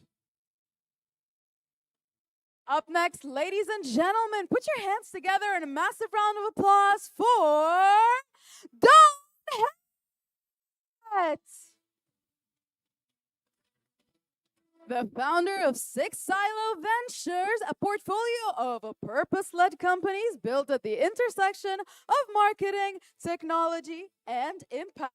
Up next, ladies and gentlemen, put your hands together in a massive round of applause for Don Hett, the founder of Six Silo Ventures, a portfolio of purpose-led companies built at the intersection of marketing, technology, and impact.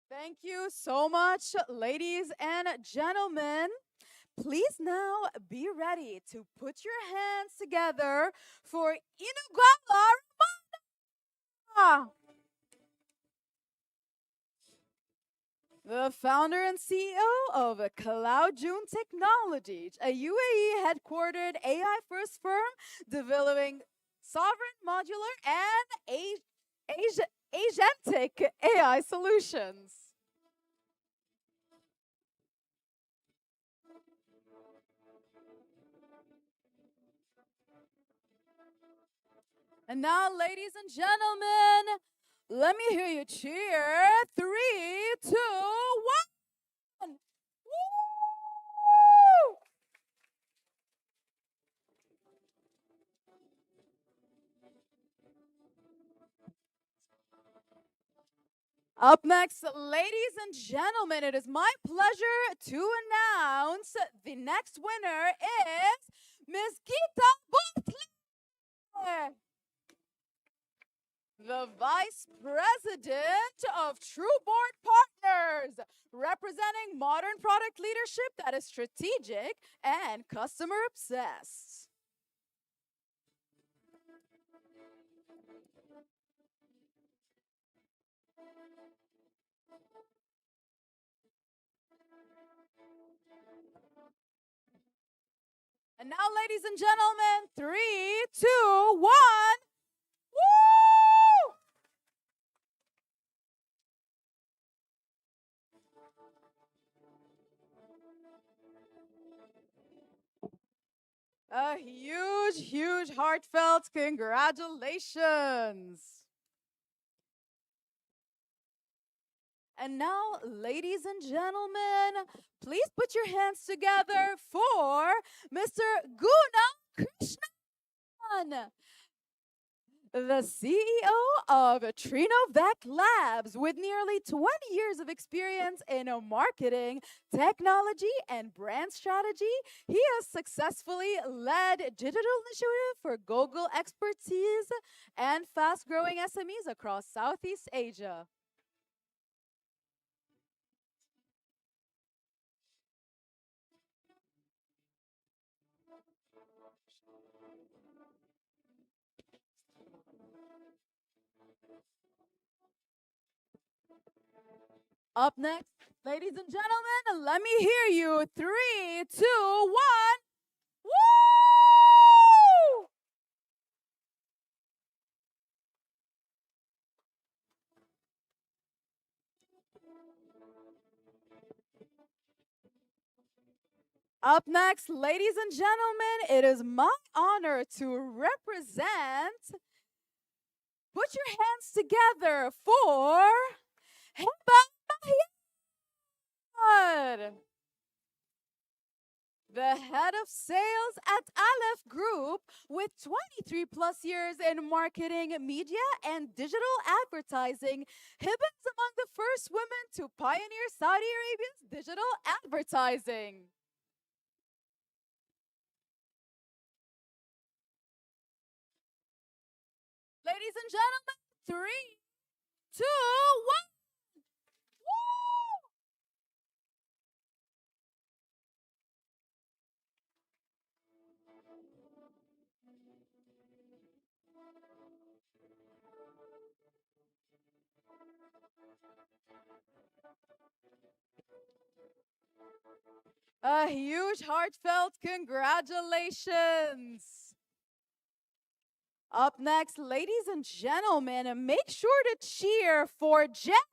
Thank you so much, ladies and gentlemen. Please now be ready to put your hands together for Inugala Ramana. The founder and CEO of Cloud June Technologies, a UAE headquartered AI first firm developing sovereign, modular, and agentic AI solutions. And now, ladies and gentlemen, let me hear you cheer. 3, 2, 1. Woo! Up next, ladies and gentlemen, it is my pleasure to announce the next winner is Miss Gita Butler, the Vice President of True Board Partners, representing modern product leadership that is strategic and customer obsessed. And now, ladies and gentlemen, 3, 2, 1. Woo! A huge, huge, heartfelt congratulations. And now, ladies and gentlemen, please put your hands together for Mr. Guna Krishnan, the CEO of Trinovec Labs, with nearly 20 years of experience in marketing, technology, and brand strategy. He has successfully led digital initiative for Google expertise and fast-growing SMEs across Southeast Asia. Up next, ladies and gentlemen, let me hear you. 3, 2, 1. Woo! Up next, ladies and gentlemen, it is my honor to represent. Put your hands together for Heba Mahyad, the head of sales at Aleph Group, with 23 plus years in marketing, media, and digital advertising. Heba is among the first women to pioneer Saudi Arabia's digital advertising. Ladies and gentlemen, 3, 2, 1. Woo! A huge, heartfelt congratulations. Up next, ladies and gentlemen, make sure to cheer for Jack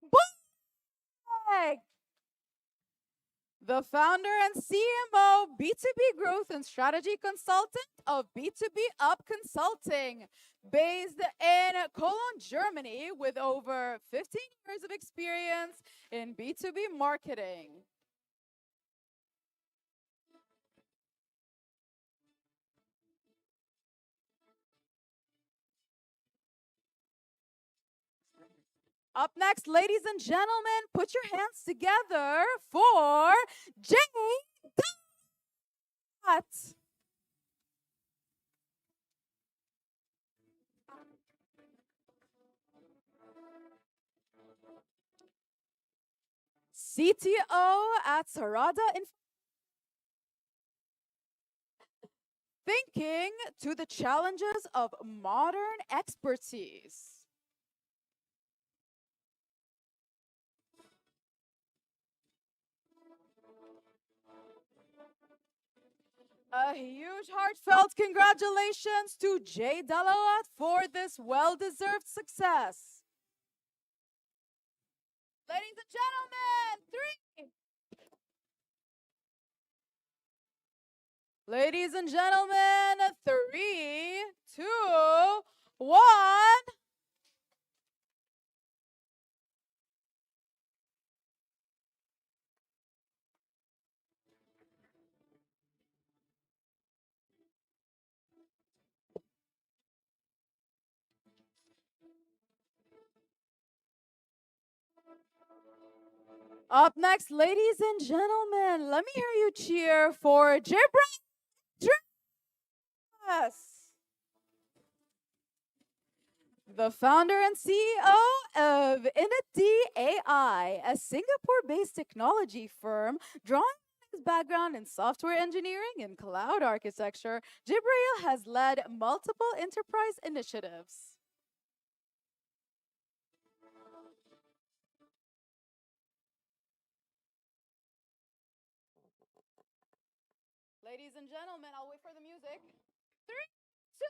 Boyd, the founder and CMO, B2B Growth and Strategy Consultant of B2B Up Consulting, based in Cologne, Germany, with over 15 years of experience in B2B marketing. Up next, ladies and gentlemen, put your hands together for Jay Dot, CTO at Sarada Thinking to the challenges of modern expertise. A huge heartfelt congratulations to Jay Dalawat for this well-deserved success. Ladies and gentlemen, three. Ladies and gentlemen, 3, 2, 1. Up next, ladies and gentlemen, let me hear you cheer for Jibran Dress, the founder and CEO of Innovate AI, a Singapore-based technology firm drawing his background in software engineering and cloud architecture. Jibril has led multiple enterprise initiatives. Ladies and gentlemen, I'll wait for the music. 3, 2.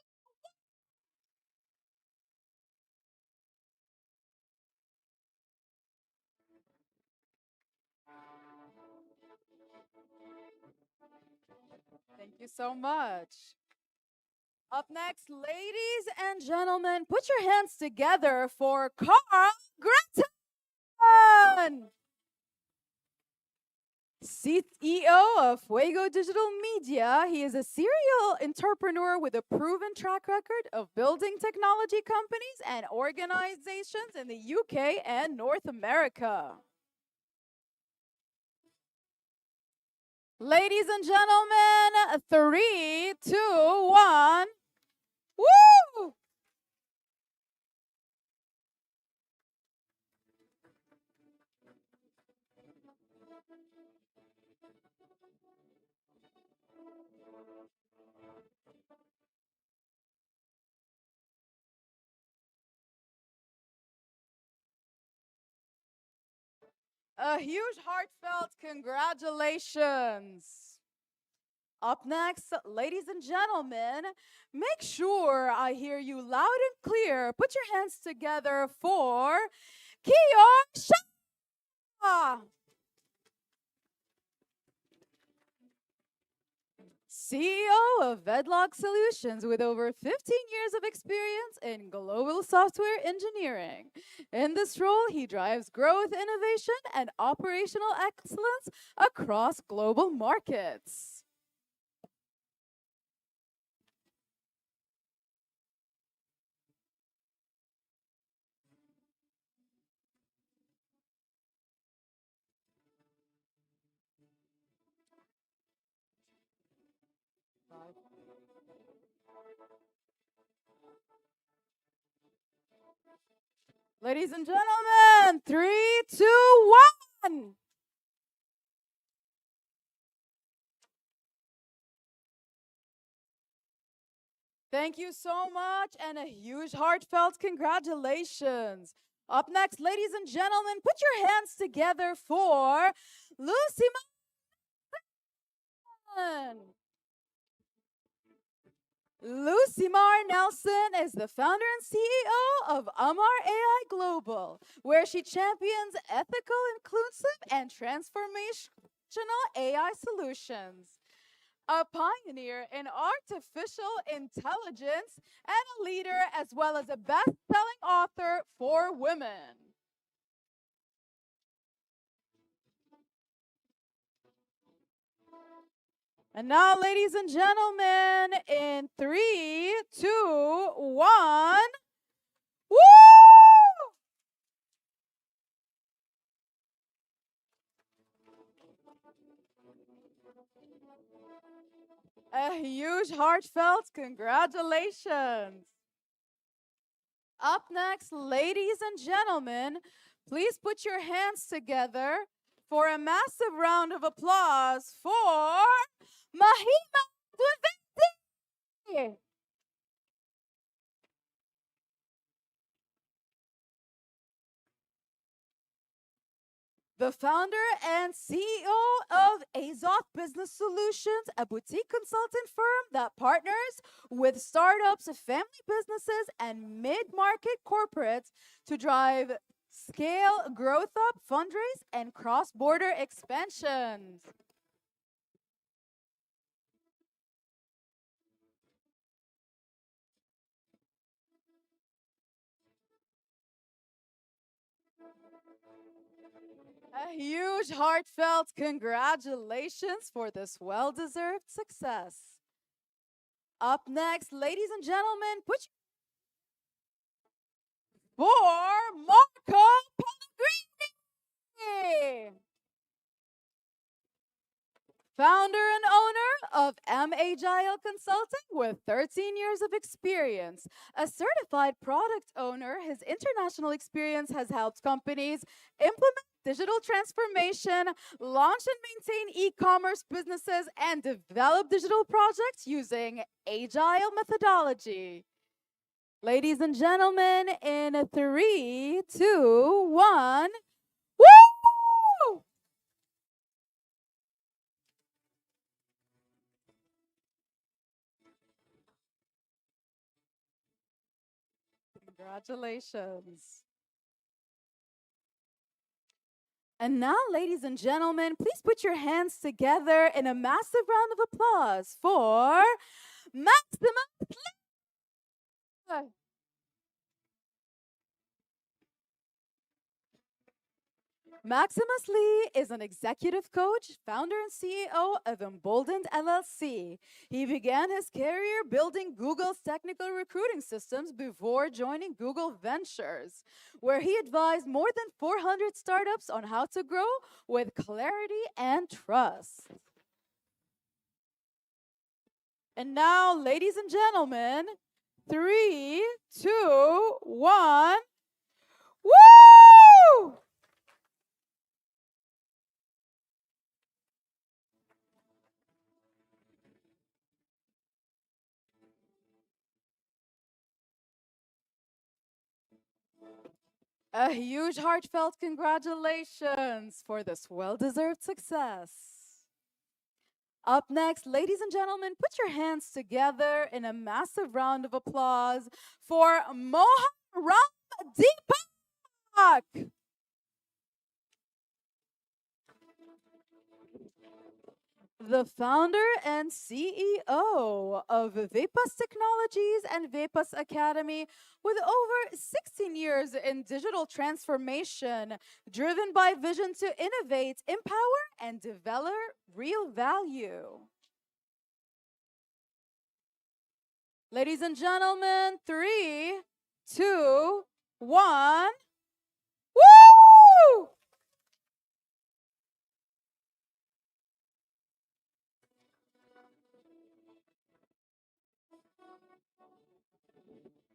Thank you so much. Up next, ladies and gentlemen, put your hands together for Carl Gretton, CEO of Fuego Digital Media. He is a serial entrepreneur with a proven track record of building technology companies and organizations in the UK and North America. Ladies and gentlemen, 3, 2, 1. Woo! A huge heartfelt congratulations. Up next, ladies and gentlemen, make sure I hear you loud and clear. Put your hands together for Kiyoung Shah, CEO of Vedlog Solutions with over 15 years of experience in global software engineering. In this role, he drives growth, innovation, and operational excellence across global markets. Ladies and gentlemen, 3, 2, 1. Thank you so much, and a huge heartfelt congratulations. Up next, ladies and gentlemen, put your hands together for Lucy Mann. Lucimar Nelson is the founder and CEO of Amar AI Global, where she champions ethical, inclusive, and transformational AI solutions. A pioneer in artificial intelligence and a leader as well as a best-selling author for women. And now, ladies and gentlemen, in 3, 2, 1. Woo! A huge heartfelt congratulations. Up next, ladies and gentlemen, please put your hands together for a massive round of applause for Mahima Dwivedi. the founder and CEO of Azoth Business Solutions, a boutique consulting firm that partners with startups, family businesses, and mid-market corporates to drive scale, growth up, fundraise, and cross-border expansions. A huge, heartfelt congratulations for this well deserved success. Up next, ladies and gentlemen, put for Marco Pellegrini, founder and owner of M Agile Consulting with 13 years of experience. A certified product owner, his international experience has helped companies implement digital transformation, launch and maintain e-commerce businesses, and develop digital projects using agile methodology. Ladies and gentlemen, in 3, 2, 1, woo! Congratulations. And now, ladies and gentlemen, please put your hands together in a massive round of applause for Maximum Lee. Maximus Lee is an executive coach, founder and CEO of Emboldened LLC. He began his career building Google's technical recruiting systems before joining Google Ventures, where he advised more than 400 startups on how to grow with clarity and trust. And now, ladies and gentlemen, 3, 2, 1, woo! A huge heartfelt congratulations for this well-deserved success. Up next, ladies and gentlemen, put your hands together in a massive round of applause for Mohan Deepak. The founder and CEO of Vepas Technologies and Vepas Academy, with over 16 years in digital transformation, driven by vision to innovate, empower, and develop real value. Ladies and gentlemen, 3, 2, 1, woo!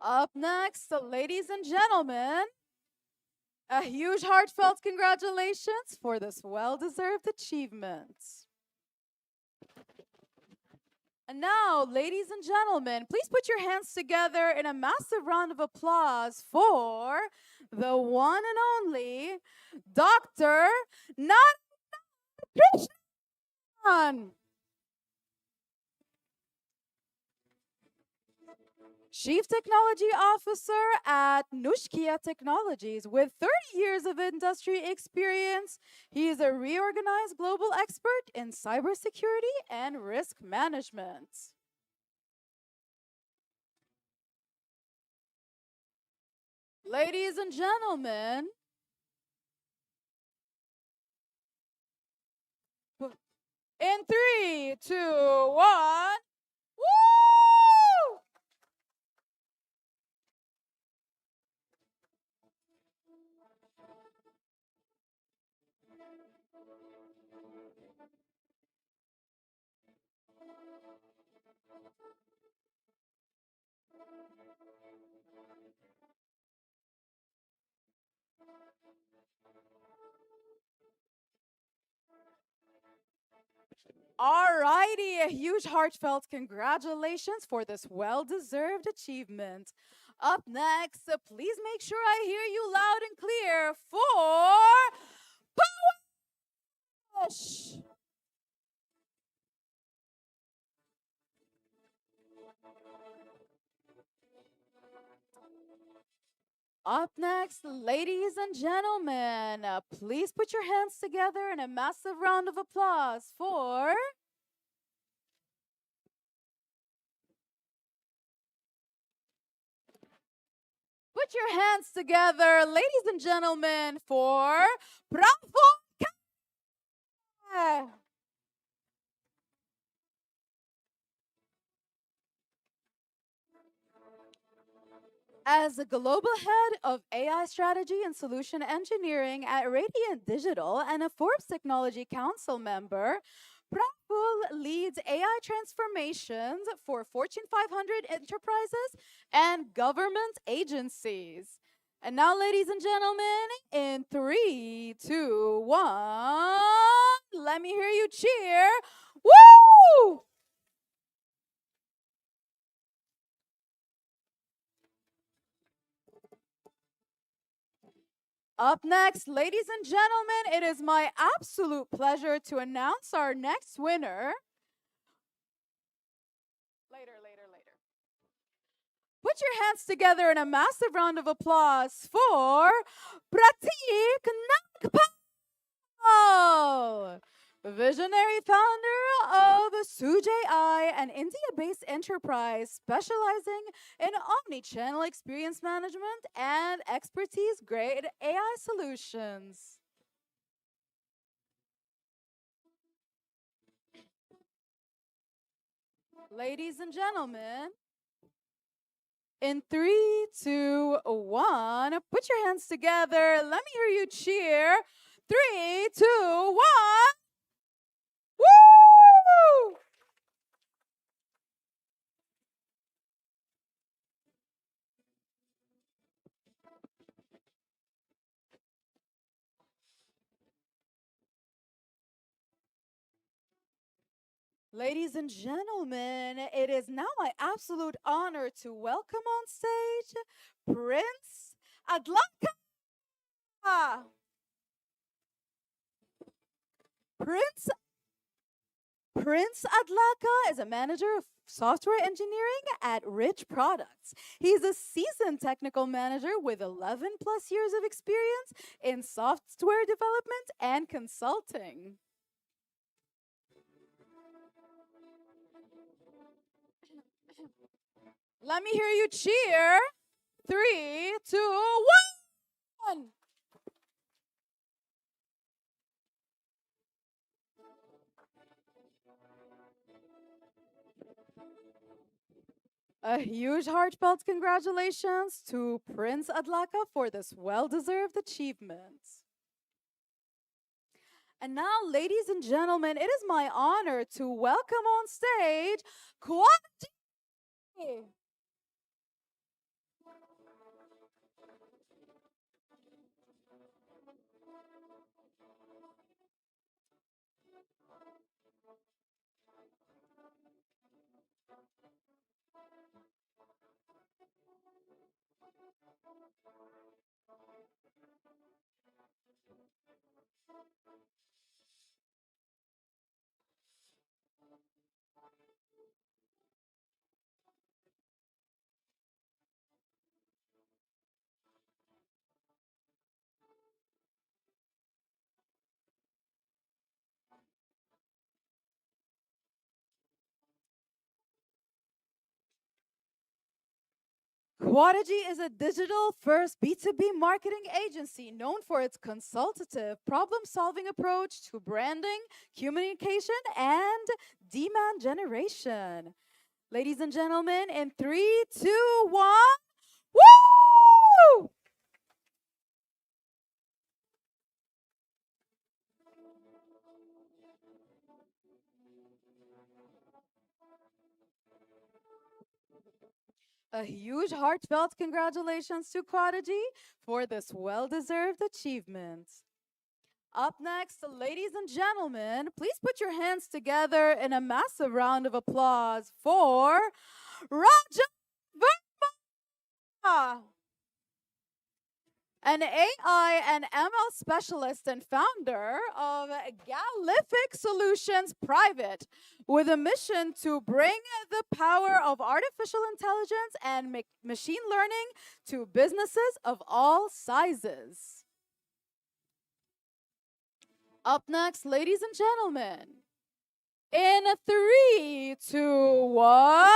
Up next, ladies and gentlemen, a huge heartfelt congratulations for this well-deserved achievement. And now, ladies and gentlemen, please put your hands together in a massive round of applause for the one and only Dr. Krishnan, Chief Technology Officer at Nushkia Technologies. With 30 years of industry experience, he is a reorganized global expert in cybersecurity and risk management. Ladies and gentlemen, in 3, 2, 1, woo! Alrighty, a huge heartfelt congratulations for this well-deserved achievement. Up next, please make sure I hear you loud and clear for Push. Up next, ladies and gentlemen, please put your hands together in a massive round of applause for put your hands together, ladies and gentlemen, for Bravo! As a global head of AI strategy and solution engineering at Radiant Digital and a Forbes Technology Council member, Praful leads AI transformations for Fortune 500 enterprises and government agencies. And now, ladies and gentlemen, in 3, 2, 1, let me hear you cheer. Woo! Up next, ladies and gentlemen, it is my absolute pleasure to announce our next winner. Later. Put your hands together in a massive round of applause for Pratik Nagpal, visionary founder of Suj AI, an India-based enterprise specializing in omni-channel experience management and expertise-grade AI solutions. Ladies and gentlemen, in 3, 2, 1, put your hands together. Let me hear you cheer. 3, 2, 1. Woo! Ladies and gentlemen, it is now my absolute honor to welcome on stage Prince Adlaka. Prince Adlaka is a manager of software engineering at Rich Products. He's a seasoned technical manager with 11 plus years of experience in software development and consulting. Let me hear you cheer. 3, 2, 1. A huge heartfelt congratulations to Prince Adlaka for this well-deserved achievement. And now, ladies and gentlemen, it is my honor to welcome on stage Quality. Quadigy is a digital-first B2B marketing agency known for its consultative, problem-solving approach to branding, communication, and demand generation. Ladies and gentlemen, in 3, 2, 1, woo! A huge heartfelt congratulations to Quadigy for this well-deserved achievement. Up next, ladies and gentlemen, please put your hands together in a massive round of applause for Raja Verma. an AI and ML specialist and founder of Galific Solutions Private, with a mission to bring the power of artificial intelligence and machine learning to businesses of all sizes. Up next, ladies and gentlemen, in 3, 2, 1.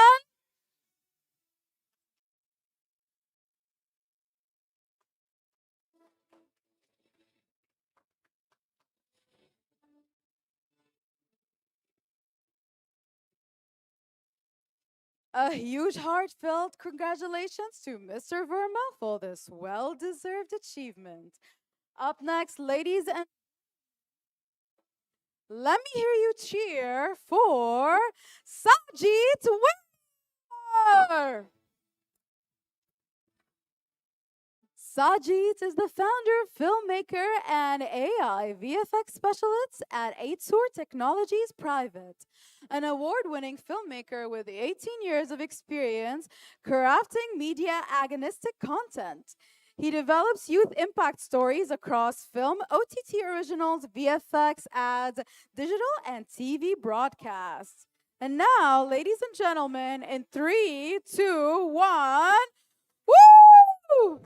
A huge heartfelt congratulations to Mr. Verma for this well-deserved achievement. Up next, ladies and let me hear you cheer for Sajid Winner. Sajid is the founder, filmmaker, and AI VFX specialist at 8Sur Technologies Private, an award-winning filmmaker with 18 years of experience crafting media agonistic content. He develops youth impact stories across film, OTT originals, VFX, ads, digital, and TV broadcasts. And now, ladies and gentlemen, in 3, 2, 1, woo!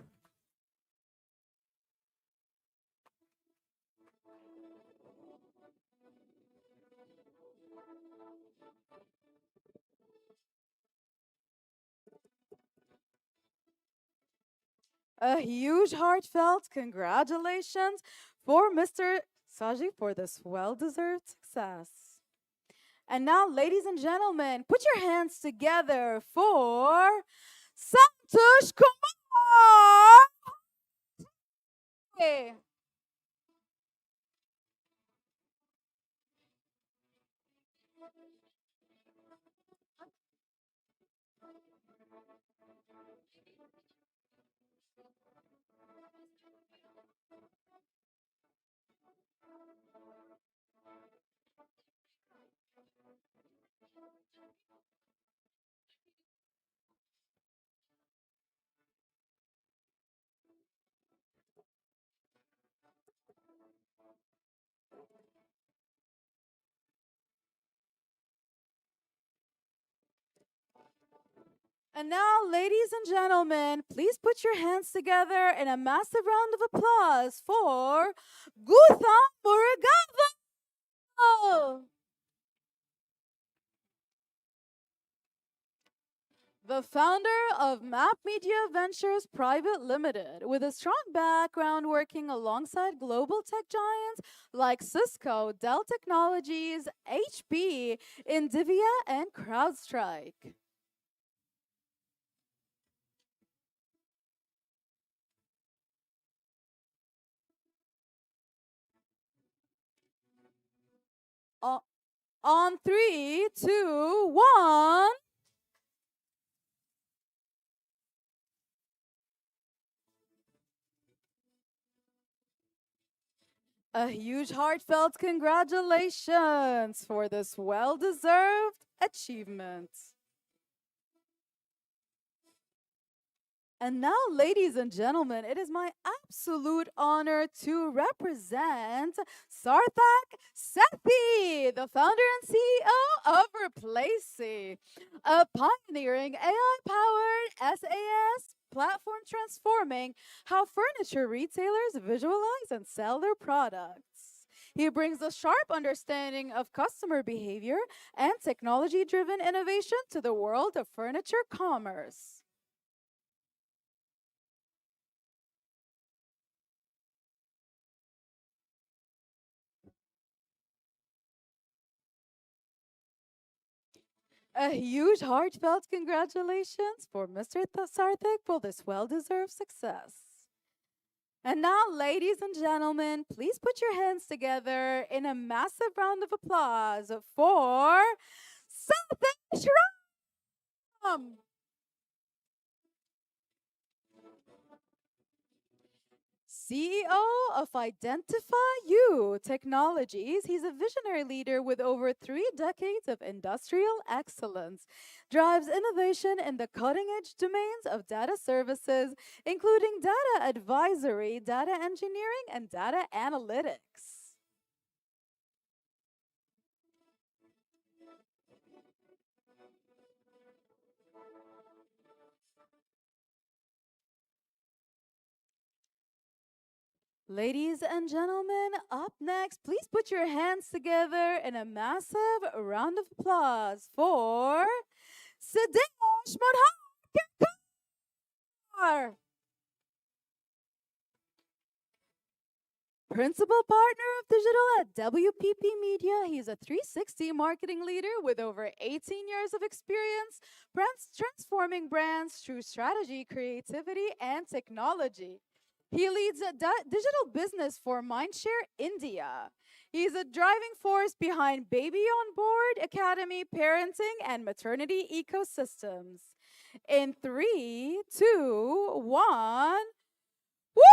A huge heartfelt congratulations for Mr. Saji for this well-deserved success. And now, ladies and gentlemen, put your hands together for Santosh Kumar. Hey. And now, ladies and gentlemen, please put your hands together in a massive round of applause for Gutham Murugava. The founder of Map Media Ventures Private Limited, with a strong background working alongside global tech giants like Cisco, Dell Technologies, HP, Nvidia, and CrowdStrike. On 3, 2, 1. A huge heartfelt congratulations for this well-deserved achievement. And now, ladies and gentlemen, it is my absolute honor to represent Sarthak Sethi, the founder and CEO of Replacey, a pioneering AI-powered SaaS platform transforming how furniture retailers visualize and sell their products. He brings a sharp understanding of customer behavior and technology-driven innovation to the world of furniture commerce. A huge heartfelt congratulations for Mr. Sarthak for this well-deserved success. And now, ladies and gentlemen, please put your hands together in a massive round of applause for Sarthak Shram. CEO of Identify You Technologies. He's a visionary leader with over 3 decades of industrial excellence. Drives innovation in the cutting edge domains of data services, including data advisory, data engineering, and data analytics. Ladies and gentlemen, up next, please put your hands together in a massive round of applause for Sadesh Modhar, principal partner of digital at WPP Media. He's a 360 marketing leader with over 18 years of experience transforming brands through strategy, creativity, and technology. He leads a digital business for Mindshare India. He's a driving force behind Baby on Board Academy parenting and maternity ecosystems. In 3, 2, 1, woo!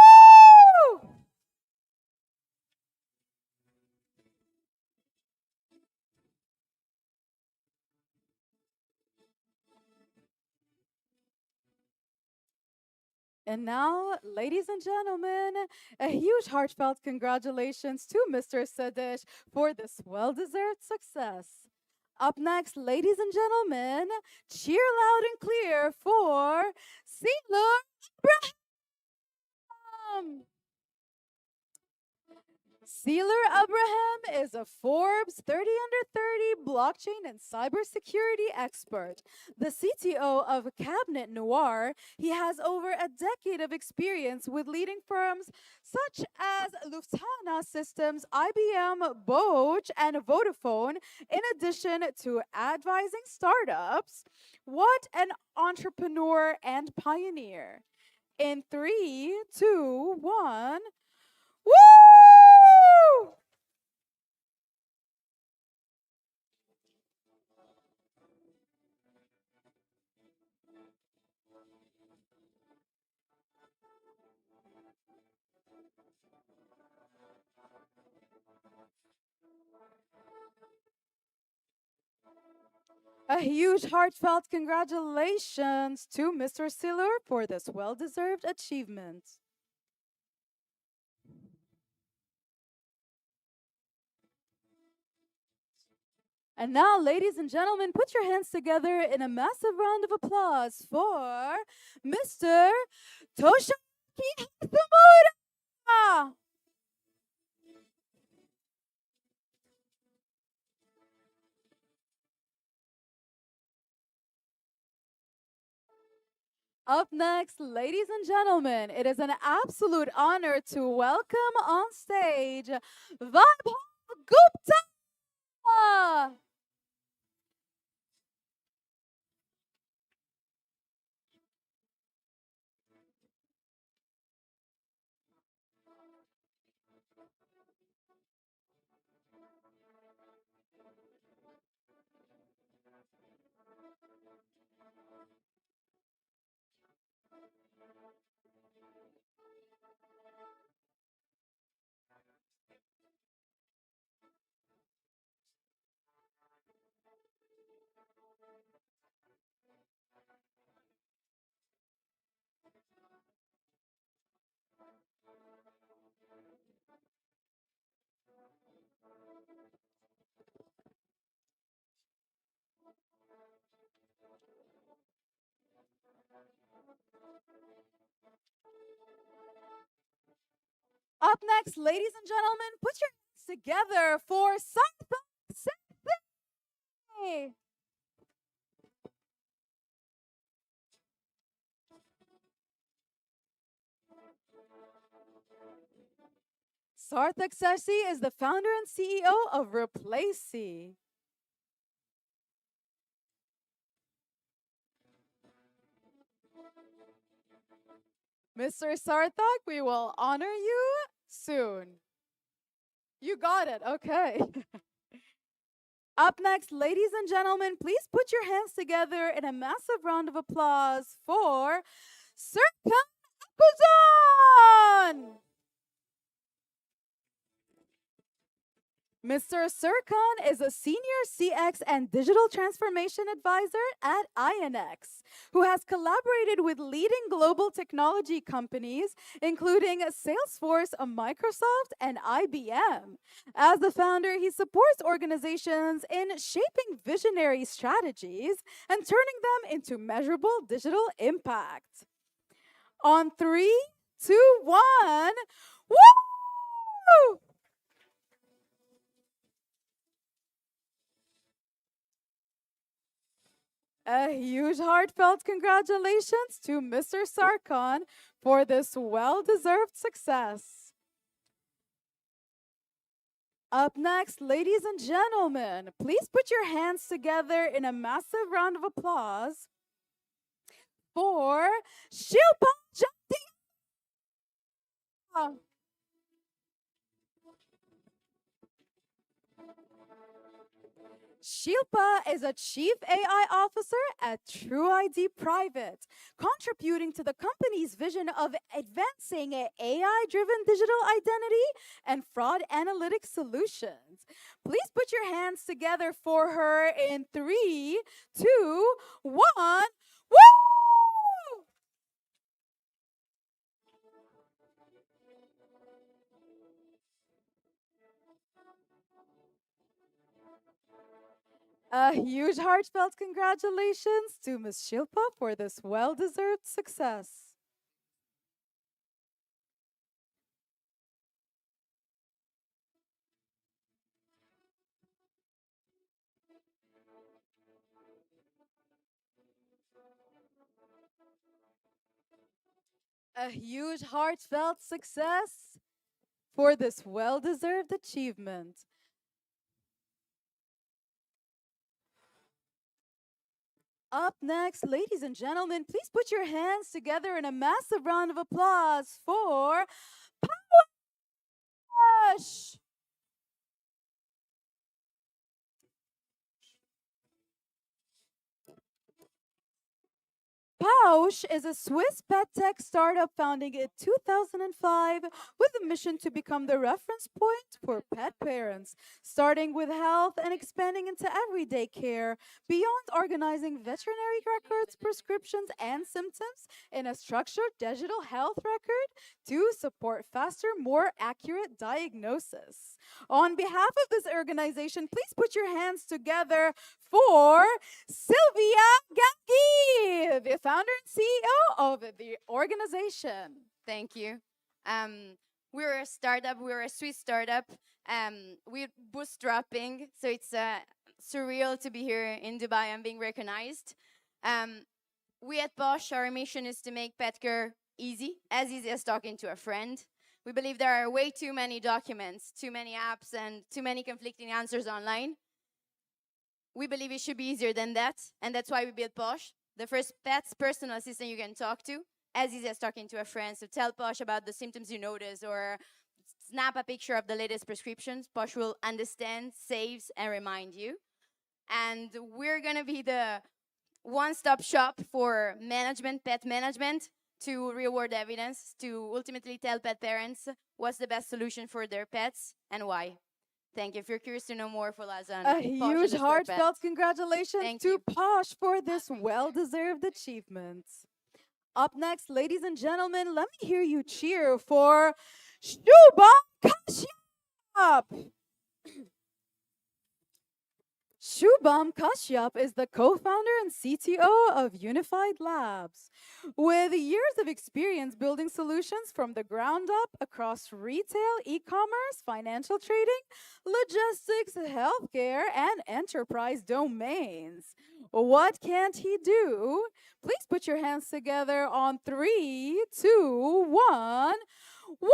And now, ladies and gentlemen, a huge heartfelt congratulations to Mr. Sadesh for this well deserved success. Up next, ladies and gentlemen, cheer loud and clear for Seelor Abraham. Seeler Abraham is a Forbes 30 under 30 blockchain and cybersecurity expert. The CTO of Cabinet Noir, he has over a decade of experience with leading firms such as Lufthansa Systems, IBM, Bosch, and Vodafone, in addition to advising startups. What an entrepreneur and pioneer. In 3, 2, 1, woo! A huge heartfelt congratulations to Mr. Siller for this well-deserved achievement. And now, ladies and gentlemen, put your hands together in a massive round of applause for Mr. Toshaki Hatsumura. Up next, ladies and gentlemen, it is an absolute honor to welcome on stage Vaibhav Gupta. Up next, ladies and gentlemen, put your hands together for Sarthak Sethi. Sarthak Sethi is the founder and CEO of Replacey. Mr. Sarthak, we will honor you soon. You got it, okay. Up next, ladies and gentlemen, please put your hands together in a massive round of applause for Serkan Akuzan. Mr. Sirkan is a senior CX and digital transformation advisor at INX, who has collaborated with leading global technology companies, including Salesforce, Microsoft, and IBM. As the founder, he supports organizations in shaping visionary strategies and turning them into measurable digital impact. On three, two, one, woo! A huge heartfelt congratulations to Mr. Sarkhan for this well deserved success. Up next, ladies and gentlemen, please put your hands together in a massive round of applause for Shilpa Jatiya. Shilpa is a Chief AI Officer at TrueID Private, contributing to the company's vision of advancing AI-driven digital identity and fraud analytics solutions. Please put your hands together for her in 3, 2, 1. Woo! A huge heartfelt congratulations to Ms. Shilpa for this well-deserved success. A huge heartfelt success for this well-deserved achievement. Up next, ladies and gentlemen, please put your hands together in a massive round of applause for Pawash. Pausch is a Swiss pet tech startup founded in 2005 with a mission to become the reference point for pet parents, starting with health and expanding into everyday care beyond organizing veterinary records, prescriptions, and symptoms in a structured digital health record to support faster, more accurate diagnosis. On behalf of this organization, please put your hands together for Sylvia Gangi, the founder and CEO of the organization. Thank you. We're a startup. We're a Swiss startup. We're bootstrapping, so it's surreal to be here in Dubai and being recognized. We at Bosch, our mission is to make pet care easy as talking to a friend. We believe there are way too many documents, too many apps, and too many conflicting answers online. We believe it should be easier than that, and that's why we built Posh, the first pet's personal assistant you can talk to, as easy as talking to a friend. So tell Posh about the symptoms you notice, or snap a picture of the latest prescriptions. Posh will understand, saves, and remind you. And we're gonna be the one-stop shop for management, pet management, to reward evidence, to ultimately tell pet parents what's the best solution for their pets and why. Thank you. If you're curious to know more, follow us on A huge heartfelt congratulations to Posh for this well-deserved achievement. Up next, ladies and gentlemen, let me hear you cheer for Shubham Kashyap. Shubham Kashyap is the co-founder and CTO of Unified Labs. With years of experience building solutions from the ground up across retail, e-commerce, financial trading, logistics, healthcare, and enterprise domains. What can't he do? Please put your hands together on 3, 2, 1. Woo!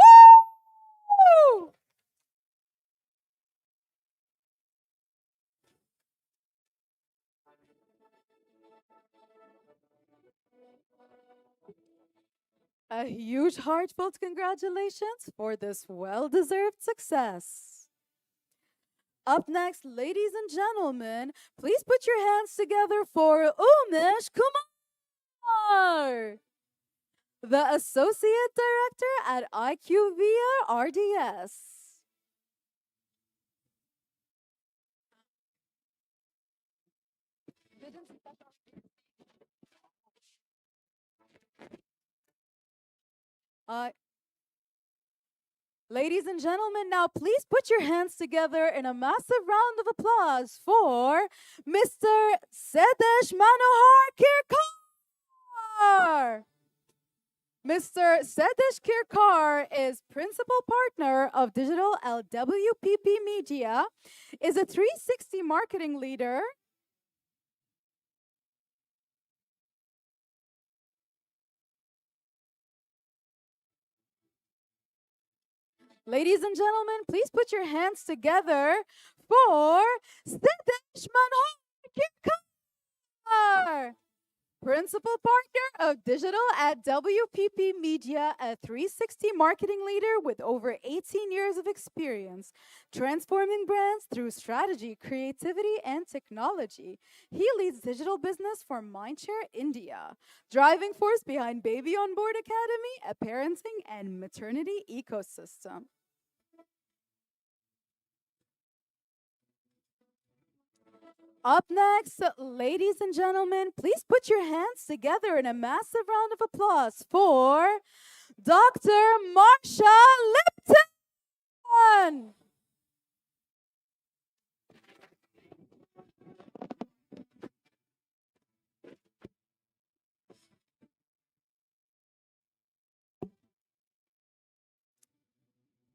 A huge heartfelt congratulations for this well-deserved success. Up next, ladies and gentlemen, please put your hands together for Umesh Kumar, the Associate Director at IQVIA RDS. Uh, Ladies and gentlemen, now please put your hands together in a massive round of applause for Mr. Sedesh Manohar Kirkar. Mr. Sedesh Kirkar is principal partner of Digital LWPP Media, is a 360 marketing leader. Ladies and gentlemen, please put your hands together for Sedesh Manohar Kirkar, principal partner of Digital at WPP Media, a 360 marketing leader with over 18 years of experience, transforming brands through strategy, creativity, and technology. He leads digital business for Mindshare India, driving force behind Baby on Board Academy, a parenting and maternity ecosystem. Up next, ladies and gentlemen, please put your hands together in a massive round of applause for Dr. Marsha Lipton.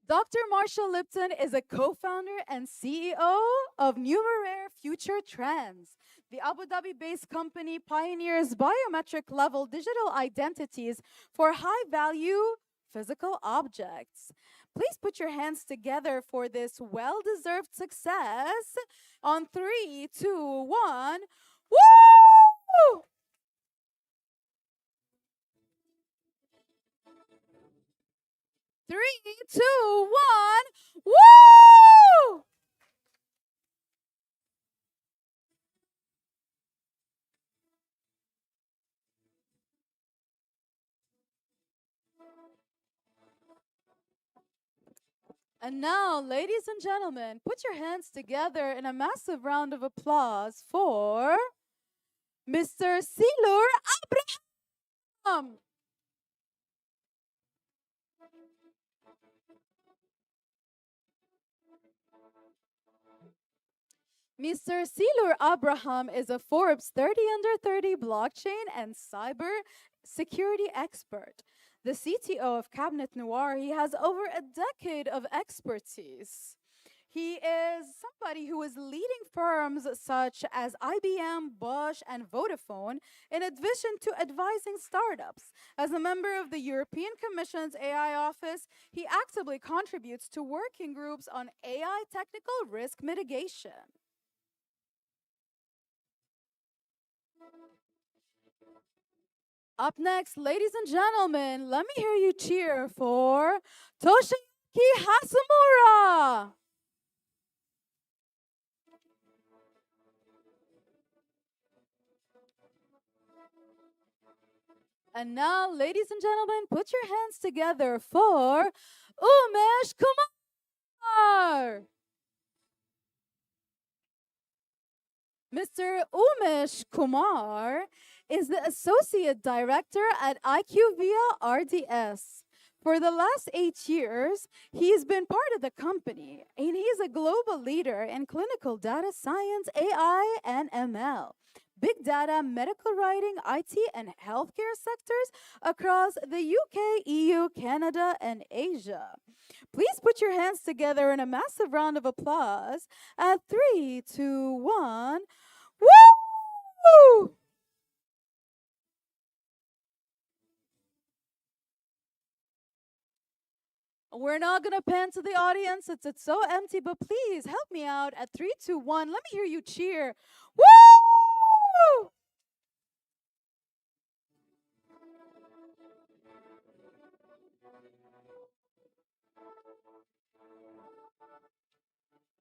Dr. Marsha Lipton is a co-founder and CEO of Numeraire Future Trends. The Abu Dhabi-based company pioneers biometric-level digital identities for high-value physical objects. Please put your hands together for this well-deserved success. On 3, 2, 1, woo! Three, two, one, woo! And now, ladies and gentlemen, put your hands together in a massive round of applause for Mr. Silur Abraham. Mr. Silur Abraham is a Forbes 30 under 30 blockchain and cyber security expert. The CTO of Cabinet Noir, he has over a decade of expertise. He is somebody who is leading firms such as IBM, Bosch, and Vodafone, in addition to advising startups. As a member of the European Commission's AI office, he actively contributes to working groups on AI technical risk mitigation. Up next, ladies and gentlemen, let me hear you cheer for Toshiyuki Hasumura. And now, ladies and gentlemen, put your hands together for Umesh Kumar. Mr. Umesh Kumar is the Associate Director at IQVIA RDS. For the last 8 years, he's been part of the company, and he's a global leader in clinical data science, AI, and ML, big data, medical writing, IT, and healthcare sectors across the UK, EU, Canada, and Asia. Please put your hands together in a massive round of applause at 3, 2, 1. Woo! We're not going to pan to the audience. It's so empty, but please help me out at 3, 2, 1. Let me hear you cheer. Woo!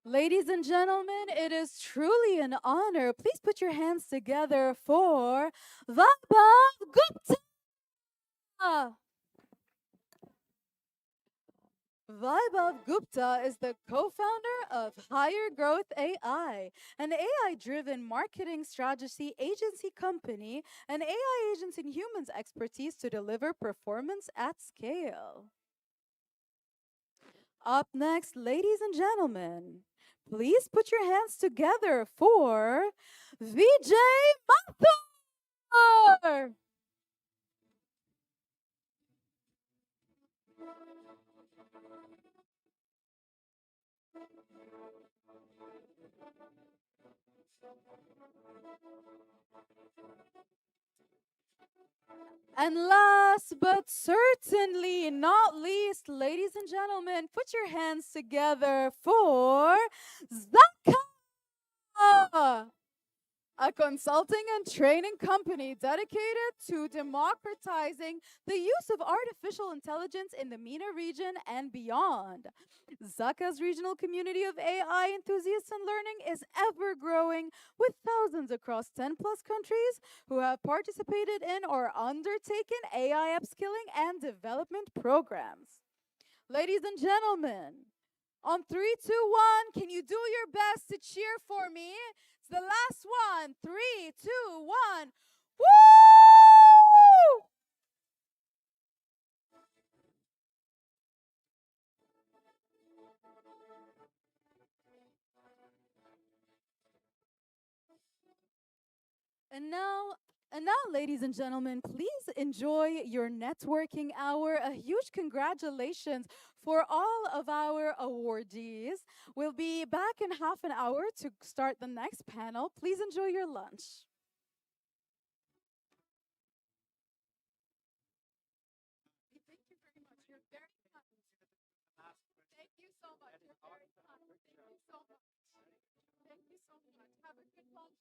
Ladies and gentlemen, it is truly an honor. Please put your hands together for Vaibhav Gupta. Vaibhav Gupta is the co founder of Higher Growth AI, an AI driven marketing strategy agency company, and AI agents in humans' expertise to deliver performance at scale. Up next, ladies and gentlemen, please put your hands together for Vijay Mathur. And last but certainly not least, ladies and gentlemen, put your hands together for Zaka, a consulting and training company dedicated to democratizing the use of artificial intelligence in the MENA region and beyond. Zaka's regional community of AI enthusiasts and learning is ever growing, with thousands across 10 plus countries who have participated in or undertaken AI upskilling and development programs. Ladies and gentlemen, on three, two, one, can you do your best to cheer for me? It's the last one. Three, two, one. Woo! And now, ladies and gentlemen, please enjoy your networking hour. A huge congratulations for all of our awardees. We'll be back in half an hour to start the next panel. Please enjoy your lunch. Thank you very much. You're very kind. Thank you so much. You're very kind. Thank you so much. Thank you so much. Have a good lunch.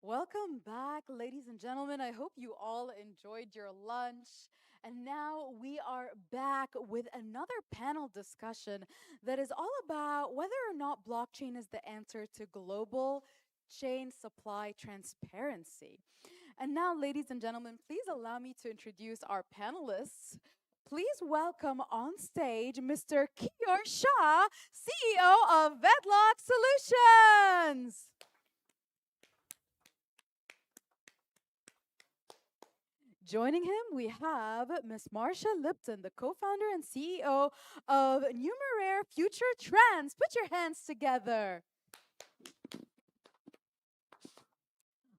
Welcome back, ladies and gentlemen. I hope you all enjoyed your lunch. And now we are back with another panel discussion that is all about whether or not blockchain is the answer to global chain supply transparency. And now, ladies and gentlemen, please allow me to introduce our panelists. Please welcome on stage Mr. Kiyor Shah, CEO of Vedlock Solutions. Joining him, we have Ms. Marcia Lipton, the co-founder and CEO of Numeraire Future Trends. Put your hands together.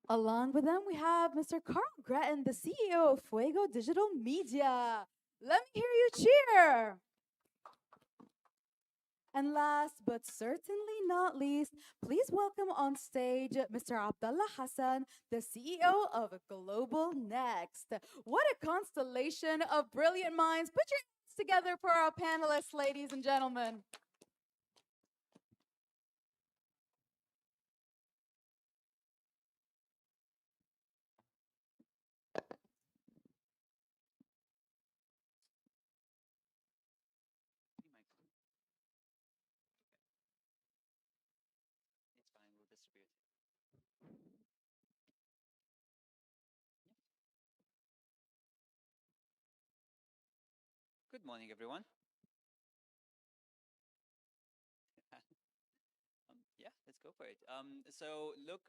Along with them, we have Mr. Carl Gretton, the CEO of Fuego Digital Media. Let me hear you cheer. And last but certainly not least, please welcome on stage Mr. Abdullah Hassan, the CEO of Global Next. What a constellation of brilliant minds. Put your hands together for our panelists, ladies and gentlemen. Good morning, everyone. Yeah, let's go for it. So look,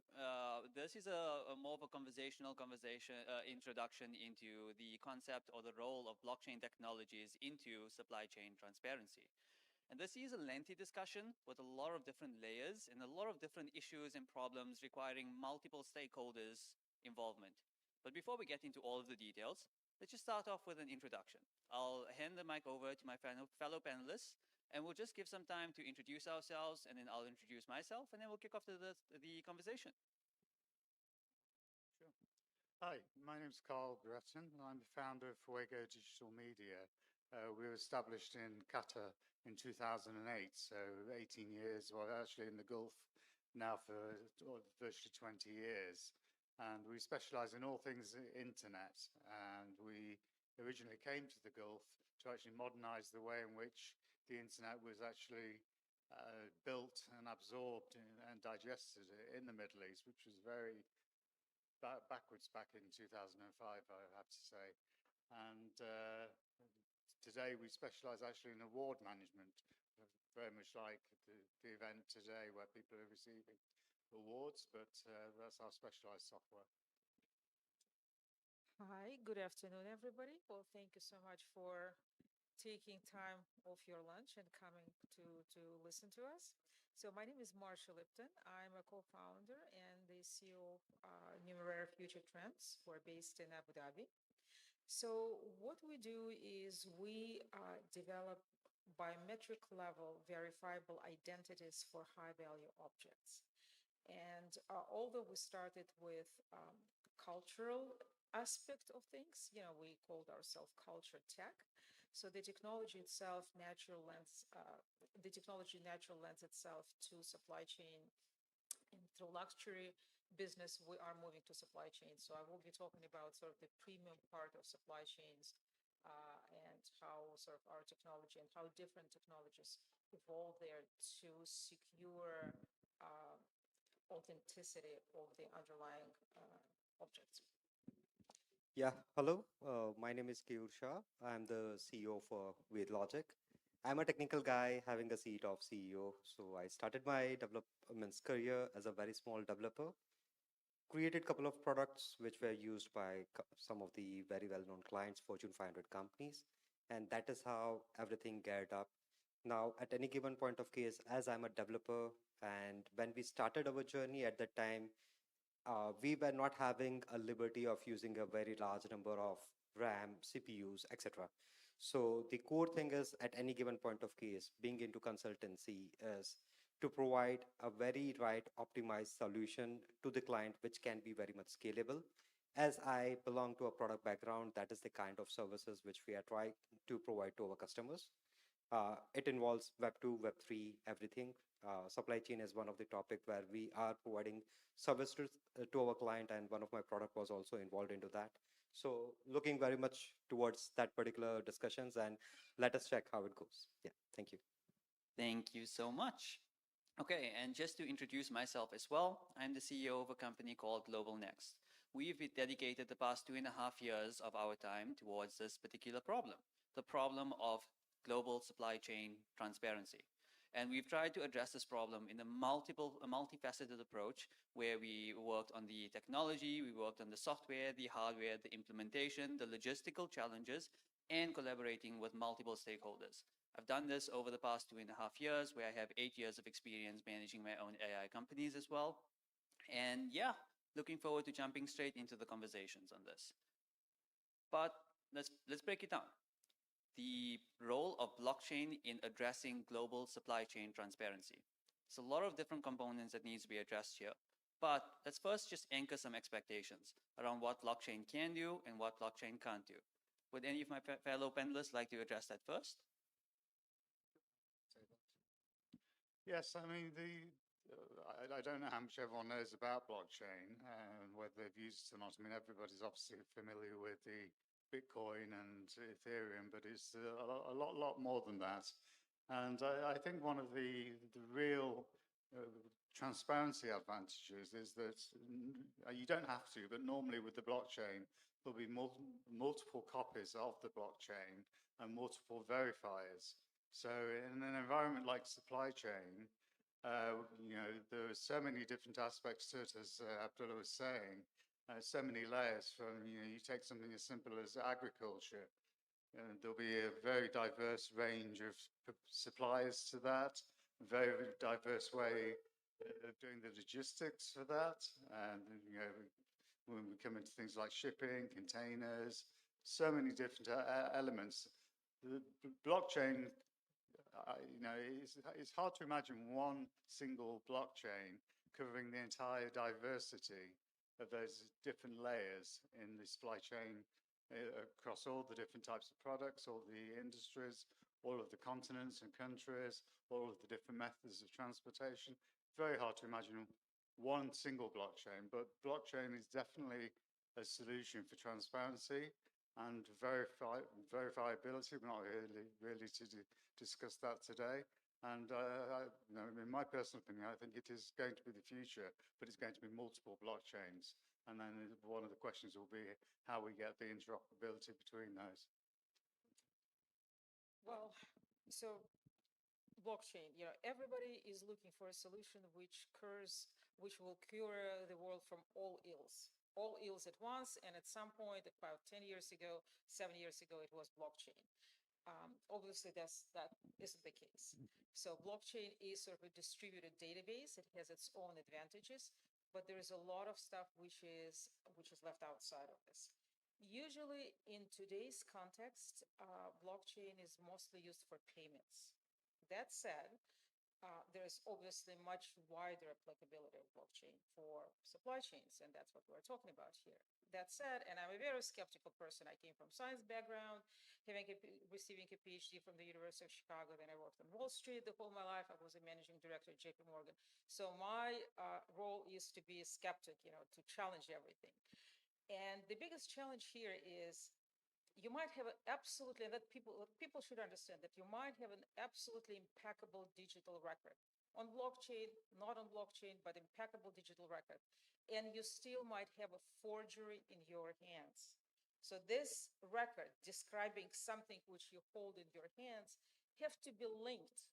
this is a more of a conversational introduction into the concept or the role of blockchain technologies into supply chain transparency. And this is a lengthy discussion with a lot of different layers and a lot of different issues and problems requiring multiple stakeholders' involvement. But before we get into all of the details, let's just start off with an introduction. I'll hand the mic over to my fellow panelists, and we'll just give some time to introduce ourselves, and then I'll introduce myself, and then we'll kick off the conversation. Sure. Hi, my name is Carl Gretton. I'm the founder of Fuego Digital Media. We were established in Qatar in 2008, so 18 years, well, actually in the Gulf now for virtually 20 years. And we specialize in all things internet. And we originally came to the Gulf to actually modernize the way in which the internet was actually built and absorbed and digested in the Middle East, which was very backwards back in 2005, I have to say. And today we specialize actually in award management, very much like the event today where people are receiving awards, but that's our specialized software. Hi, good afternoon, everybody. Well, thank you so much for taking time off your lunch and coming to listen to us. So my name is Marcia Lipton. I'm a co-founder and the CEO of Numeraire Future Trends. We're based in Abu Dhabi. So what we do is we develop biometric level verifiable identities for high value objects. And although we started with cultural aspect of things, we called ourselves culture tech. So the technology itself naturally lends itself to supply chain, and through luxury business, we are moving to supply chain. So I will be talking about sort of the premium part of supply chains and how sort of our technology and how different technologies evolve there to secure authenticity of the underlying objects. Yeah, hello. My name is Keyur Shah. I'm the CEO for WadeLogic. I'm a technical guy having a seat of CEO. So I started my development career as a very small developer, created a couple of products which were used by some of the very well-known clients, Fortune 500 companies. And that is how everything geared up. Now, at any given point of case, as I'm a developer, and when we started our journey at that time, we were not having a liberty of using a very large number of RAM, CPUs, etc. So the core thing is at any given point of case, being into consultancy is to provide a very right optimized solution to the client, which can be very much scalable. As I belong to a product background, that is the kind of services which we are trying to provide to our customers. It involves Web 2, Web 3, everything. Supply chain is one of the topic where we are providing services to our client, and one of my product was also involved into that. So looking very much towards that particular discussions, and let us check how it goes. Yeah, thank you. Thank you so much. Okay, and just to introduce myself as well, I'm the CEO of a company called Global Next. We've dedicated the past 2.5 years of our time towards this particular problem, the problem of global supply chain transparency. And we've tried to address this problem in a multifaceted approach where we worked on the technology, we worked on the software, the hardware, the implementation, the logistical challenges, and collaborating with multiple stakeholders. I've done this over the past 2.5 years, where I have 8 years of experience managing my own AI companies as well. And yeah, looking forward to jumping straight into the conversations on this. But let's break it down. The role of blockchain in addressing global supply chain transparency. There's a lot of different components that needs to be addressed here. But let's first just anchor some expectations around what blockchain can do and what blockchain can't do. Would any of my fellow panelists like to address that first? Yes, I mean, I don't know how much everyone knows about blockchain and whether they've used it or not. I mean, everybody's obviously familiar with the Bitcoin and Ethereum, but it's a lot more than that. And I think one of the real transparency advantages is that you don't have to, but normally with the blockchain, there'll be multiple copies of the blockchain and multiple verifiers. So in an environment like supply chain, there are so many different aspects to it, as Abdullah was saying, so many layers from, you take something as simple as agriculture, there'll be a very diverse range of suppliers to that, a very diverse way of doing the logistics for that. And, when we come into things like shipping, containers, so many different elements. The blockchain, it's hard to imagine one single blockchain covering the entire diversity of those different layers in the supply chain across all the different types of products, all the industries, all of the continents and countries, all of the different methods of transportation. Very hard to imagine one single blockchain, but blockchain is definitely a solution for transparency and verifiability. We're not really to discuss that today. And in my personal opinion, I think it is going to be the future, but it's going to be multiple blockchains. And then one of the questions will be how we get the interoperability between those. Well, so blockchain, everybody is looking for a solution which will cure the world from all ills at once. And at some point, about 10 years ago, 7 years ago, it was blockchain. Obviously, that isn't the case. So blockchain is sort of a distributed database. It has its own advantages, but there is a lot of stuff which is left outside of this. Usually, in today's context, blockchain is mostly used for payments. That said, there is obviously much wider applicability of blockchain for supply chains, and that's what we're talking about here. That said, and I'm a very skeptical person. I came from science background, receiving a PhD from the University of Chicago. Then I worked on Wall Street the whole my life. I was a managing director at JP Morgan. So my role is to be a skeptic, to challenge everything. And the biggest challenge here is you might have absolutely, that people should understand that you might have an absolutely impeccable digital record on blockchain, not on blockchain, but impeccable digital record. And you still might have a forgery in your hands. So this record describing something which you hold in your hands have to be linked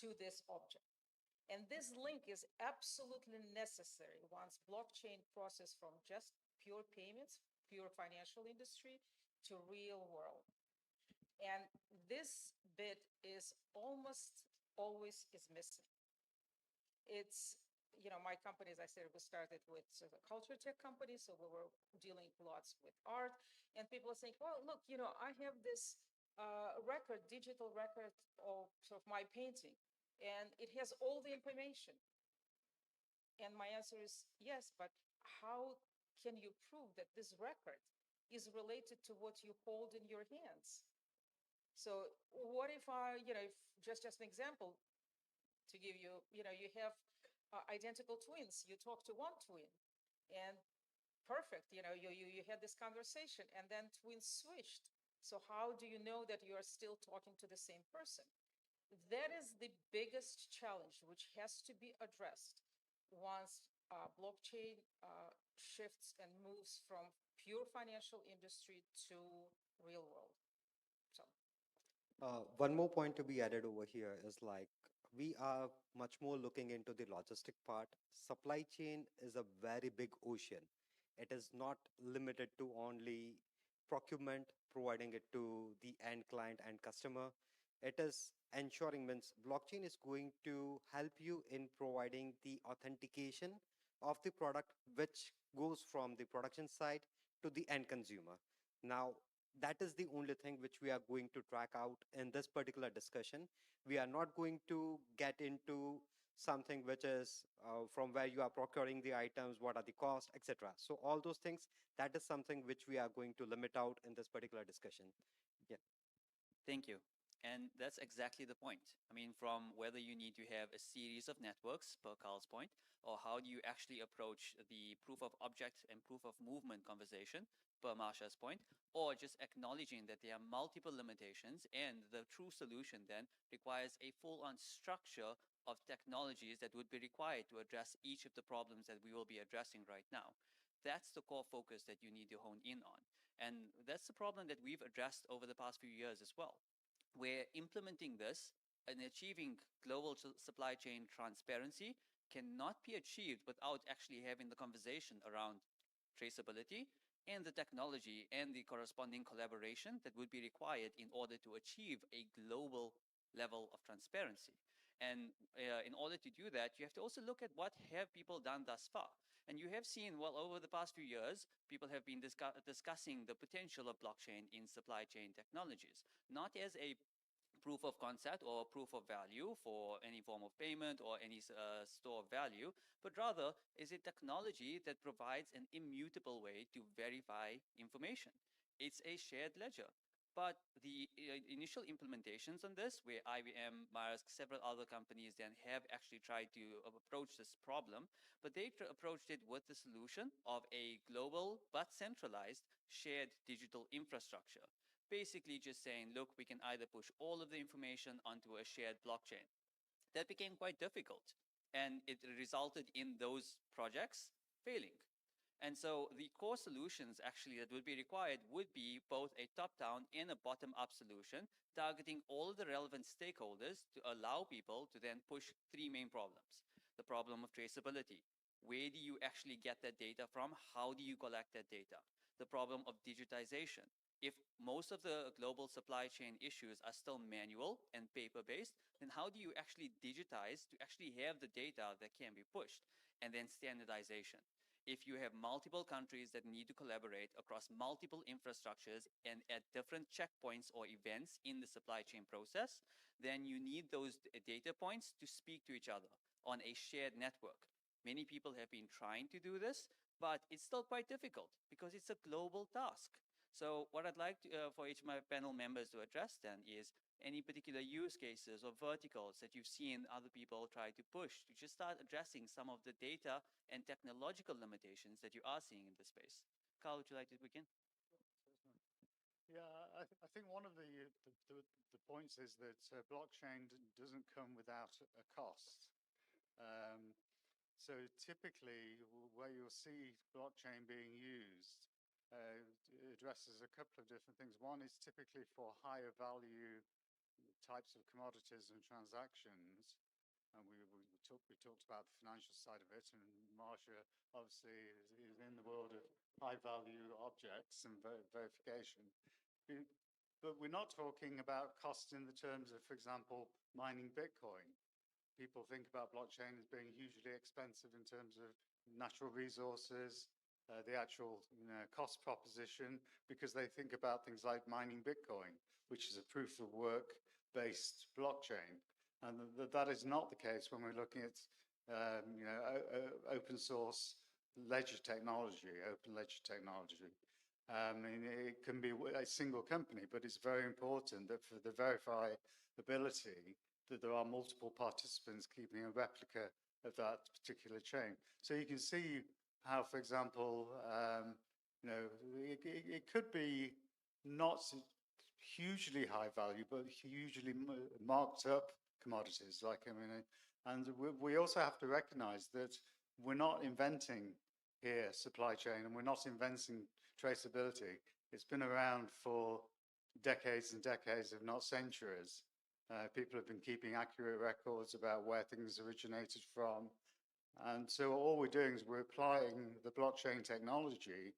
to this object. And this link is absolutely necessary once blockchain process from just pure payments, pure financial industry, to real world. And this bit is almost always is missing. It's, my company, as I said, we started with sort of a culture tech company, so we were dealing lots with art. And people are saying, well, look, I have this digital record of sort of my painting, and it has all the information. And my answer is yes, but how can you prove that this record is related to what you hold in your hands? So what if I, if just an example to give you, you have identical twins. You talk to one twin, and perfect. You had this conversation, and then twins switched. So how do you know that you are still talking to the same person? That is the biggest challenge which has to be addressed once blockchain shifts and moves from pure financial industry to real world. So One more point to be added over here is like we are much more looking into the logistic part. Supply chain is a very big ocean. It is not limited to only procurement, providing it to the end client and customer. It is ensuring means blockchain is going to help you in providing the authentication of the product which goes from the production side to the end consumer. Now, that is the only thing which we are going to track out in this particular discussion. We are not going to get into something which is from where you are procuring the items, what are the costs, etc. So all those things, that is something which we are going to limit out in this particular discussion. Yeah. Thank you. And that's exactly the point. I mean, from whether you need to have a series of networks, per Carl's point, or how do you actually approach the proof of object and proof of movement conversation, per Marsha's point, or just acknowledging that there are multiple limitations and the true solution then requires a full-on structure of technologies that would be required to address each of the problems that we will be addressing right now. That's the core focus that you need to hone in on. And that's the problem that we've addressed over the past few years as well. We're implementing this and achieving global supply chain transparency cannot be achieved without actually having the conversation around traceability and the technology and the corresponding collaboration that would be required in order to achieve a global level of transparency. And in order to do that, you have to also look at what have people done thus far. And you have seen, well, over the past few years, people have been discussing the potential of blockchain in supply chain technologies, not as a proof of concept or proof of value for any form of payment or any store of value, but rather is a technology that provides an immutable way to verify information. It's a shared ledger. But the initial implementations on this, where IBM, Maersk, several other companies then have actually tried to approach this problem, but they approached it with the solution of a global but centralized shared digital infrastructure. Basically just saying, look, we can either push all of the information onto a shared blockchain. That became quite difficult, and it resulted in those projects failing. And so the core solutions actually that would be required would be both a top-down and a bottom-up solution, targeting all of the relevant stakeholders to allow people to then push three main problems. The problem of traceability. Where do you actually get that data from? How do you collect that data? The problem of digitization. If most of the global supply chain issues are still manual and paper-based, then how do you actually digitize to actually have the data that can be pushed? And then standardization. If you have multiple countries that need to collaborate across multiple infrastructures and at different checkpoints or events in the supply chain process, then you need those data points to speak to each other on a shared network. Many people have been trying to do this, but it's still quite difficult because it's a global task. So what I'd like for each of my panel members to address then is any particular use cases or verticals that you've seen other people try to push to just start addressing some of the data and technological limitations that you are seeing in this space. Carl, would you like to begin? Yeah, I think one of the points is that blockchain doesn't come without a cost. So typically, where you'll see blockchain being used addresses a couple of different things. One is typically for higher value types of commodities and transactions. And we talked about the financial side of it, and Marsha obviously is in the world of high value objects and verification. But we're not talking about cost in the terms of, for example, mining Bitcoin. People think about blockchain as being hugely expensive in terms of natural resources, the actual cost proposition, because they think about things like mining Bitcoin, which is a proof of work based blockchain. And that is not the case when we're looking at open source ledger technology, open ledger technology. And it can be a single company, but it's very important that for the verifiability, that there are multiple participants keeping a replica of that particular chain. So you can see how, for example, it could be not hugely high value, but hugely marked up commodities. And we also have to recognize that we're not inventing here supply chain, and we're not inventing traceability. It's been around for decades and decades, if not centuries. People have been keeping accurate records about where things originated from. And so all we're doing is we're applying the blockchain technology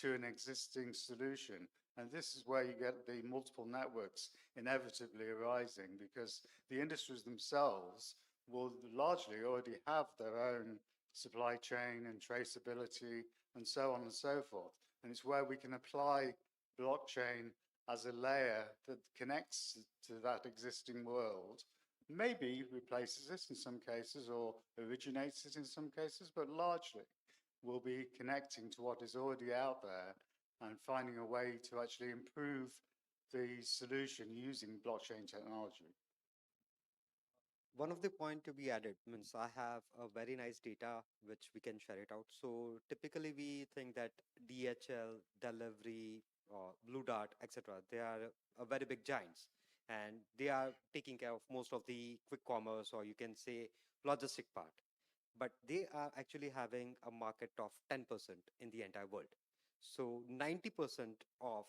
to an existing solution. And this is where you get the multiple networks inevitably arising, because the industries themselves will largely already have their own supply chain and traceability and so on and so forth. And it's where we can apply blockchain as a layer that connects to that existing world, maybe replaces it in some cases or originates it in some cases, but largely will be connecting to what is already out there and finding a way to actually improve the solution using blockchain technology. One of the point to be added means I have a very nice data which we can share it out. So typically we think that DHL, Delivery, Blue Dart, etc. They are a very big giants, and they are taking care of most of the quick commerce, or you can say logistic part. But they are actually having a market of 10% in the entire world. So 90% of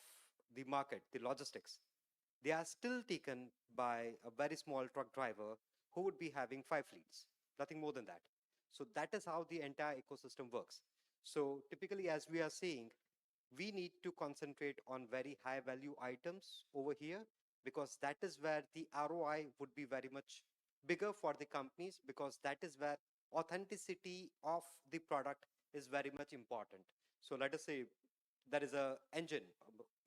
the market, the logistics, they are still taken by a very small truck driver who would be having 5 fleets, nothing more than that. So that is how the entire ecosystem works. So typically, as we are seeing, we need to concentrate on very high value items over here, because that is where the ROI would be very much bigger for the companies, because that is where authenticity of the product is very much important. So let us say there is a engine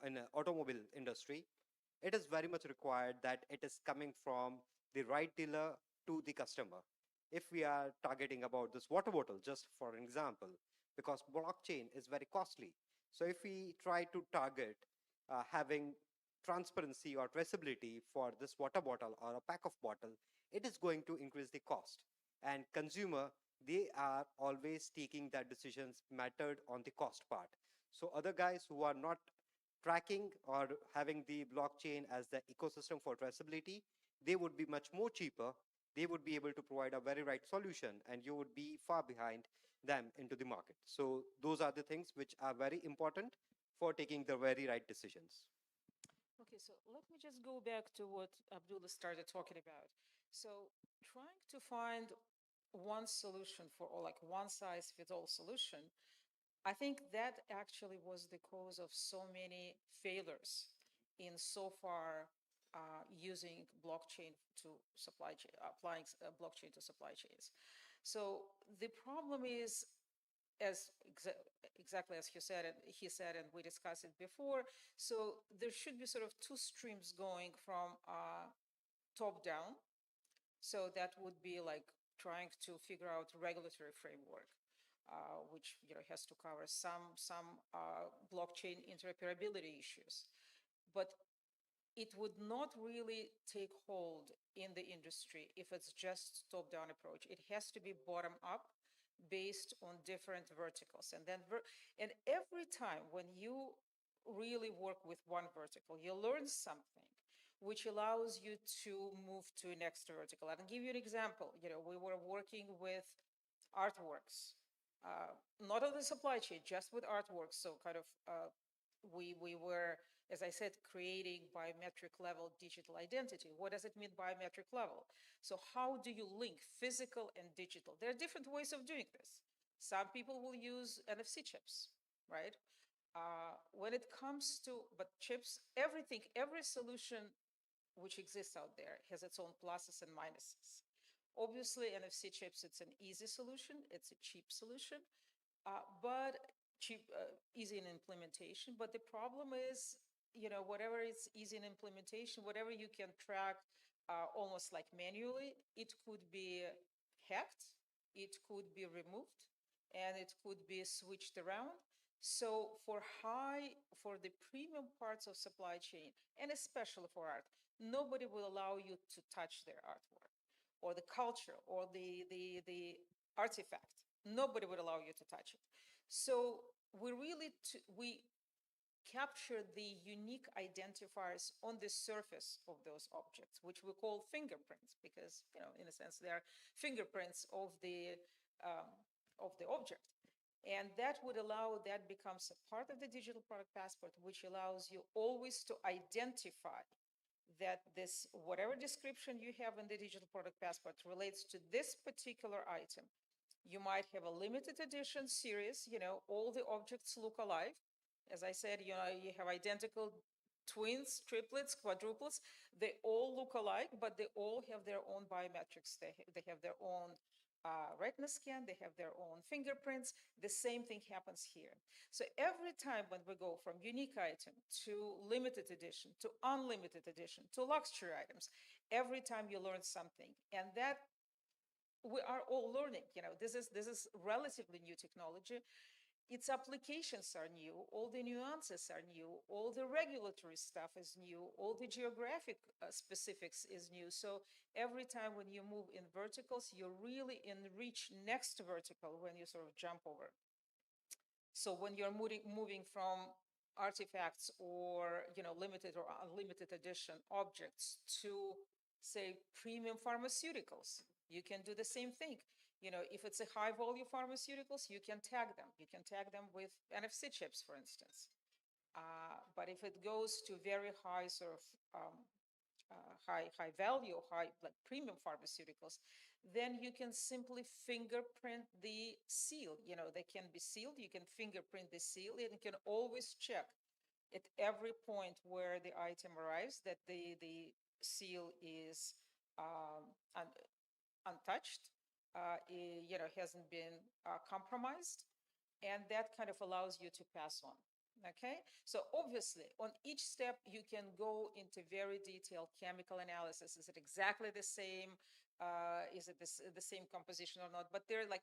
in an automobile industry. It is very much required that it is coming from the right dealer to the customer. If we are targeting about this water bottle, just for an example, because blockchain is very costly. So if we try to target having transparency or traceability for this water bottle or a pack of bottle, it is going to increase the cost. And consumer, they are always taking that decisions mattered on the cost part. So other guys who are not tracking or having the blockchain as the ecosystem for traceability, they would be much more cheaper. They would be able to provide a very right solution, and you would be far behind them into the market. So those are the things which are very important for taking the very right decisions. Okay, so let me just go back to what Abdullah started talking about. So trying to find one solution for all, like one size fits all solution, I think that actually was the cause of so many failures in so far using blockchain to supply chain, applying blockchain to supply chains. So the problem is, as exactly as he said, and we discussed it before. So there should be sort of two streams going from top down. So that would be like trying to figure out regulatory framework, which has to cover some blockchain interoperability issues, but it would not really take hold in the industry if it's just top-down approach. It has to be bottom-up, based on different verticals, and then and every time when you really work with one vertical, you learn something which allows you to move to next vertical. I'll give you an example. We were working with artworks, not on the supply chain, just with artworks. So kind of we were, as I said, creating biometric level digital identity. What does it mean biometric level? So how do you link physical and digital? There are different ways of doing this. Some people will use NFC chips, right? When it comes to, but chips, everything, every solution which exists out there has its own pluses and minuses. Obviously, NFC chips, it's an easy solution. It's a cheap solution, but easy in implementation. But the problem is, whatever is easy in implementation, whatever you can track almost like manually, it could be hacked, it could be removed, and it could be switched around. So for the premium parts of supply chain, and especially for art, nobody will allow you to touch their artwork or the culture or the artifact. Nobody would allow you to touch it. So we capture the unique identifiers on the surface of those objects, which we call fingerprints, because in a sense, they are fingerprints um, of the object. And that would allow, that becomes a part of the digital product passport, which allows you always to identify that this, whatever description you have in the digital product passport relates to this particular item. You might have a limited edition series, all the objects look alike. As I said, you have identical twins, triplets, quadruplets. They all look alike, but they all have their own biometrics. They have their own retina scan, they have their own fingerprints. The same thing happens here. So every time when we go from unique item to limited edition to unlimited edition to luxury items, every time you learn something. And that we are all learning. This is relatively new technology. Its applications are new, all the nuances are new, all the regulatory stuff is new, all the geographic specifics is new. So every time when you move in verticals, you really enrich next vertical when you sort of jump over. So when you're moving from artifacts or limited or unlimited edition objects to, say, premium pharmaceuticals, you can do the same thing. If it's a high volume pharmaceuticals, you can tag them. You can tag them with NFC chips, for instance. But if it goes to very high sort of high value, high like premium pharmaceuticals, then you can simply fingerprint the seal. They can be sealed. You can fingerprint the seal, and you can always check at every point where the item arrives that the seal is untouched, hasn't been compromised, and that kind of allows you to pass on. Okay, so obviously on each step you can go into very detailed chemical analysis. Is it exactly the same? Is it the same composition or not? But there are like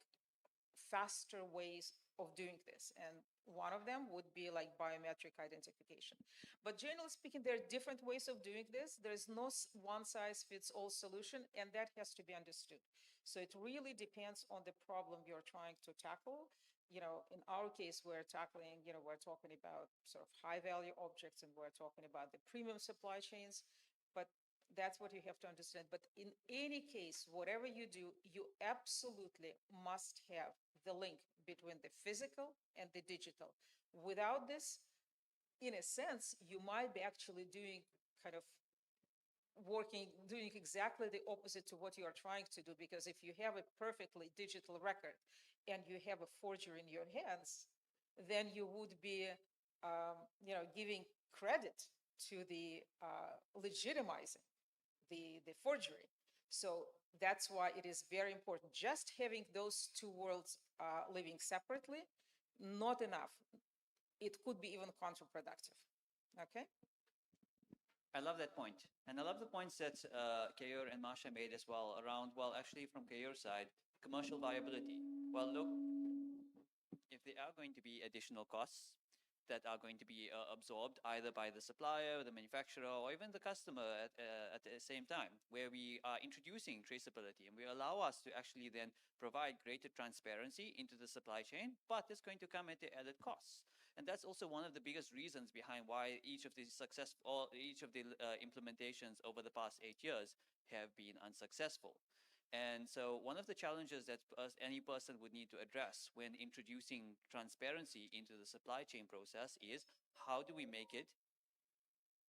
faster ways of doing this, and one of them would be like biometric identification. But generally speaking, there are different ways of doing this. There is no one size fits all solution, and that has to be understood. So it really depends on the problem you're trying to tackle. In our case, we're talking about sort of high value objects, and we're talking about the premium supply chains. But that's what you have to understand. But in any case, whatever you do, you absolutely must have the link between the physical and the digital. Without this, in a sense, you might be actually doing kind of doing exactly the opposite to what you are trying to do. Because if you have a perfectly digital record and you have a forgery in your hands, then you would be, giving credit to the legitimizing the forgery. So that's why it is very important. Just having those two worlds living separately, not enough. It could be even counterproductive. Okay? I love that point. And I love the points that Keyur and Masha made as well around, well, actually from Keyur's side, commercial viability. Well, look, if there are going to be additional costs that are going to be absorbed either by the supplier, the manufacturer, or even the customer at the same time, where we are introducing traceability and we allow us to actually then provide greater transparency into the supply chain, but it's going to come at the added costs. And that's also one of the biggest reasons behind why each of the implementations over the past 8 years have been unsuccessful. And so one of the challenges that any person would need to address when introducing transparency into the supply chain process is, how do we make it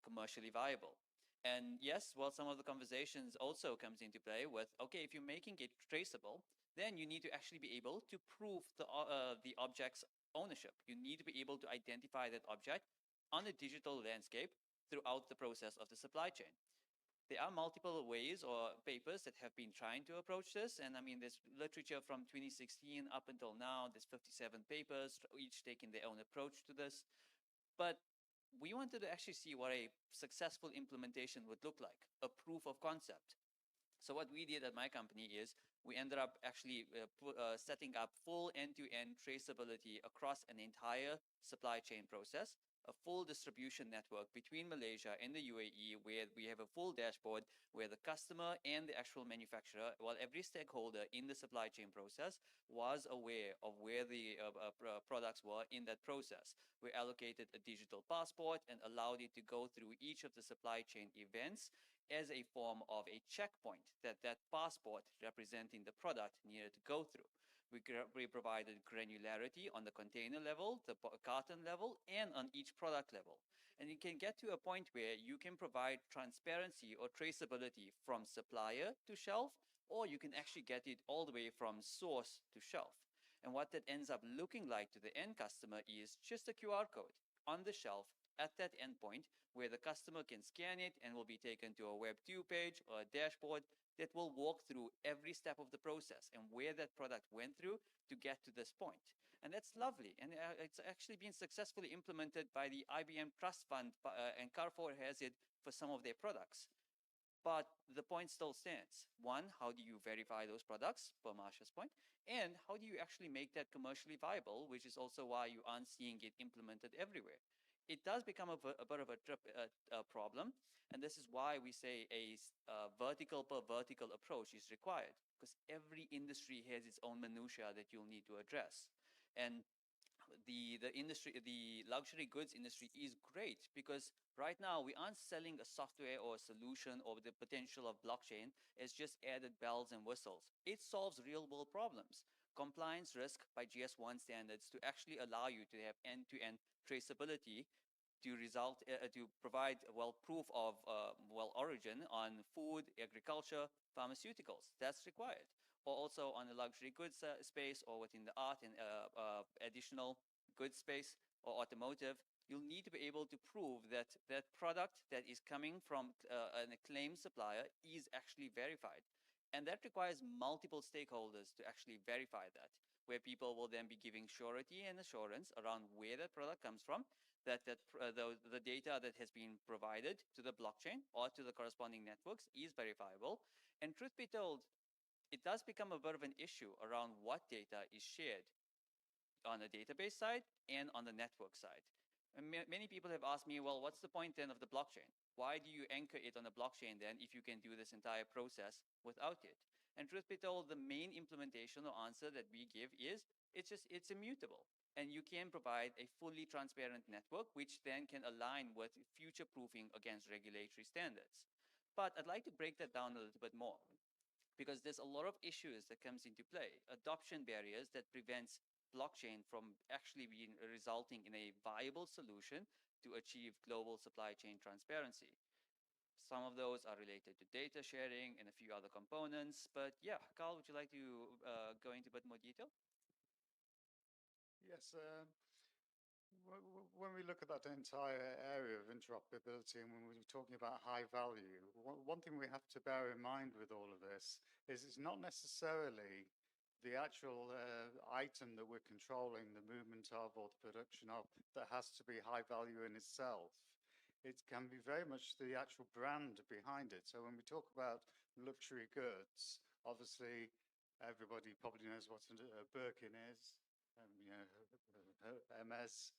commercially viable? And yes, well, some of the conversations also comes into play with, okay, if you're making it traceable, then you need to actually be able to prove the object's ownership. You need to be able to identify that object on a digital landscape throughout the process of the supply chain. There are multiple ways or papers that have been trying to approach this. And I mean, there's literature from 2016 up until now. There's 57 papers, each taking their own approach to this. But we wanted to actually see what a successful implementation would look like, a proof of concept. So what we did at my company is we ended up actually setting up full end-to-end traceability across an entire supply chain process, a full distribution network between Malaysia and the UAE, where we have a full dashboard where the customer and the actual manufacturer, well, every stakeholder in the supply chain process was aware of where the products were in that process. We allocated a digital passport and allowed it to go through each of the supply chain events as a form of a checkpoint that that passport representing the product needed to go through. We provided granularity on the container level, the carton level, and on each product level. And you can get to a point where you can provide transparency or traceability from supplier to shelf, or you can actually get it all the way from source to shelf. And what that ends up looking like to the end customer is just a QR code on the shelf at that endpoint where the customer can scan it and will be taken to a Web2 page or a dashboard that will walk through every step of the process and where that product went through to get to this point. And that's lovely. And it's actually been successfully implemented by the IBM Trust Fund, and Carrefour has it for some of their products. But the point still stands. One, how do you verify those products, per Marsha's point? And how do you actually make that commercially viable, which is also why you aren't seeing it implemented everywhere. It does become a bit of a problem, and this is why we say a vertical per vertical approach is required, because every industry has its own minutiae that you'll need to address. And the luxury goods industry is great because right now we aren't selling a software or a solution or the potential of blockchain as just added bells and whistles. It solves real world problems. Compliance risk by GS1 standards to actually allow you to have end-to-end traceability to provide proof of origin on food, agriculture, pharmaceuticals. That's required. Or also on the luxury goods space or within the art and additional goods space or automotive, you'll need to be able to prove that that product that is coming from an acclaimed supplier is actually verified. And that requires multiple stakeholders to actually verify that, where people will then be giving surety and assurance around where that product comes from, that the data that has been provided to the blockchain or to the corresponding networks is verifiable. And truth be told, it does become a bit of an issue around what data is shared on the database side and on the network side. And many people have asked me, well, what's the point then of the blockchain? Why do you anchor it on the blockchain then if you can do this entire process without it? And truth be told, the main implementation or answer that we give is it's immutable. And you can provide a fully transparent network, which then can align with future proofing against regulatory standards. But I'd like to break that down a little bit more, because there's a lot of issues that comes into play. Adoption barriers that prevents blockchain from actually being resulting in a viable solution to achieve global supply chain transparency. Some of those are related to data sharing and a few other components. But yeah, Carl, would you like to go into a bit more detail? Yes. When we look at that entire area of interoperability and when we're talking about high value, one thing we have to bear in mind with all of this is it's not necessarily the actual item that we're controlling the movement of or the production of that has to be high value in itself. It can be very much the actual brand behind it. So when we talk about luxury goods, obviously everybody probably knows what a Birkin is. You know, Hermes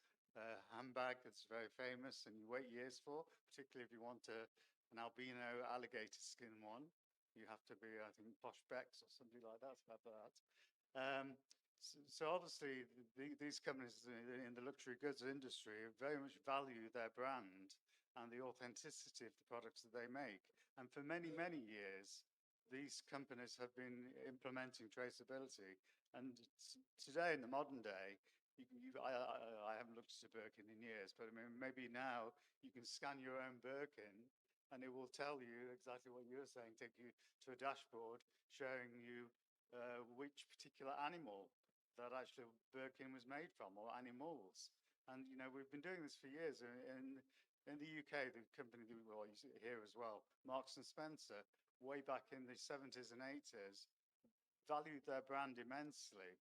handbag that's very famous and you wait years for, particularly if you want an albino alligator skin one. You have to be, I think, Posh Becks or something like that to have that. So obviously these companies in the luxury goods industry very much value their brand and the authenticity of the products that they make. And for many, many years, these companies have been implementing traceability. And today, in the modern day, I haven't looked at a Birkin in years, but I mean, maybe now you can scan your own Birkin and it will tell you exactly what you're saying, take you to a dashboard showing you which particular animal that actually Birkin was made from, or animals. And, you know, we've been doing this for years. In the UK, the company, well, you see it here as well, Marks and Spencer, way back in the 70s and 80s, valued their brand immensely.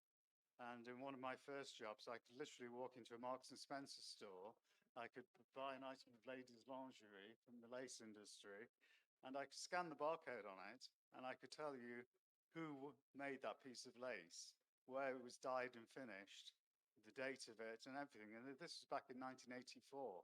And in one of my first jobs, I could literally walk into a Marks and Spencer store. I could buy an item of ladies' lingerie from the lace industry, and I could scan the barcode on it, and I could tell you who made that piece of lace, where it was dyed and finished, the date of it, and everything. And this was back in 1984.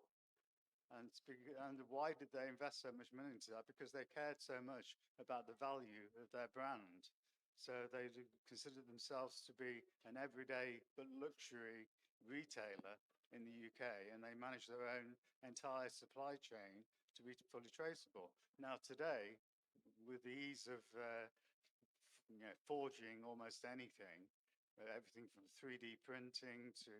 And why did they invest so much money into that? Because they cared so much about the value of their brand. So they considered themselves to be an everyday but luxury retailer in the UK, and they managed their own entire supply chain to be fully traceable. Now today, with the ease of forging almost anything, everything from 3D printing to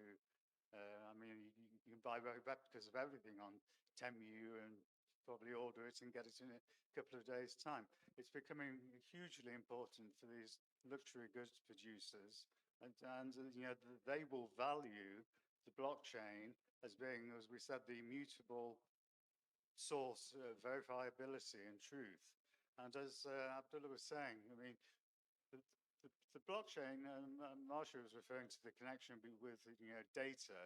I mean, you can buy replicas of everything on Temu and probably order it and get it in a couple of days' time. It's becoming hugely important for these luxury goods producers, and you know they will value the blockchain as being, as we said, the immutable source of verifiability and truth. And as Abdullah was saying, I mean, the, the blockchain, Marsha was referring to the connection with data.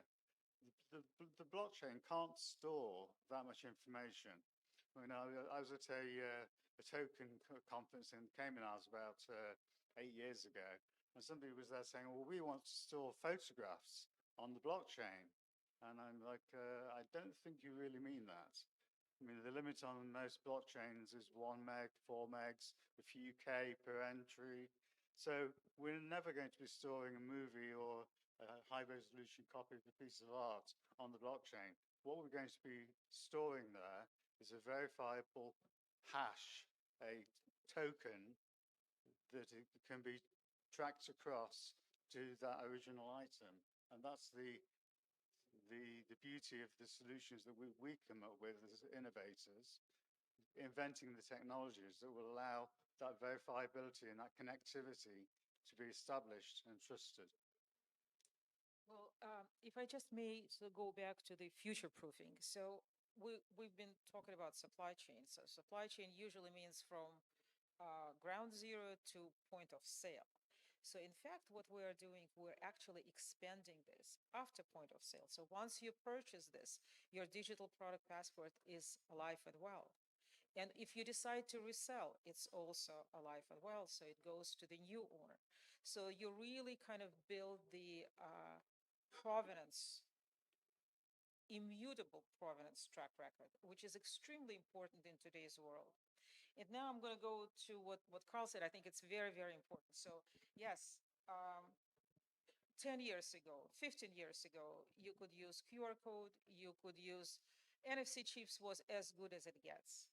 The blockchain can't store that much information. I mean, I was at a token conference in Cayman Islands about 8 years ago, and somebody was there saying, well, we want to store photographs on the blockchain. And I'm like, I don't think you really mean that. I mean, the limit on most blockchains is 1 meg, 4 megs, a few K per entry. So we're never going to be storing a movie or a high resolution copy of a piece of art on the blockchain. What we're going to be storing there is a verifiable hash, a token that it can be tracked across to that original item. And that's the beauty of the solutions that we come up with as innovators, inventing the technologies that will allow that verifiability and that connectivity to be established and trusted. Well, if I just may go back to the future proofing. So we've been talking about supply chain. So supply chain usually means from ground zero to point of sale. So in fact, what we are doing, we're actually expanding this after point of sale. So once you purchase this, your digital product passport is alive and well. And if you decide to resell, it's also alive and well. So it goes to the new owner. So you really kind of build the provenance, immutable provenance track record, which is extremely important in today's world. And now I'm going to go to what Carl said. I think it's very, very important. So yes, 10 years ago, 15 years ago, you could use QR code, you could use NFC chips was as good as it gets.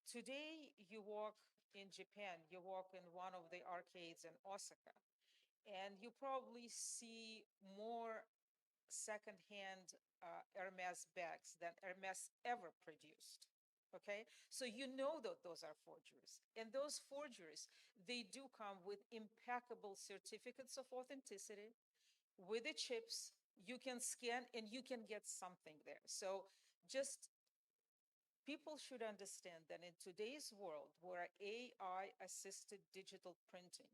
Today, you walk in Japan, you walk in one of the arcades in Osaka, and you probably see more secondhand Hermes bags than Hermes ever produced. Okay, so you know that those are forgeries, and those forgeries, they do come with impeccable certificates of authenticity. With the chips, you can scan and you can get something there. So just people should understand that in today's world where AI assisted digital printing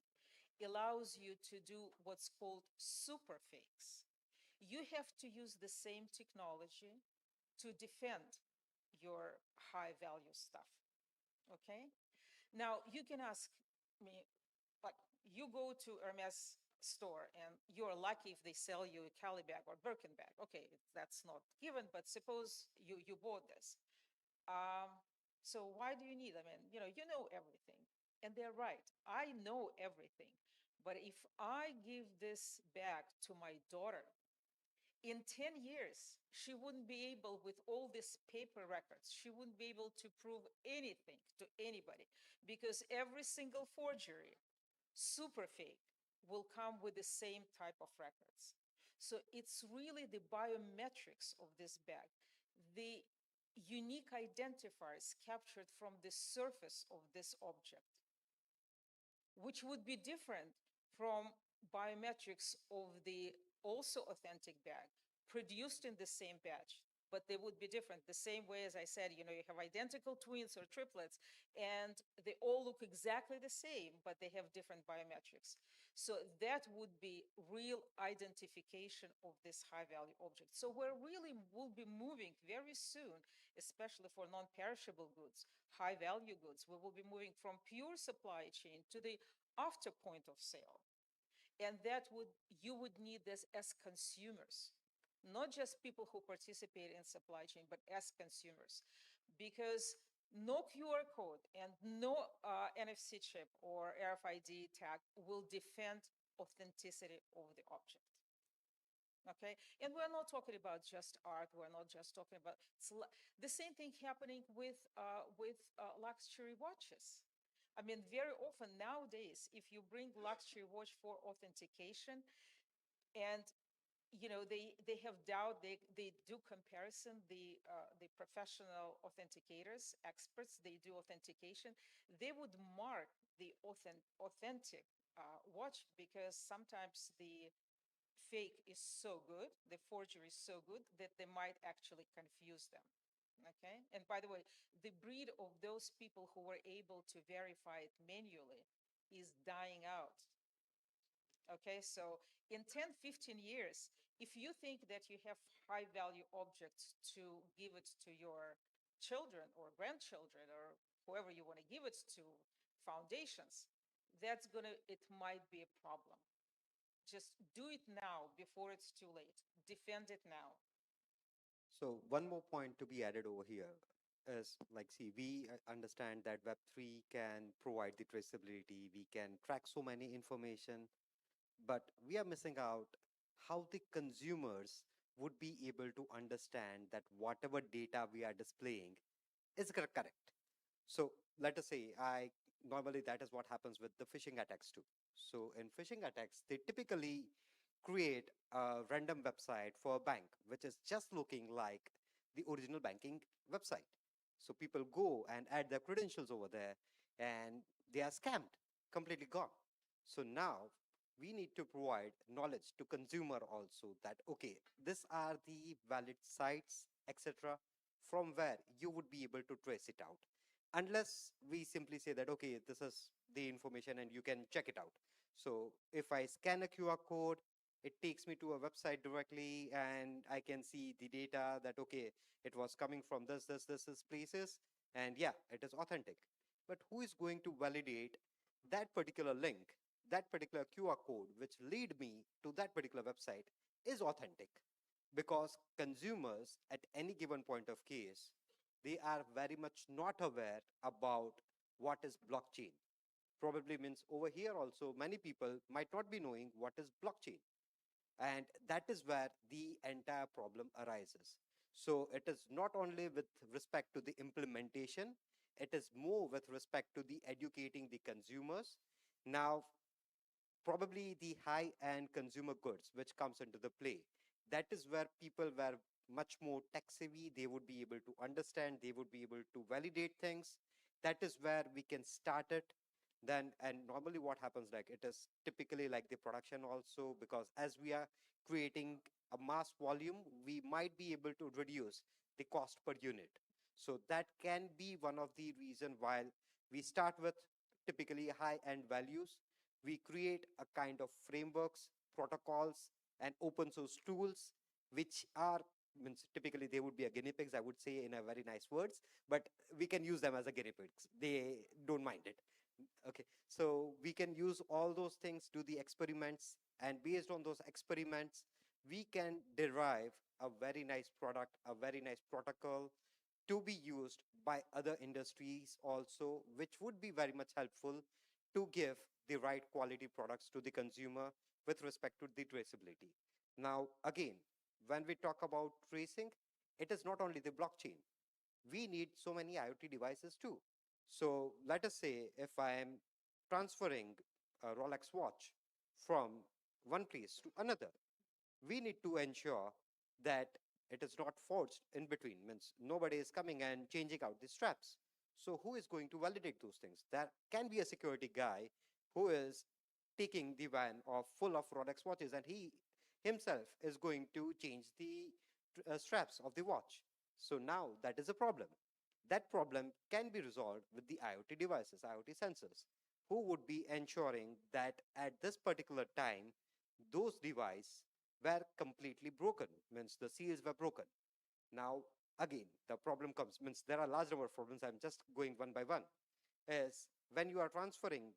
allows you to do what's called super fakes, you have to use the same technology to defend your high value stuff. Okay? Now you can ask me, like, you go to Hermes store and you're lucky if they sell you a Cali bag or Birkin bag. Okay, that's not given, but suppose you bought this. So why do you need them? And you know everything. And they're right. I know everything. But if I give this bag to my daughter, in 10 years, she wouldn't be able, with all these paper records, she wouldn't be able to prove anything to anybody because every single forgery, super fake, will come with the same type of records. So it's really the biometrics of this bag, the unique identifiers captured from the surface of this object, which would be different from biometrics of the also authentic bag produced in the same batch, but they would be different. The same way, as I said, you have identical twins or triplets, and they all look exactly the same, but they have different biometrics. So that would be real identification of this high value object. So we're really will be moving very soon, especially for non-perishable goods, high value goods. We will be moving from pure supply chain to the after point of sale. And that would, you would need this as consumers, not just people who participate in supply chain, but as consumers, because no QR code and no NFC chip or RFID tag will defend authenticity of the object. Okay, and we're not talking about just art. We're not just talking about the same thing happening with luxury watches. I mean, very often nowadays, if you bring luxury watch for authentication, and they have doubt, they do comparison, the professional authenticators, experts, they do authentication, they would mark the authentic watch, because sometimes the fake is so good, the forgery is so good, that they might actually confuse them. Okay, and by the way, the breed of those people who were able to verify it manually is dying out. Okay, so in 10, 15 years, if you think that you have high value objects to give it to your children or grandchildren or whoever you want to give it to, foundations, it might be a problem. Just do it now before it's too late. Defend it now. So one more point to be added over here is like, see, we understand that Web3 can provide the traceability, we can track so many information, but we are missing out how the consumers would be able to understand that whatever data we are displaying is correct. So let us say, normally that is what happens with the phishing attacks too. So in phishing attacks, they typically create a random website for a bank, which is just looking like the original banking website. So people go and add their credentials over there and they are scammed, completely gone. So now we need to provide knowledge to consumer also that, okay, these are the valid sites, etc., from where you would be able to trace it out. Unless we simply say that, okay, this is the information and you can check it out. So if I scan a QR code, it takes me to a website directly and I can see the data that, okay, it was coming from this places, and yeah, it is authentic. But who is going to validate that particular link, that particular QR code, which lead me to that particular website is authentic? Because consumers at any given point of case, they are very much not aware about what is blockchain. Probably means over here also, many people might not be knowing what is blockchain. And that is where the entire problem arises. So it is not only with respect to the implementation, it is more with respect to the educating the consumers. Now, probably the high-end consumer goods, which comes into the play, that is where people were much more tech savvy. They would be able to understand, they would be able to validate things. That is where we can start it. Then, and normally what happens, like it is typically like the production also, because as we are creating a mass volume, we might be able to reduce the cost per unit. So that can be one of the reason why we start with typically high-end values. We create a kind of frameworks, protocols, and open source tools, which are, means typically they would be a guinea pigs, I would say in a very nice words, but we can use them as a guinea pigs. They don't mind it. Okay, so we can use all those things, do the experiments, and based on those experiments, we can derive a very nice product, a very nice protocol to be used by other industries also, which would be very much helpful to give the right quality products to the consumer with respect to the traceability. Now, again, when we talk about tracing, it is not only the blockchain. We need so many IoT devices too. So let us say if I am transferring a Rolex watch from one place to another, we need to ensure that it is not forged in between, means nobody is coming and changing out the straps. So who is going to validate those things? There can be a security guy who is taking the van of full of Rolex watches and he himself is going to change the straps of the watch. So now that is a problem. That problem can be resolved with the IoT devices, IoT sensors. who would be ensuring that at this particular time, those devices were completely broken, means the seals were broken. Now, again, the problem comes, means there are large number of problems. I'm just going one by one. Is when you are transferring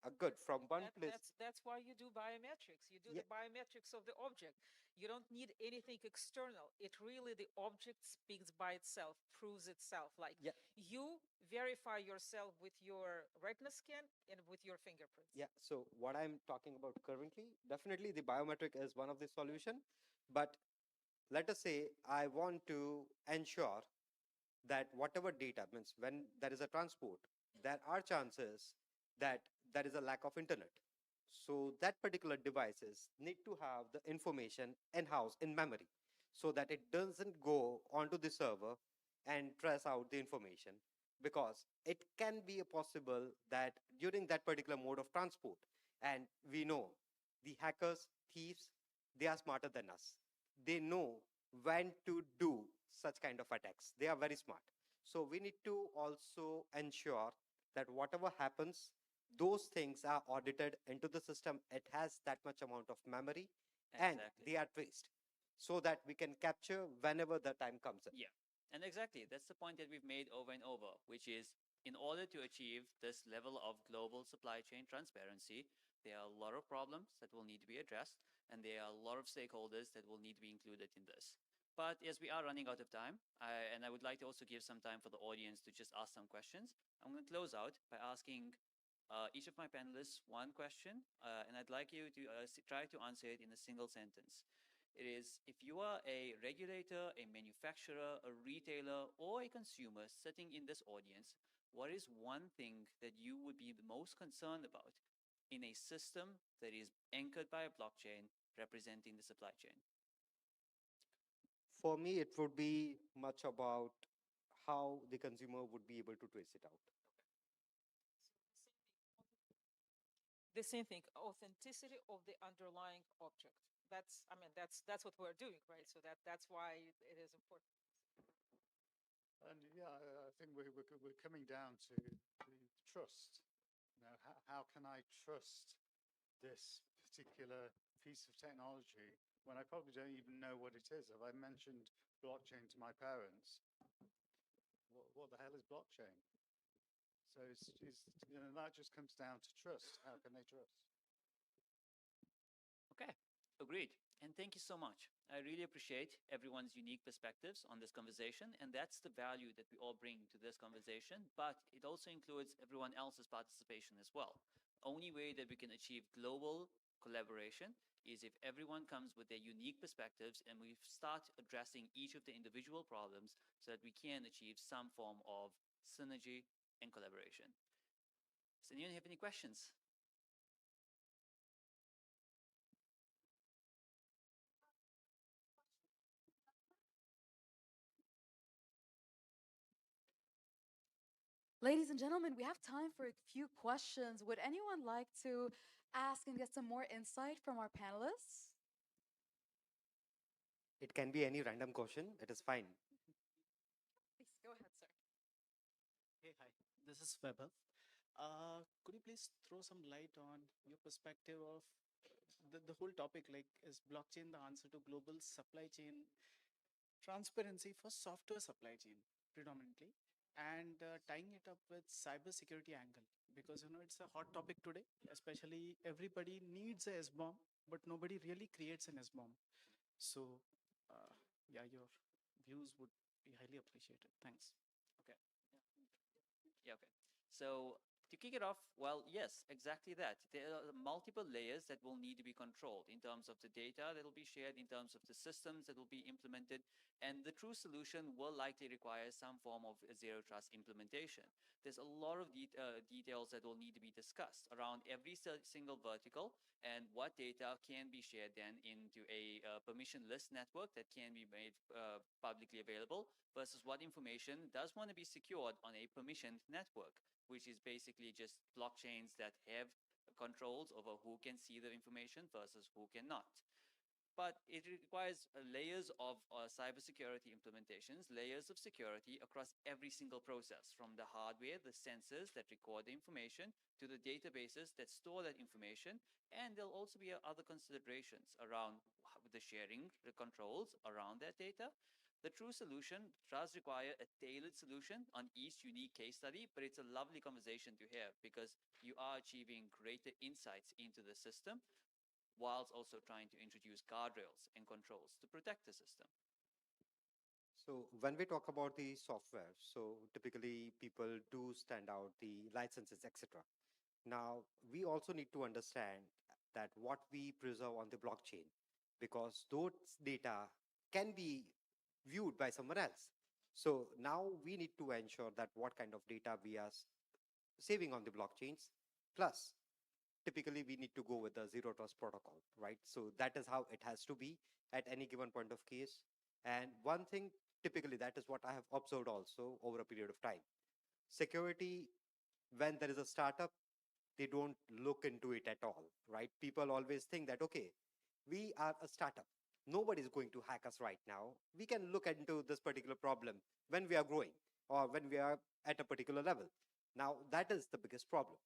a good from one place. That's why you do biometrics. You do the biometrics of the object. You don't need anything external. It really, the object speaks by itself, proves itself. Like you verify yourself with your retina scan and with your fingerprints. Yeah, so what I'm talking about currently, definitely the biometric is one of the solution, but let us say I want to ensure that whatever data, means when there is a transport, there are chances that there is a lack of internet. So that particular devices need to have the information in-house in memory so that it doesn't go onto the server and trace out the information, because it can be possible that during that particular mode of transport, and we know the hackers, thieves, they are smarter than us. They know when to do such kind of attacks. They are very smart. So we need to also ensure that whatever happens, those things are audited into the system. It has that much amount of memory and they are traced so that we can capture whenever the time comes in. Yeah, and exactly, that's the point that we've made over and over, which is in order to achieve this level of global supply chain transparency, there are a lot of problems that will need to be addressed, and there are a lot of stakeholders that will need to be included in this. But as we are running out of time, and I would like to also give some time for the audience to just ask some questions, I'm going to close out by asking each of my panelists one question, and I'd like you to try to answer it in a single sentence. It is, if you are a regulator, a manufacturer, a retailer, or a consumer sitting in this audience, what is one thing that you would be the most concerned about in a system that is anchored by a blockchain representing the supply chain? For me, it would be much about how the consumer would be able to trace it out. The same thing, authenticity of the underlying object. That's, I mean, that's what we're doing, right? So that's why it is important. And yeah, I think we're coming down to the trust. You know, how can I trust this particular piece of technology when I probably don't even know what it is? Have I mentioned blockchain to my parents? What the hell is blockchain? So you know, that just comes down to trust. How can they trust? Okay, agreed. And thank you so much. I really appreciate everyone's unique perspectives on this conversation, and that's the value that we all bring to this conversation, but it also includes everyone else's participation as well. Only way that we can achieve global collaboration is if everyone comes with their unique perspectives and we start addressing each of the individual problems so that we can achieve some form of synergy and collaboration. Does anyone have any questions? Ladies and gentlemen, we have time for a few questions. Would anyone like to ask and get some more insight from our panelists? It can be any random question. It is fine. Please go ahead, sir. Hey, hi. This is Vaibhav. Could you please throw some light on your perspective of the whole topic? Like, is blockchain the answer to global supply chain transparency for software supply chain predominantly, and tying it up with cybersecurity angle? Because you know it's a hot topic today. Especially everybody needs a SBOM, but nobody really creates an SBOM. So, yeah, your views would be highly appreciated. Thanks. Okay. Yeah, okay. So to kick it off, well, yes, exactly that. There are multiple layers that will need to be controlled in terms of the data that will be shared, in terms of the systems that will be implemented, and the true solution will likely require some form of a zero trust implementation. There's a lot of details that will need to be discussed around every single vertical and what data can be shared then into a permissionless network that can be made publicly available versus what information does want to be secured on a permissioned network, which is basically just blockchains that have controls over who can see the information versus who cannot. but it requires layers of cybersecurity implementations, layers of security across every single process, from the hardware, the sensors that record the information, to the databases that store that information. And there'll also be other considerations around the sharing, the controls around that data. The true solution does require a tailored solution on each unique case study, but it's a lovely conversation to have because you are achieving greater insights into the system whilst also trying to introduce guardrails and controls to protect the system. So when we talk about the software, so typically people do stand out the licenses, etc. Now, we also need to understand that what we preserve on the blockchain, because those data can be viewed by someone else. So now we need to ensure that what kind of data we are saving on the blockchains. Plus, typically we need to go with the zero trust protocol, right? So that is how it has to be at any given point of case. And one thing, typically, that is what I have observed also over a period of time. Security, when there is a startup, they don't look into it at all, right? People always think that, okay, we are a startup. Nobody is going to hack us right now. We can look into this particular problem when we are growing or when we are at a particular level. Now, that is the biggest problem.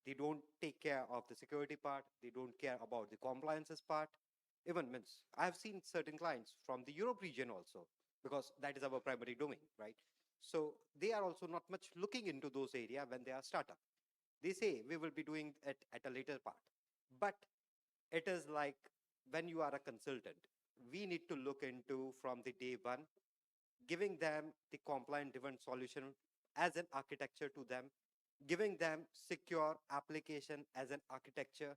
They don't take care of the security part. They don't care about the compliances part. Even means I have seen certain clients from the Europe region also, because that is our primary domain, right? So they are also not much looking into those areas when they are startup. They say we will be doing it at a later part. But it is like when you are a consultant, we need to look into from the day one, giving them the compliant driven solution as an architecture to them, giving them secure application as an architecture,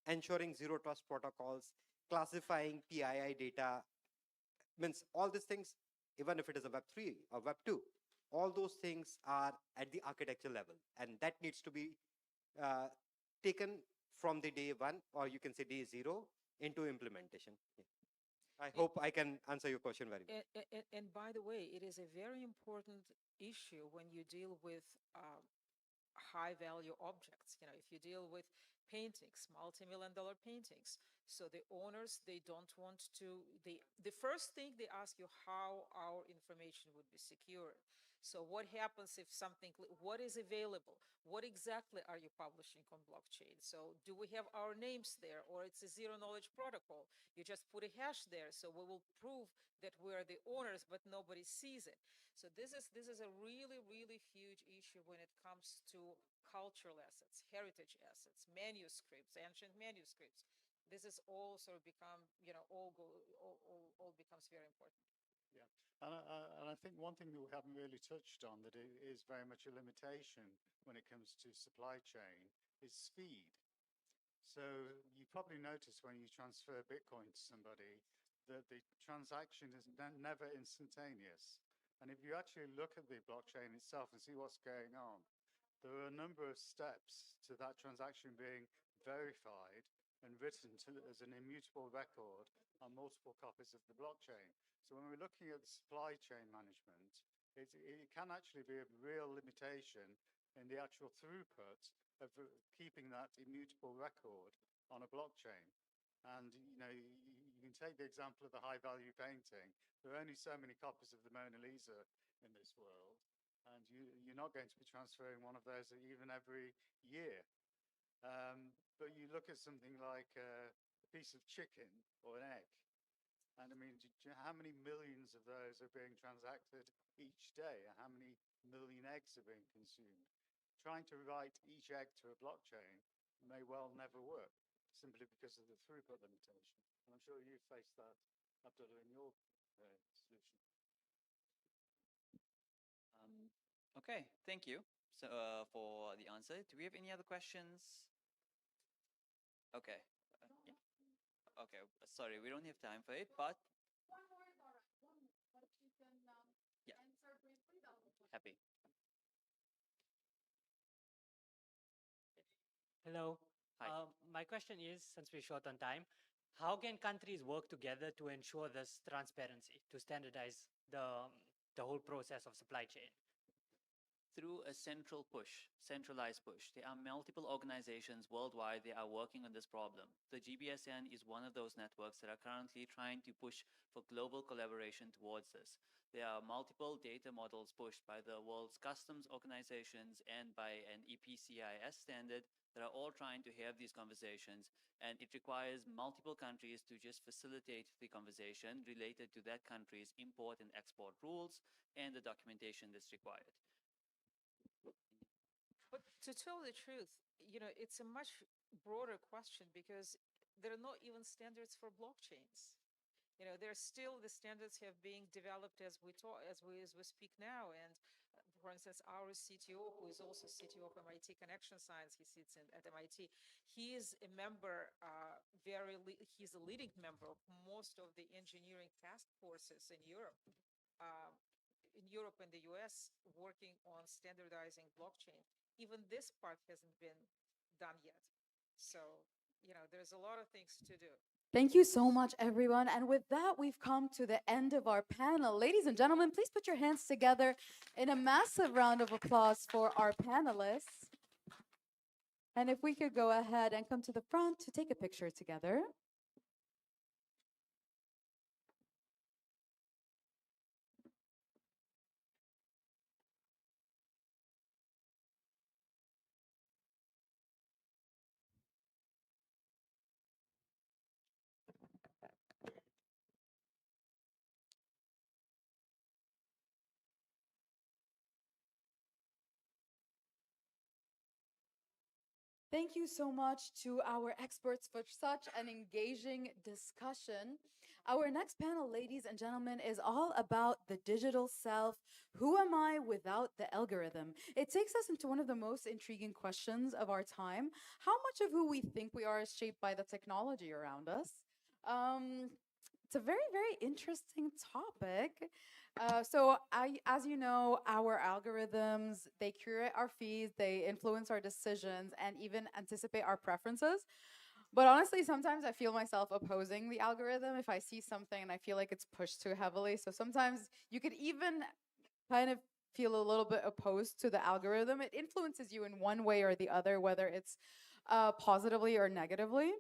ensuring zero trust protocols, classifying PII data, means all these things, even if it is a Web3 or Web2, all those things are at the architecture level. And that needs to be uh, taken from the day one, or you can say day zero, into implementation. Yeah. I hope I can answer your question very well. And by the way, it is a very important issue when you deal with high value objects. You know, if you deal with paintings, multi-million dollar paintings, so the owners, they don't want to, the first thing they ask you how our information would be secured. So what happens if something, what is available? What exactly are you publishing on blockchain? So do we have our names there, or it's a zero knowledge protocol? You just put a hash there, so we will prove that we're the owners, but nobody sees it. So this is a really huge issue when it comes to cultural assets, heritage assets, manuscripts, ancient manuscripts. This is all sort of become, you know, all becomes very important. Yeah, and I think one thing that we haven't really touched on that is very much a limitation when it comes to supply chain is speed. So you probably notice when you transfer Bitcoin to somebody that the transaction is never instantaneous. And if you actually look at the blockchain itself and see what's going on, there are a number of steps to that transaction being verified and written as an immutable record on multiple copies of the blockchain. So when we're looking at the supply chain management, it can actually be a real limitation in the actual throughput of keeping that immutable record on a blockchain. And you know, you can take the example of the high value painting. There are only so many copies of the Mona Lisa in this world, and you're not going to be transferring one of those even every year. But you look at something like a piece of chicken or an egg, and I mean, do you know how many millions of those are being transacted each day, and how many million eggs are being consumed? Trying to write each egg to a blockchain may well never work, simply because of the throughput limitation. And I'm sure you faced that, Abdullah, in your solution. Okay, thank you for the answer. Do we have any other questions? Okay. Yeah. Okay, sorry, we don't have time for it, but One more is all right. One more, but you can yeah, answer briefly. That'll be fine. happy. Hello. Hi. My question is, since we're short on time, how can countries work together to ensure this transparency, to standardize the whole process of supply chain? through a centralized push. There are multiple organizations worldwide that are working on this problem. The GBSN is one of those networks that are currently trying to push for global collaboration towards this. There are multiple data models pushed by the world's customs organizations and by an EPCIS standard that are all trying to have these conversations, and it requires multiple countries to just facilitate the conversation related to that country's import and export rules and the documentation that's required. But to tell the truth, it's a much broader question because there are not even standards for blockchains. There's still the standards have been developed as we talk, as we speak now. And for instance, our CTO, who is also CTO of MIT Connection Science, he sits at MIT. He is a member, he's a leading member of most of the engineering task forces in Europe. In the US, working on standardizing blockchain. Even this part hasn't been done yet. So, there's a lot of things to do. Thank you so much, everyone. And with that, we've come to the end of our panel. Ladies and gentlemen, please put your hands together in a massive round of applause for our panelists. And if we could go ahead and come to the front to take a picture together. Thank you so much to our experts for such an engaging discussion. Our next panel, ladies and gentlemen, is all about the digital self. Who am I without the algorithm? It takes us into one of the most intriguing questions of our time. How much of who we think we are is shaped by the technology around us? It's a very, very interesting topic. As you know, our algorithms, they curate our feeds, they influence our decisions, and even anticipate our preferences. But honestly, sometimes I feel myself opposing the algorithm if I see something and I feel like it's pushed too heavily. So sometimes you could even kind of feel a little bit opposed to the algorithm. It influences you in one way or the other, whether it's positively or negatively.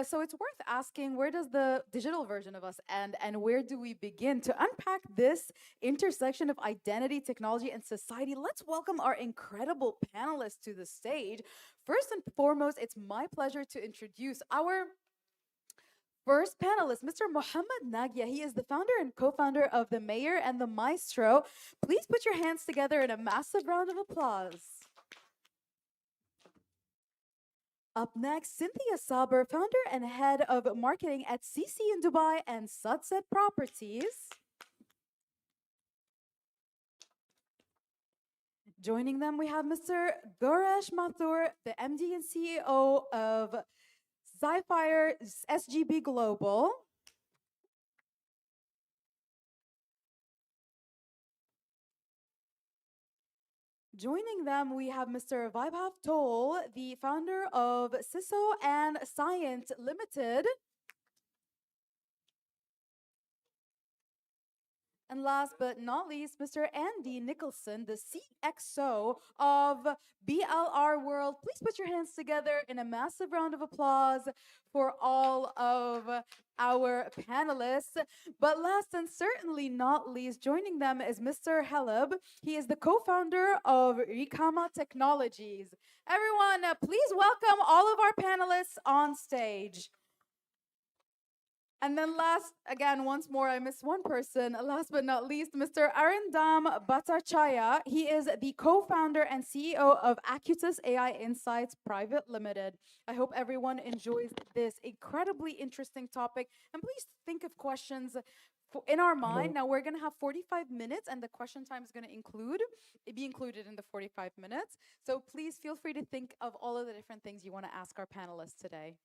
So it's worth asking, where does the digital version of us end and where do we begin? To unpack this intersection of identity, technology, and society, let's welcome our incredible panelists to the stage. First and foremost, it's my pleasure to introduce our first panelist, Mr. Mohammed Nagia. He is the founder and co-founder of The Mayor and the Maestro. Please put your hands together in a massive round of applause. Up next, Cynthia Saber, founder and head of marketing at CC in Dubai and Sunset Properties. Joining them, we have Mr. Goresh Mathur, the MD and CEO of Zyfire SGB Global. Joining them, we have Mr. Vaibhav Toll, the founder of CISO and Science Limited. And last but not least, Mr. Andy Nicholson, the CXO of BLR World. Please put your hands together in a massive round of applause for all of our panelists. But last and certainly not least, joining them is Mr. Heleb. He is the co-founder of Rikama Technologies. Everyone, please welcome all of our panelists on stage. And then last, again, once more, I missed one person. Last but not least, Mr. Arindam Bhattacharya. He is the co-founder and CEO of Acutus AI Insights Private Limited. I hope everyone enjoys this incredibly interesting topic. And please think of questions in our mind. Now, we're going to have 45 minutes, and the question time is going to be included in the 45 minutes. So please feel free to think of all of the different things you want to ask our panelists today.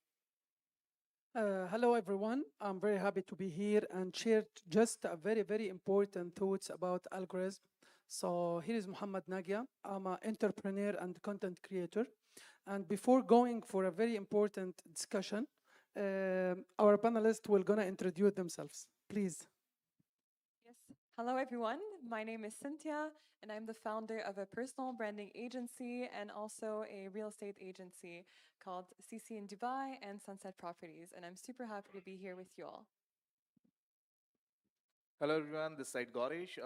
Hello, everyone. I'm very happy to be here and share just a very, very important thoughts about algorithms. So here is Mohammed Nagia. I'm an entrepreneur and content creator. And before going for a very important discussion, our panelists will gonna introduce themselves. Please. Yes. Hello, everyone. My name is Cynthia, and I'm the founder of a personal branding agency and also a real estate agency called CC in Dubai and Sunset Properties. And I'm super happy to be here with you all. Hello everyone, this side Gaurish.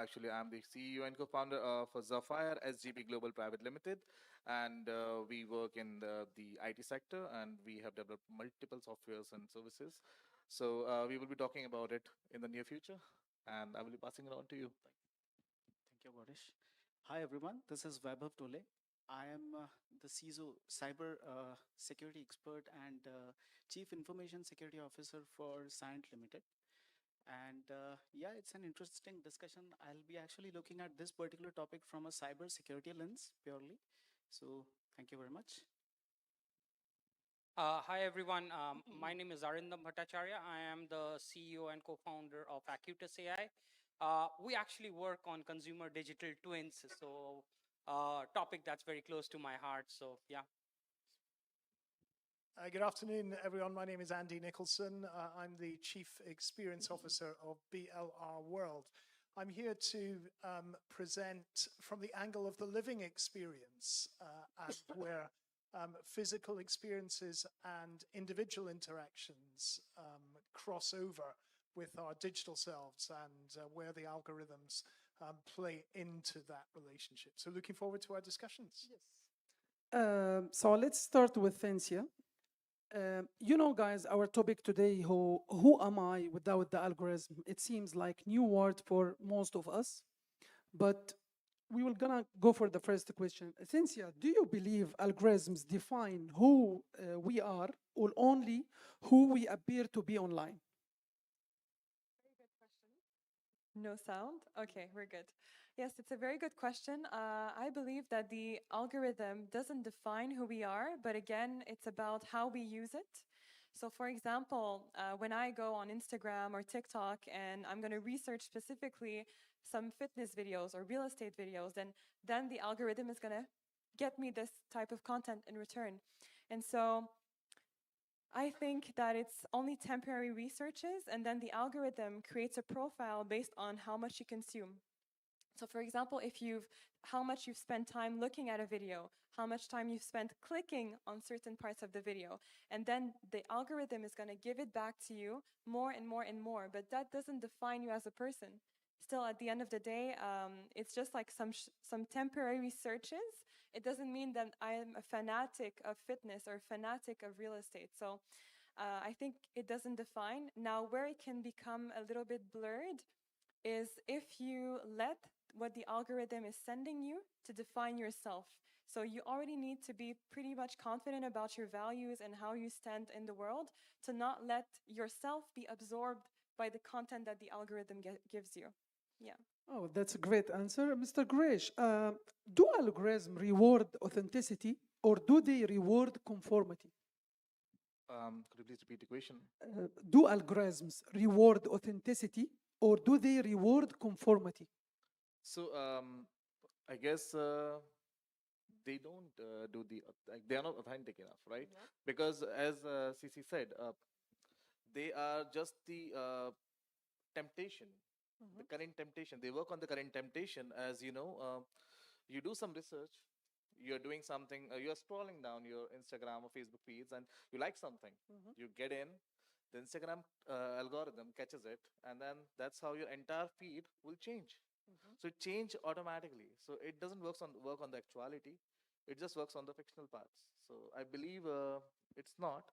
Actually, I'm the CEO and co-founder of Zafire SGP Global Private Limited, and we work in the IT sector, and we have developed multiple softwares and services. So we will be talking about it in the near future, and I will be passing it on to you. Thank you, Gorish. Hi, everyone. This is Vaibhav Tole. I am the CISO cyber security expert and chief information security officer for Scient Limited. And yeah, it's an interesting discussion. I'll be actually looking at this particular topic from a cyber security lens purely. So thank you very much. Hi everyone, my name is Arindam Bhattacharya. I am the CEO and co-founder of Acutus AI. We actually work on consumer digital twins, so topic that's very close to my heart, so yeah. Good afternoon, everyone. My name is Andy Nicholson. I'm the Chief Experience Officer of BLR World. I'm here to present from the angle of the living experience and where physical experiences and individual interactions cross over with our digital selves and where the algorithms play into that relationship. So looking forward to our discussions. Yes. So let's start with Cynthia. You know, guys, our topic today, who am I without the algorithm? It seems like new word for most of us, but we will gonna go for the first question. Cynthia, do you believe algorithms define who we are or only who we appear to be online? No sound? Okay, we're good. Yes, it's a very good question. I believe that the algorithm doesn't define who we are, but again, it's about how we use it. So, for example, when I go on Instagram or TikTok and I'm going to research specifically some fitness videos or real estate videos, then the algorithm is going to get me this type of content in return. And so I think that it's only temporary researches, and then the algorithm creates a profile based on how much you consume. So for example, how much you've spent time looking at a video, how much time you've spent clicking on certain parts of the video, and then the algorithm is going to give it back to you more and more and more, but that doesn't define you as a person. Still, at the end of the day, it's just like some temporary searches. It doesn't mean that I'm a fanatic of fitness or a fanatic of real estate. So I think it doesn't define. Now, where it can become a little bit blurred is if you let what the algorithm is sending you to define yourself. So you already need to be pretty much confident about your values and how you stand in the world to not let yourself be absorbed by the content that the algorithm gives you. Yeah. Oh, that's a great answer. Mr. Gresh, do algorithms reward authenticity or do they reward conformity? Could you please repeat the question? Do algorithms reward authenticity or do they reward conformity? So I guess they don't do they are not authentic enough, right? Yeah. Because as CC said, they are just the temptation, the current temptation. They work on the current temptation. As you know, you do some research, you're doing something, you're scrolling down your Instagram or Facebook feeds, and you like something. You get in, the Instagram algorithm catches it, and then that's how your entire feed will change. So it change automatically. So it doesn't work on the actuality. It just works on the fictional parts. So I believe it's not.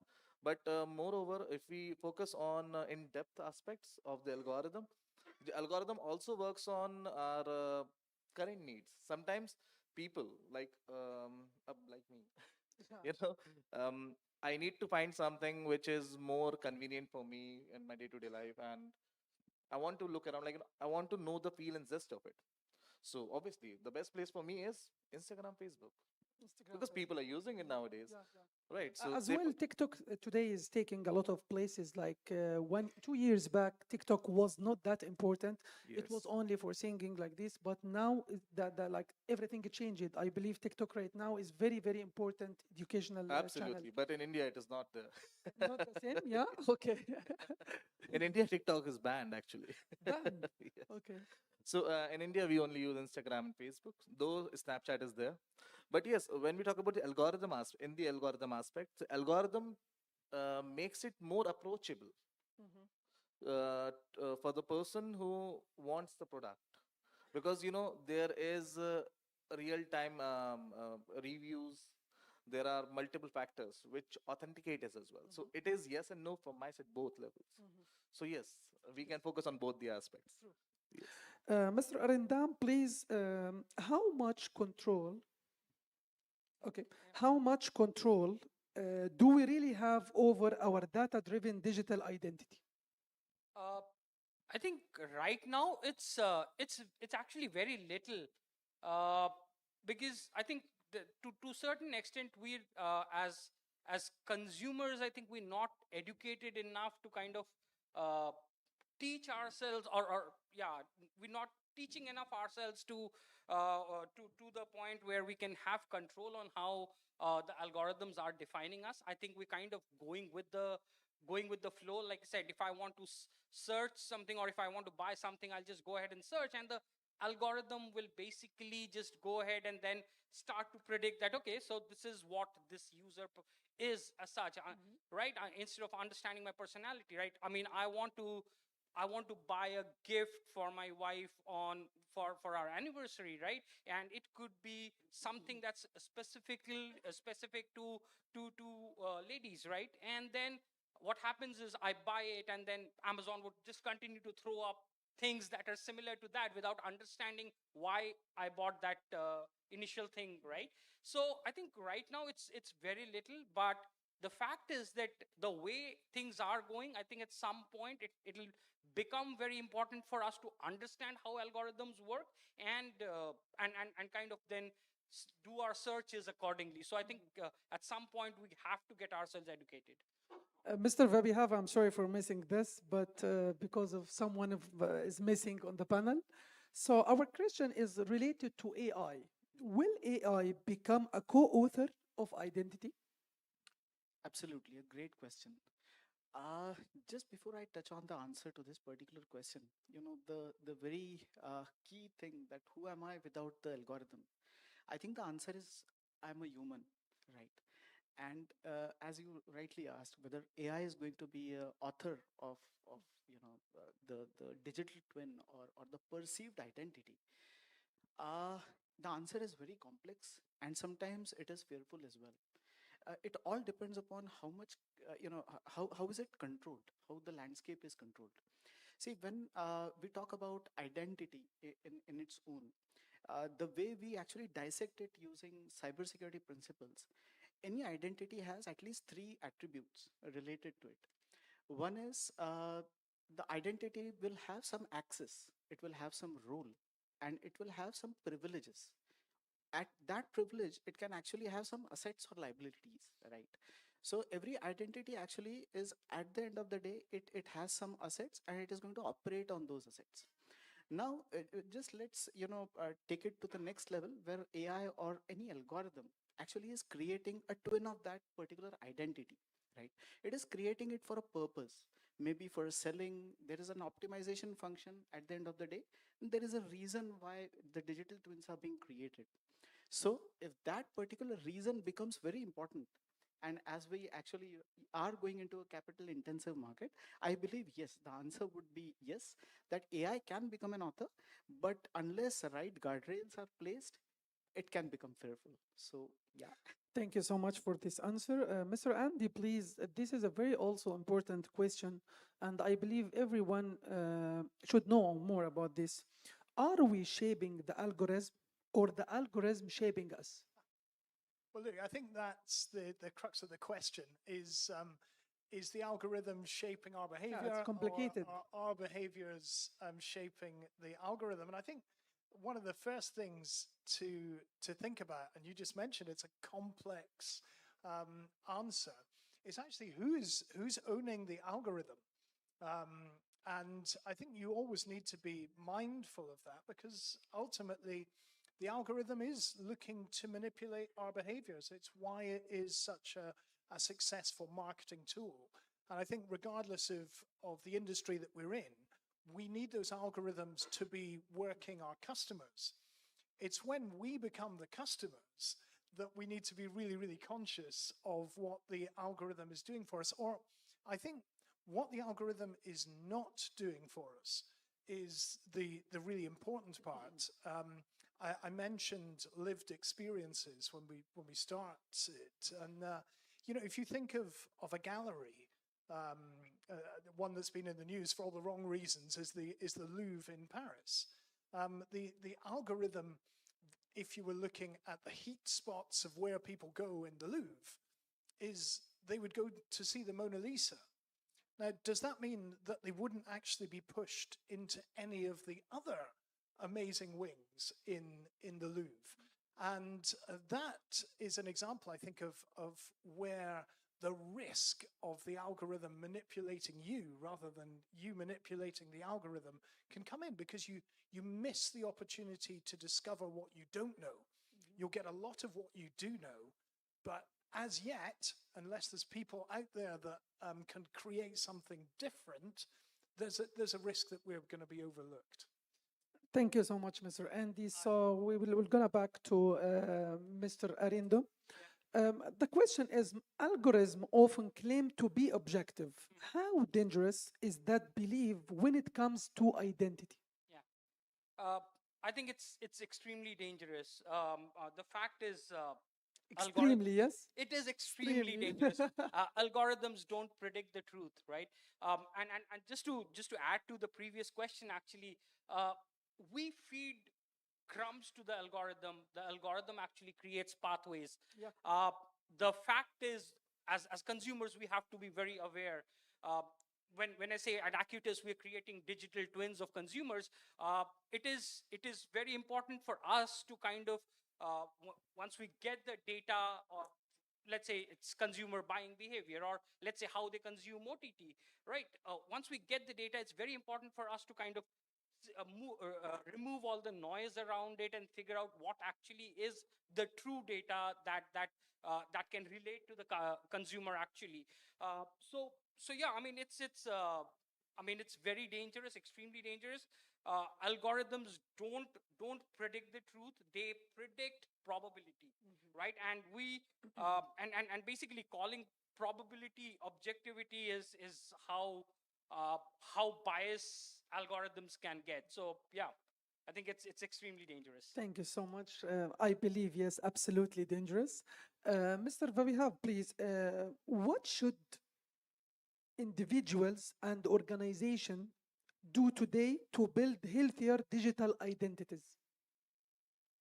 But moreover, if we focus on in-depth aspects of the algorithm also works on our current needs. Sometimes people like me, you know, I need to find something which is more convenient for me in my day-to-day life, and I want to look around, I want to know the feel and zest of it. So obviously, the best place for me is Instagram, Facebook. because people are using it nowadays, right? So As they well, TikTok today is taking a lot of places. Like 2 years back, TikTok was not that important. It was Yes. only for singing like this. But now that like everything changed. I believe TikTok right now is very very important educational channel. Absolutely, but in India it is not there. Not the same, yeah. Okay. In India, TikTok is banned actually. Banned. Yes. Okay. So in India, we only use Instagram and Facebook, though Snapchat is there. But yes, when we talk about the algorithm in the algorithm aspect, the algorithm makes it more approachable for the person who wants the product, because there is real-time reviews. There are multiple factors which authenticate us as well. So it is yes and no from my side, both levels. So yes, we can focus on both the aspects. Yes. Mr. Arindam, please, how much control, okay, how much control do we really have over our data-driven digital identity? I think right now it's actually very little, uh, because I think to certain extent we as consumers, I think we're not educated enough to kind of uh, teach ourselves, or yeah, we're not teaching enough ourselves to the point where we can have control on how the algorithms are defining us. I think we're kind of going with the flow. Like I said, if I want to search something, or if I want to buy something, I'll just go ahead and search, and the algorithm will basically just go ahead and then start to predict that, okay, so this is what this user is as such, right? Instead of understanding my personality, right? I mean, I want to buy a gift for my wife for our anniversary, right? And it could be something that's specific to ladies, right? And then what happens is I buy it, and then Amazon would just continue to throw up things that are similar to that without understanding why I bought that initial thing, right? So I think right now it's very little, but the fact is that the way things are going, I think at some point it'll become very important for us to understand how algorithms work, and kind of then do our searches accordingly. So I think at some point we have to get ourselves educated. Mr. Vabihav, I'm sorry for missing this, but because of someone is missing on the panel. So our question is related to AI. Will AI become a co-author of identity? Absolutely, a great question. Just before I touch on the answer to this particular question, the very key thing, that who am I without the algorithm? I think the answer is I'm a human, right? And as you rightly asked, whether AI is going to be a author of the digital twin, or the perceived identity, uh, the answer is very complex, and sometimes it is fearful as well. It all depends upon how much, how is it controlled, how the landscape is controlled. See, when we talk about identity in its own, the way we actually dissect it using cybersecurity principles, any identity has at least three attributes related to it. One is the identity will have some access, it will have some role, and it will have some privileges. At that privilege, it can actually have some assets or liabilities, right? So every identity actually is, at the end of the day, it has some assets, and it is going to operate on those assets. Now, just let's take it to the next level, where AI or any algorithm actually is creating a twin of that particular identity, right? It is creating it for a purpose, maybe for selling. There is an optimization function at the end of the day, and there is a reason why the digital twins are being created. So if that particular reason becomes very important, and as we actually are going into a capital intensive market, I believe yes, the answer would be yes, that AI can become an author, but unless right guardrails are placed, it can become fearful. So yeah. Thank you so much for this answer. Mr. Andy, please, this is a very also important question, and I believe everyone should know more about this. Are we shaping the algorithm, or the algorithm shaping us? Well, look, I think that's the crux of the question is the algorithm shaping our behavior, it's complicated. or are our behaviors shaping the algorithm? And I think one of the first things to think about, and you just mentioned it's a complex answer, is actually who's owning the algorithm. And I think you always need to be mindful of that, because ultimately the algorithm is looking to manipulate our behaviors. It's why it is such a successful marketing tool. And I think regardless of the industry that we're in, we need those algorithms to be working our customers. It's when we become the customers that we need to be really, really conscious of what the algorithm is doing for us. Or I think what the algorithm is not doing for us is the really important part. I mentioned lived experiences when we start it, and you know, if you think of a gallery, one that's been in the news for all the wrong reasons is the Louvre in Paris. The algorithm, if you were looking at the heat spots of where people go in the Louvre, is they would go to see the Mona Lisa. Now, does that mean that they wouldn't actually be pushed into any of the other amazing wings in the Louvre? And that is an example, I think, of where the risk of the algorithm manipulating you rather than you manipulating the algorithm can come in, because you miss the opportunity to discover what you don't know. You'll get a lot of what you do know, but as yet, unless there's people out there that can create something different, there's a risk that we're going to be overlooked. Thank you so much, Mr. Andy. So we're gonna back to Mr. Arindo. The question is, algorithms often claim to be objective. How dangerous is that belief when it comes to identity? I think it's extremely dangerous. The fact is, Extremely, yes? it is extremely Extremely. dangerous. Algorithms don't predict the truth, right? And just to add to the previous question, actually, we feed crumbs to the algorithm. The algorithm actually creates pathways. Yeah. The fact is, as consumers, we have to be very aware. When I say at Acutus we're creating digital twins of consumers, it is very important for us to kind of once we get the data, or let's say it's consumer buying behavior, or let's say how they consume OTT, right? Once we get the data, it's very important for us to kind of remove all the noise around it and figure out what actually is the true data that can relate to the consumer actually. So yeah, I mean it's very dangerous, extremely dangerous. Algorithms don't predict the truth; they predict probability, right? And we and basically calling probability objectivity is how biased algorithms can get. So yeah, I think it's extremely dangerous. Thank you so much. I believe, yes, absolutely dangerous. Mr. Vavihab, please, what should individuals and organizations do today to build healthier digital identities?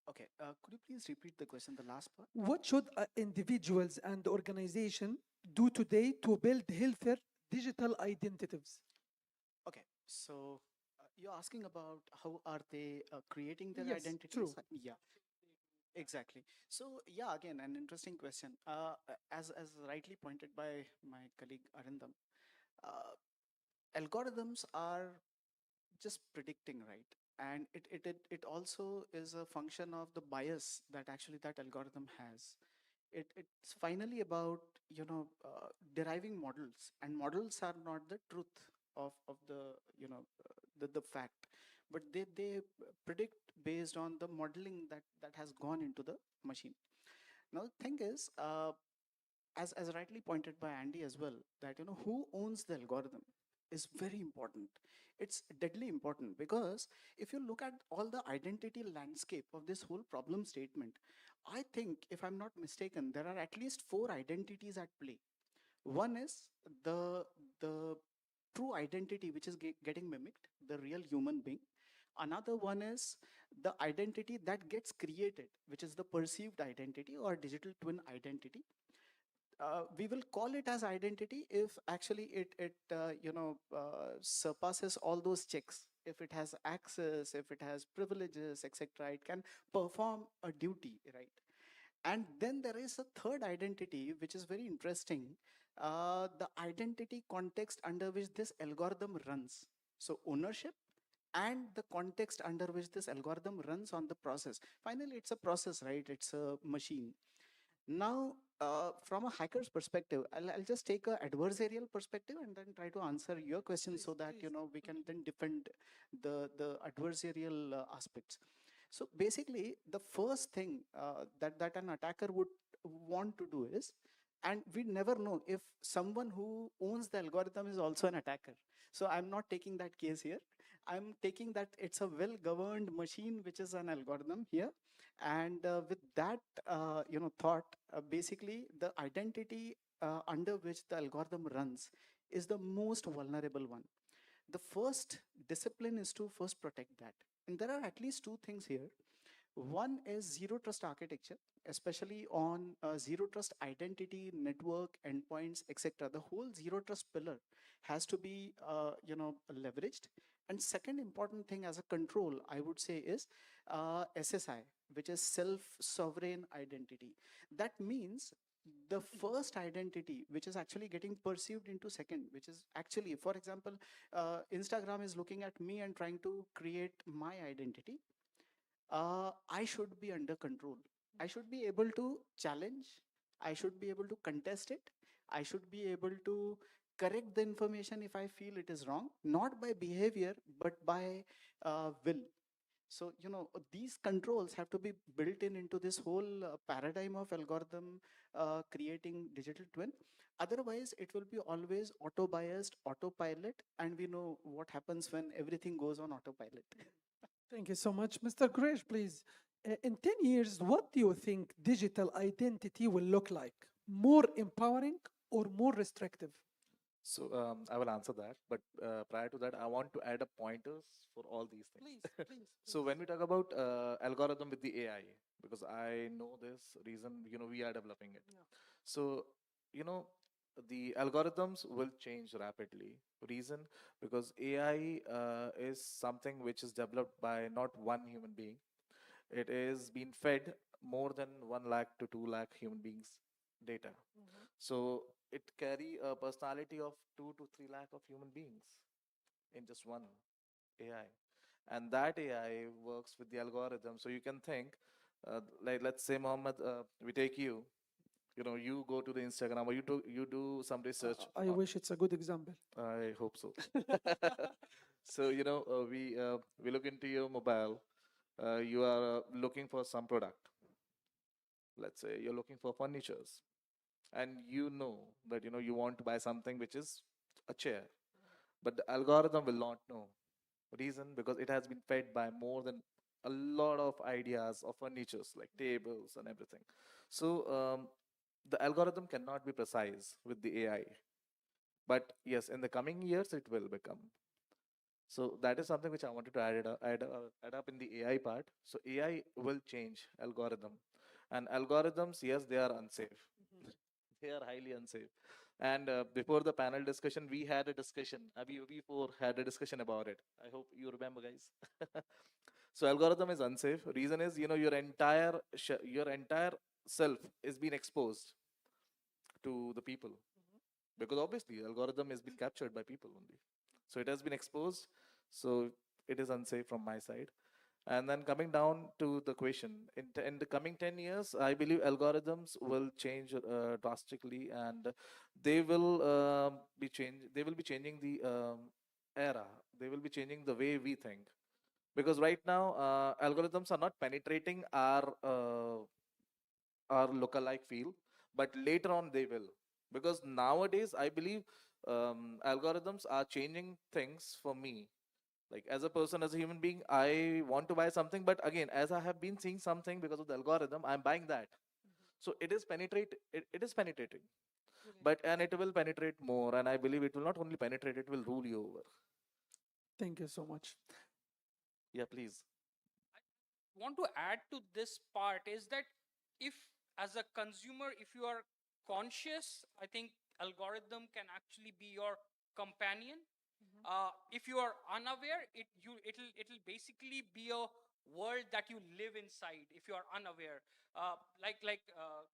Okay, could you please repeat the question, the last part? What should individuals and organizations do today to build healthier digital identities? Okay, so you're asking about how are they creating their Yes, identities? true. Yeah, exactly. So yeah, again, an interesting question. As rightly pointed by my colleague Arindam, algorithms are just predicting, right? And it also is a function of the bias that actually that algorithm has. It's finally about, you know, deriving models, and models are not the truth of the, you know, the fact, but they predict based on the modeling that has gone into the machine. Now the thing is, as rightly pointed by Andy as well, that, you know, who owns the algorithm is very important. It's deadly important, because if you look at all the identity landscape of this whole problem statement, I think, if I'm not mistaken, there are at least 4 identities at play. One is the true identity, which is getting mimicked, the real human being. Another one is the identity that gets created, which is the perceived identity or digital twin identity. we will call it as identity if actually it surpasses all those checks. If it has access, if it has privileges, etc., it can perform a duty, right? And then there is a third identity, which is very interesting. The identity context under which this algorithm runs. So ownership and the context under which this algorithm runs on the process. Finally, it's a process, right? It's a machine. Now, from a hacker's perspective, I'll just take a adversarial perspective and then try to answer your question so that we can then defend the adversarial aspects. So basically, the first thing that an attacker would want to do is, and we never know if someone who owns the algorithm is also an attacker. So I'm not taking that case here. I'm taking that it's a well-governed machine, which is an algorithm here. And with that, thought, basically the identity under which the algorithm runs is the most vulnerable one. The first discipline is to first protect that. And there are at least two things here. One is zero trust architecture, especially on zero trust identity, network, endpoints, etc. The whole zero trust pillar has to be, leveraged. And second important thing as a control, I would say, is SSI, which is self-sovereign identity. That means the first identity, which is actually getting perceived into second, which is actually, for example, Instagram is looking at me and trying to create my identity. I should be under control. I should be able to challenge. I should be able to contest it. I should be able to correct the information if I feel it is wrong, not by behavior, but by will. So, these controls have to be built in into this whole paradigm of algorithm creating digital twin. Otherwise, it will be always auto-biased, autopilot, and we know what happens when everything goes on autopilot. Thank you so much. Mr. Gresh, please. In 10 years, what do you think digital identity will look like? More empowering or more restrictive? So I will answer that, but prior to that, I want to add up pointers for all these things. Please. So when we talk about algorithm with the AI, because I know this reason, we are developing it. Yeah. So, the algorithms will change rapidly. Reason, because AI is something which is developed by not one human being. It is being fed more than 1 lakh to 2 lakh human beings data. So it carry a personality of 2 to 3 lakh of human beings in just one AI. And that AI works with the algorithm. So you can think, like let's say Mohammed, we take you, you go to the Instagram or you do some research. I wish it's a good example. I hope so. So we look into your mobile. You are looking for some product. Let's say you're looking for furnitures, and you know that you want to buy something which is a chair, but the algorithm will not know. Reason, because it has been fed by more than a lot of ideas of furnitures like tables and everything. So the algorithm cannot be precise with the AI, but yes, in the coming years it will become. So that is something which I wanted to add up in the AI part. So AI will change algorithm, and algorithms, yes, they are unsafe. They are highly unsafe. And before the panel discussion, we had a discussion. We four had a discussion about it. I hope you remember, guys. So algorithm is unsafe. Reason is, your entire self is being exposed to the people, because obviously algorithm has been captured by people only. So it has been exposed. So it is unsafe from my side. And then coming down to the question, in the coming 10 years, I believe algorithms will change drastically, and They will be changing the era. They will be changing the way we think, because right now algorithms are not penetrating our lookalike field, but later on they will, because nowadays I believe algorithms are changing things for me. Like as a person, as a human being, I want to buy something, but again, as I have been seeing something because of the algorithm, I'm buying that. So it is penetrating, and it will penetrate more, and I believe it will not only penetrate, it will rule you over. Thank you so much. Yeah, please. Want to add to this part is that if as a consumer, if you are conscious, I think algorithm can actually be your companion. If you are unaware, it'll basically be a world that you live inside. If you are unaware,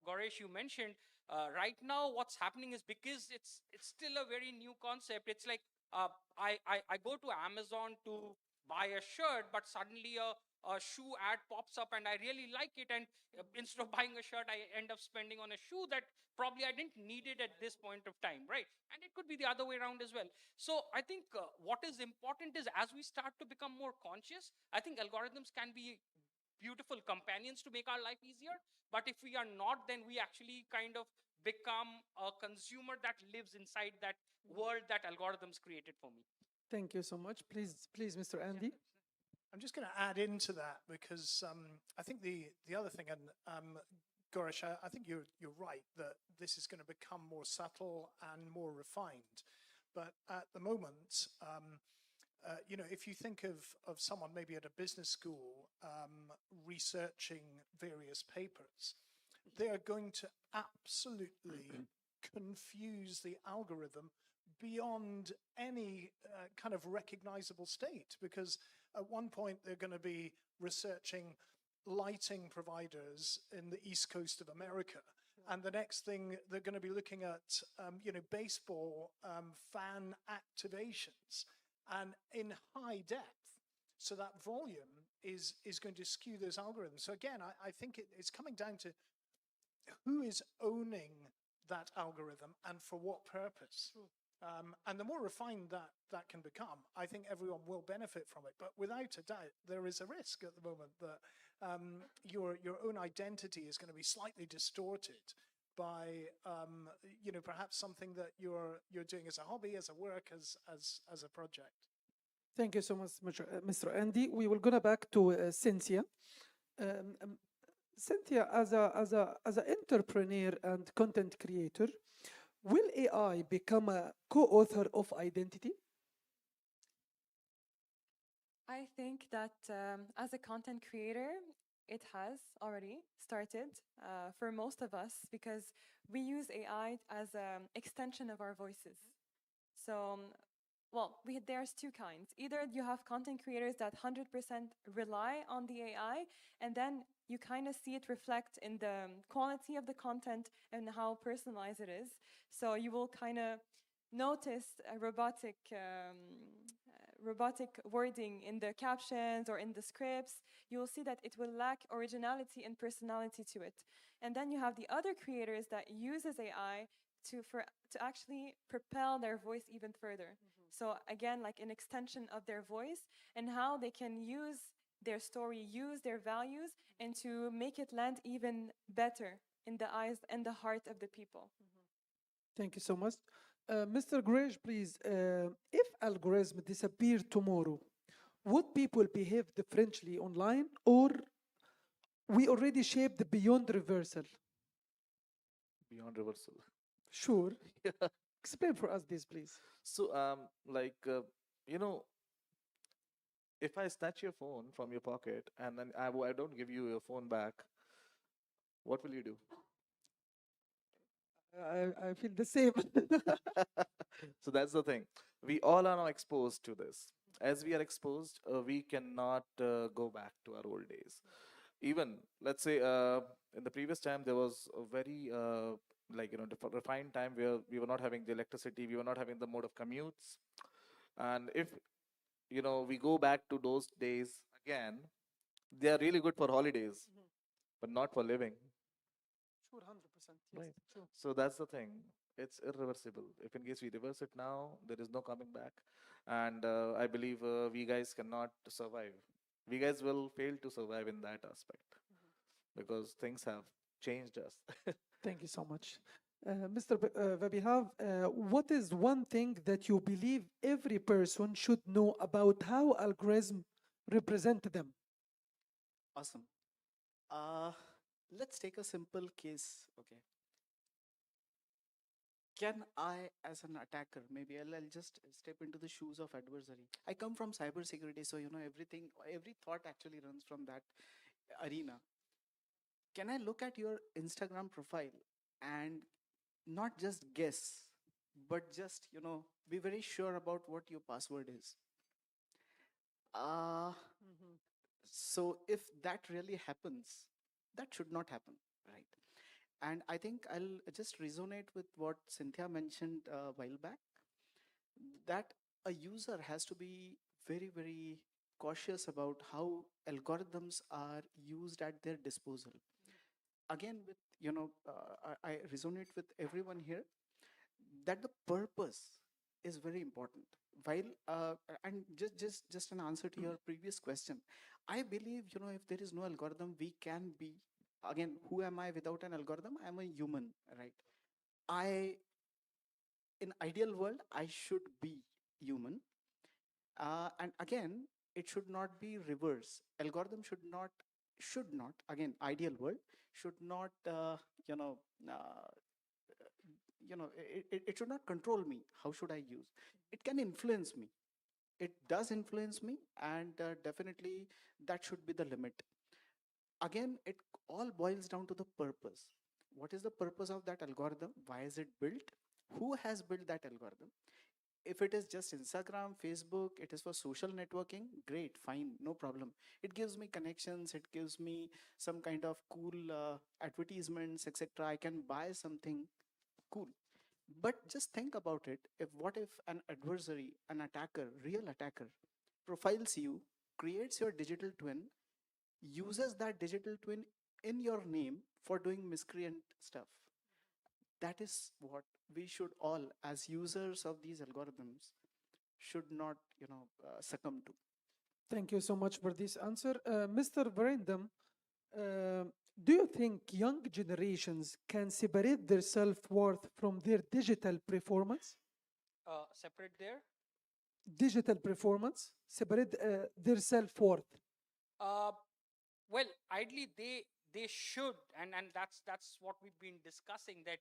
Goresh, you mentioned, right now what's happening is, because it's still a very new concept. It's like, I go to Amazon to buy a shirt, but suddenly a shoe ad pops up and I really like it, and instead of buying a shirt, I end up spending on a shoe that probably I didn't need it at this point of time, right? And it could be the other way around as well. So I think what is important is, as we start to become more conscious, I think algorithms can be beautiful companions to make our life easier. But if we are not, then we actually kind of become a consumer that lives inside that world that algorithms created for me. Thank you so much. Please, Mr. Andy. I'm just going to add into that because I think the other thing, and Goresh, I think you're right that this is going to become more subtle and more refined. But at the moment, if you think of someone maybe at a business school researching various papers, they are going to absolutely confuse the algorithm beyond any kind of recognizable state, because at one point they're going to be researching lighting providers in the East Coast of America, and the next thing they're going to be looking at baseball fan activations, and in high depth. So that volume is going to skew those algorithms. So again, I think it's coming down to who is owning that algorithm and for what purpose. And the more refined that can become, I think everyone will benefit from it. But without a doubt, there is a risk at the moment that your own identity is going to be slightly distorted by perhaps something that you're doing as a hobby, as a work, as a project. Thank you so much, Mr. Andy. We will go back to Cynthia. Cynthia, as an entrepreneur and content creator, will AI become a co-author of identity? I think that as a content creator, it has already started for most of us, because we use AI as an extension of our voices. So, there's two kinds. Either you have content creators that 100% rely on the AI, and then you kind of see it reflect in the quality of the content and how personalized it is. So you will kind of notice a robotic wording in the captions or in the scripts. You will see that it will lack originality and personality to it. And then you have the other creators that uses AI to actually propel their voice even further. So again, like an extension of their voice, and how they can use their story, use their values, and to make it land even better in the eyes and the heart of the people. Thank you so much. Mr. Grage, please, if algorithms disappear tomorrow, would people behave differently online, or we already shaped beyond reversal? Beyond reversal. Sure. Explain for us this, please. So, if I snatch your phone from your pocket and then I don't give you your phone back, what will you do? I feel the same. So that's the thing. We all are now exposed to this. As we are exposed, we cannot go back to our old days. Even, let's say, in the previous time, there was a very refined time where we were not having the electricity, we were not having the mode of commutes. And if we go back to those days again, they are really good for holidays, but not for living. Sure, 100%. Yes, Right. true. So that's the thing. It's irreversible. If in case we reverse it now, there is no coming back. And I believe we guys cannot survive. We guys will fail to survive in that aspect because things have changed us. Thank you so much. Mr. Vabihav, what is one thing that you believe every person should know about how algorithms represent them? Awesome. Let's take a simple case. Okay. Can I, as an attacker, maybe I'll just step into the shoes of adversary. I come from cybersecurity, so everything, every thought actually runs from that arena. Can I look at your Instagram profile and not just guess, but just, be very sure about what your password is. Uh, so if that really happens, that should not happen, right? And I think I'll just resonate with what Cynthia mentioned a while back, that a user has to be very, very cautious about how algorithms are used at their disposal. Again, with, I resonate with everyone here that the purpose is very important. While and just an answer to your previous question, I believe, if there is no algorithm, we can be, again, who am I without an algorithm? I'm a human, right? I In ideal world, I should be human. And again, it should not be reverse. Algorithm should not, again, ideal world, should not, you know uh, it should not control me. How should I use? It can influence me. It does influence me, and definitely that should be the limit. Again, it all boils down to the purpose. What is the purpose of that algorithm? Why is it built? Who has built that algorithm? If it is just Instagram, Facebook, it is for social networking, great, fine, no problem. It gives me connections, it gives me some kind of cool advertisements, etc. I can buy something cool. But just think about it. If what if an adversary, an attacker, real attacker, profiles you, creates your digital twin, uses that digital twin in your name for doing miscreant stuff? That is what we should all, as users of these algorithms, should not, succumb to. Thank you so much for this answer. Mr. Verendam, uh, do you think young generations can separate their self-worth from their digital performance? Separate there. Digital performance, separate their self-worth. Uh, well, ideally they should, and that's what we've been discussing. That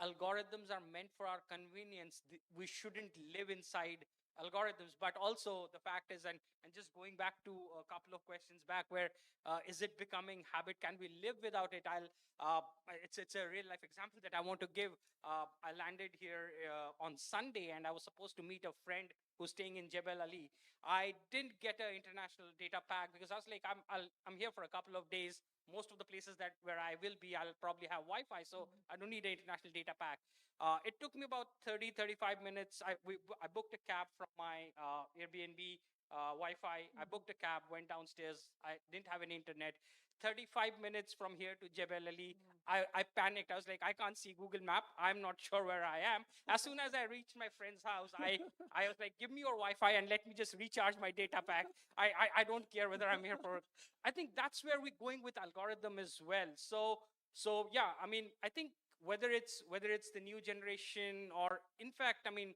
algorithms are meant for our convenience. We shouldn't live inside algorithms. But also the fact is, and just going back to a couple of questions back, where is it becoming habit? Can we live without it? It's a real life example that I want to give. I landed here on Sunday, and I was supposed to meet a friend who's staying in Jebel Ali. I didn't get an international data pack because I was like, I'm here for a couple of days. Most of the places where I will be, I'll probably have Wi-Fi, so I don't need an international data pack. It took me about 35 minutes. I booked a cab from my Airbnb Wi-Fi. I booked a cab, went downstairs. I didn't have any internet. 35 minutes from here to Jebel Ali. I panicked. I was like, I can't see Google Map. I'm not sure where I am. As soon as I reached my friend's house, I was like, give me your Wi-Fi and let me just recharge my data pack. I don't care whether I'm here for. I think that's where we're going with algorithm as well. So yeah, I mean, I think whether it's the new generation, or in fact, I mean,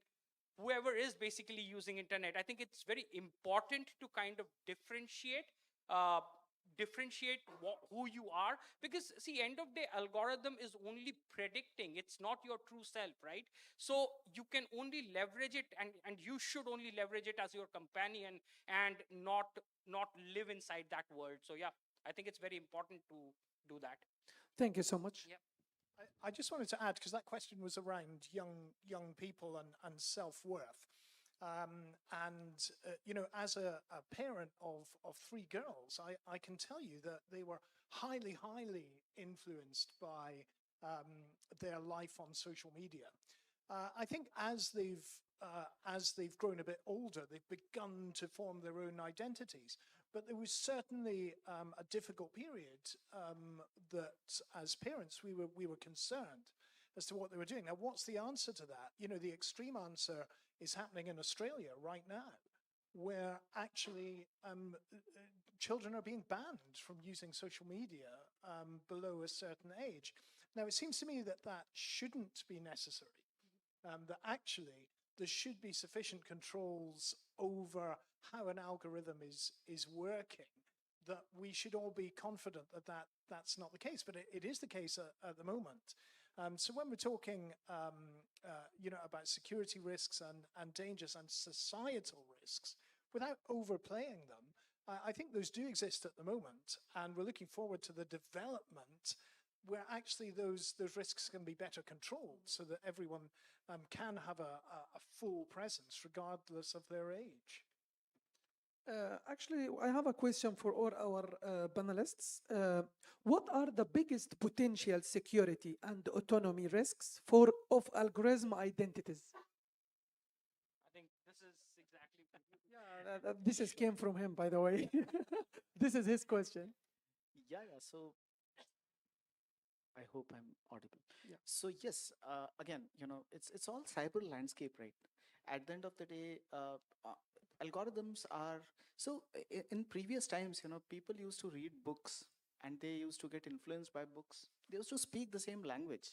whoever is basically using internet, I think it's very important to kind of differentiate uh, who you are. Because see, end of day, algorithm is only predicting, it's not your true self, right? So you can only leverage it, and you should only leverage it as your companion, and not live inside that world. So yeah, I think it's very important to do that. Thank you so much. Yeah. I just wanted to add, because that question was around young people and self-worth. As a parent of three girls, I can tell you that they were highly, highly influenced by their life on social media. I think as they've grown a bit older, they've begun to form their own identities. But there was certainly a difficult period that, as parents, we were concerned as to what they were doing. Now, what's the answer to that? The extreme answer is happening in Australia right now, where actually children are being banned from using social media below a certain age. Now, it seems to me that that shouldn't be necessary. That actually there should be sufficient controls over how an algorithm is working, that we should all be confident that that's not the case. But it is the case at the moment. So when we're talking, about security risks and dangers and societal risks, without overplaying them, I think those do exist at the moment, and we're looking forward to the development where actually those risks can be better controlled so that everyone can have a full presence regardless of their age. Actually, I have a question for all our panelists. What are the biggest potential security and autonomy risks of algorithm identities? I think this is exactly. Yeah, this came from him, by the way. This is his question. Yeah. So I hope I'm audible. Yeah. So yes, again, it's all cyber landscape, right? At the end of the day, algorithms are so in previous times, people used to read books and they used to get influenced by books. They used to speak the same language.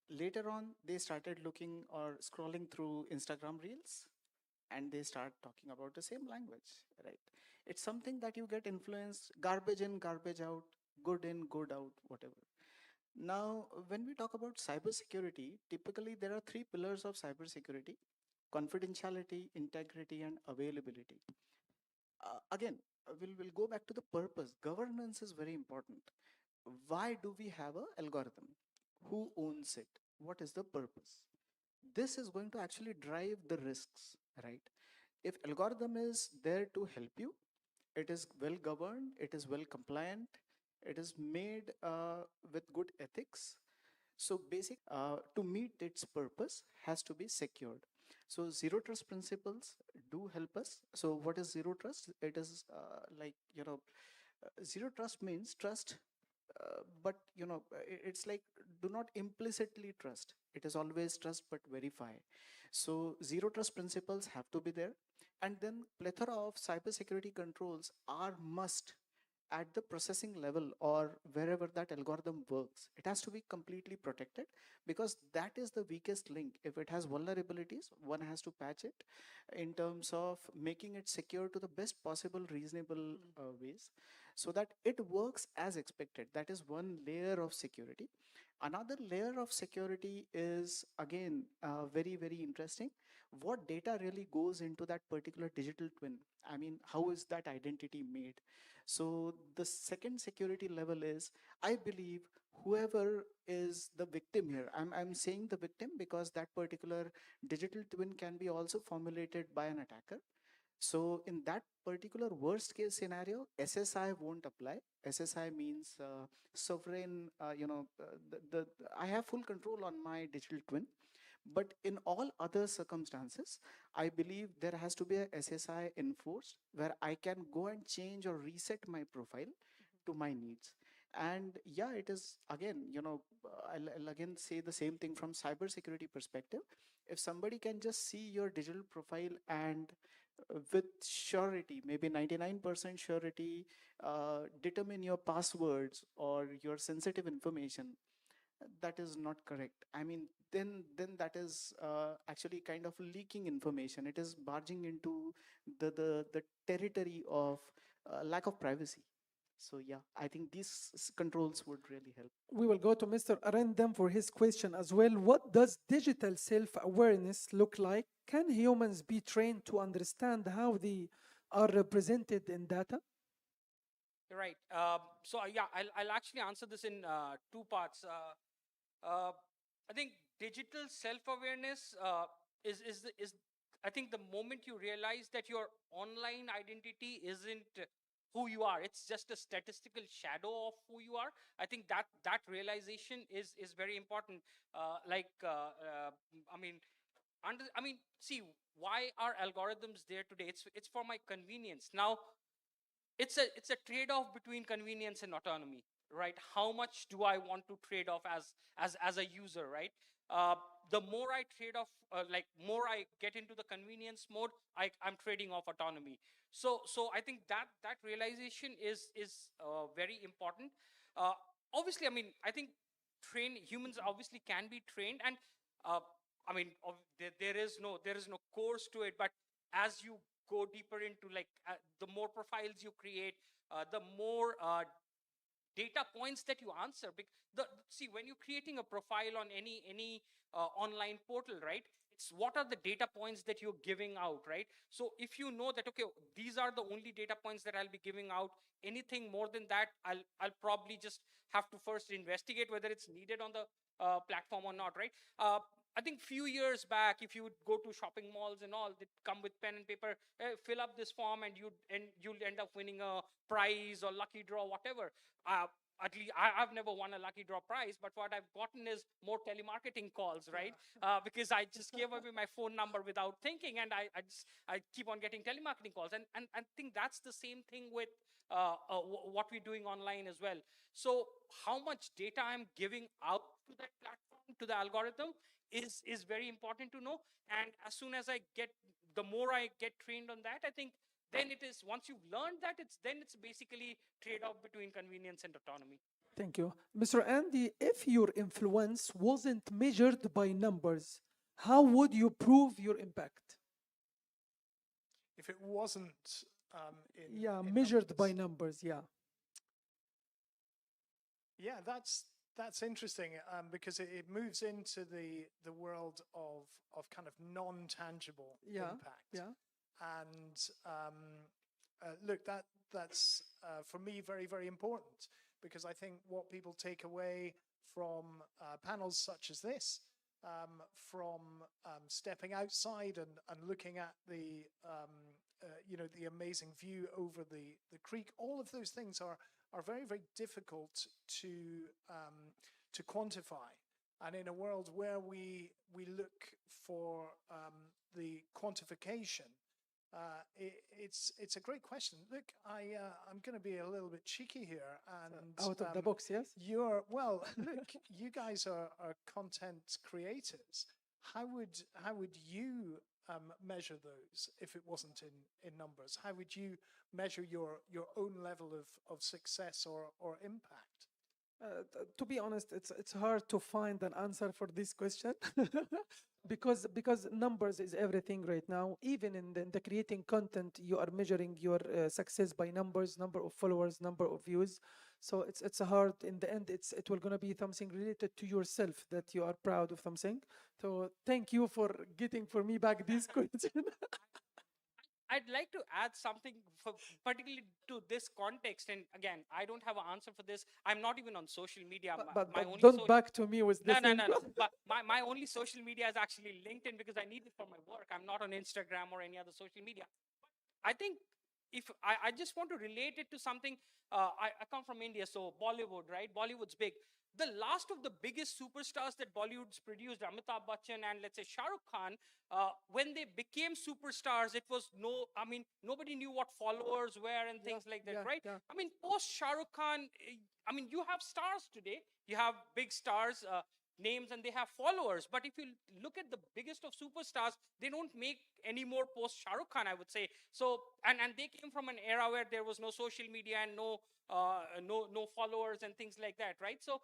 Later on, they started looking or scrolling through Instagram reels and they start talking about the same language, right? It's something that you get influenced, garbage in, garbage out, good in, good out, whatever. Now, when we talk about cybersecurity, typically there are three pillars of cybersecurity: confidentiality, integrity, and availability. Again, we'll go back to the purpose. Governance is very important. Why do we have an algorithm? Who owns it? What is the purpose? This is going to actually drive the risks, right? If algorithm is there to help you, it is well governed, it is well compliant, it is made with good ethics. So basic to meet its purpose has to be secured. So zero trust principles do help us. So what is zero trust? It is zero trust means trust, but it's like do not implicitly trust. It is always trust but verify. So zero trust principles have to be there, and then plethora of cybersecurity controls are must at the processing level or wherever that algorithm works. It has to be completely protected because that is the weakest link. If it has vulnerabilities, one has to patch it in terms of making it secure to the best possible reasonable ways so that it works as expected. That is one layer of security. Another layer of security is again very, very interesting. What data really goes into that particular digital twin? I mean, how is that identity made? So the second security level is, I believe, whoever is the victim here. I'm saying the victim because that particular digital twin can be also formulated by an attacker. So in that particular worst case scenario, SSI won't apply. SSI means sovereign, I have full control on my digital twin. But in all other circumstances, I believe there has to be a SSI enforced where I can go and change or reset my profile to my needs. And yeah, it is again, I'll again say the same thing from cybersecurity perspective. If somebody can just see your digital profile and with surety, maybe 99% surety, determine your passwords or your sensitive information, that is not correct. I mean, then that is actually kind of leaking information. It is barging into the territory of lack of privacy. So yeah, I think these controls would really help. We will go to Mr. Arendam for his question as well. What does digital self-awareness look like? Can humans be trained to understand how they are represented in data? Right. Yeah, I'll actually answer this in two parts. I think digital self-awareness is I think the moment you realize that your online identity isn't who you are, it's just a statistical shadow of who you are. I think that realization is very important. I mean, see, why are algorithms there today? It's for my convenience. Now, it's a trade-off between convenience and autonomy, right? How much do I want to trade off as a user, right? The more I trade off, more I get into the convenience mode, I'm trading off autonomy. So I think that realization is very important. uh, Obviously, I think humans obviously can be trained, and uh, there is no course to it, but as you go deeper into the more profiles you create, the more data points that you answer. See, when you're creating a profile on any online portal, right, it's what are the data points that you're giving out, right? So if you know that, okay, these are the only data points that I'll be giving out, anything more than that, I'll probably just have to first investigate whether it's needed on the platform or not, right? I think few years back, if you would go to shopping malls and all, they come with pen and paper, fill up this form, and you'll end up winning a prize or lucky draw, whatever. At least I've never won a lucky draw prize, but what I've gotten is more telemarketing calls, right? Because I just gave away my phone number without thinking, and I keep on getting telemarketing calls, and I think that's the same thing with what we're doing online as well. So how much data I'm giving out to that platform, to the algorithm, is very important to know. And as soon as the more I get trained on that, I think then it is, once you've learned that, it's basically trade-off between convenience and autonomy. Thank you. Mr. Andy, if your influence wasn't measured by numbers, how would you prove your impact? If it wasn't measured by numbers, yeah. Yeah, that's interesting because it moves into the world of kind of non-tangible impact. Yeah. And look, that's for me very, very important, because I think what people take away from panels such as this, from stepping outside and looking at the the amazing view over the creek, all of those things are very, very difficult to quantify. And in a world where we look for the quantification, it's a great question. Look, I'm going to be a little bit cheeky here, and Out of the box, yes. Look, you guys are content creators. How would you measure those if it wasn't in numbers? How would you measure your own level of success or impact? To be honest, it's hard to find an answer for this question because numbers is everything right now. Even in the creating content, you are measuring your success by numbers, number of followers, number of views. So it's hard. In the end, it will gonna be something related to yourself, that you are proud of something. So thank you for getting for me back this question. I'd like to add something particularly to this context. And again, I don't have an answer for this. I'm not even on social media. But my only don't back to me with the no. same. But my only social media is actually LinkedIn, because I need it for my work. I'm not on Instagram or any other social media. I think if I just want to relate it to something, I come from India, so Bollywood, right? Bollywood's big. The last of the biggest superstars that Bollywood's produced, Amitabh Bachchan and let's say Shah Rukh Khan, when they became superstars, it was nobody knew what followers were and things like that, right? Yeah. I mean, post Shah Rukh Khan, you have stars today. You have big stars, names, and they have followers. But if you look at the biggest of superstars, they don't make any more post Shah Rukh Khan, I would say. So, and they came from an era where there was no social media and no followers and things like that, right? So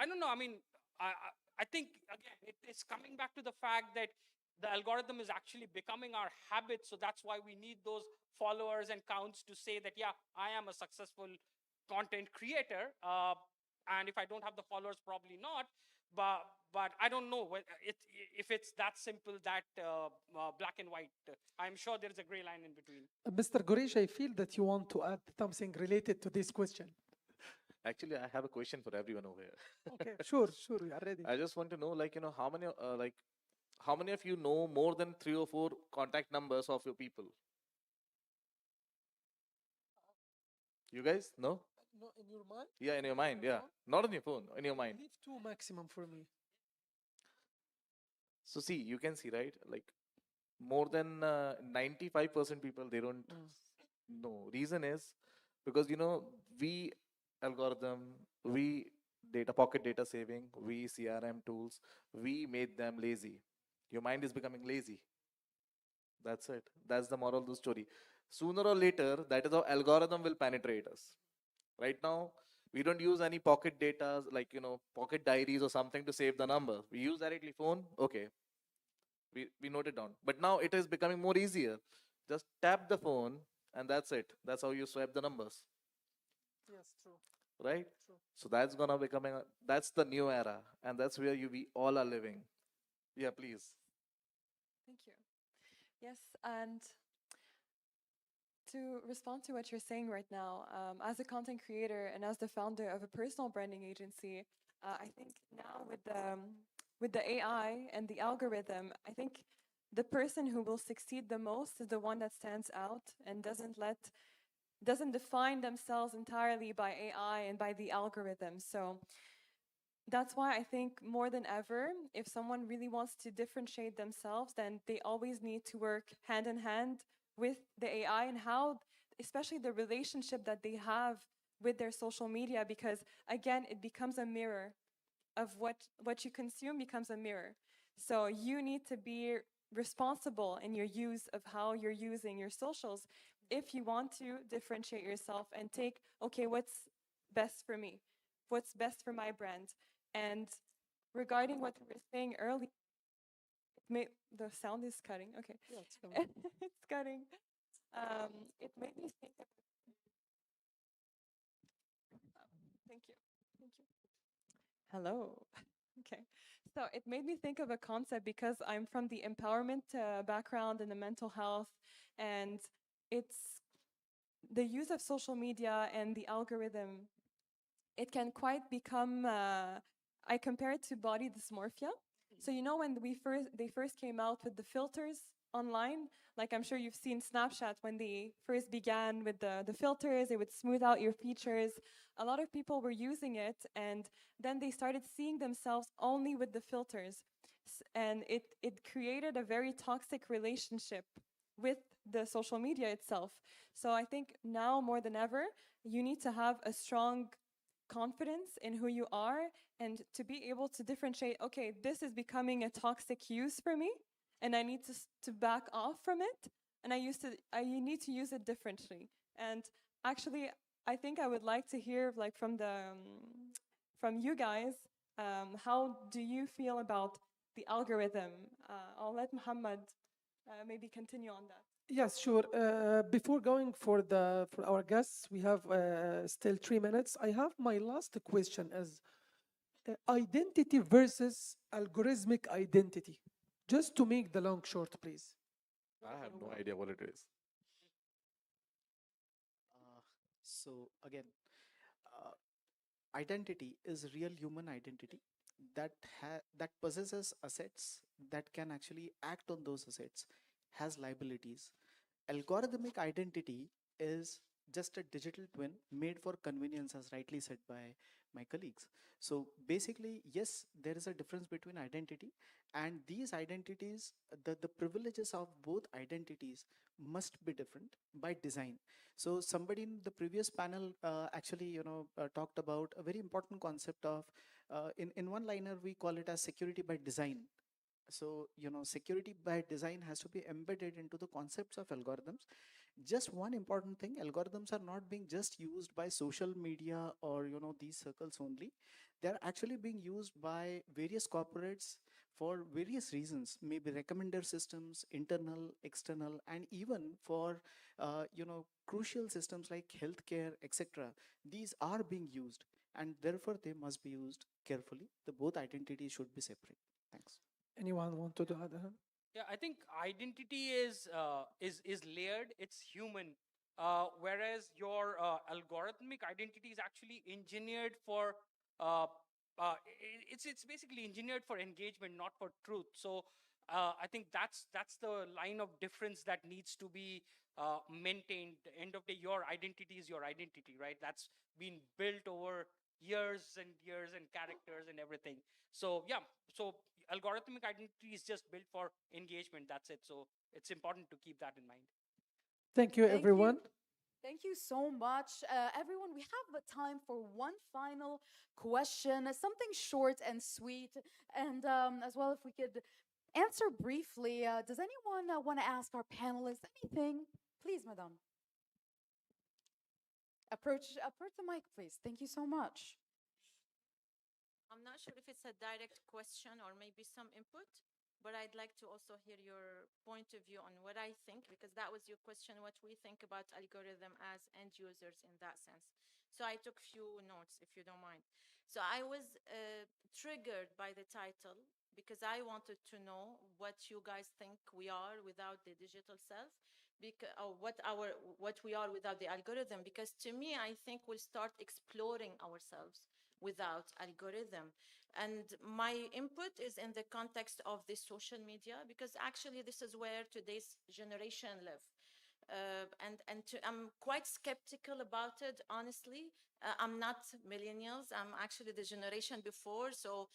I don't know. I mean, I think again, it's coming back to the fact that the algorithm is actually becoming our habit. So that's why we need those followers and counts to say that, yeah, I am a successful content creator. And if I don't have the followers, probably not. But I don't know if it's that simple, that black and white. I'm sure there is a gray line in between. Mr. Goresh, I feel that you want to add something related to this question. Actually, I have a question for everyone over here. Okay, sure, we are ready. I just want to know, how many of you know more than 3 or 4 contact numbers of your people? You guys know? No, in your mind? Yeah, in your mind, yeah. Not on your phone, in your mind. Leave 2 maximum for me. So see, you can see, right? Like more than 95% people, they don't know. Reason is because, we algorithm, we pocket data saving, we CRM tools, we made them lazy. Your mind is becoming lazy. That's it. That's the moral of the story. Sooner or later, that is how algorithm will penetrate us. Right now, we don't use any pocket data, like, pocket diaries or something to save the number. We use directly phone. Okay. We note it down. But now it is becoming more easier. Just tap the phone and that's it. That's how you swipe the numbers. Yes, true. Right? True. So that's gonna that's the new era. And that's where we all are living. Yeah, please. Yes, and to respond to what you're saying right now, as a content creator and as the founder of a personal branding agency, I think now with the AI and the algorithm, I think the person who will succeed the most is the one that stands out and doesn't define themselves entirely by AI and by the algorithm. So that's why I think more than ever, if someone really wants to differentiate themselves, then they always need to work hand in hand with the AI and how, especially the relationship that they have with their social media, because again, it becomes a mirror of what you consume becomes a mirror. So you need to be responsible in your use of how you're using your socials if you want to differentiate yourself and take, okay, what's best for me? What's best for my brand? And regarding what we were saying earlier, the sound is cutting. Okay. Yeah, it's coming. It's cutting. It made me think of, thank you. Thank you. Hello. Okay. So it made me think of a concept because I'm from the empowerment background and the mental health, and it's the use of social media and the algorithm. It can quite become, I compare it to body dysmorphia. So you know when they first came out with the filters online, like I'm sure you've seen Snapchat when they first began with the filters, they would smooth out your features. A lot of people were using it, and then they started seeing themselves only with the filters. And it created a very toxic relationship with the social media itself. So I think now more than ever, you need to have a strong confidence in who you are and to be able to differentiate, okay, this is becoming a toxic use for me and I need to back off from it, and I need to use it differently. And actually I think I would like to hear like from you guys, how do you feel about the algorithm? I'll let Muhammad maybe continue on that. Yes, sure. Before going for our guests, we have still 3 minutes. I have my last question as identity versus algorithmic identity. Just to make the long short, please. I have no idea what it is. So again, uh, identity is real human identity that possesses assets, that can actually act on those assets, has liabilities. Algorithmic identity is just a digital twin made for convenience, as rightly said by my colleagues. So basically, yes, there is a difference between identity, and these identities, the privileges of both identities must be different by design. So somebody in the previous panel actually, talked about a very important concept of, in one liner, we call it as security by design. So security by design has to be embedded into the concepts of algorithms. Just one important thing, algorithms are not being just used by social media or these circles only. They're actually being used by various corporates for various reasons, maybe recommender systems, internal, external, and even for crucial systems like healthcare, etc. These are being used, and therefore they must be used carefully. The both identities should be separate. Thanks. Anyone want to add? Yeah, I think identity is layered. It's human, whereas your algorithmic identity is actually engineered for. It's basically engineered for engagement, not for truth. So I think that's the line of difference that needs to be maintained. End of the day, your identity is your identity, right? That's been built over years and characters and everything. So yeah, so algorithmic identity is just built for engagement. That's it. So it's important to keep that in mind. Thank you, Thank you. everyone. Thank you so much. Everyone, we have the time for one final question, something short and sweet. And as well, if we could answer briefly, does anyone want to ask our panelists anything? Please, madam. Approach the mic, please. Thank you so much. I'm not sure if it's a direct question or maybe some input, but I'd like to also hear your point of view on what I think, because that was your question, what we think about algorithm as end users in that sense. So I took few notes, if you don't mind. So I was triggered by the title because I wanted to know what you guys think we are without the digital self, because, or what we are without the algorithm. Because to me, I think we'll start exploring ourselves without algorithm. And my input is in the context of the social media, because actually this is where today's generation live. I'm quite skeptical about it, honestly. I'm not millennials. I'm actually the generation before. So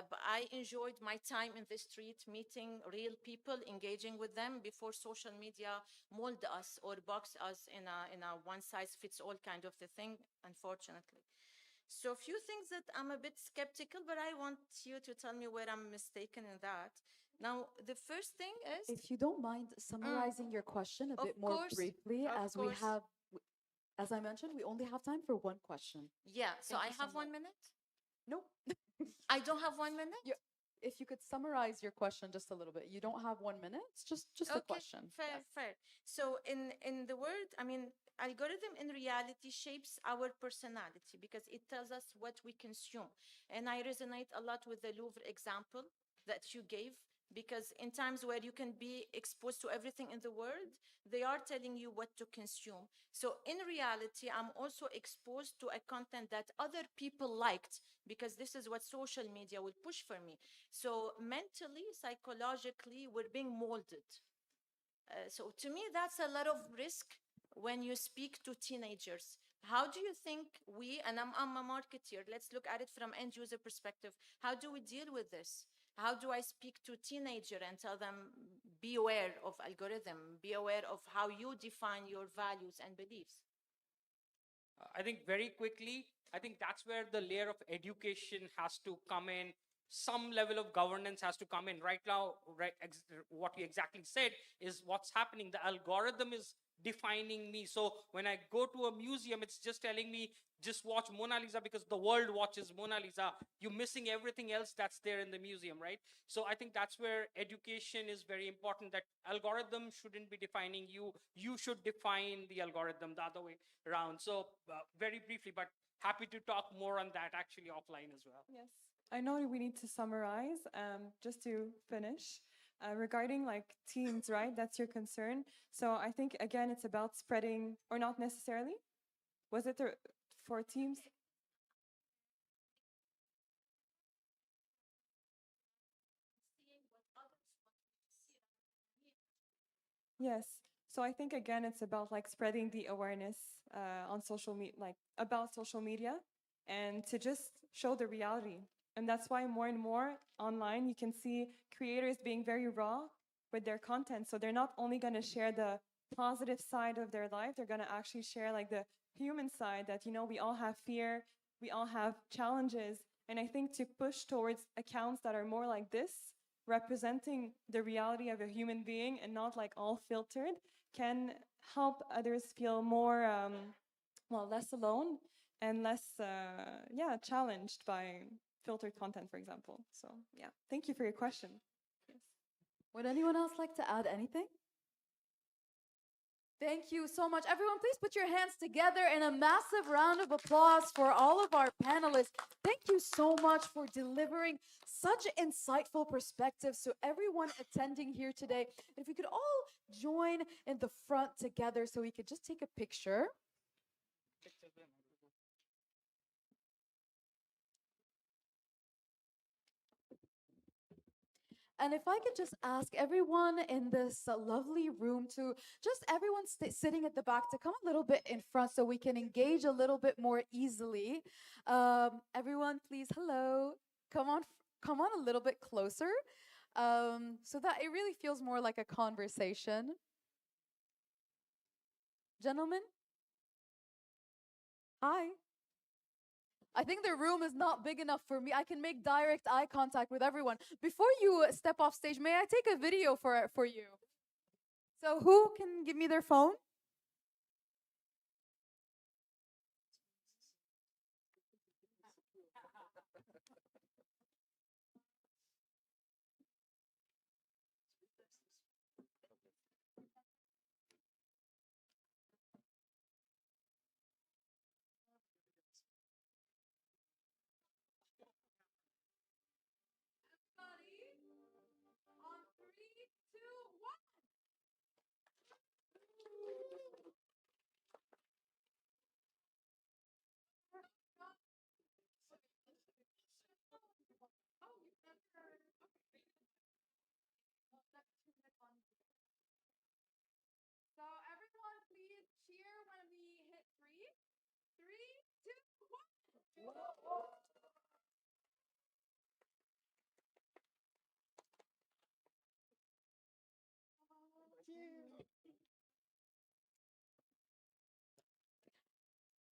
but I enjoyed my time in the street, meeting real people, engaging with them before social media mold us or box us in a one size fits all kind of a thing, unfortunately. So a few things that I'm a bit skeptical, but I want you to tell me where I'm mistaken in that. Now, the first thing is, If you don't mind summarizing your question a bit more briefly, of as we course. have, as I mentioned, we only have time for one question. Yeah, so Thank I you so have 1 minute? Nope. I don't have 1 minute? If you could summarize your question just a little bit. You don't have 1 minute. It's just a question. Fair, fair. So in the word, I mean, algorithm in reality shapes our personality because it tells us what we consume. And I resonate a lot with the Louvre example that you gave, because in times where you can be exposed to everything in the world, they are telling you what to consume. So in reality, I'm also exposed to a content that other people liked, because this is what social media will push for me. So mentally, psychologically, we're being molded. So to me, that's a lot of risk when you speak to teenagers. How do you think we, and I'm a marketeer, let's look at it from end user perspective. How do we deal with this? How do I speak to teenager and tell them, be aware of algorithm, be aware of how you define your values and beliefs? I think very quickly, I think that's where the layer of education has to come in. Some level of governance has to come in. Right now, what you exactly said is what's happening. The algorithm is defining me. So when I go to a museum, it's just telling me, just watch Mona Lisa because the world watches Mona Lisa. You're missing everything else that's there in the museum, right? So I think that's where education is very important, that algorithm shouldn't be defining you. You should define the algorithm, the other way around. So very briefly, but happy to talk more on that actually offline as well. Yes. I know we need to summarize, just to finish. Regarding like teams, right? That's your concern. So I think, again, it's about spreading, or not necessarily. Was it for teams? Yes. So I think, again, it's about like spreading the awareness on social media, like about social media, and to just show the reality. And that's why more and more online, you can see creators being very raw with their content. So they're not only going to share the positive side of their life, they're going to actually share like the human side, that, you know, we all have fear, we all have challenges. And I think to push towards accounts that are more like this, representing the reality of a human being and not like all filtered, can help others feel more, well, less alone and less, challenged by filtered content, for example. So yeah, thank you for your question. Yes. Would anyone else like to add anything? Thank you so much. Everyone, please put your hands together in a massive round of applause for all of our panelists. Thank you so much for delivering such insightful perspectives to everyone attending here today. If we could all join in the front together so we could just take a picture. And if I could just ask everyone in this lovely room to just everyone sitting at the back to come a little bit in front so we can engage a little bit more easily. Everyone, please, hello. Come on a little bit closer, so that it really feels more like a conversation. Gentlemen? Hi. I think the room is not big enough for me. I can make direct eye contact with everyone. Before you step off stage, may I take a video for you? So who can give me their phone?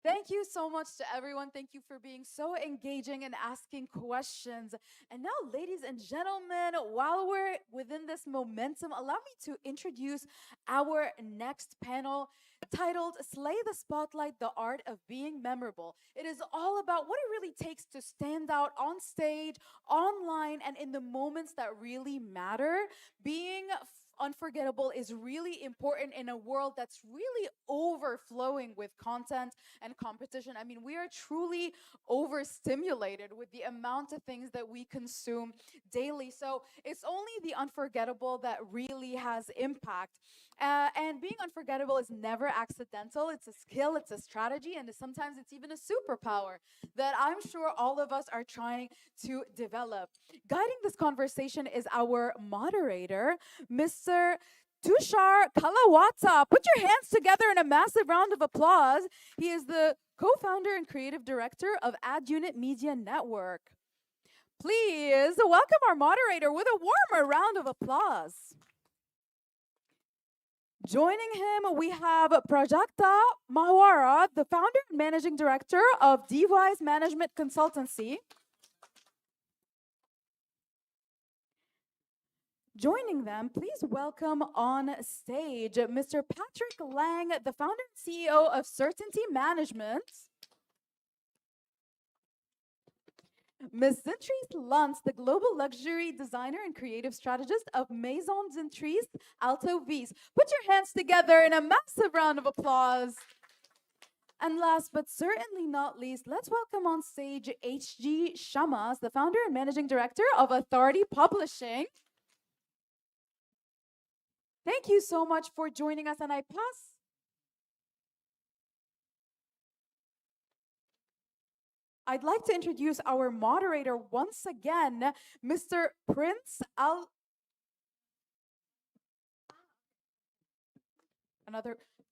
Thank you so much to everyone. Thank you for being so engaging and asking questions. And now, ladies and gentlemen, while we're within this momentum, allow me to introduce our next panel titled Slay the Spotlight, the Art of Being Memorable. It is all about what it really takes to stand out on stage, online, and in the moments that really matter. Being unforgettable is really important in a world that's really overflowing with content and competition. I mean, we are truly overstimulated with the amount of things that we consume daily. So it's only the unforgettable that really has impact. And being unforgettable is never accidental. It's a skill, it's a strategy, and sometimes it's even a superpower that I'm sure all of us are trying to develop. Guiding this conversation is our moderator, Mr. Tushar Kalawata. Put your hands together in a massive round of applause. He is the co-founder and creative director of Ad Unit Media Network. Please welcome our moderator with a warmer round of applause. Joining him, we have Prajakta Mahwara, the founder and managing director of Device Management Consultancy. Joining them, please welcome on stage Mr. Patrick Lang, the founder and CEO of Certainty Management. Ms. Zintrice Luntz, the global luxury designer and creative strategist of Maison Zintrice Alto V's. Put your hands together in a massive round of applause. And last but certainly not least, let's welcome on stage H.G. Shamas, the founder and managing director of Authority Publishing. Thank you so much for joining us, and I'd like to introduce our moderator once again, Mr. Prince Al.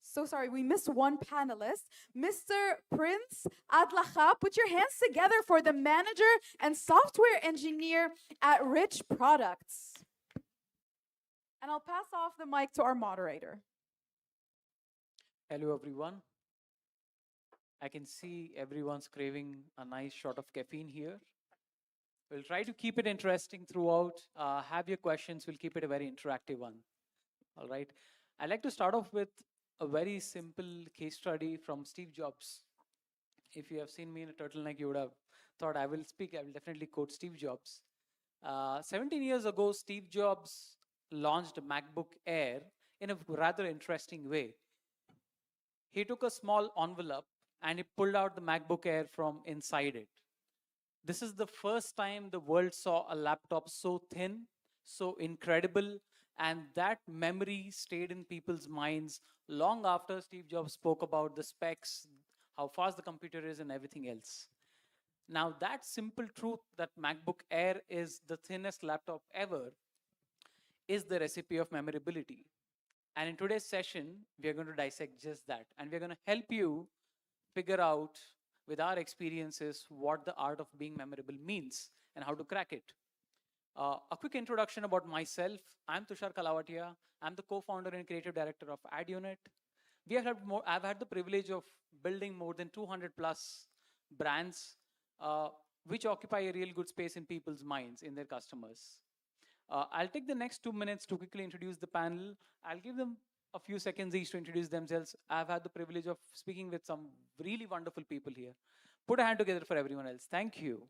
So sorry, we missed one panelist. Mr. Prince Adlacha, put your hands together for the manager and software engineer at Rich Products. And I'll pass off the mic to our moderator. Hello, everyone. I can see everyone's craving a nice shot of caffeine here. We'll try to keep it interesting throughout. Have your questions. We'll keep it a very interactive one. All right. I'd like to start off with a very simple case study from Steve Jobs. If you have seen me in a turtleneck, you would have thought I will speak. I will definitely quote Steve Jobs. 17 years ago, Steve Jobs launched MacBook Air in a rather interesting way. He took a small envelope and he pulled out the MacBook Air from inside it. This is the first time the world saw a laptop so thin, so incredible, and that memory stayed in people's minds long after Steve Jobs spoke about the specs, how fast the computer is, and everything else. Now, that simple truth that MacBook Air is the thinnest laptop ever is the recipe of memorability. And in today's session, we are going to dissect just that. And we're going to help you figure out, with our experiences, what the art of being memorable means and how to crack it. A quick introduction about myself. I'm Tushar Kalawatiya. I'm the co-founder and creative director of Ad Unit. I've had the privilege of building more than 200 plus brands, which occupy a real good space in people's minds, in their customers. I'll take the next 2 minutes to quickly introduce the panel. I'll give them a few seconds each to introduce themselves. I've had the privilege of speaking with some really wonderful people here. Put a hand together for everyone else. Thank you.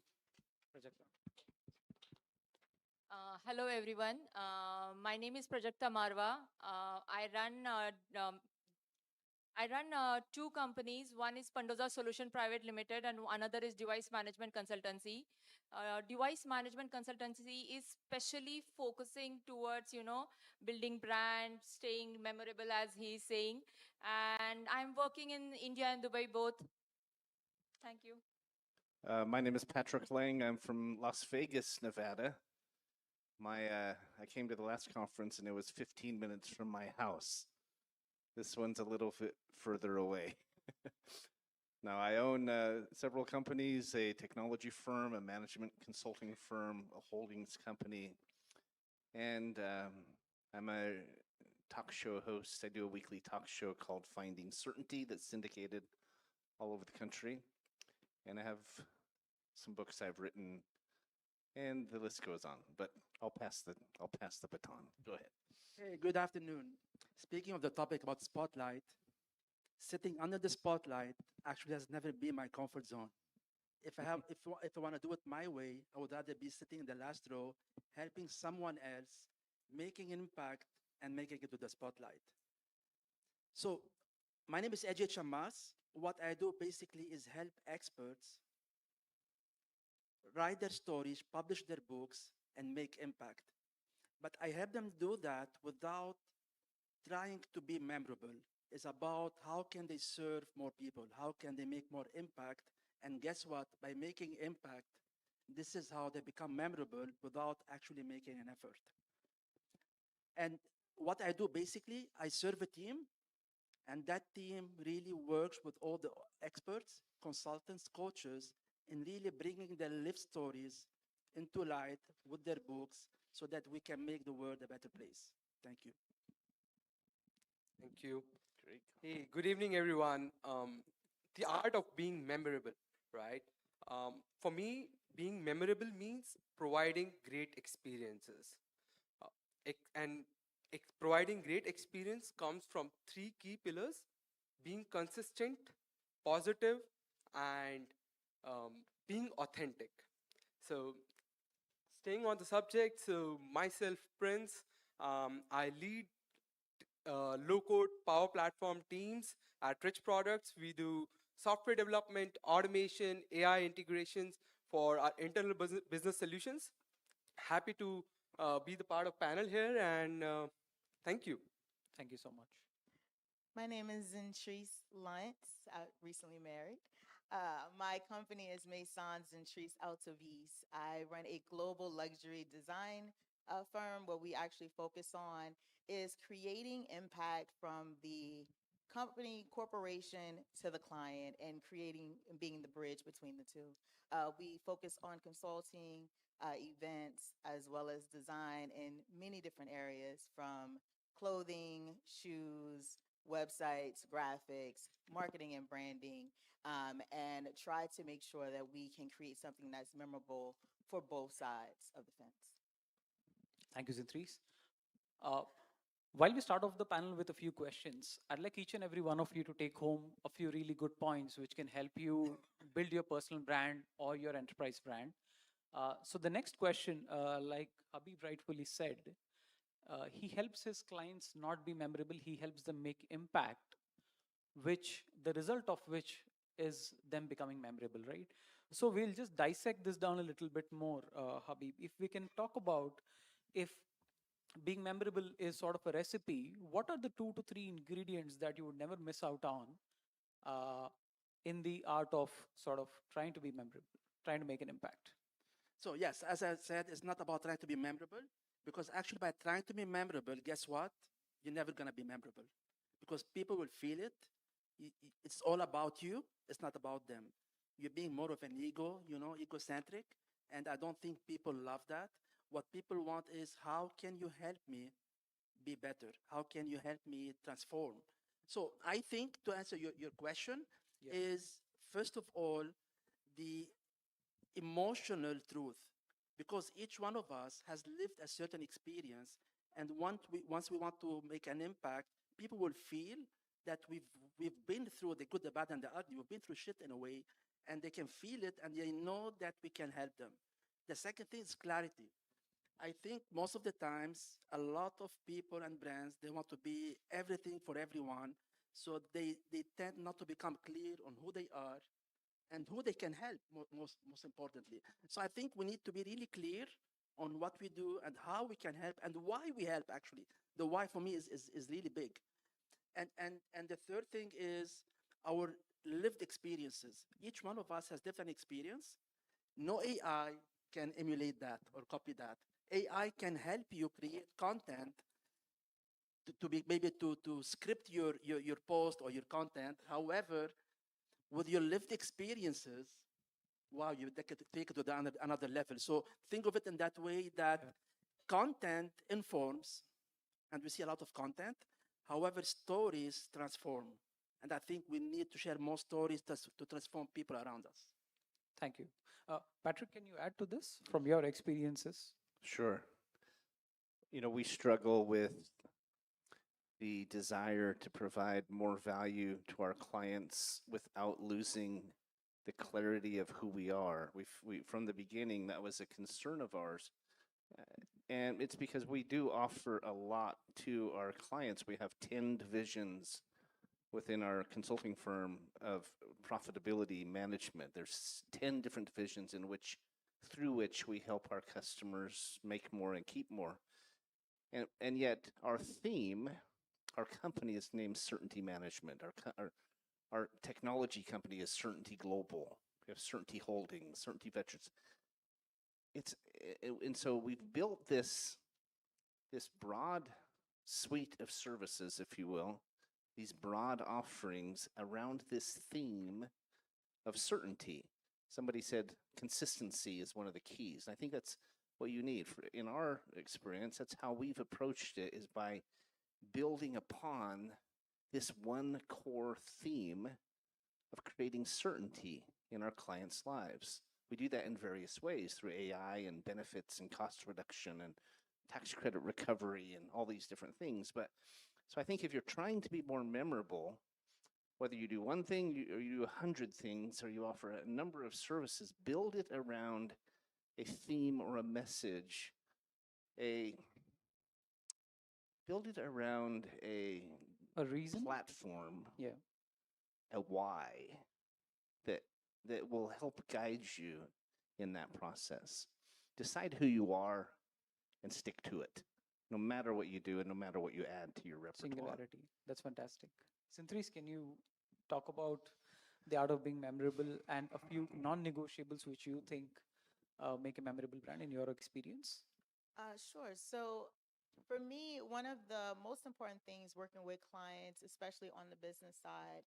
Hello, everyone. My name is Prajakta Marwa. I run two companies. One is Pandoza Solution Private Limited, and another is Device Management Consultancy. Device Management Consultancy is specially focusing towards, building brands, staying memorable, as he's saying. And I'm working in India and Dubai both. Thank you. My name is Patrick Lang. I'm from Las Vegas, Nevada. I came to the last conference and it was 15 minutes from my house. This one's a little bit further away. Now, I own several companies, a technology firm, a management consulting firm, a holdings company, and I'm a talk show host. I do a weekly talk show called Finding Certainty that's syndicated all over the country. And I have some books I've written, and the list goes on. But I'll pass the baton. Go ahead. Hey, good afternoon. Speaking of the topic about spotlight, sitting under the spotlight actually has never been my comfort zone. If I want to do it my way, I would rather be sitting in the last row, helping someone else, making an impact, and making it to the spotlight. So, my name is Ajay Chamas. What I do basically is help experts write their stories, publish their books, and make impact. But I help them do that without trying to be memorable. It's about how can they serve more people, how can they make more impact, and guess what? By making impact, this is how they become memorable without actually making an effort. And what I do basically, I serve a team, and that team really works with all the experts, consultants, coaches, in really bringing their life stories into light with their books so that we can make the world a better place. Thank you. Thank you. Great. Hey, good evening, everyone. The art of being memorable, right? For me, being memorable means providing great experiences. And providing great experience comes from three key pillars: being consistent, positive, and being authentic. So, staying on the subject, so myself, Prince, I lead low-code power platform teams at Rich Products. We do software development, automation, AI integrations for our internal business solutions. Happy to be the part of panel here, and thank you. Thank you so much. My name is Zentrice Luntz. I recently married. My company is Maison Zentrice Altovise. I run a global luxury design firm. What we actually focus on is creating impact from the company, corporation to the client, and creating and being the bridge between the two. We focus on consulting, events, as well as design in many different areas, from clothing, shoes, websites, graphics, marketing and branding, and try to make sure that we can create something that's memorable for both sides of the fence. Thank you, Zintrice. While we start off the panel with a few questions, I'd like each and every one of you to take home a few really good points which can help you build your personal brand or your enterprise brand. So the next question, like Habib rightfully said, he helps his clients not be memorable, he helps them make impact, which the result of which is them becoming memorable, right? So we'll just dissect this down a little bit more, Habib. If we can talk about if being memorable is sort of a recipe, what are the 2 to 3 ingredients that you would never miss out on in the art of sort of trying to be memorable, trying to make an impact? So yes, as I said, it's not about trying to be memorable, because actually by trying to be memorable, guess what? You're never going to be memorable, because people will feel it. It's all about you. It's not about them. You're being more of an ego, egocentric. And I don't think people love that. What people want is, how can you help me be better? How can you help me transform? So I think, to answer your question, is first of all, the emotional truth, because each one of us has lived a certain experience, and once we want to make an impact, people will feel that we've been through the good, the bad, and the ugly. We've been through shit in a way, and they can feel it, and they know that we can help them. The second thing is clarity. I think most of the times, a lot of people and brands, they want to be everything for everyone, so they tend not to become clear on who they are and who they can help, most importantly. So I think we need to be really clear on what we do and how we can help and why we help, actually. The why for me is really big. And the third thing is our lived experiences. Each one of us has different experience. No AI can emulate that or copy that. AI can help you create content to be maybe to script your post or your content. However, with your lived experiences, wow, you take it to another level. So think of it in that way, that content informs, and we see a lot of content. However, stories transform. And I think we need to share more stories to transform people around us. Thank you. Patrick, can you add to this from your experiences? Sure. You know, we struggle with the desire to provide more value to our clients without losing the clarity of who we are. We from the beginning, that was a concern of ours. And it's because we do offer a lot to our clients. We have 10 divisions within our consulting firm of profitability management. There's 10 different divisions through which we help our customers make more and keep more. And yet our theme, our company is named Certainty Management. Our technology company is Certainty Global. We have Certainty Holdings, Certainty Ventures. And so we've built this broad suite of services, if you will, these broad offerings around this theme of certainty. Somebody said consistency is one of the keys. And I think that's what you need. In our experience, that's how we've approached it, is by building upon this one core theme of creating certainty in our clients' lives. We do that in various ways through AI and benefits and cost reduction and tax credit recovery and all these different things. But so I think if you're trying to be more memorable, whether you do one thing or you do 100 things or you offer a number of services, build it around a theme or a message, build it around a reason, platform, yeah, a why that will help guide you in that process. Decide who you are and stick to it, no matter what you do and no matter what you add to your repertoire. Singularity. That's fantastic. Synthris, can you talk about the art of being memorable and a few non-negotiables which you think make a memorable brand in your experience? Sure. So for me, one of the most important things working with clients, especially on the business side,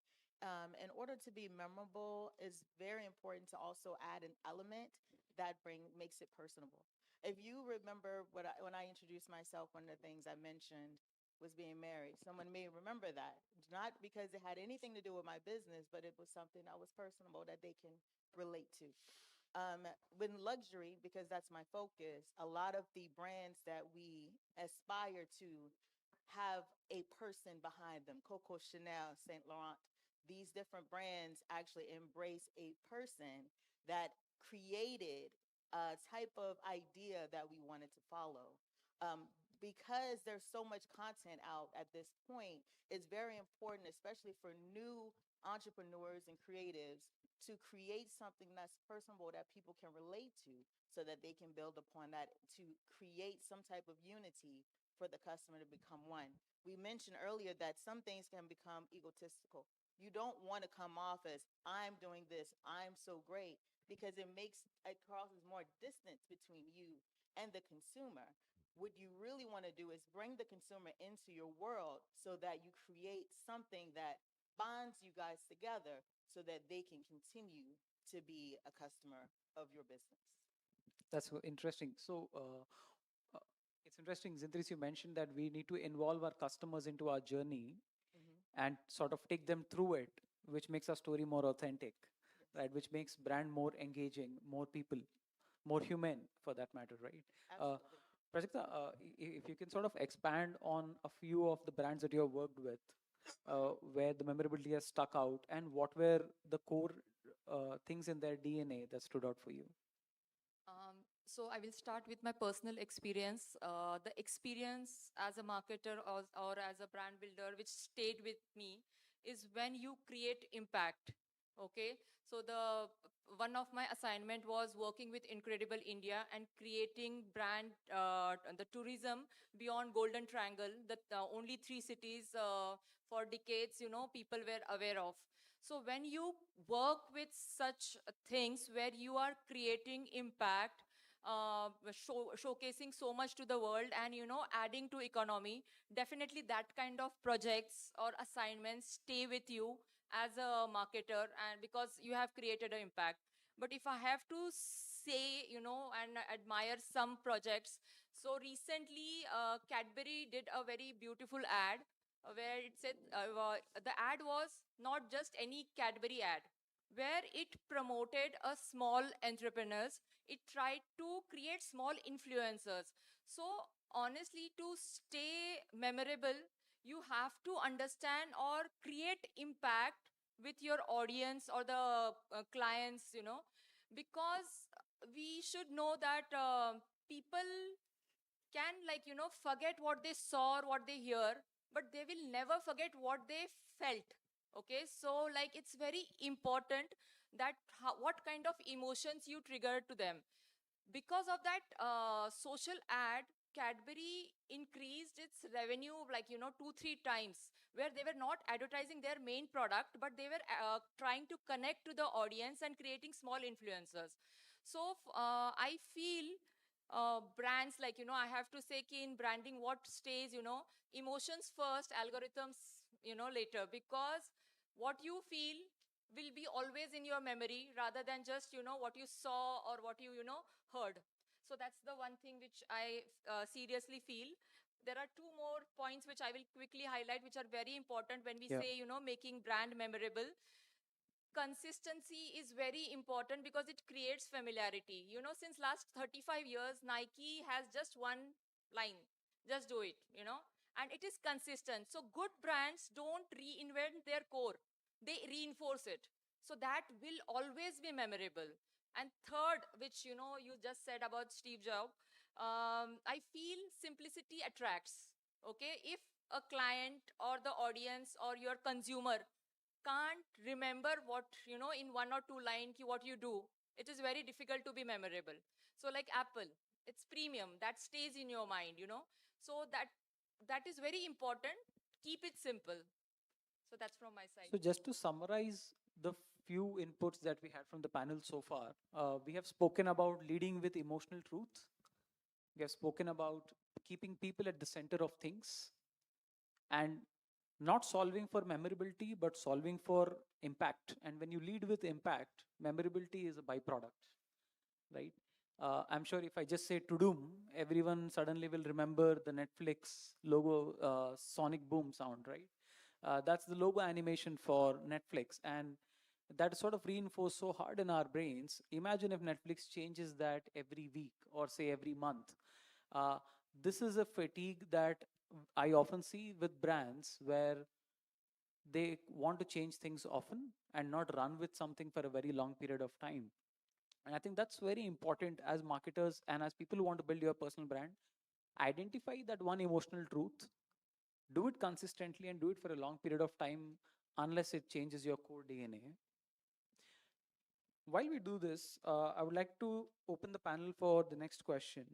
in order to be memorable, is very important to also add an element that makes it personable. If you remember when I introduced myself, one of the things I mentioned was being married. Someone may remember that, not because it had anything to do with my business, but it was something that was personable that they can relate to. With luxury, because that's my focus, a lot of the brands that we aspire to have a person behind them, Coco Chanel, Saint Laurent, these different brands actually embrace a person that created a type of idea that we wanted to follow. Because there's so much content out at this point, it's very important, especially for new entrepreneurs and creatives, to create something that's personable that people can relate to so that they can build upon that to create some type of unity for the customer to become one. We mentioned earlier that some things can become egotistical. You don't want to come off as, I'm doing this, I'm so great, because it causes more distance between you and the consumer. What you really want to do is bring the consumer into your world so that you create something that bonds you guys together so that they can continue to be a customer of your business. That's interesting. So it's interesting, Zindris, you mentioned that we need to involve our customers into our journey and sort of take them through it, which makes our story more authentic, right? Which makes brand more engaging, more people, more human for that matter, right? Prajakta, if you can sort of expand on a few of the brands that you have worked with, where the memorability has stuck out, and what were the core things in their DNA that stood out for you? So I will start with my personal experience. The experience as a marketer or as a brand builder, which stayed with me, is when you create impact. Okay, so one of my assignment was working with Incredible India and creating brand the tourism beyond Golden Triangle, that only 3 cities for decades, people were aware of. So when you work with such things where you are creating impact, showcasing so much to the world and adding to economy, definitely that kind of projects or assignments stay with you as a marketer, and because you have created an impact. But if I have to say, and admire some projects, so recently Cadbury did a very beautiful ad where it said the ad was not just any Cadbury ad, where it promoted a small entrepreneurs. It tried to create small influencers. So honestly, to stay memorable, you have to understand or create impact with your audience or the clients, because we should know that people can, like, forget what they saw or what they hear, but they will never forget what they felt. Okay, so like it's very important that what kind of emotions you trigger to them. Because of that social ad, Cadbury increased its revenue like 2-3 times, where they were not advertising their main product, but they were trying to connect to the audience and creating small influencers. So I feel brands, like, I have to say key in branding what stays, emotions first, algorithms, later, because what you feel will be always in your memory rather than just what you saw or what you heard. So that's the one thing which I seriously feel. There are two more points which I will quickly highlight, which are very important when we Yeah. say making brand memorable. Consistency is very important because it creates familiarity. Since last 35 years, Nike has just one line: just do it, and it is consistent. So good brands don't reinvent their core, they reinforce it. So that will always be memorable. And third, which you just said about Steve Jobs, I feel simplicity attracts. Okay, if a client or the audience or your consumer can't remember what in one or two line what you do, it is very difficult to be memorable. So like Apple, it's premium, that stays in your mind, so that is very important. Keep it simple. So that's from my side. So just to summarize the few inputs that we had from the panel so far, we have spoken about leading with emotional truth. We have spoken about keeping people at the center of things and not solving for memorability, but solving for impact. And when you lead with impact, memorability is a byproduct, right? I'm sure if I just say Tudum, everyone suddenly will remember the Netflix logo, sonic boom sound, right? That's the logo animation for Netflix. And that sort of reinforced so hard in our brains. Imagine if Netflix changes that every week or say every month. Uh, this is a fatigue that I often see with brands where they want to change things often and not run with something for a very long period of time. And I think that's very important as marketers and as people who want to build your personal brand. Identify that one emotional truth, do it consistently, and do it for a long period of time unless it changes your core DNA. While we do this, I would like to open the panel for the next question.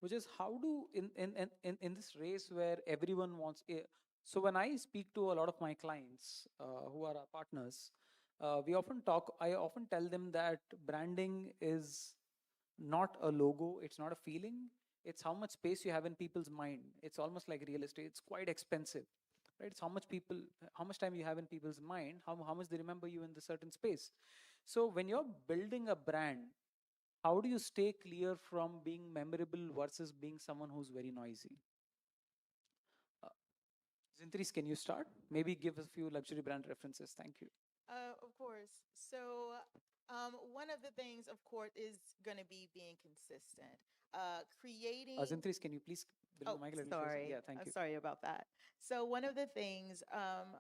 Which is how do in this race where everyone wants a, so when I speak to a lot of my clients who are our partners, I often tell them that branding is not a logo, it's not a feeling, it's how much space you have in people's mind. It's almost like real estate, it's quite expensive, right? It's how much time you have in people's mind, how much they remember you in the certain space. So when you're building a brand, how do you stay clear from being memorable versus being someone who's very noisy? Uh, Zintris, can you start? Maybe give us a few luxury brand references. Thank you. Of course. So, one of the things, of course, is going to be being consistent. Creating. Zintris, can you please bring Oh, the mic a little closer? sorry. Yeah, thank I'm you. sorry about that. So, one of the things,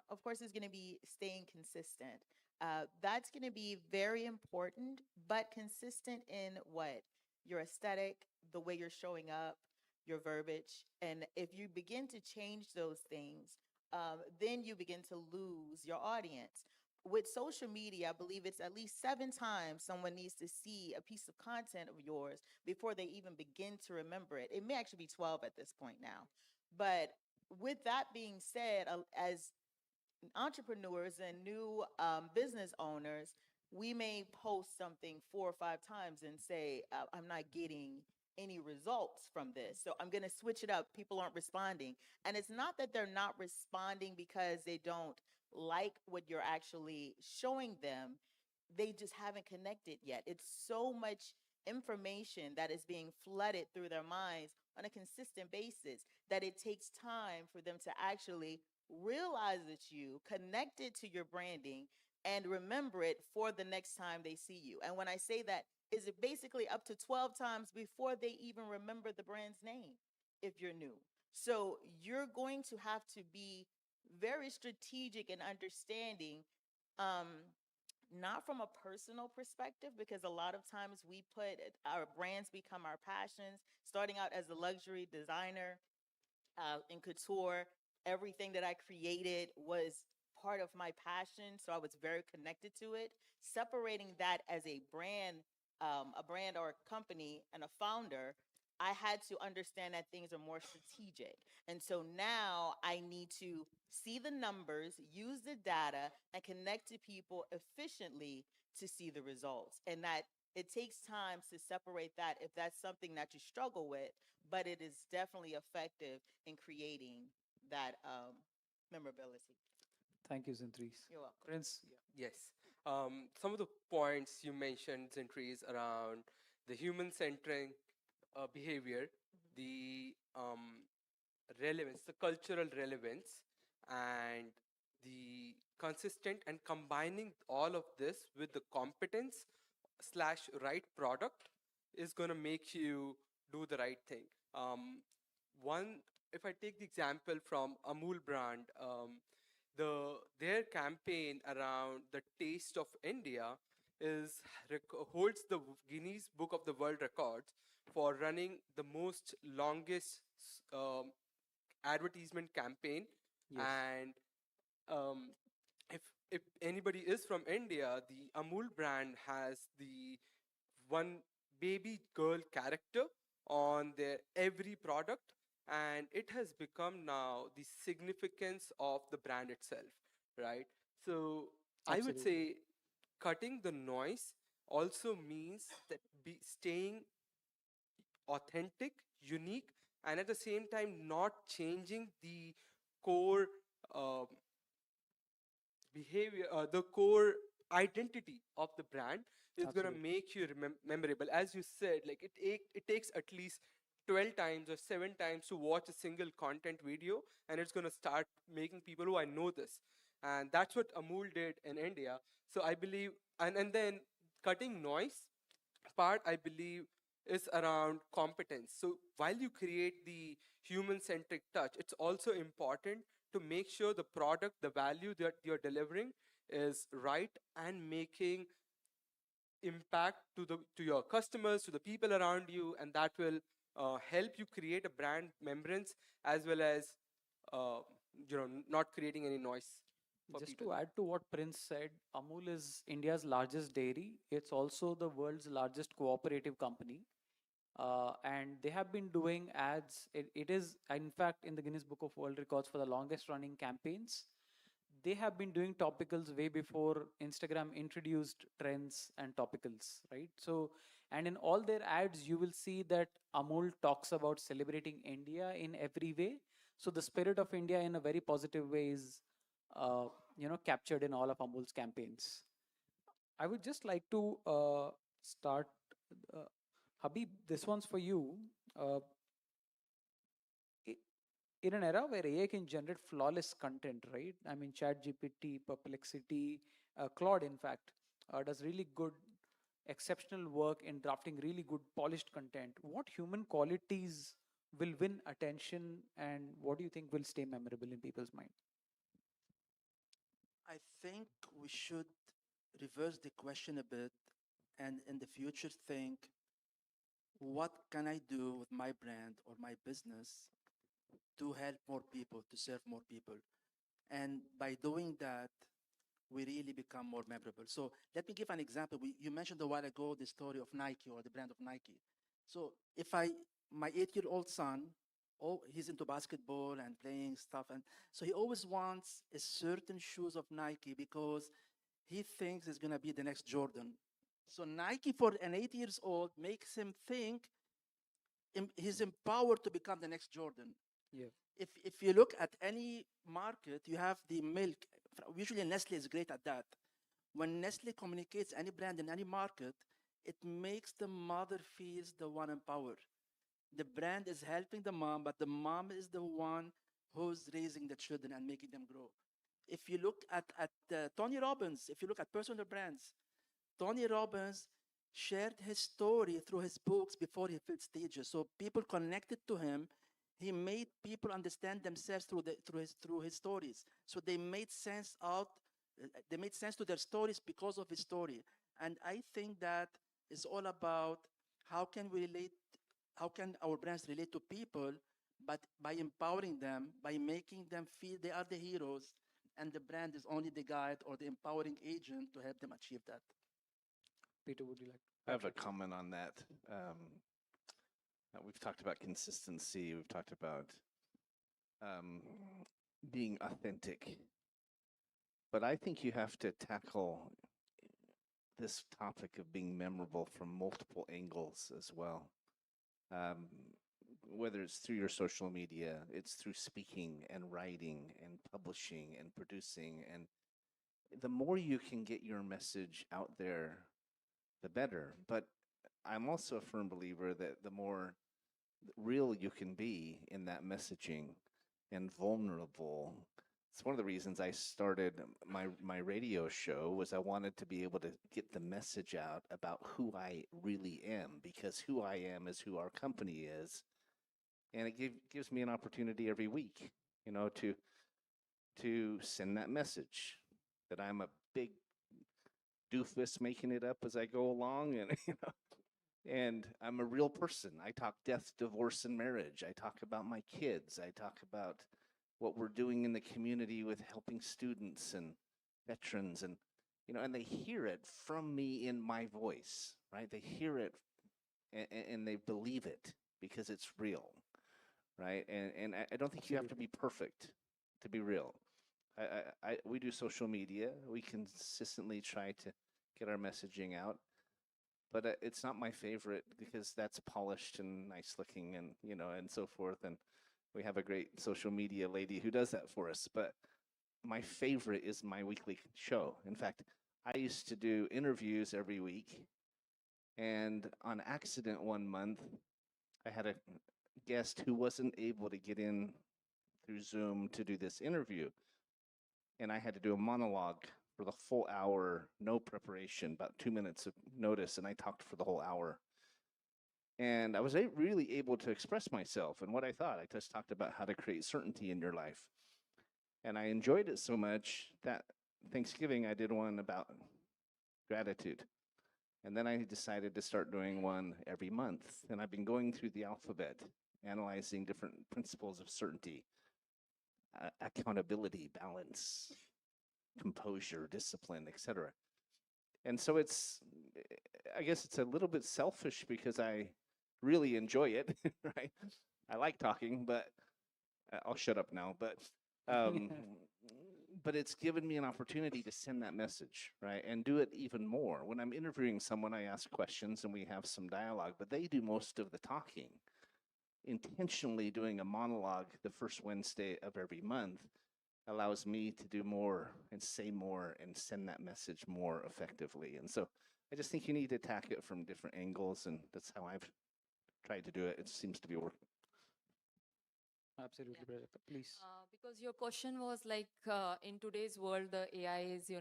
of course, is going to be staying consistent. That's going to be very important, but consistent in what? Your aesthetic, the way you're showing up, your verbiage. And if you begin to change those things, then you begin to lose your audience. With social media, I believe it's at least 7 times someone needs to see a piece of content of yours before they even begin to remember it. It may actually be 12 at this point now. But with that being said, as entrepreneurs and new business owners, we may post something 4 or 5 times and say, I'm not getting any results from this. So I'm going to switch it up. People aren't responding. And it's not that they're not responding because they don't like what you're actually showing them. They just haven't connected yet. It's so much information that is being flooded through their minds on a consistent basis, that it takes time for them to actually realize it's you, connect it to your branding, and remember it for the next time they see you. And when I say that, is it basically up to 12 times before they even remember the brand's name if you're new. So you're going to have to be very strategic in understanding, not from a personal perspective, because a lot of times we put our brands become our passions. Starting out as a luxury designer in couture, everything that I created was part of my passion, so I was very connected to it. Separating that as a brand or a company and a founder, I had to understand that things are more strategic. And so now I need to see the numbers, use the data, and connect to people efficiently to see the results. And that it takes time to separate that if that's something that you struggle with, but it is definitely effective in creating that memorability. Thank you, Zintris. You're welcome. Prince. Yes. Some of the points you mentioned, Zintris, around the human-centric behavior, the relevance, the cultural relevance, and the consistent and combining all of this with the competence slash right product is going to make you do the right thing. One, if I take the example from Amul brand, their campaign around the taste of India is holds the Guinness Book of the World Records for running the most longest advertisement campaign. Yes. And um, if anybody is from India, the Amul brand has the one baby girl character on their every product, and it has become now the significance of the brand itself, right? So I would Absolutely. say cutting the noise also means that staying authentic, unique, and at the same time not changing the core um behavior, the core identity of the brand is going to Absolutely. make you memorable. As you said, like it takes at least 12 times or 7 times to watch a single content video, and it's going to start making people, oh, I know this. And that's what Amul did in India. So I believe, and then cutting noise part, I believe, is around competence. So while you create the human centric touch, it's also important to make sure the product, the value that you're delivering is right and making impact to your customers, to the people around you, and that will help you create a brand remembrance as well as uh, not creating any noise for Just people. to add to what Prince said, Amul is India's largest dairy. It's also the world's largest cooperative company. And they have been doing ads. It is, in fact, in the Guinness Book of World Records for the longest running campaigns. They have been doing topicals way before Instagram introduced trends and topicals, right? So, and in all their ads, you will see that Amul talks about celebrating India in every way. So the spirit of India in a very positive way is, captured in all of Amul's campaigns. I would just like to start, uh, Habib. This one's for you. Uh, in an era where AI can generate flawless content, right? I mean, ChatGPT, Perplexity, Claude, in fact, does really good, exceptional work in drafting really good, polished content. What human qualities will win attention, and what do you think will stay memorable in people's mind? I think we should reverse the question a bit and in the future think, what can I do with my brand or my business to help more people, to serve more people? And by doing that, we really become more memorable. So let me give an example. You mentioned a while ago the story of Nike or the brand of Nike. So if my 8-year-old son, oh, he's into basketball and playing stuff, and so he always wants a certain shoes of Nike because he thinks it's gonna be the next Jordan. So Nike for an 8 years old makes him think he's empowered to become the next Jordan. Yeah. If you look at any market, you have the milk. Usually Nestle is great at that. When Nestle communicates any brand in any market, it makes the mother feels the one empowered. The brand is helping the mom, but the mom is the one who's raising the children and making them grow. If you look at Tony Robbins, if you look at personal brands, Tony Robbins shared his story through his books before he filled stages. So people connected to him. He made people understand themselves through his stories. So they made sense to their stories because of his story. And I think that is all about how can we relate, how can our brands relate to people, but by empowering them, by making them feel they are the heroes, and the brand is only the guide or the empowering agent to help them achieve that. Peter, would you like? I have a comment on that. We've talked about consistency. We've talked about being authentic. But I think you have to tackle this topic of being memorable from multiple angles as well. Whether it's through your social media, it's through speaking and writing and publishing and producing. And the more you can get your message out there, the better. But I'm also a firm believer that the more real you can be in that messaging and vulnerable. It's one of the reasons I started my radio show was I wanted to be able to get the message out about who I really am, because who I am is who our company is. And it gives me an opportunity every week, to send that message that I'm a big doofus making it up as I go along, and and I'm a real person. I talk death, divorce, and marriage. I talk about my kids. I talk about what we're doing in the community with helping students and veterans, and and they hear it from me in my voice, right? They hear it and they believe it because it's real, right? And I don't think you have to be perfect to be real. We do social media. We consistently try to get our messaging out, but it's not my favorite because that's polished and nice looking, and and so forth. And we have a great social media lady who does that for us. But my favorite is my weekly show. In fact, I used to do interviews every week, and on accident one month, I had a guest who wasn't able to get in through Zoom to do this interview. And I had to do a monologue for the full hour, no preparation, about 2 minutes of notice, and I talked for the whole hour. And I was really able to express myself and what I thought. I just talked about how to create certainty in your life. And I enjoyed it so much that Thanksgiving I did one about gratitude. And then I decided to start doing one every month. And I've been going through the alphabet, analyzing different principles of certainty, accountability, balance, composure, discipline, etc. And so I guess it's a little bit selfish because I really enjoy it, right? I like talking, but I'll shut up now. But but it's given me an opportunity to send that message, right? And do it even more. When I'm interviewing someone, I ask questions and we have some dialogue, but they do most of the talking. Intentionally doing a monologue the first Wednesday of every month allows me to do more and say more and send that message more effectively. And so I just think you need to attack it from different angles, and that's how I've tried to do it. It seems to be working. Absolutely, brother. Please. Because your question was like, in today's world, the AI is,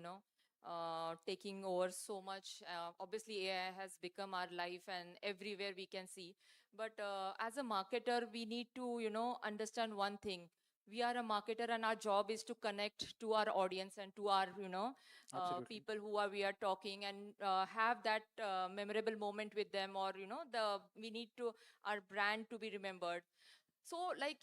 taking over so much. Obviously, AI has become our life and everywhere we can see. But as a marketer, we need to, understand one thing. We are a marketer and our job is to connect to our audience and to our, people we are talking, and have that memorable moment with them, or, we need our brand to be remembered. So like,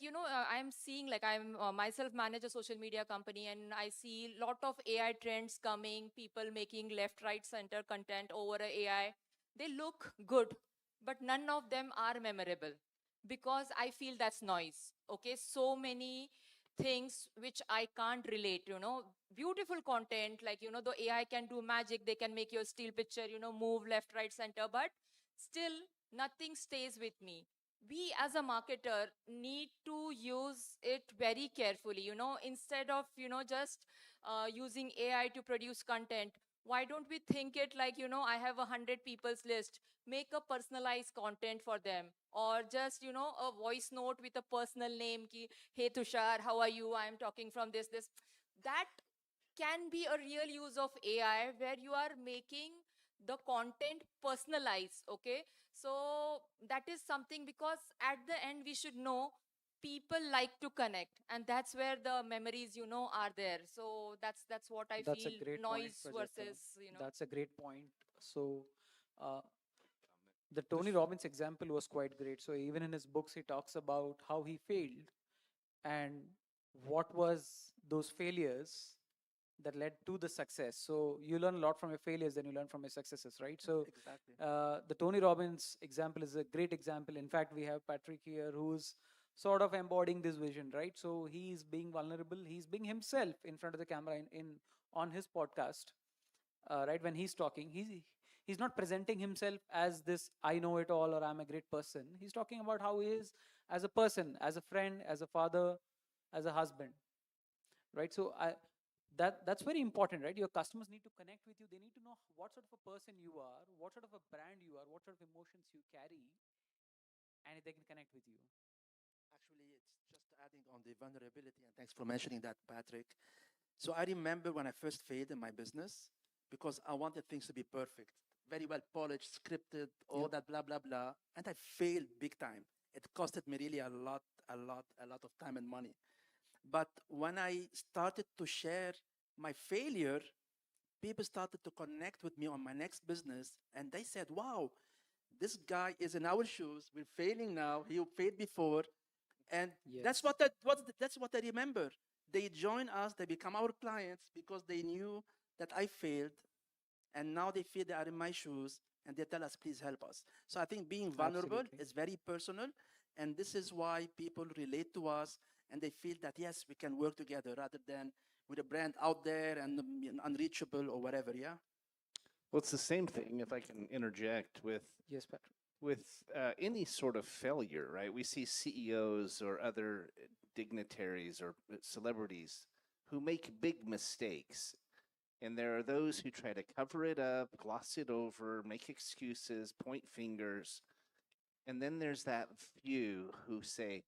I'm seeing, like, I'm myself manage a social media company, and I see lot of AI trends coming, people making left, right, center content over a AI. They look good, but none of them are memorable, because I feel that's noise. Okay, so many things which I can't relate, beautiful content, like, the AI can do magic, they can make your still picture, move left, right, center, but still nothing stays with me. We as a marketer need to use it very carefully, instead of, just using AI to produce content. Why don't we think it like, I have 100 people's list, make a personalized content for them, or just, a voice note with a personal name ki, hey Tushar, how are you? I am talking from this. That can be a real use of AI where you are making the content personalized, okay? So that is something, because at the end we should know people like to connect, and that's where the memories, are there. So that's what I That's a feel, great point, noise Prajakta. versus, That's a great point. So, uh, the Tony Robbins example was quite great. So, even in his books, he talks about how he failed and what was those failures that led to the success. So, you learn a lot from your failures, then you learn from your successes, right? So, Exactly. the Tony Robbins example is a great example. In fact, we have Patrick here who's sort of embodying this vision, right? So he's being vulnerable, he's being himself in front of the camera in on his podcast, right? When he's talking, he's not presenting himself as this I know it all or I'm a great person. He's talking about how he is as a person, as a friend, as a father, as a husband, right? So that's very important, right? Your customers need to connect with you. They need to know what sort of a person you are, what sort of a brand you are, what sort of emotions you carry, and they can connect with you. Actually, it's just adding on the vulnerability, and thanks for mentioning that, Patrick. So I remember when I first failed in my business because I wanted things to be perfect, very well polished, scripted, all Yep. that blah blah blah, and I failed big time. It costed me really a lot of time and money. But when I started to share my failure, people started to connect with me on my next business, and they said, "Wow, this guy is in our shoes. We're failing now. He failed before, and that's Yes. that's what I remember. They join us. They become our clients because they knew that I failed, and now they feel they are in my shoes, and they tell us, "Please help us." So I think being vulnerable Absolutely. is very personal, and this is why people relate to us, and they feel that yes, we can work together rather than with a brand out there and unreachable or whatever. Yeah. Well, it's the same thing, if I can interject, with Yes, Patrick. any sort of failure, right? We see CEOs or other dignitaries or celebrities who make big mistakes. And there are those who try to cover it up, gloss it over, make excuses, point fingers. And then there's that few who say,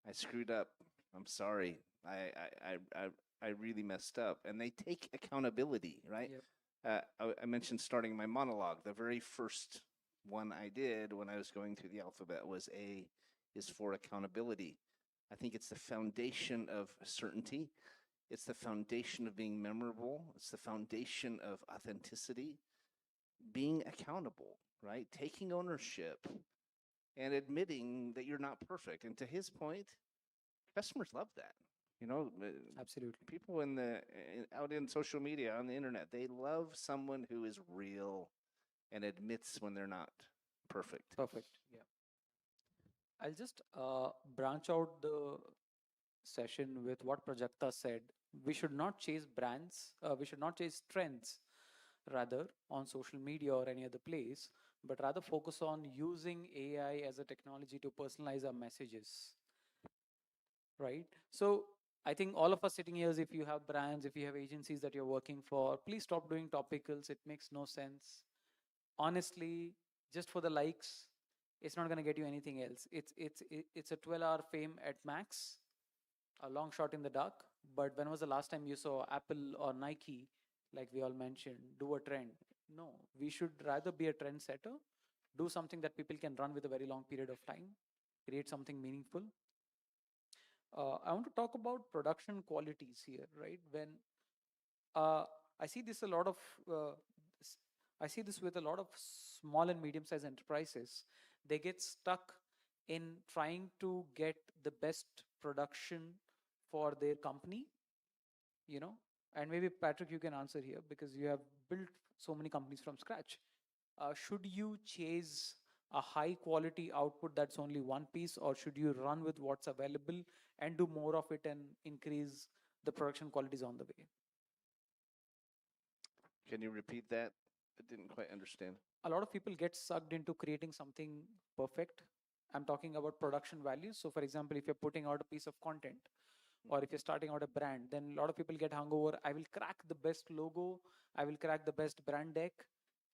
I screwed up. I'm sorry. I really messed up. And they take accountability, right? Yep. I mentioned starting my monologue. The very first one I did when I was going through the alphabet was A is for accountability. I think it's the foundation of certainty. It's the foundation of being memorable. It's the foundation of authenticity, being accountable, right? Taking ownership and admitting that you're not perfect. And to his point, customers love that. You know, Absolutely. people out in social media on the internet, they love someone who is real and admits when they're not perfect. Perfect. Yeah. I'll just branch out the session with what Prajakta said. We should not chase brands, we should not chase trends, rather, on social media or any other place, but rather focus on using AI as a technology to personalize our messages, right? So, I think all of us sitting here, if you have brands, if you have agencies that you're working for, please stop doing topicals. It makes no sense. Honestly, just for the likes, it's not going to get you anything else. It's a 12-hour fame at max, a long shot in the dark. But when was the last time you saw Apple or Nike, like we all mentioned, do a trend? No, we should rather be a trendsetter, do something that people can run with a very long period of time, create something meaningful. I want to talk about production qualities here, right? When uh, I see this a lot of, uh, s- I see this with a lot of small and medium-sized enterprises. They get stuck in trying to get the best production for their company, you know. And maybe Patrick, you can answer here because you have built so many companies from scratch. Should you chase a high quality output that's only one piece, or should you run with what's available and do more of it and increase the production qualities on the way? Can you repeat that? I didn't quite understand. A lot of people get sucked into creating something perfect. I'm talking about production values. So, for example, if you're putting out a piece of content, or if you're starting out a brand, then a lot of people get hung over. I will crack the best logo, I will crack the best brand deck,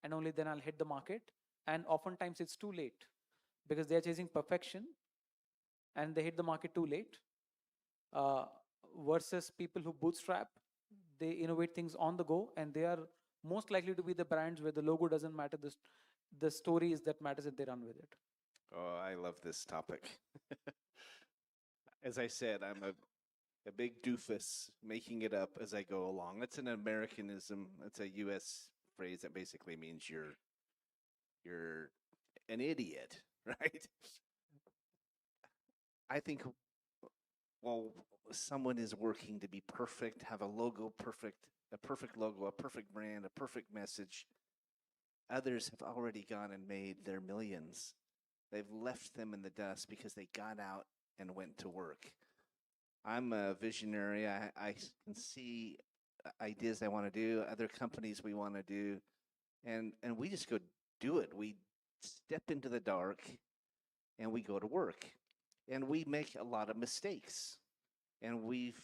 and only then I'll hit the market. And oftentimes it's too late because they're chasing perfection and they hit the market too late. Uh, Versus people who bootstrap, they innovate things on the go, and they are most likely to be the brands where the logo doesn't matter. The story is that matters if they run with it. Oh, I love this topic. As I said, I'm a big doofus making it up as I go along. It's an Americanism. It's a U.S. phrase that basically means you're an idiot, right? I think, well, someone is working to be perfect, have a logo perfect, a perfect logo, a perfect brand, a perfect message. Others have already gone and made their millions. They've left them in the dust because they got out and went to work. I'm a visionary. I can see ideas I want to do, other companies we want to do, and we just go do it. We step into the dark and we go to work. And we make a lot of mistakes. And we've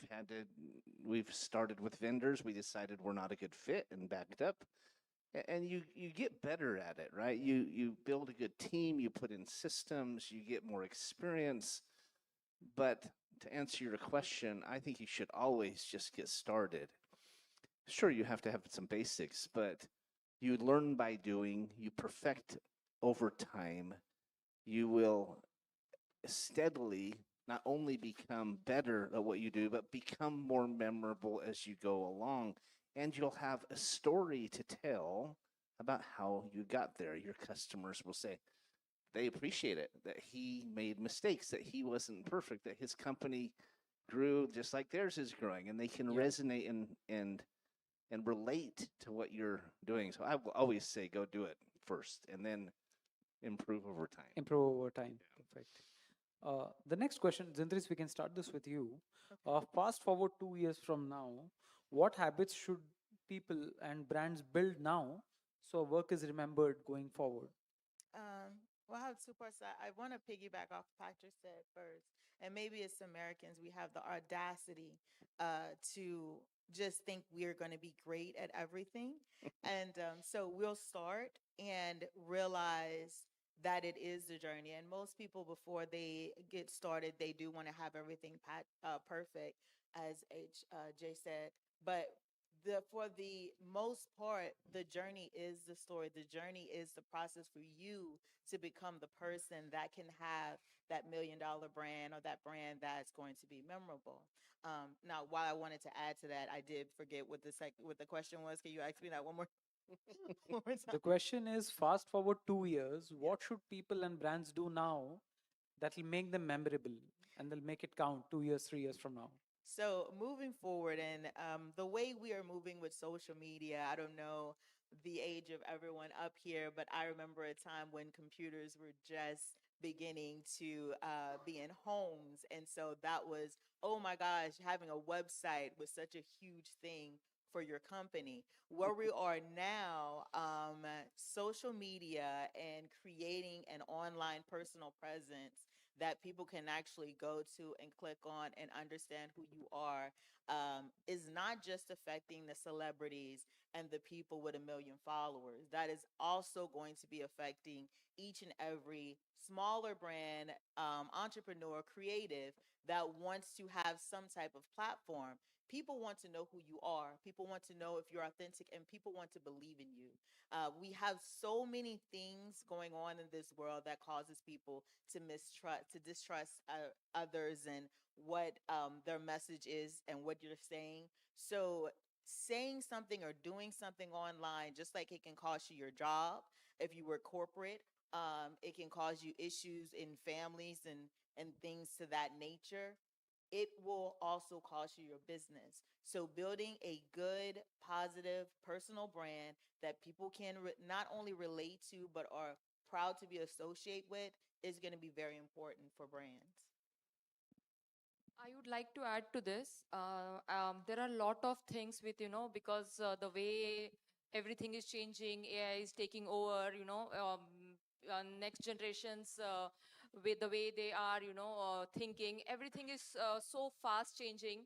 started with vendors. We decided we're not a good fit and backed up. And you get better at it, right? You build a good team, you put in systems, you get more experience. But to answer your question, I think you should always just get started. Sure, you have to have some basics, but you learn by doing, you perfect over time. You will steadily not only become better at what you do, but become more memorable as you go along. And you'll have a story to tell about how you got there. Your customers will say they appreciate it, that he made mistakes, that he wasn't perfect, that his company grew just like theirs is growing, and they can resonate and relate to what you're doing. So I will always say go do it first and then improve over time. Improve over time. Perfect. The next question, Zindris, we can start this with you. Fast forward 2 years from now, what habits should people and brands build now so work is remembered going forward? Well, I have two parts. I want to piggyback off Patrick said first, and maybe as Americans, we have the audacity to just think we're going to be great at everything, and so we'll start and realize that it is the journey. And most people, before they get started, they do want to have everything perfect, as Jay said, but for the most part, the journey is the story. The journey is the process for you to become the person that can have that $1 million brand or that brand that's going to be memorable. Now, while I wanted to add to that, I did forget what the question was. Can you ask me that one more? One more time? The question is, fast forward 2 years, what should people and brands do now that will make them memorable and they'll make it count 2 years, 3 years from now? So moving forward, and the way we are moving with social media, I don't know the age of everyone up here, but I remember a time when computers were just beginning to be in homes. And so that was, oh my gosh, having a website was such a huge thing for your company. Where we are now, social media and creating an online personal presence that people can actually go to and click on and understand who you are, is not just affecting the celebrities and the people with 1 million followers. That is also going to be affecting each and every smaller brand, entrepreneur, creative that wants to have some type of platform. People want to know who you are. People want to know if you're authentic, and people want to believe in you. We have so many things going on in this world that causes people to distrust others and what their message is and what you're saying. So saying something or doing something online, just like it can cost you your job if you were corporate, it can cause you issues in families and things to that nature. It will also cost you your business. So building a good, positive, personal brand that people can not only relate to, but are proud to be associated with is going to be very important for brands. I would like to add to this. There are a lot of things with, because the way everything is changing, AI is taking over, next generation's with the way they are, thinking. Everything is so fast changing.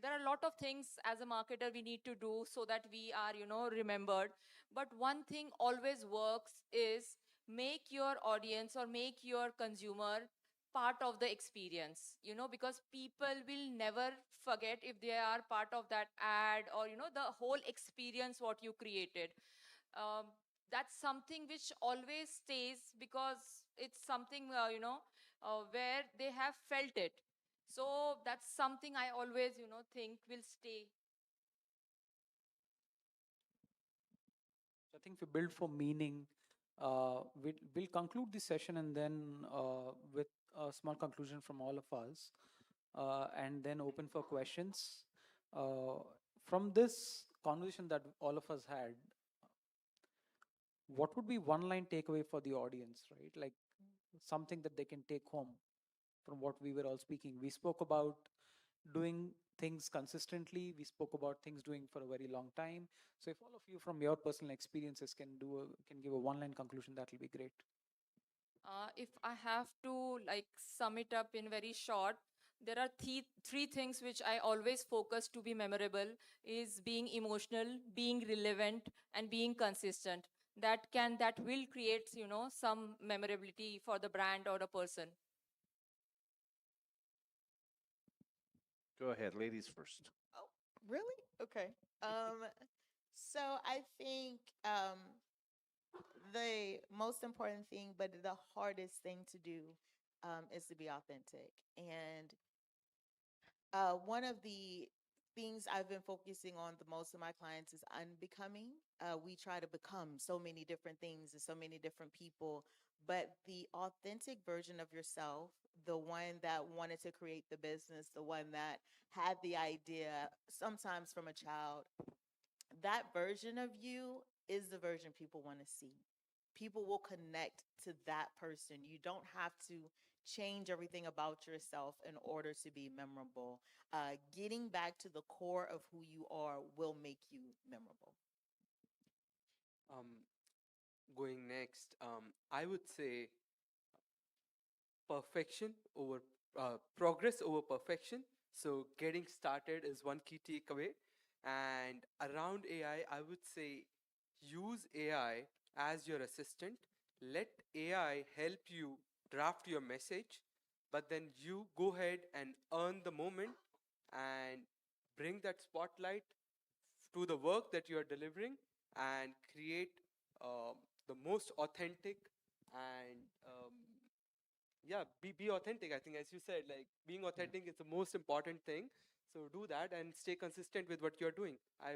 There are a lot of things as a marketer we need to do so that we are, remembered. But one thing always works is make your audience or make your consumer part of the experience, because people will never forget if they are part of that ad or, the whole experience what you created. um, that's something which always stays because it's something where they have felt it. So that's something I always think will stay. I think we build for meaning. We'll conclude this session and then with a small conclusion from all of us, and then open for questions. From this conversation that all of us had, what would be one line takeaway for the audience, right? Like something that they can take home from what we were all speaking. We spoke about doing things consistently. We spoke about things doing for a very long time. So if all of you from your personal experiences can give a one line conclusion, that will be great. If I have to like sum it up in very short, there are three things which I always focus to be memorable: is being emotional, being relevant, and being consistent. That will create some memorability for the brand or a person. Go ahead, ladies first. Oh, really? Okay. So I think the most important thing, but the hardest thing to do, is to be authentic. And one of the things I've been focusing on the most of my clients is unbecoming. We try to become so many different things and so many different people, but the authentic version of yourself, the one that wanted to create the business, the one that had the idea, sometimes from a child, that version of you is the version people want to see. People will connect to that person. You don't have to change everything about yourself in order to be memorable. Getting back to the core of who you are will make you memorable. Going next, I would say perfection over progress over perfection. So getting started is one key takeaway. And around AI, I would say use AI as your assistant. Let AI help you draft your message, but then you go ahead and earn the moment and bring that spotlight to the work that you are delivering and create um, the most authentic and yeah, be authentic. I think, as you said, like being authentic is the most important thing. So do that and stay consistent with what you're doing. I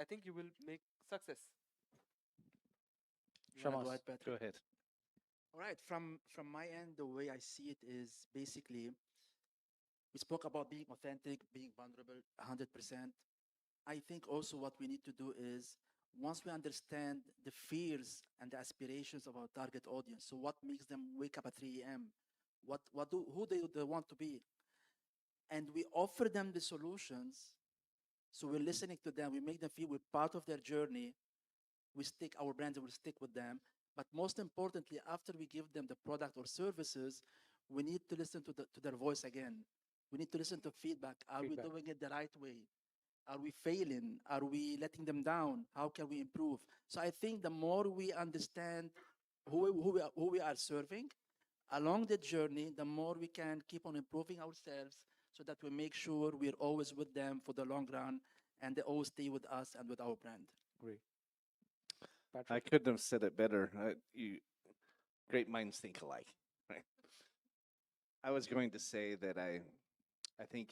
think you will make success. You wanna go Shamas, ahead, Patrick? Go ahead. All right, from my end, the way I see it is basically we spoke about being authentic, being vulnerable, 100%. I think also what we need to do is once we understand the fears and the aspirations of our target audience, so what makes them wake up at 3 a.m., who they want to be, and we offer them the solutions. So we're listening to them. We make them feel we're part of their journey. We stick our brands and we stick with them. But most importantly, after we give them the product or services, we need to listen to their voice again. We need to listen to feedback. Are we doing it the right way? Are we failing? Are we letting them down? How can we improve? So I think the more we understand who we are serving along the journey, the more we can keep on improving ourselves so that we make sure we're always with them for the long run and they always stay with us and with our brand. Great. I couldn't have said it better. Great minds think alike, right? I was going to say that I think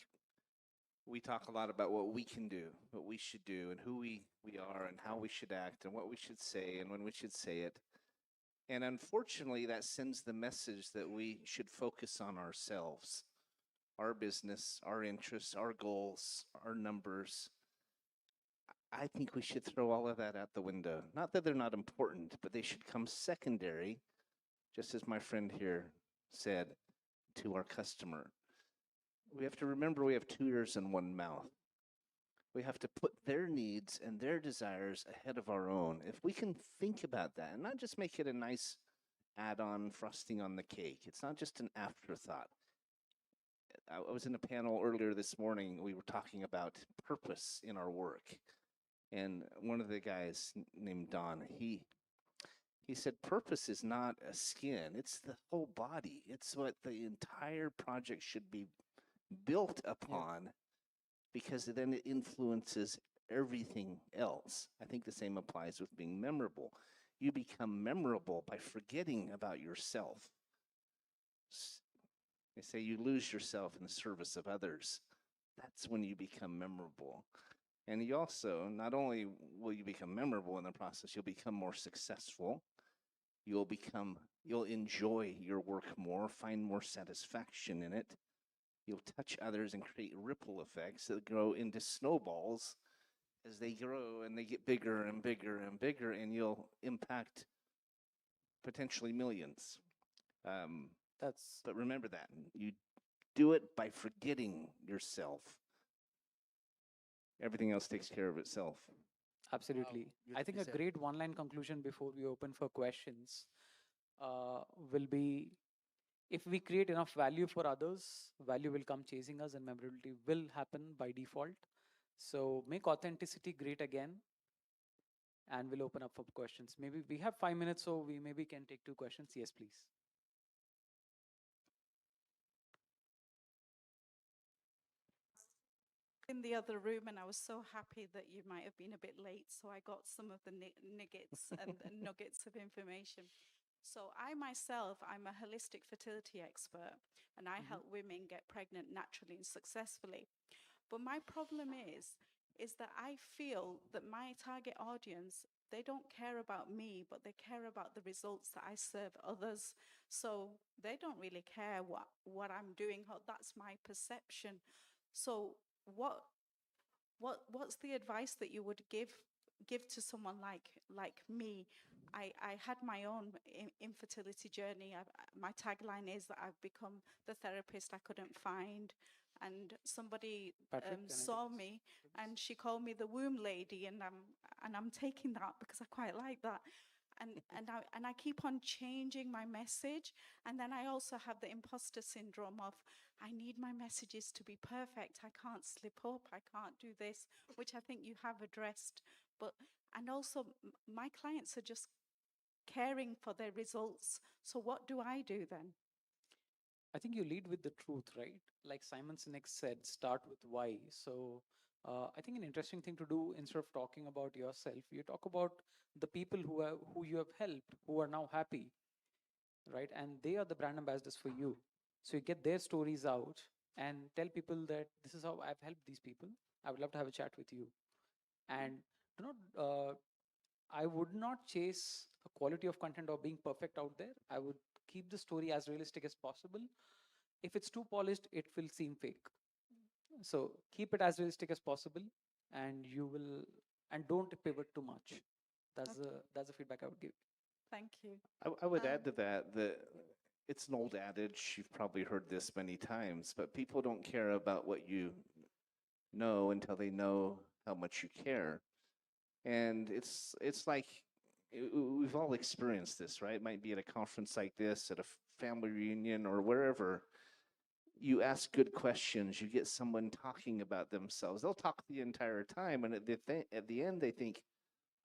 we talk a lot about what we can do, what we should do, and who we are, and how we should act, and what we should say, and when we should say it. And unfortunately, that sends the message that we should focus on ourselves, our business, our interests, our goals, our numbers. I think we should throw all of that out the window. Not that they're not important, but they should come secondary, just as my friend here said, to our customer. We have to remember we have 2 ears and 1 mouth. We have to put their needs and their desires ahead of our own. If we can think about that and not just make it a nice add-on frosting on the cake. It's not just an afterthought. I was in a panel earlier this morning. We were talking about purpose in our work, and one of the guys named Don, he said purpose is not a skin; it's the whole body. It's what the entire project should be built upon, because then it influences everything else. I think the same applies with being memorable. You become memorable by forgetting about yourself. They say you lose yourself in the service of others. That's when you become memorable. And you also, not only will you become memorable in the process, you'll become more successful. You'll enjoy your work more, find more satisfaction in it. You'll touch others and create ripple effects that grow into snowballs as they grow and they get bigger and bigger and bigger, and you'll impact potentially millions. But remember that you do it by forgetting yourself. Everything else takes care of itself. Absolutely. I think a great one-line conclusion before we open for questions will be, if we create enough value for others, value will come chasing us and memorability will happen by default. So make authenticity great again, and we'll open up for questions. Maybe we have 5 minutes, so we maybe can take 2 questions. Yes, please. In the other room, and I was so happy that you might have been a bit late, so I got some of the nuggets and the nuggets of information. So I myself, I'm a holistic fertility expert, and I help women get pregnant naturally and successfully. But my problem is that I feel that my target audience, they don't care about me, but they care about the results that I serve others. So they don't really care what I'm doing. That's my perception. So what's the advice that you would give to someone like me? I had my own infertility journey. My tagline is that I've become the therapist I couldn't find, and somebody saw me and she called me the womb lady, and I'm taking that because I quite like that. And I keep on changing my message. And then I also have the imposter syndrome of, I need my messages to be perfect. I can't slip up. I can't do this, which I think you have addressed. And also my clients are just caring for their results. So what do I do then? I think you lead with the truth, right? Like Simon Sinek said, start with why. So I think an interesting thing to do, instead of talking about yourself, you talk about the people who you have helped, who are now happy, right? And they are the brand ambassadors for you. So you get their stories out and tell people that this is how I've helped these people. I would love to have a chat with you. And do not, I would not chase a quality of content or being perfect out there. I would keep the story as realistic as possible. If it's too polished, it will seem fake. So keep it as realistic as possible, and don't pivot too much. That's the feedback I would give. Thank you. I would add to that it's an old adage. You've probably heard this many times, but people don't care about what you know until they know how much you care. And it's like we've all experienced this, right? It might be at a conference like this, at a family reunion, or wherever. You ask good questions, you get someone talking about themselves. They'll talk the entire time, and at the end they think,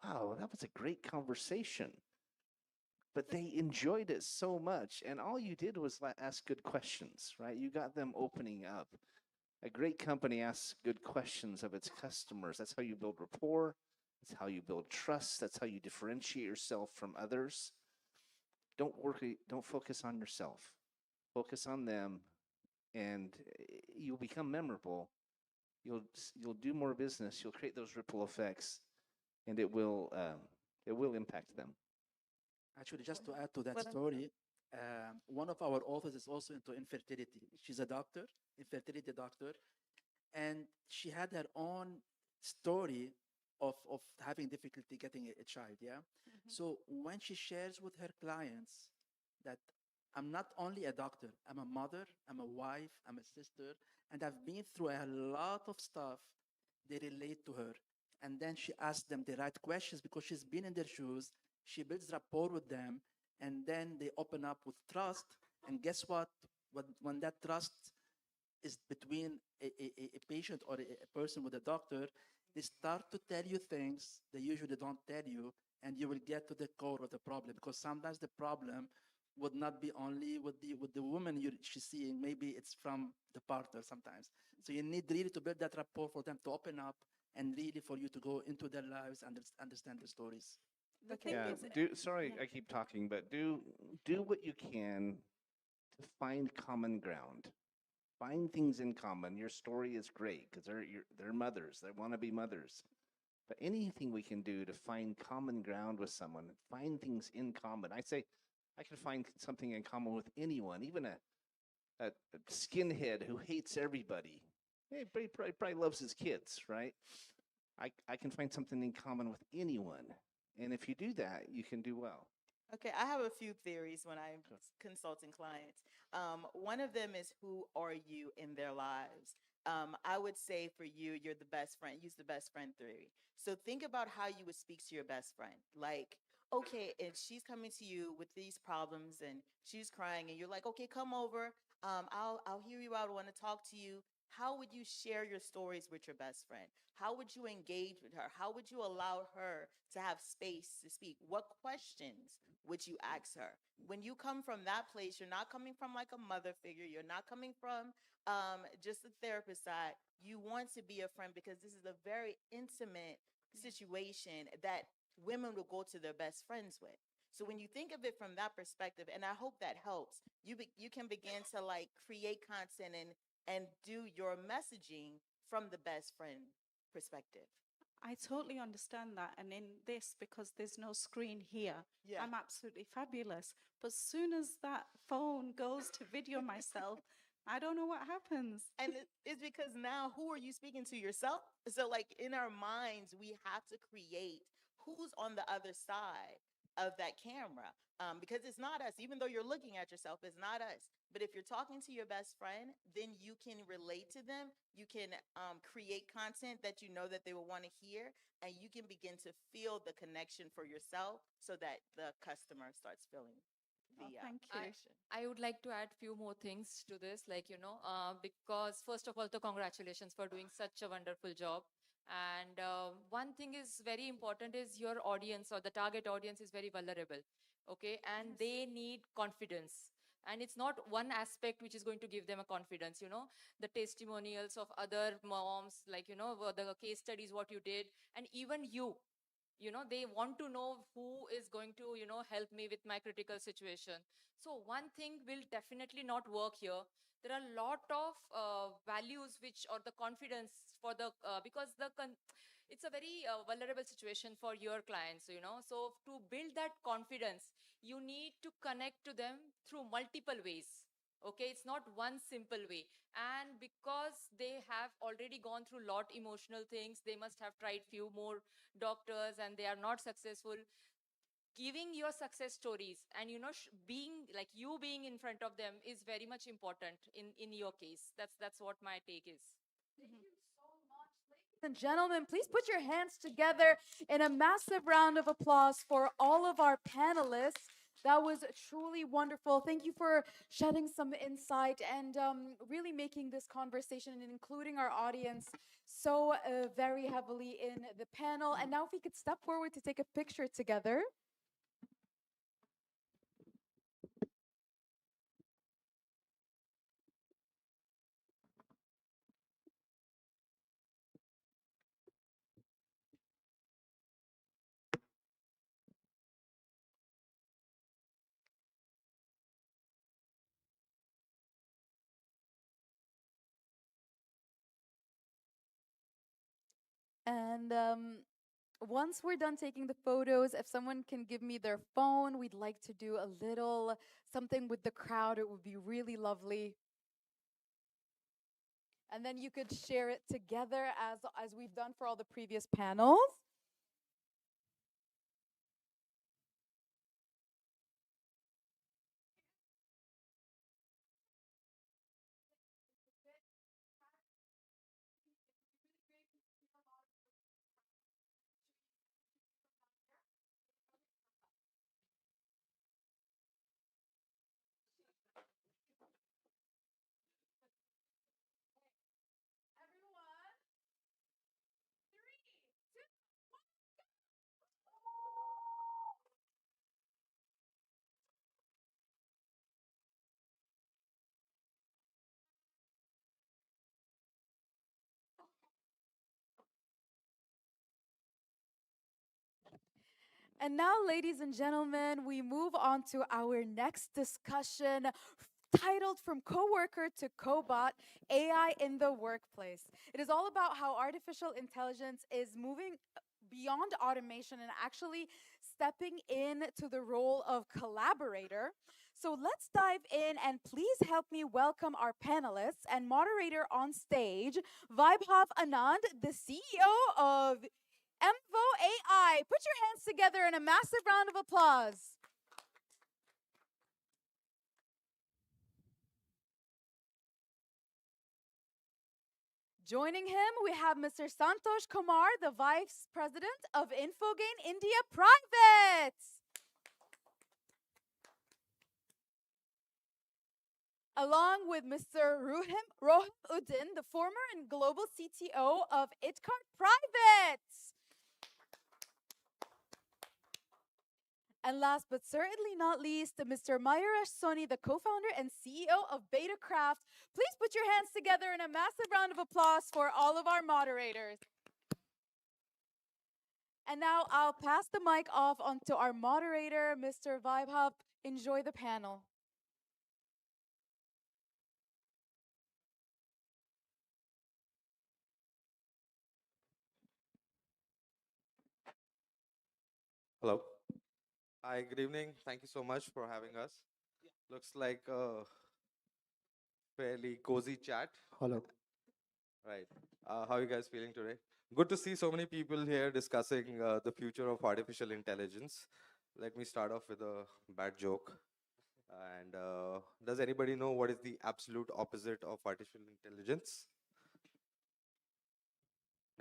wow, that was a great conversation. But they enjoyed it so much, and all you did was ask good questions, right? You got them opening up. A great company asks good questions of its customers. That's how you build rapport. That's how you build trust. That's how you differentiate yourself from others. Don't focus on yourself. Focus on them, and you'll become memorable. You'll do more business. You'll create those ripple effects, and it will impact them. Actually, just to add to that story, one of our authors is also into infertility. She's a doctor, infertility doctor, and she had her own story of having difficulty getting a child. Yeah. So when she shares with her clients that I'm not only a doctor, I'm a mother, I'm a wife, I'm a sister, and I've been through a lot of stuff, they relate to her. And then she asks them the right questions because she's been in their shoes. She builds rapport with them, and then they open up with trust. And guess what? When that trust is between a patient or a person with a doctor, they start to tell you things they usually don't tell you, and you will get to the core of the problem. Because sometimes the problem would not be only with the woman she's seeing. Maybe it's from the partner sometimes. So you need really to build that rapport for them to open up, and really for you to go into their lives and understand their stories. The thing Yeah, is, sorry, I keep talking, but do what you can to find common ground. Find things in common. Your story is great because they're mothers. They want to be mothers. But anything we can do to find common ground with someone, find things in common. I say, I can find something in common with anyone, even a skinhead who hates everybody. Hey, probably loves his kids, right? I can find something in common with anyone. And if you do that, you can do well. Okay, I have a few theories when I'm consulting clients. One of them is, who are you in their lives? I would say for you, you're the best friend. Use the best friend theory. So think about how you would speak to your best friend. Like, okay, and she's coming to you with these problems and she's crying, and you're like, okay, come over. I'll hear you out. I want to talk to you. How would you share your stories with your best friend? How would you engage with her? How would you allow her to have space to speak? What questions would you ask her? When you come from that place, you're not coming from like a mother figure. You're not coming from just the therapist side. You want to be a friend, because this is a very intimate situation that women will go to their best friends with. So when you think of it from that perspective, and I hope that helps, you can begin to like create content and do your messaging from the best friend perspective. I totally understand that. And in this, because there's no screen here, Yeah. I'm absolutely fabulous. But as soon as that phone goes to video myself, I don't know what happens. And it's because now, who are you speaking to? Yourself? So like in our minds, we have to create who's on the other side of that camera. Because it's not us. Even though you're looking at yourself, it's not us. But if you're talking to your best friend, then you can relate to them. You can create content that you know that they will want to hear, and you can begin to feel the connection for yourself, so that the customer starts feeling the Thank you. connection. I would like to add few more things to this, like, because first of all, the congratulations for doing such a wonderful job. And one thing is very important is your audience, or the target audience, is very vulnerable. Okay. And they need confidence. And it's not one aspect which is going to give them a confidence, the testimonials of other moms, like, the case studies, what you did, and even they want to know who is going to help me with my critical situation. So one thing will definitely not work here. There are a lot of values which, or the confidence for the because it's a very vulnerable situation for your clients, so to build that confidence, you need to connect to them through multiple ways. Okay, it's not one simple way. And because they have already gone through lot emotional things, they must have tried few more doctors and they are not successful. Giving your success stories and being like, you being in front of them is very much important in your case. That's what my take is. Ladies and gentlemen, please put your hands together in a massive round of applause for all of our panelists. That was truly wonderful. Thank you for shedding some insight and really making this conversation and including our audience so very heavily in the panel. And now, if we could step forward to take a picture together. And once we're done taking the photos, if someone can give me their phone, we'd like to do a little something with the crowd. It would be really lovely. And then you could share it together as we've done for all the previous panels. And now, ladies and gentlemen, we move on to our next discussion titled From Coworker to Cobot AI in the Workplace. It is all about how artificial intelligence is moving beyond automation and actually stepping into the role of collaborator. So let's dive in and please help me welcome our panelists and moderator on stage, Vaibhav Anand, the CEO of Emvo AI. Put your hands together in a massive round of applause. Joining him, we have Mr. Santosh Kumar, the Vice President of Infogain India Private. Along with Mr. Rohim Uddin, the former and global CTO of ItCart Private. And last but certainly not least, Mr. Mayuresh Soni, the co-founder and CEO of BetaCraft. Please put your hands together in a massive round of applause for all of our moderators. And now I'll pass the mic off onto our moderator, Mr. Vaibhav. Enjoy the panel. Hello. Hi, good evening. Thank you so much for having us. Looks like a fairly cozy chat. Hello. Right. How are you guys feeling today? Good to see so many people here discussing the future of artificial intelligence. Let me start off with a bad joke. And does anybody know what is the absolute opposite of artificial intelligence?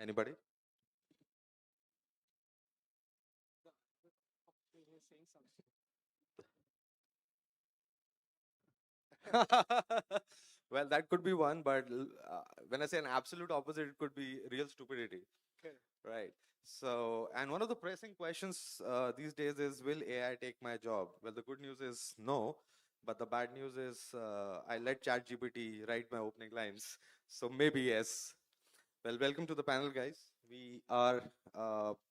Anybody? Well, that could be one, but when I say an absolute opposite, it could be real stupidity. Right. So, and one of the pressing questions these days is, will AI take my job? Well, the good news is no, but the bad news is I let ChatGPT write my opening lines. So maybe yes. Well, welcome to the panel, guys. We are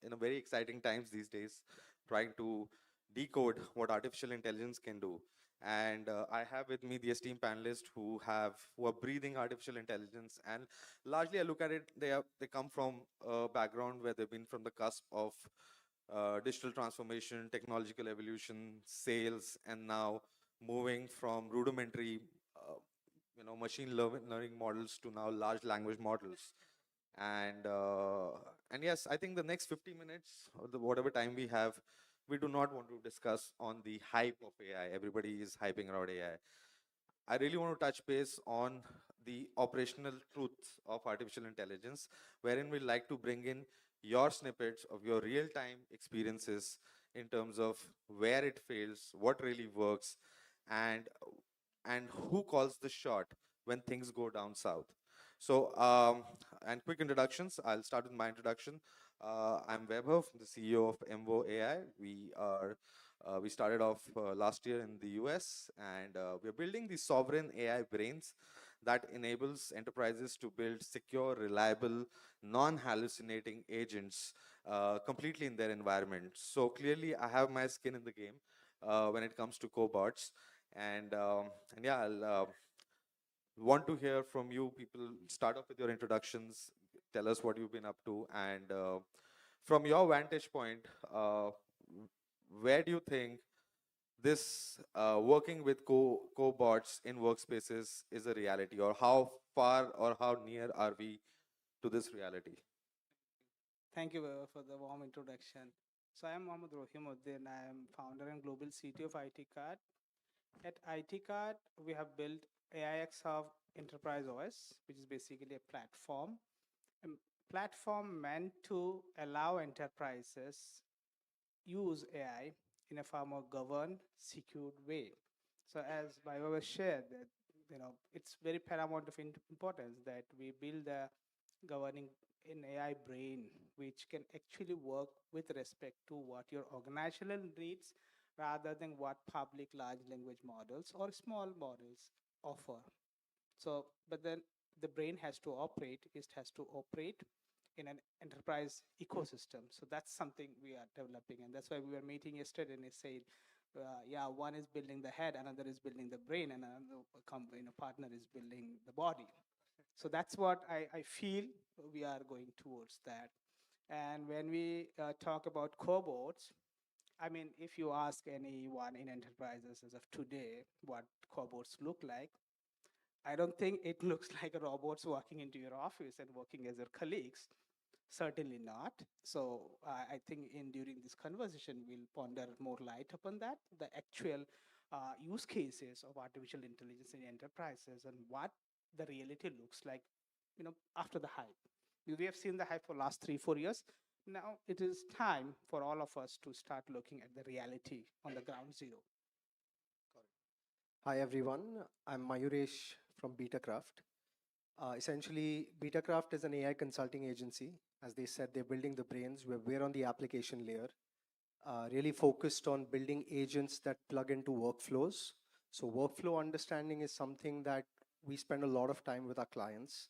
in a very exciting times these days, trying to decode what artificial intelligence can do. And I have with me the esteemed panelists who are breathing artificial intelligence. And largely, I look at it, they come from a background where they've been from the cusp of digital transformation, technological evolution, sales, and now moving from rudimentary, machine learning models to now large language models. And yes, I think the next 50 minutes or whatever time we have, we do not want to discuss on the hype of AI. Everybody is hyping around AI. I really want to touch base on the operational truths of artificial intelligence, wherein we like to bring in your snippets of your real-time experiences in terms of where it fails, what really works, and who calls the shot when things go down south. So, and quick introductions. I'll start with my introduction. I'm Vaibhav, the CEO of Emvo AI. We started off last year in the US, and we're building the sovereign AI brains that enables enterprises to build secure, reliable, non-hallucinating agents completely in their environment. So clearly, I have my skin in the game when it comes to cobots, and yeah, I'll want to hear from you people. Start off with your introductions, tell us what you've been up to, and from your vantage point, where do you think this working with cobots in workspaces is a reality, or how far or how near are we to this reality? Thank you for the warm introduction. So I am Mohammad Rohimuddin. I am founder and global CTO of ITCard. At ITCard, we have built AIX Hub Enterprise OS, which is basically a platform meant to allow enterprises use AI in a far more governed, secured way. So as Vaibhav shared, that it's very paramount of importance that we build a governing an AI brain which can actually work with respect to what your organizational needs rather than what public large language models or small models offer. So, but then the brain has to operate, it has to operate in an enterprise ecosystem. So that's something we are developing, and that's why we were meeting yesterday, and they said, yeah, one is building the head, another is building the brain, and another partner is building the body. So that's what I feel we are going towards that. And when we talk about cobots, I mean, if you ask anyone in enterprises as of today what cobots look like, I don't think it looks like robots walking into your office and working as your colleagues. Certainly not. So I think during this conversation, we'll ponder more light upon that, the actual use cases of artificial intelligence in enterprises and what the reality looks like, after the hype. We have seen the hype for last 3-4 years. Now it is time for all of us to start looking at the reality on the ground zero. Hi everyone, I'm Mayuresh from Betacraft. Essentially, Betacraft is an AI consulting agency. As they said, they're building the brains. We're on the application layer, really focused on building agents that plug into workflows. So workflow understanding is something that we spend a lot of time with our clients.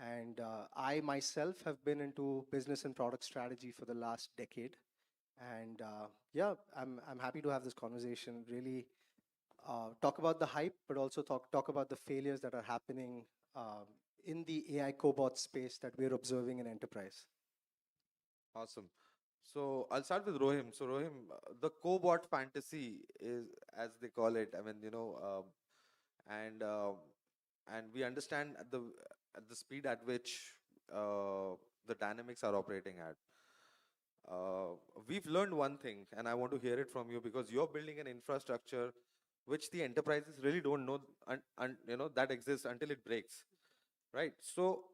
And I myself have been into business and product strategy for the last decade. And yeah, I'm happy to have this conversation, really talk about the hype, but also talk about the failures that are happening in the AI cobot space that we're observing in enterprise. Awesome. So I'll start with Rohim. So Rohim, the cobot fantasy is, as they call it. I mean, and we understand at the speed at which the dynamics are operating at. We've learned one thing, and I want to hear it from you because you're building an infrastructure which the enterprises really don't know, that exists until it breaks, right? So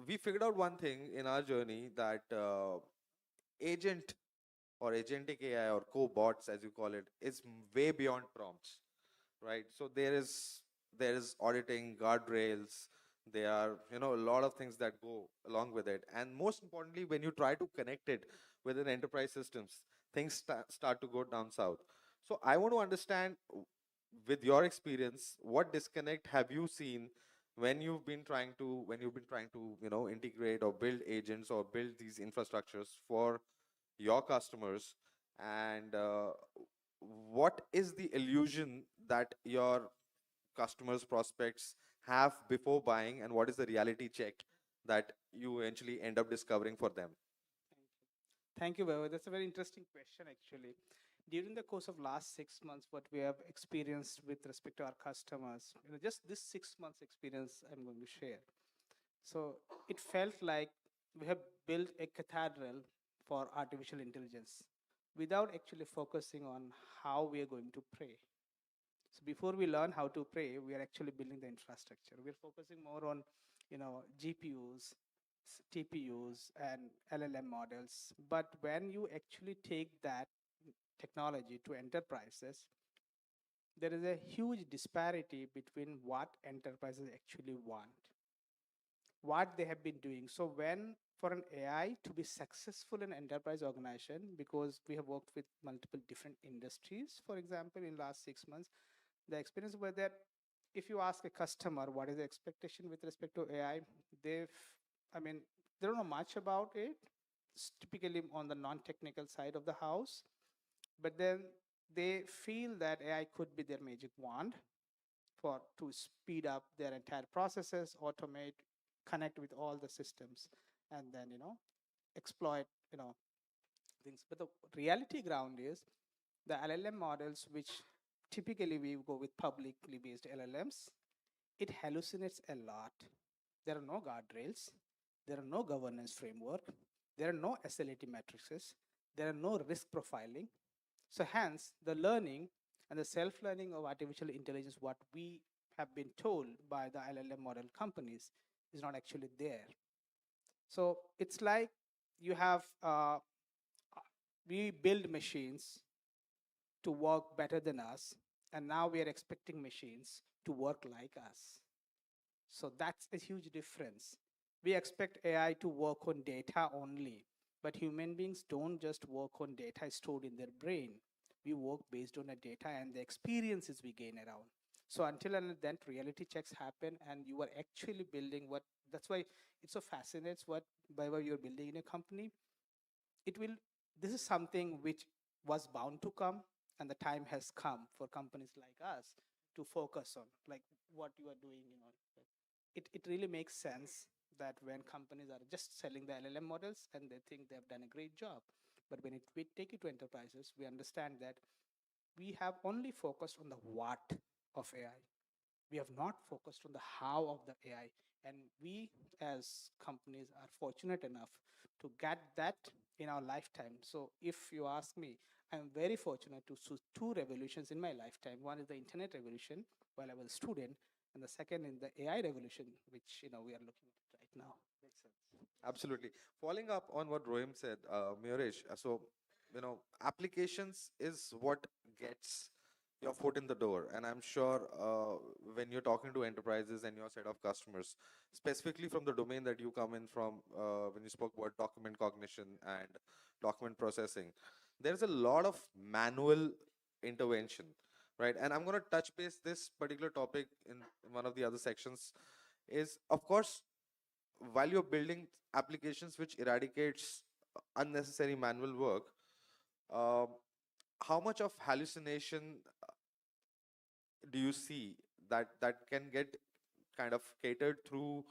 we figured out one thing in our journey that agent or agentic AI or cobots, as you call it, is way beyond prompts, right? So there is auditing, guardrails. There are a lot of things that go along with it, and most importantly, when you try to connect it with an enterprise systems, things start to go down south. So I want to understand, with your experience, what disconnect have you seen when you've been trying to integrate or build agents or build these infrastructures for your customers, and what is the illusion that your customers, prospects have before buying, and what is the reality check that you eventually end up discovering for them? Thank you, Vaibhav. That's a very interesting question, actually. During the course of last 6 months, what we have experienced with respect to our customers, just this 6 months experience I'm going to share. So it felt like we have built a cathedral for artificial intelligence without actually focusing on how we are going to pray. So before we learn how to pray, we are actually building the infrastructure. We're focusing more on, GPUs, TPUs, and LLM models. But when you actually take that technology to enterprises, there is a huge disparity between what enterprises actually want, what they have been doing. So when for an AI to be successful in enterprise organization, because we have worked with multiple different industries, for example, in last 6 months, the experience were that if you ask a customer what is the expectation with respect to AI, they don't know much about it. It's typically on the non-technical side of the house, but then they feel that AI could be their magic wand to speed up their entire processes, automate, connect with all the systems, and then exploit things. But the reality ground is the LLM models, which typically we go with publicly based LLMs, it hallucinates a lot. There are no guardrails, there are no governance framework, there are no SLAT matrices, there are no risk profiling. So hence the learning and the self-learning of artificial intelligence, what we have been told by the LLM model companies, is not actually there. So it's like you have, we build machines to work better than us, and now we are expecting machines to work like us. So that's a huge difference. We expect AI to work on data only, but human beings don't just work on data stored in their brain. We work based on the data and the experiences we gain around. So until and then reality checks happen and you are actually building what That's why it so fascinates whatever you're building in a company. It will. This is something which was bound to come, and the time has come for companies like us to focus on, like what you are doing. It really makes sense that when companies are just selling the LLM models and they think they've done a great job, but when we take it to enterprises, we understand that we have only focused on the what of AI. We have not focused on the how of the AI. And we as companies are fortunate enough to get that in our lifetime. So if you ask me, I'm very fortunate to see two revolutions in my lifetime. One is the internet revolution while I was a student, and the second is the AI revolution, which we are looking at right now. Makes sense. Absolutely. Following up on what Rohim said, Meuresh, so applications is what gets your foot in the door, and I'm sure when you're talking to enterprises and your set of customers, specifically from the domain that you come in from, when you spoke about document cognition and document processing, there's a lot of manual intervention, right? And I'm going to touch base this particular topic in one of the other sections. Is, of course, while you're building applications which eradicates unnecessary manual work, uh, how much of hallucination do you see that can get kind of catered through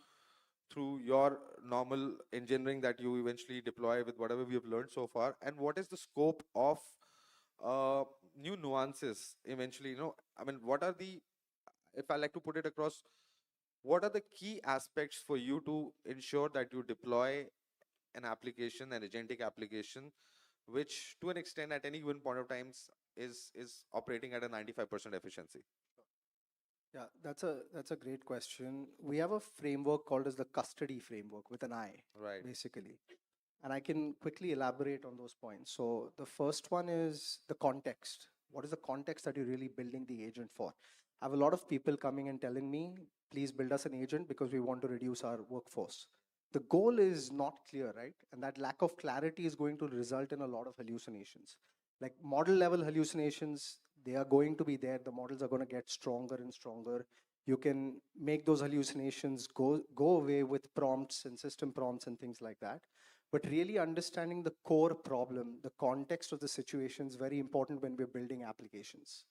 your normal engineering that you eventually deploy with whatever we have learned so far, and what is the scope of new nuances eventually? I mean, what are the, if I like to put it across, what are the key aspects for you to ensure that you deploy an application, an agentic application, which to an extent at any given point of times is operating at a 95% efficiency? Yeah, that's a great question. We have a framework called as the custody framework with an I, Right. basically. And I can quickly elaborate on those points. So the first one is the context. What is the context that you're really building the agent for? I have a lot of people coming and telling me, please build us an agent because we want to reduce our workforce. The goal is not clear, right? And that lack of clarity is going to result in a lot of hallucinations. Like model level hallucinations, they are going to be there. The models are going to get stronger and stronger. You can make those hallucinations go away with prompts and system prompts and things like that. But really understanding the core problem, the context of the situation is very important when we're building applications.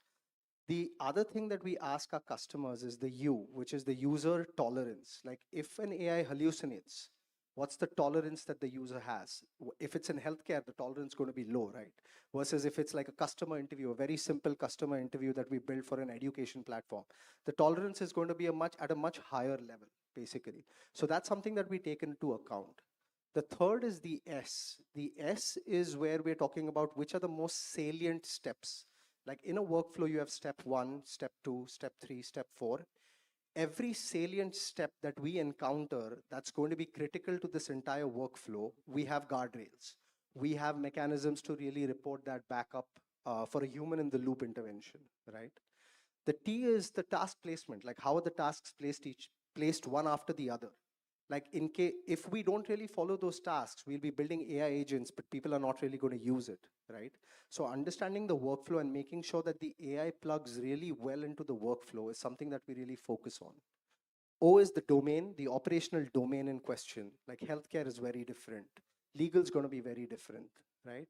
The other thing that we ask our customers is the U, which is the user tolerance. Like if an AI hallucinates, what's the tolerance that the user has? If it's in healthcare, the tolerance is going to be low, right? Versus if it's like a customer interview, a very simple customer interview that we build for an education platform, the tolerance is going to be at a much higher level, basically. So that's something that we take into account. The third is the S. The S is where we're talking about which are the most salient steps. Like in a workflow, you have step 1, step 2, step 3, step 4. Every salient step that we encounter that's going to be critical to this entire workflow, we have guardrails. We have mechanisms to really report that back up for a human in the loop intervention, right? The T is the task placement, like how are the tasks placed one after the other. Like if we don't really follow those tasks, we'll be building AI agents, but people are not really going to use it, right? So understanding the workflow and making sure that the AI plugs really well into the workflow is something that we really focus on. O is the domain, the operational domain in question. Like healthcare is very different. Legal is going to be very different, right?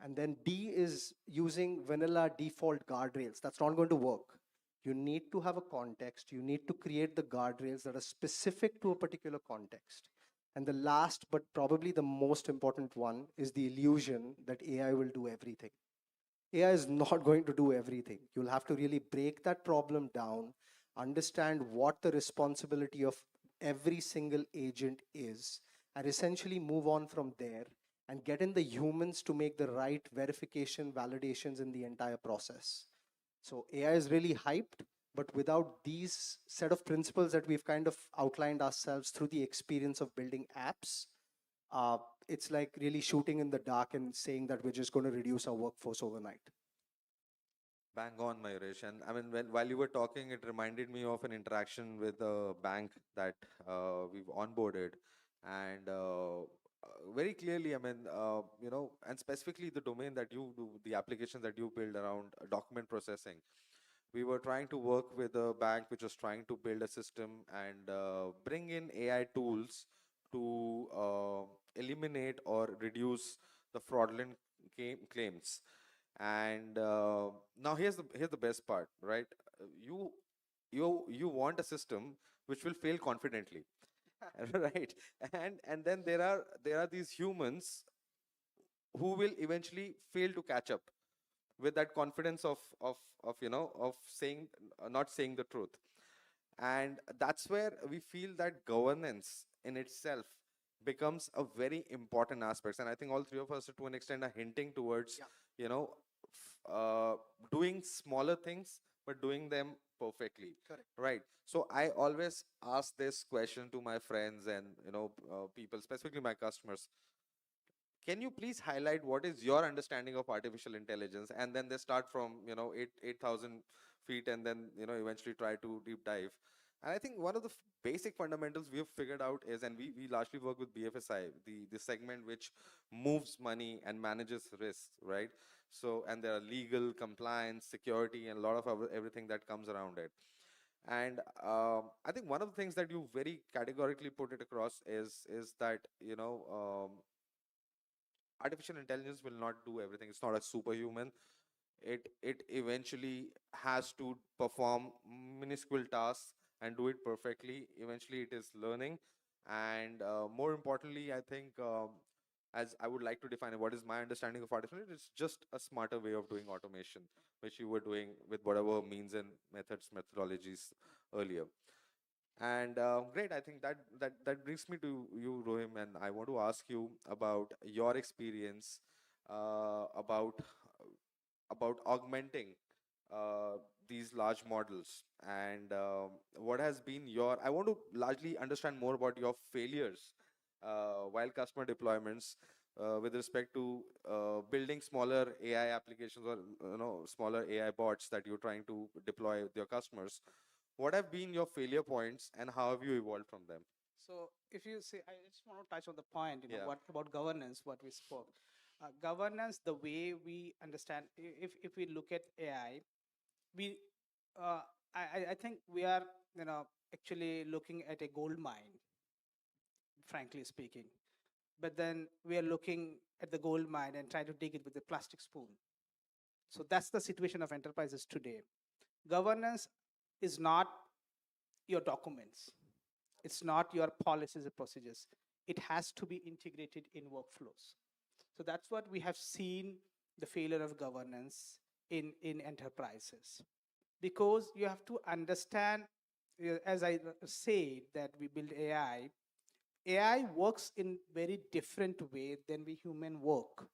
And then D is using vanilla default guardrails. That's not going to work. You need to have a context. You need to create the guardrails that are specific to a particular context. And the last, but probably the most important one, is the illusion that AI will do everything. AI is not going to do everything. You'll have to really break that problem down, understand what the responsibility of every single agent is, and essentially move on from there and get in the humans to make the right verification, validations in the entire process. So AI is really hyped, but without these set of principles that we've kind of outlined ourselves through the experience of building apps, it's like really shooting in the dark and saying that we're just going to reduce our workforce overnight. Bang on, Mayuresh. And I mean, while you were talking, it reminded me of an interaction with a bank that we've onboarded. And very clearly, I mean, and specifically the domain that you do, the application that you build around document processing. We were trying to work with a bank which was trying to build a system and bring in AI tools to eliminate or reduce the fraudulent claims. And now here's the best part, right? You want a system which will fail confidently, right? And then there are these humans who will eventually fail to catch up with that confidence of of saying not saying the truth. And that's where we feel that governance in itself becomes a very important aspect. And I think all three of us to an extent are hinting towards you know doing smaller things but doing them perfectly. Correct. Right. So I always ask this question to my friends and people, specifically my customers: can you please highlight what is your understanding of artificial intelligence? And then they start from 8,000 feet, and then eventually try to deep dive. And I think one of the basic fundamentals we have figured out is, and we largely work with BFSI, the segment which moves money and manages risks, right? So, and there are legal, compliance, security, and a lot of everything that comes around it. And I think one of the things that you very categorically put it across is that artificial intelligence will not do everything. It's not a superhuman. It eventually has to perform minuscule tasks and do it perfectly. Eventually it is learning. And more importantly, I think, as I would like to define it, what is my understanding of artificial intelligence? It's just a smarter way of doing automation, which you were doing with whatever means and methodologies earlier. And great, I think that brings me to you, Rohim, and I want to ask you about your experience about augmenting these large models, and what has been your. I want to largely understand more about your failures while customer deployments. With respect to building smaller AI applications, or smaller AI bots that you're trying to deploy with your customers, what have been your failure points and how have you evolved from them? So if you see, I just want to touch on the point, Yeah. what about governance, what we spoke. Governance, the way we understand, if we look at AI, we, I think we are, actually looking at a gold mine, frankly speaking. But then we are looking at the gold mine and trying to dig it with a plastic spoon. So that's the situation of enterprises today. Governance is not your documents. It's not your policies and procedures. It has to be integrated in workflows. So that's what we have seen, the failure of governance in enterprises. Because you have to understand, as I said, that we build AI. AI works in very different way than we human work.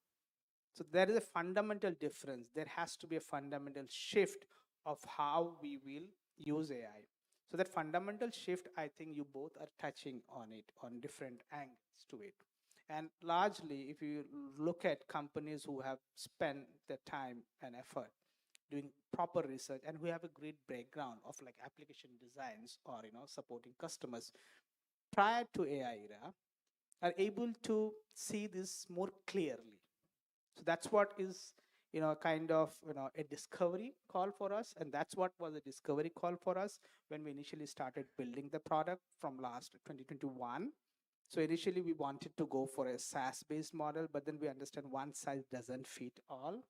So there is a fundamental difference. There has to be a fundamental shift of how we will use AI. So that fundamental shift, I think you both are touching on it on different angles to it. And largely, if you look at companies who have spent their time and effort doing proper research and who have a great background of like application designs or supporting customers prior to AI era, are able to see this more clearly. So that's what is kind of a discovery call for us, and that's what was a discovery call for us when we initially started building the product from last 2021. So initially we wanted to go for a SaaS based model, but then we understand one size doesn't fit all.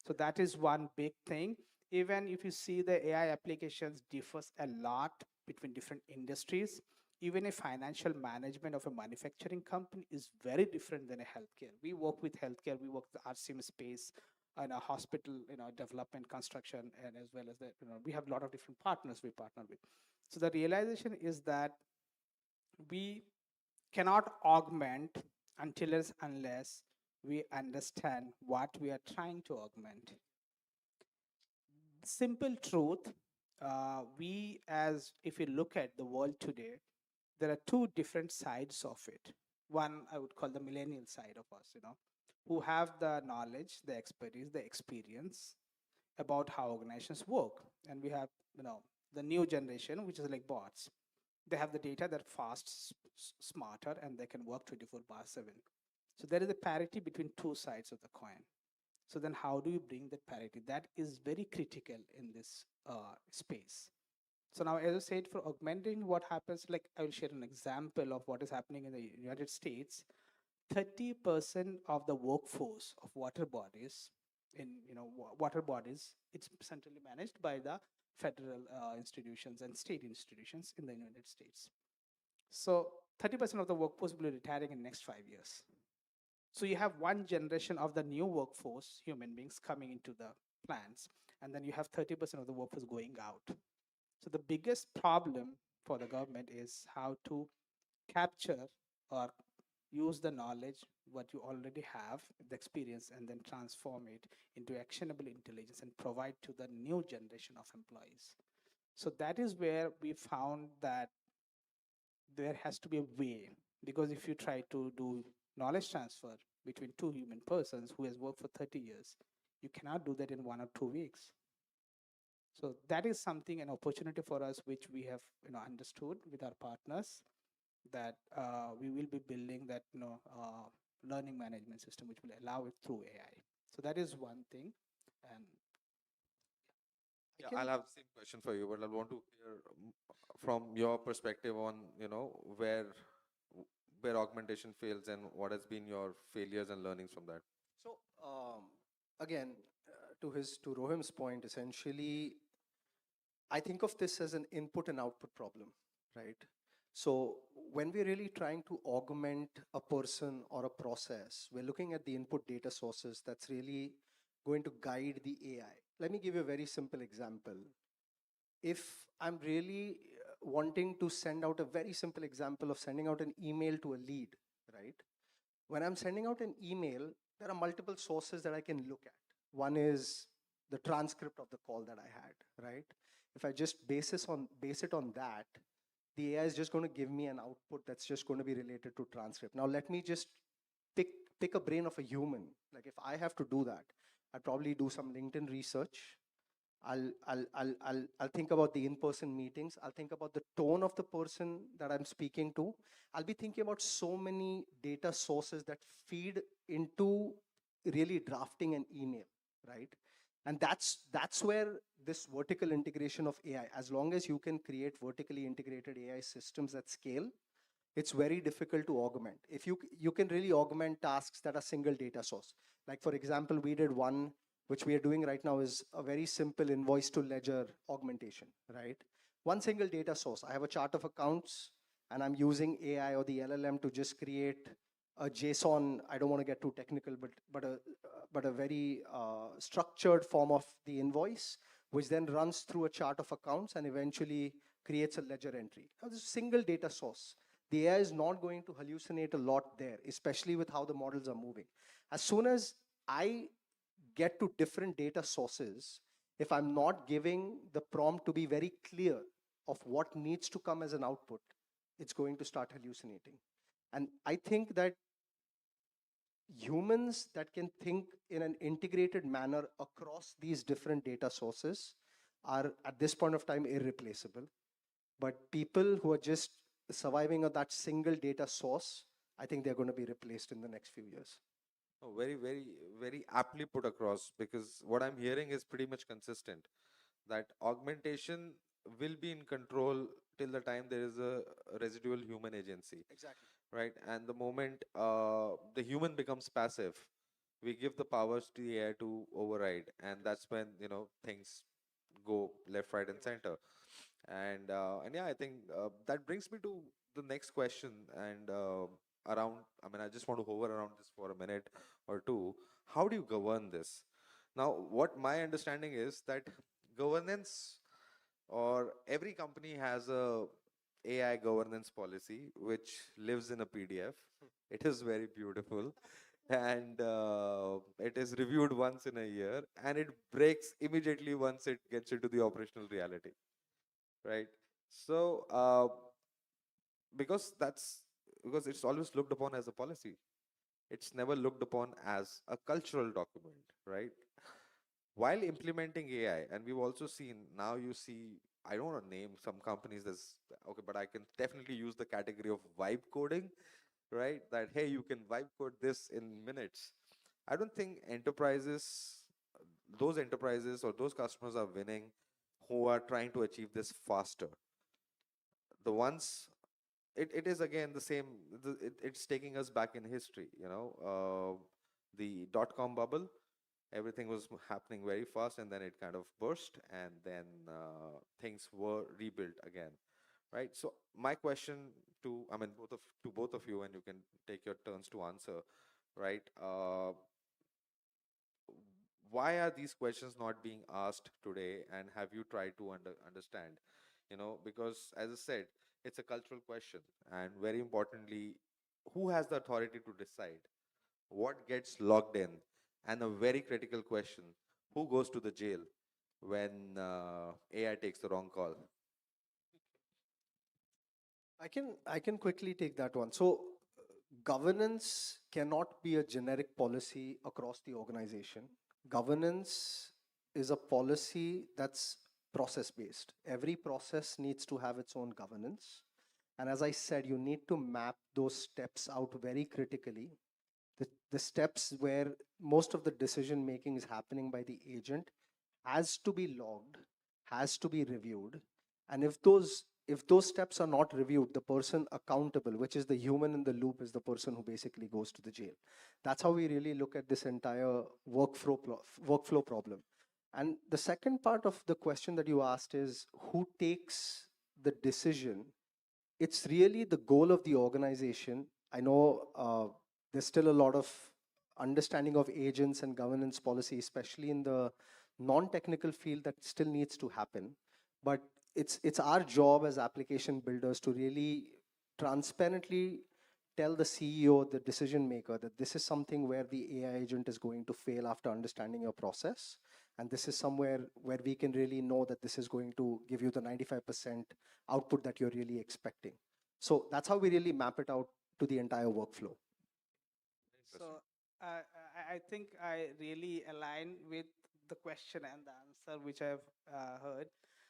So that is one big thing. Even if you see the AI applications differs a lot between different industries, even a financial management of a manufacturing company is very different than a healthcare. We work with healthcare, we work the RCM space and a hospital, development, construction, and as well as the, we have a lot of different partners we partner with. So the realization is that we cannot augment unless we understand what we are trying to augment. Simple truth, we as if you look at the world today, there are two different sides of it. One I would call the millennial side of us, who have the knowledge, the expertise, the experience about how organizations work. And we have, the new generation, which is like bots. They have the data, they're fast, smarter, and they can work 24/7. So there is a parity between two sides of the coin. So then how do you bring that parity? That is very critical in this space. So now, as I said, for augmenting what happens, like I will share an example of what is happening in the United States. 30% of the workforce of water bodies water bodies, it's centrally managed by the federal institutions and state institutions in the United States. So 30% of the workforce will be retiring in next 5 years. So you have one generation of the new workforce, human beings, coming into the plants, and then you have 30% of the workforce going out. So the biggest problem for the government is how to capture or use the knowledge what you already have, the experience, and then transform it into actionable intelligence and provide to the new generation of employees. So that is where we found that there has to be a way, because if you try to do knowledge transfer between two human persons who has worked for 30 years, you cannot do that in 1 or 2 weeks. So that is something, an opportunity for us, which we have understood with our partners, that we will be building that learning management system which will allow it through AI. So that is one thing. And Yeah, I'll have the same question for you, but I want to hear from your perspective on where where augmentation fails and what has been your failures and learnings from that. So again, to Rohim's point, essentially, I think of this as an input and output problem, right? So when we're really trying to augment a person or a process, we're looking at the input data sources that's really going to guide the AI. Let me give you a very simple example. If I'm really wanting to send out a very simple example of sending out an email to a lead, right? When I'm sending out an email, there are multiple sources that I can look at. One is the transcript of the call that I had, right? If I just base it on that, the AI is just going to give me an output that's just going to be related to transcript. Now let me just pick a brain of a human. Like if I have to do that, I'd probably do some LinkedIn research. I'll think about the in-person meetings. I'll think about the tone of the person that I'm speaking to. I'll be thinking about so many data sources that feed into really drafting an email, right? And that's where this vertical integration of AI, as long as you can create vertically integrated AI systems at scale, it's very difficult to augment. If you can really augment tasks that are single data source. Like for example, we did one, which we are doing right now, is a very simple invoice to ledger augmentation, right? One single data source. I have a chart of accounts and I'm using AI or the LLM to just create a JSON. I don't want to get too technical, but a very structured form of the invoice, which then runs through a chart of accounts and eventually creates a ledger entry. Now, this is a single data source. The AI is not going to hallucinate a lot there, especially with how the models are moving. As soon as I get to different data sources, if I'm not giving the prompt to be very clear of what needs to come as an output, it's going to start hallucinating. And I think that humans that can think in an integrated manner across these different data sources are at this point of time irreplaceable. But people who are just surviving on that single data source, I think they're going to be replaced in the next few years. Oh, very, very, very aptly put across, because what I'm hearing is pretty much consistent, that augmentation will be in control till the time there is a residual human agency. Exactly. Right? And the moment the human becomes passive, we give the powers to the AI to override, and that's when things go left, right, and center. And yeah, I think that brings me to the next question. And around, I mean, I just want to hover around this for a minute or two. How do you govern this? Now, what my understanding is that governance, or every company has a AI governance policy which lives in a PDF. It is very beautiful, and it is reviewed once in a year, and it breaks immediately once it gets into the operational reality, right? So because it's always looked upon as a policy, it's never looked upon as a cultural document, right? While implementing AI, and we've also seen, now you see, I don't want to name some companies as, okay, but I can definitely use the category of vibe coding, right? That, hey, you can vibe code this in minutes. I don't think those enterprises or those customers are winning who are trying to achieve this faster. The ones, it is again the same, it's taking us back in history, the dot-com bubble. Everything was happening very fast, and then it kind of burst, and then things were rebuilt again, right? So my question to both of you, and you can take your turns to answer, right? Why are these questions not being asked today, and have you tried to understand? Because as I said, it's a cultural question, and very importantly, who has the authority to decide what gets logged in? And a very critical question, who goes to the jail when AI takes the wrong call? I can quickly take that one. So governance cannot be a generic policy across the organization. Governance is a policy that's process based. Every process needs to have its own governance. And as I said, you need to map those steps out very critically. The steps where most of the decision making is happening by the agent has to be logged, has to be reviewed. And if those steps are not reviewed, the person accountable, which is the human in the loop, is the person who basically goes to the jail. That's how we really look at this entire workflow problem. And the second part of the question that you asked is who takes the decision. It's really the goal of the organization. I know there's still a lot of understanding of agents and governance policy, especially in the non-technical field, that still needs to happen. But it's our job as application builders to really transparently tell the CEO, the decision maker, that this is something where the AI agent is going to fail after understanding your process. And this is somewhere where we can really know that this is going to give you the 95% output that you're really expecting. So that's how we really map it out to the entire workflow. So I think I really align with the question and the answer which I've heard.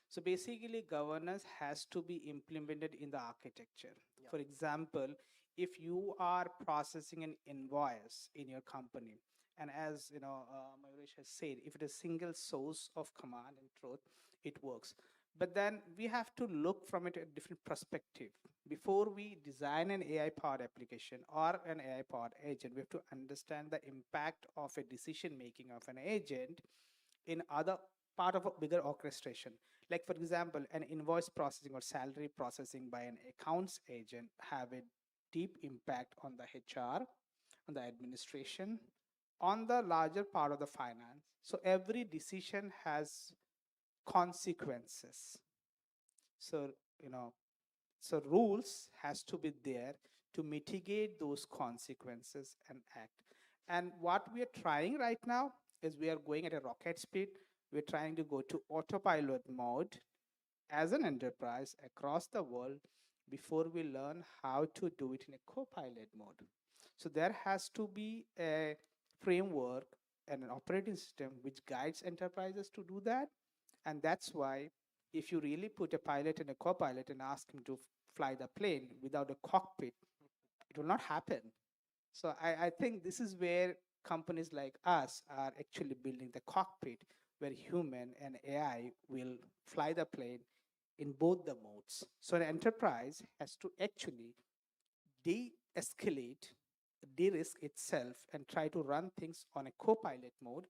So basically, governance has to be implemented in the architecture. For example, if you are processing an invoice in your company, and as Mayuresh has said, if it is single source of command and truth, it works. But then we have to look from it a different perspective. Before we design an AI powered application or an AI powered agent, we have to understand the impact of a decision making of an agent in other part of a bigger orchestration. Like for example, an invoice processing or salary processing by an accounts agent have a deep impact on the HR, on the administration, on the larger part of the finance. So every decision has consequences. So so rules has to be there to mitigate those consequences and act. And what we are trying right now is we are going at a rocket speed. We're trying to go to autopilot mode as an enterprise across the world before we learn how to do it in a co-pilot mode. So there has to be a framework and an operating system which guides enterprises to do that. And that's why if you really put a pilot and a co-pilot and ask him to fly the plane without a cockpit, it will not happen. So I think this is where companies like us are actually building the cockpit where human and AI will fly the plane in both the modes. So an enterprise has to actually de-escalate, de-risk itself and try to run things on a co-pilot mode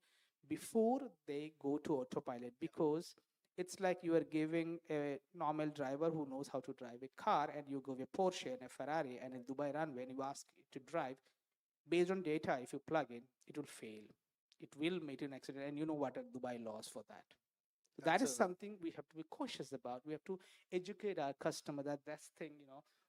before they go to autopilot, because it's like you are giving a normal driver who knows how to drive a car, and you give a Porsche and a Ferrari and a Dubai runway and you ask it to drive. Based on data, if you plug in, it will fail. It will make an accident, and you know what are Dubai laws for that. That is something we have to be cautious about. We have to educate our customer that that's thing,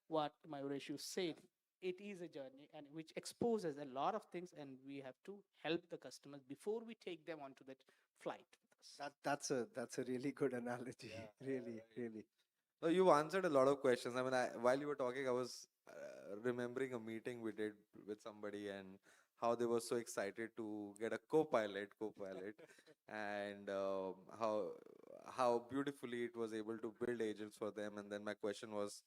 what Mayuresh said. It is a journey and which exposes a lot of things, and we have to help the customers before we take them onto that flight with us. That's a really good analogy. Really. No, you answered a lot of questions. While you were talking, I was remembering a meeting we did with somebody, and how they were so excited to get a co-pilot, and how beautifully it was able to build agents for them. And then my question was,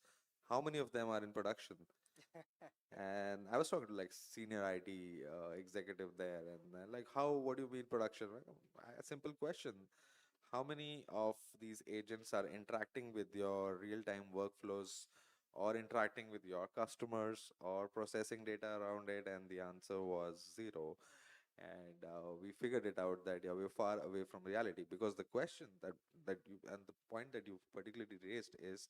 how many of them are in production? And I was talking to like senior IT executive there, and like, how? What do you mean production? Like, a simple question: how many of these agents are interacting with your real-time workflows, or interacting with your customers, or processing data around it? And the answer was zero. And we figured it out that yeah, we're far away from reality, because the question that you, and the point that you particularly raised, is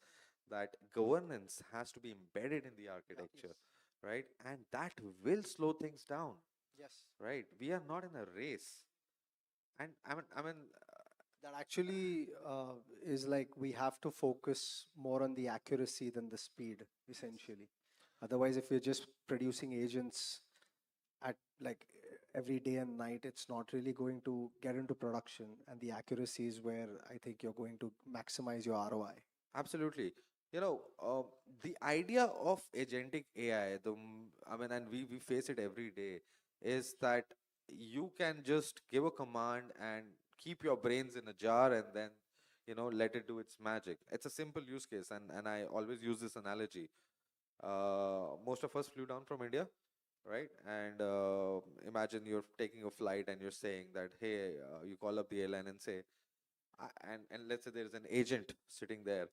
that governance has to be embedded in the architecture, right? And that will slow things down, Yes. right? We are not in a race. And I mean, That actually is like we have to focus more on the accuracy than the speed, essentially. Otherwise, if you're just producing agents at like every day and night, it's not really going to get into production. And the accuracy is where I think you're going to maximize your ROI. absolutely. You know, the idea of agentic AI, I mean, and we face it every day, is that you can just give a command and keep your brains in a jar, and then, let it do its magic. It's a simple use case, and I always use this analogy. Most of us flew down from India, right? And imagine you're taking a flight and you're saying that, hey, you call up the airline and say, and let's say there is an agent sitting there,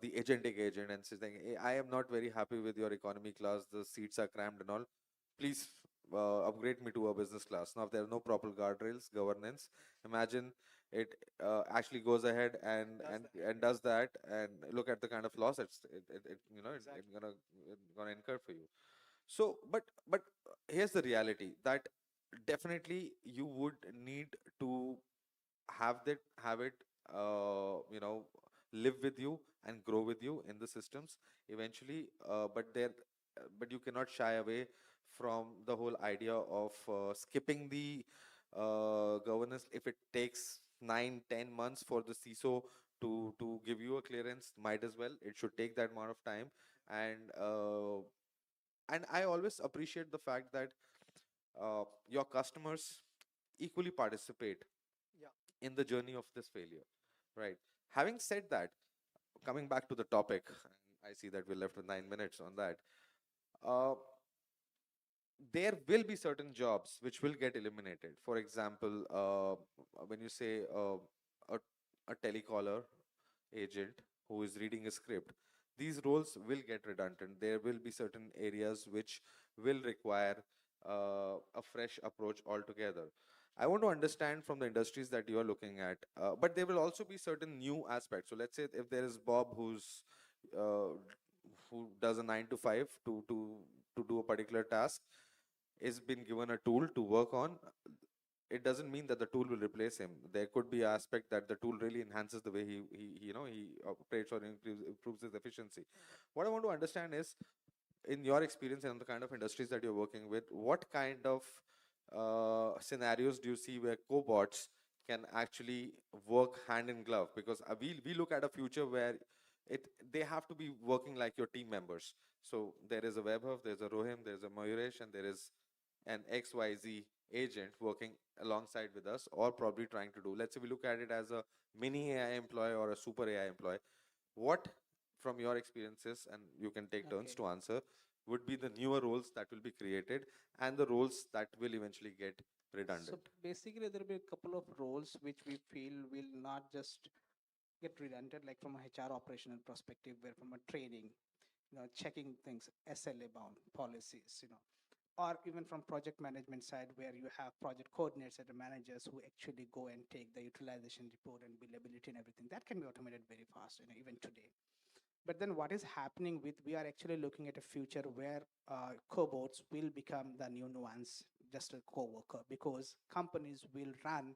the agentic agent, and saying, hey, I am not very happy with your economy class. The seats are cramped and all. Please upgrade me to a business class. Now, if there are no proper guardrails, governance, imagine it actually goes ahead and does that, and look at the kind of loss it's gonna incur for you. So, but here's the reality, that definitely you would need to have it live with you and grow with you in the systems eventually, but you cannot shy away from the whole idea of skipping the governance. If it takes 9-10 months for the CISO to give you a clearance, might as well, it should take that amount of time. And I always appreciate the fact that your customers equally participate in the journey of this failure, right? Having said that, coming back to the topic, and I see that we're left with 9 minutes on that. uh, there will be certain jobs which will get eliminated. For example, when you say a, a telecaller agent who is reading a script, these roles will get redundant. There will be certain areas which will require a fresh approach altogether. I want to understand from the industries that you are looking at, but there will also be certain new aspects. So let's say if there is Bob uh, who does a 9 to 5 to do a particular task, is been given a tool to work on. It doesn't mean that the tool will replace him. There could be aspect that the tool really enhances the way he operates, or improves his efficiency. What I want to understand is, in your experience and the kind of industries that you're working with, what kind of scenarios do you see where cobots can actually work hand in glove? Because we look at a future where they have to be working like your team members. So there is a Webhub, there's a Rohim, there's a Mayuresh, and there is an XYZ agent working alongside with us, or probably trying to do. Let's say we look at it as a mini AI employee or a super AI employee. What, from your experiences, and you can take turns to answer, would be the newer roles that will be created, and the roles that will eventually get redundant? So basically, there will be a couple of roles which we feel will not just get redundant, like from a HR operational perspective, where from a training, checking things, SLA bound policies, or even from project management side, where you have project coordinators and the managers who actually go and take the utilization report and billability and everything. That can be automated very fast, even today. But then what is happening with, we are actually looking at a future where cobots will become the new nuance, just a co-worker, because companies will run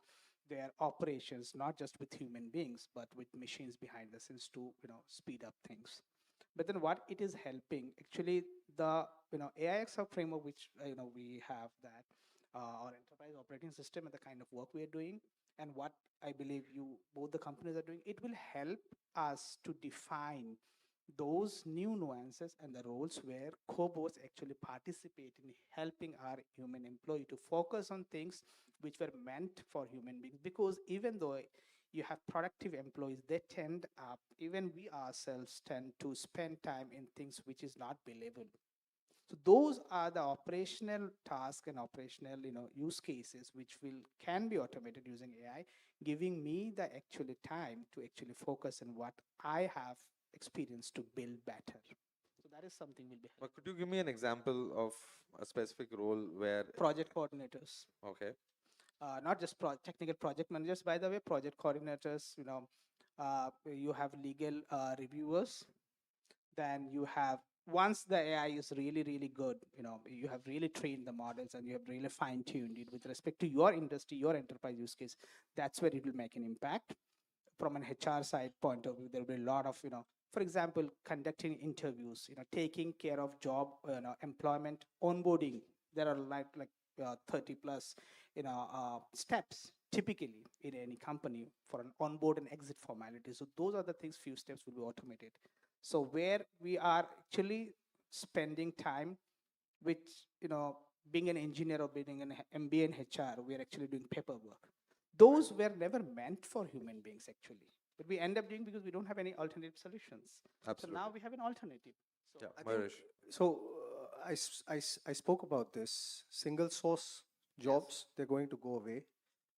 their operations not just with human beings, but with machines behind the scenes to, speed up things. But then what it is helping, actually, the, AIX framework, which, we have that, our enterprise operating system and the kind of work we are doing, and what I believe both the companies are doing, it will help us to define those new nuances and the roles where cobots actually participate in helping our human employee to focus on things which were meant for human beings. Because even though you have productive employees, they tend up, even we ourselves tend to spend time in things which is not billable. So those are the operational tasks and operational, use cases which can be automated using AI, giving me the actually time to actually focus on what I have experience to build better. So that is something will be But could you give me an example of a specific role where project coordinators. Okay. Not just technical project managers, by the way, project coordinators, you have legal reviewers, then you have, once the AI is really, really good, you have really trained the models and you have really fine-tuned it with respect to your industry, your enterprise use case, that's where it will make an impact. From an HR side point of view, there will be a lot of, for example, conducting interviews, taking care of job, employment, onboarding. There are like 30 plus, steps typically in any company for an onboard and exit formality. So those are the things, few steps will be automated. So where we are actually spending time, which, being an engineer or being an MBA in HR, we are actually doing paperwork. Those were never meant for human beings actually, but we end up doing because we don't have any alternative solutions. So now we have an alternative. So Yeah, I think- Mayuresh. So I spoke about this. Single source jobs, they're going to go away,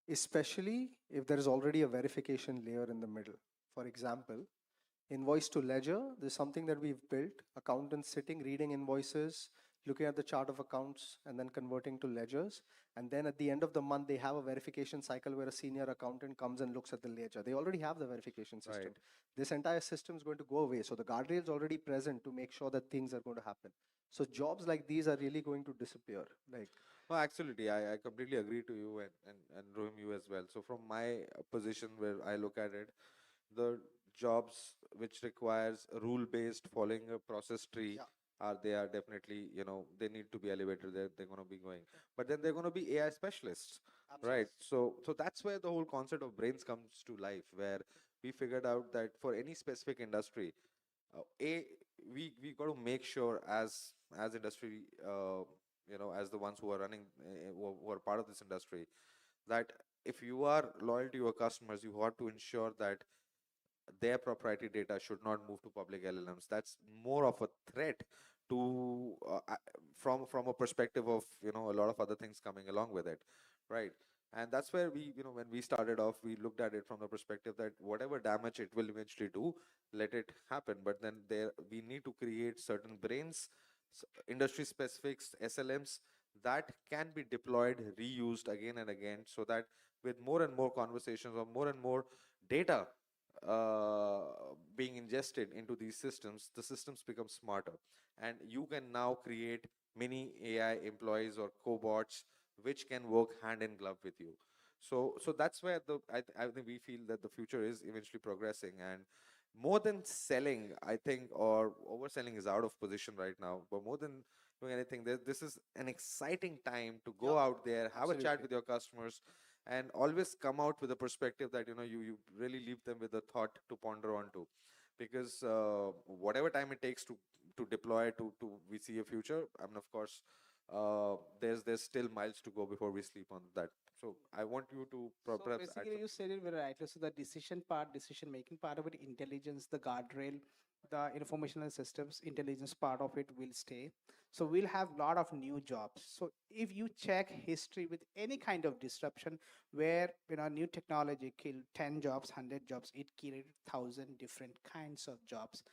especially if there is already a verification layer in the middle. For example, invoice to ledger, there's something that we've built, accountants sitting, reading invoices, looking at the chart of accounts, and then converting to ledgers. And then at the end of the month, they have a verification cycle where a senior accountant comes and looks at the ledger. They already have the verification system. Right. This entire system is going to go away. So the guardrail is already present to make sure that things are going to happen. So jobs like these are really going to disappear. Like, No, absolutely. I completely agree to you and Rohim, you as well. So from my position where I look at it, the jobs which requires a rule-based following a process tree they are definitely, they need to be elevated. They're going to be going. But then they're going to be AI specialists, right? So that's where the whole concept of brains comes to life, where we figured out that for any specific industry, we got to make sure as industry, as the ones who are running, who are part of this industry, that if you are loyal to your customers, you have to ensure that their proprietary data should not move to public LLMs. That's more of a threat to from a perspective of a lot of other things coming along with it, right? And that's where we, when we started off, we looked at it from the perspective that whatever damage it will eventually do, let it happen. But then there we need to create certain brains, industry specifics, SLMs that can be deployed, reused again and again, so that with more and more conversations or more and more data uh, being ingested into these systems, the systems become smarter, and you can now create many AI employees or cobots which can work hand in glove with you. So that's where I think we feel that the future is eventually progressing, and more than selling, I think, or overselling is out of position right now. But more than doing anything, this is an exciting time to go out there, have a chat with your customers, and always come out with a perspective that you really leave them with a thought to ponder onto, because whatever time it takes to deploy to we see a future. I mean, of course, there's still miles to go before we sleep on that. So I want you to So perhaps add basically, you said it very rightly. So the decision making part of it, intelligence, the guardrail, the informational systems, intelligence part of it will stay. So we'll have a lot of new jobs. So if you check history with any kind of disruption, where new technology killed 10 jobs, 100 jobs, it killed 1,000 different kinds of jobs.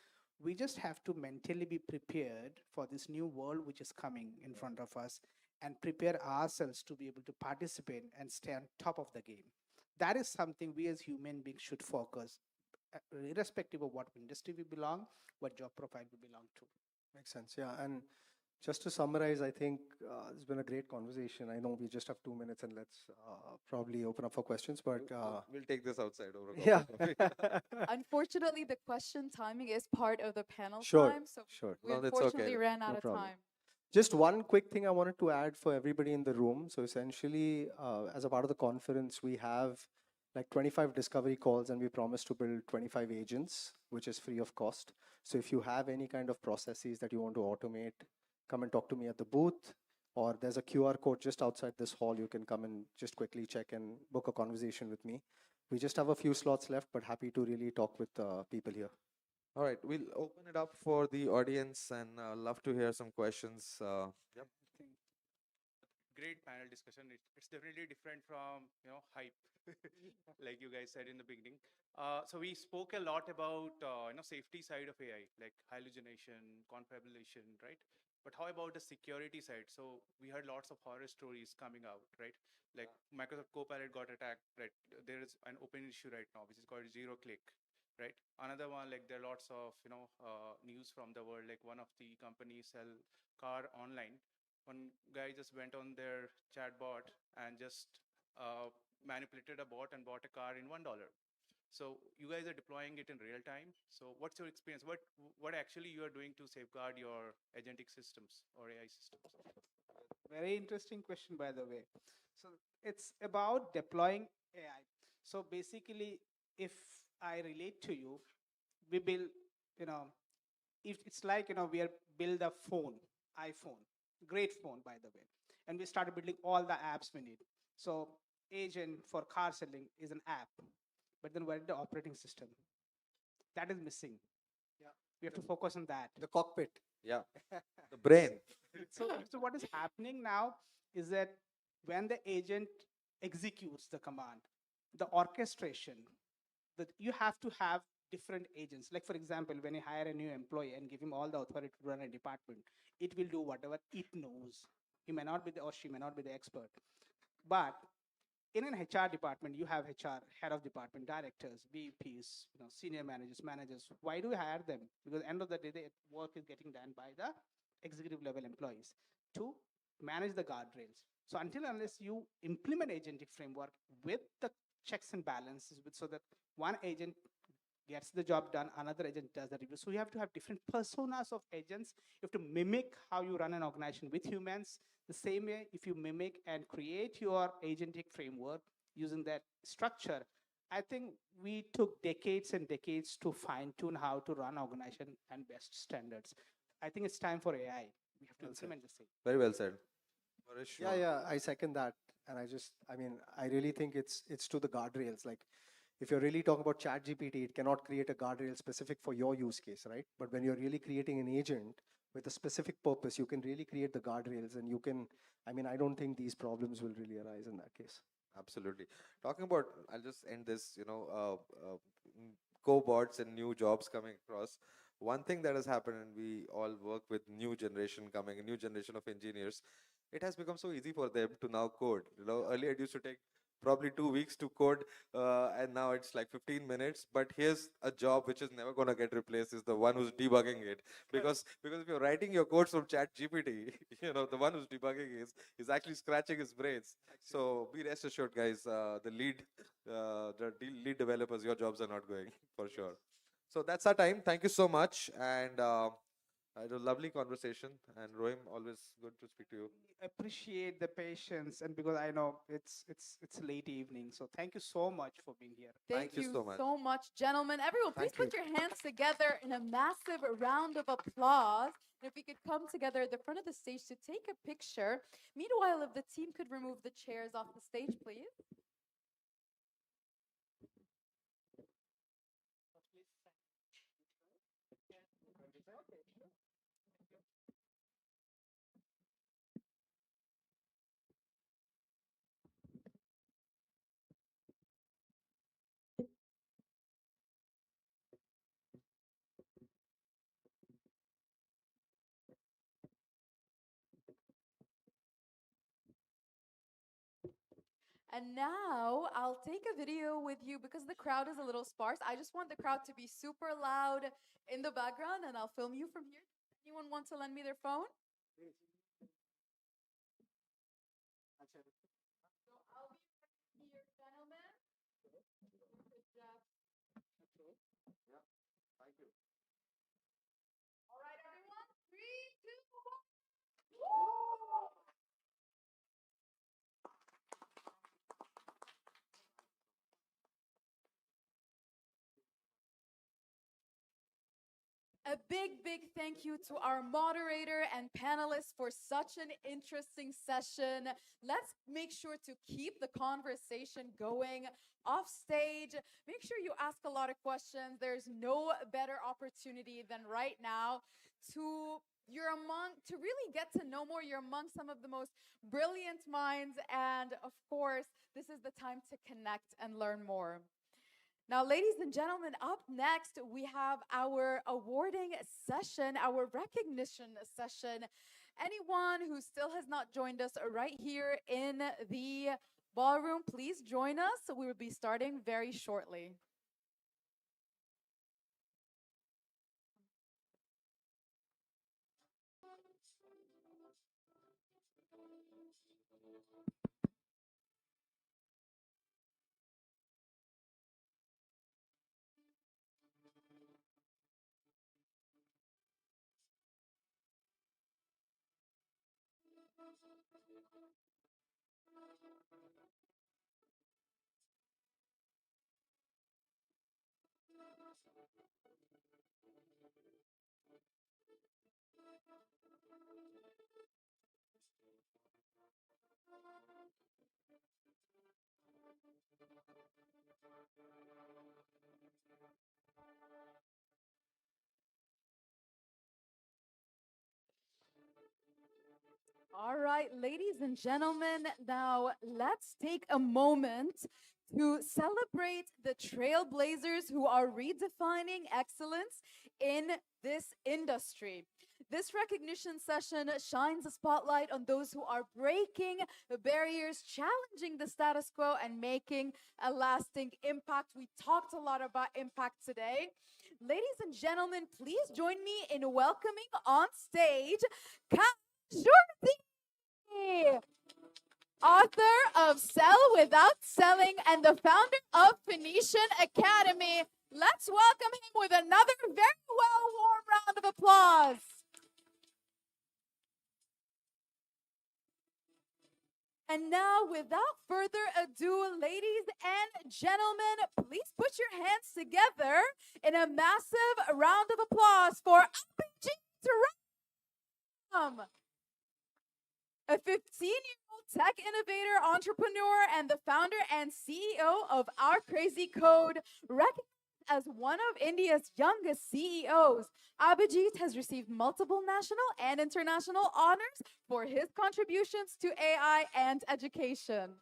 We just have to mentally be prepared for this new world which is coming in front of us, and prepare ourselves to be able to participate and stay on top of the game. That is something we as human beings should focus, irrespective of what industry we belong, what job profile we belong to. makes sense. Yeah. And just to summarize, I think it's been a great conversation. I know we just have 2 minutes, and let's probably open up for questions. But we'll take this outside over a yeah. cup of coffee. Unfortunately, the question timing is part of the panel Sure, time, so sure. we No, that's unfortunately okay. ran out No of problem. time. Just one quick thing I wanted to add for everybody in the room. So essentially, as a part of the conference, we have like 25 discovery calls, and we promise to build 25 agents, which is free of cost. So if you have any kind of processes that you want to automate, come and talk to me at the booth, or there's a QR code just outside this hall. You can come and just quickly check and book a conversation with me. We just have a few slots left, but happy to really talk with people here. All right, we'll open it up for the audience and love to hear some questions. Yep. Great panel discussion. It's definitely different from hype, like you guys said in the beginning. So we spoke a lot about safety side of AI, like hallucination, confabulation, right? But how about the security side? So we heard lots of horror stories coming out, right? Like Microsoft Copilot got attacked, right? There is an open issue right now, which is called zero click, right? Another one, like there are lots of news from the world, like one of the companies sell car online. One guy just went on their chatbot and just manipulated a bot and bought a car in $1. So you guys are deploying it in real time. So what's your experience? What actually you are doing to safeguard your agentic systems or AI systems? Very interesting question, by the way. So it's about deploying AI. So basically, if I relate to you, we build, you know, if it's like, we are build a phone, iPhone, great phone, by the way. And we started building all the apps we need. So agent for car selling is an app, but then where is the operating system? That is missing. Yeah. We have to focus on that. The cockpit. Yeah. The brain. So what is happening now is that when the agent executes the command, the orchestration, that you have to have different agents. Like for example, when you hire a new employee and give him all the authority to run a department, it will do whatever it knows. He may not be or she may not be the expert. But in an HR department, you have HR, head of department, directors, VPs, senior managers. Why do we hire them? Because end of the day, the work is getting done by the executive level employees to manage the guardrails. So until unless you implement agentic framework with the checks and balances, so that one agent gets the job done, another agent does the review. So you have to have different personas of agents. You have to mimic how you run an organization with humans. The same way, if you mimic and create your agentic framework using that structure, I think we took decades and decades to fine tune how to run organization and best standards. I think it's time for AI. We have to implement the same. Very well said. Marish, Yeah, I second that. And I really think it's to the guardrails. Like, if you're really talking about chat GPT, it cannot create a guardrail specific for your use case, right? But when you're really creating an agent with a specific purpose, you can really create the guardrails, and I don't think these problems will really arise in that case. Absolutely. Talking about, I'll just end this, cobots and new jobs coming across. One thing that has happened, and we all work with new generation coming, a new generation of engineers, it has become so easy for them to now code. Earlier it used to take probably 2 weeks to code, and now it's like 15 minutes. But here's a job which is never going to get replaced, is the one who's debugging it. Because if you're writing your codes from chat GPT, the one who's debugging is actually scratching his brains. So be rest assured, guys, the lead developers, your jobs are not going for sure. So that's our time. Thank you so much. And it was a lovely conversation. And Rohim, always good to speak to you. Appreciate the patience, and because I know it's late evening, so thank you so much for being here. Thank you so much, gentlemen. Everyone, please put your hands together in a massive round of applause. And if we could come together at the front of the stage to take a picture. Meanwhile, if the team could remove the chairs off the stage, please. And now I'll take a video with you because the crowd is a little sparse. I just want the crowd to be super loud in the background, and I'll film you from here. Anyone want to lend me their phone? So I'll be here, gentlemen. Good job. Yeah, thank you. All right, everyone. 3, 2, 1. A A big, big thank you to our moderator and panelists for such an interesting session. Let's make sure to keep the conversation going off stage. Make sure you ask a lot of questions. There's no better opportunity than right now to to really get to know more. You're among some of the most brilliant minds, and of course, this is the time to connect and learn more. Now, ladies and gentlemen, up next, we have our awarding session, our recognition session. Anyone who still has not joined us right here in the ballroom, please join us. We will be starting very shortly. All right, ladies and gentlemen, now let's take a moment to celebrate the trailblazers who are redefining excellence in this industry. This recognition session shines a spotlight on those who are breaking the barriers, challenging the status quo, and making a lasting impact. We talked a lot about impact today. Ladies and gentlemen, please join me in welcoming on stage Shorty, author of Sell Without Selling and the founder of Phoenician Academy. Let's welcome him with another very warm round of applause. And now, without further ado, ladies and gentlemen, please put your hands together in a massive round of applause for Abhijit Ram, a 15-year-old tech innovator, entrepreneur, and the founder and CEO of Our Crazy Code, recognized as one of India's youngest CEOs. Abhijit has received multiple national and international honors for his contributions to AI and education.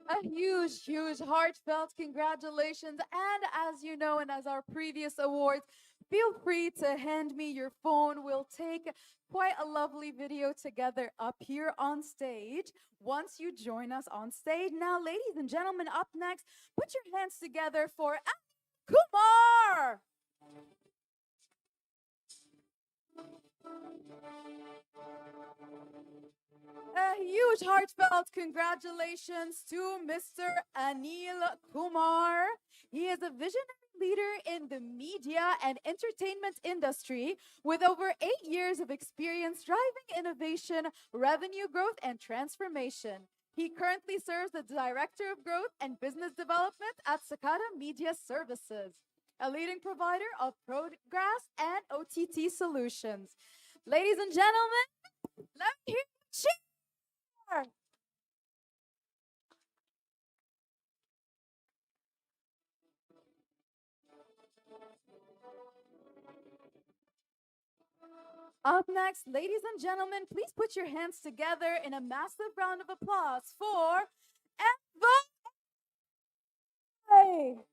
A huge, heartfelt congratulations. And as you know, and as our previous awards, feel free to hand me your phone. We'll take quite a lovely video together up here on stage once you join us on stage. Now, ladies and gentlemen, up next, put your hands together for Kumar. A huge heartfelt congratulations to Mr. Anil Kumar. He is a visionary leader in the media and entertainment industry with over 8 years of experience driving innovation, revenue growth, and transformation. He currently serves as the Director of Growth and Business Development at Sakata Media Services, a leading provider of Progress and OTT solutions. Ladies and gentlemen, let me hear you cheer. Up next, ladies and gentlemen, please put your hands together in a massive round of applause for Envoy.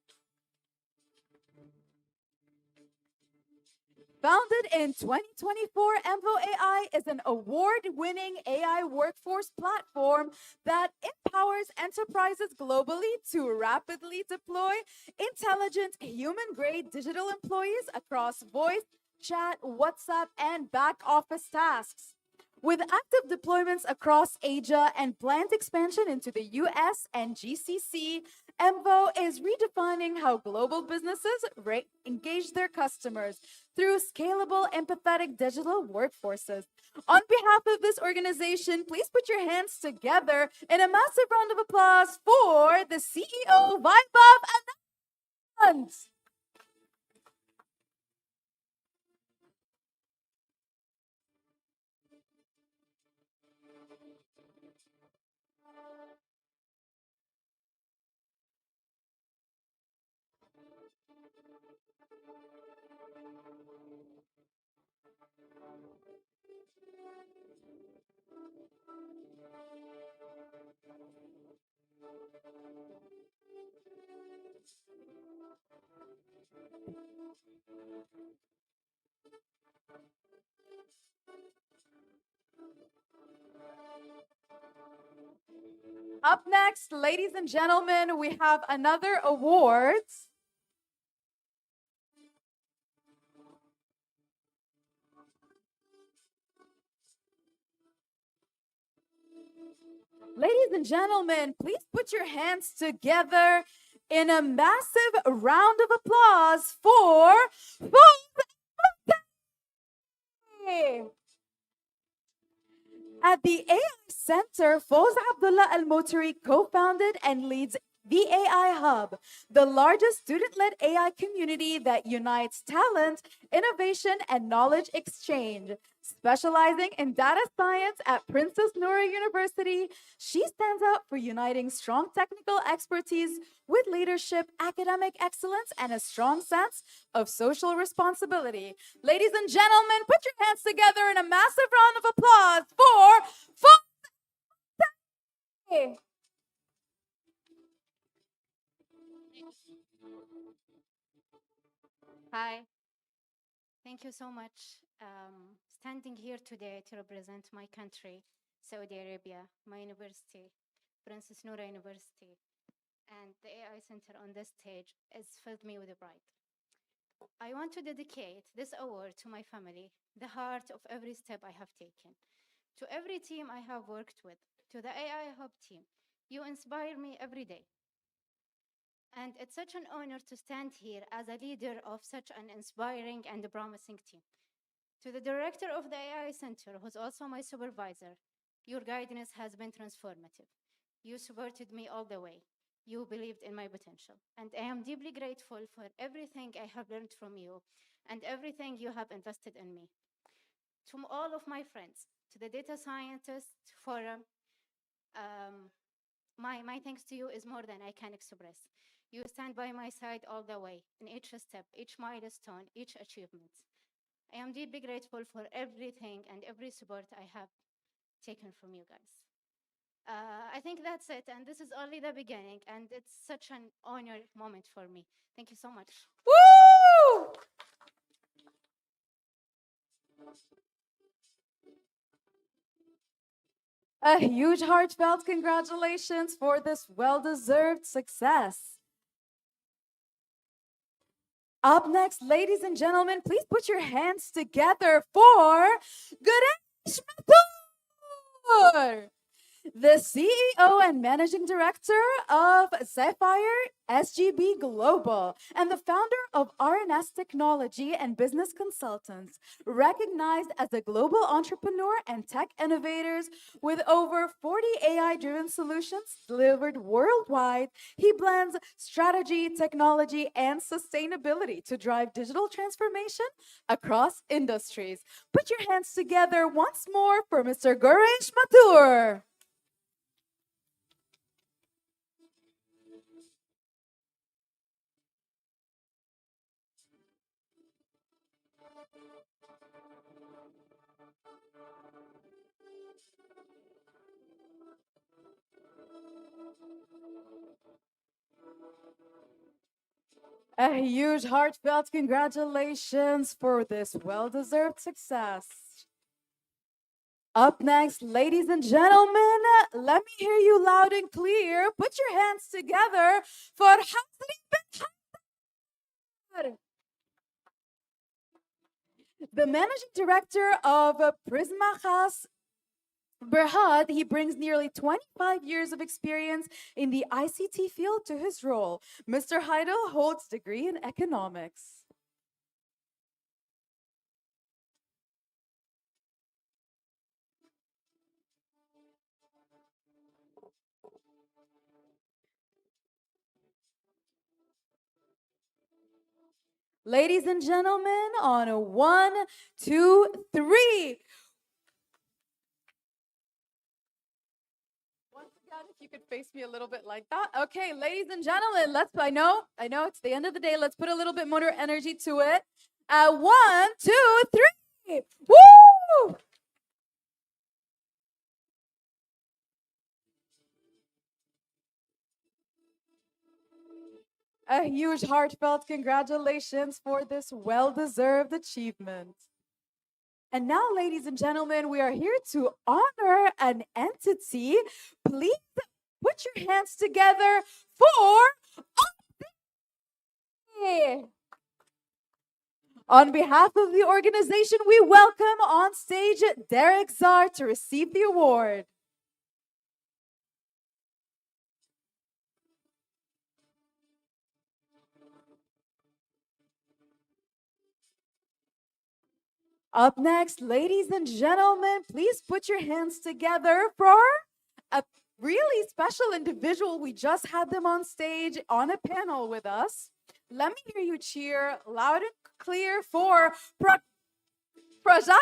Founded in 2024, Envo AI is an award-winning AI workforce platform that empowers enterprises globally to rapidly deploy intelligent, human-grade digital employees across voice, chat, WhatsApp, and back office tasks. With active deployments across Asia and planned expansion into the US and GCC, MVO is redefining how global businesses engage their customers through scalable, empathetic digital workforces. On behalf of this organization, please put your hands together in a massive round of applause for the CEO, Vaibhav Anand. Up next, ladies and gentlemen, we have another award. Ladies and gentlemen, please put your hands together in a massive round of applause for FUELD. At the AI Center, Foz Abdullah Al Motari co founded and leads the AI Hub, the largest student led AI community that unites talent, innovation, and knowledge exchange. Specializing in data science at Princess Noor University, she stands out for uniting strong technical expertise with leadership, academic excellence, and a strong sense of social responsibility. Ladies and gentlemen, put your hands together in a massive round of applause for FUELD. Hi, thank you so much. Standing here today to represent my country, Saudi Arabia, my university, Princess Noor University, and the AI Center on this stage has filled me with pride. I want to dedicate this award to my family, the heart of every step I have taken, to every team I have worked with, to the AI Hub team. You inspire me every day. And it's such an honor to stand here as a leader of such an inspiring and promising team. To the director of the AI Center, who's also my supervisor, your guidance has been transformative. You supported me all the way. You believed in my potential. And I am deeply grateful for everything I have learned from you and everything you have invested in me. To all of my friends, to the Data Scientist Forum, my thanks to you is more than I can express. You stand by my side all the way, in each step, each milestone, each achievement. I am deeply grateful for everything and every support I have taken from you guys. I think that's it, and this is only the beginning, and it's such an honor moment for me. Thank you so much. Woo! A huge heartfelt congratulations for this well-deserved success. Up next, ladies and gentlemen, please put your hands together for Ganesh Mathur, the CEO and Managing Director of Sapphire SGB Global and the founder of RNS Technology and Business Consultants, recognized as a global entrepreneur and tech innovators with over 40 AI-driven solutions delivered worldwide. He blends strategy, technology, and sustainability to drive digital transformation across industries. Put your hands together once more for Mr. Ganesh Mathur. A huge heartfelt congratulations for this well-deserved success. Up next, ladies and gentlemen, let me hear you loud and clear. Put your hands together for Hasri bin Haidar. The managing director of Prisma Khas Berhad, he brings nearly 25 years of experience in the ICT field to his role. Mr. Heidel holds degree in economics. Ladies and gentlemen, on a 1, 2, 3. Once again, if you could face me a little bit like that. Okay, ladies and gentlemen, I know it's the end of the day. Let's put a little bit more energy to it. 1, 2, 3. Woo! A huge heartfelt congratulations for this well-deserved achievement. And now, ladies and gentlemen, we are here to honor an entity. Please put your hands together for Omni. On behalf of the organization, we welcome on stage Derek Czar to receive the award. Up next, ladies and gentlemen, please put your hands together for a really special individual. We just had them on stage on a panel with us. Let me hear you cheer loud and clear for Prajakata.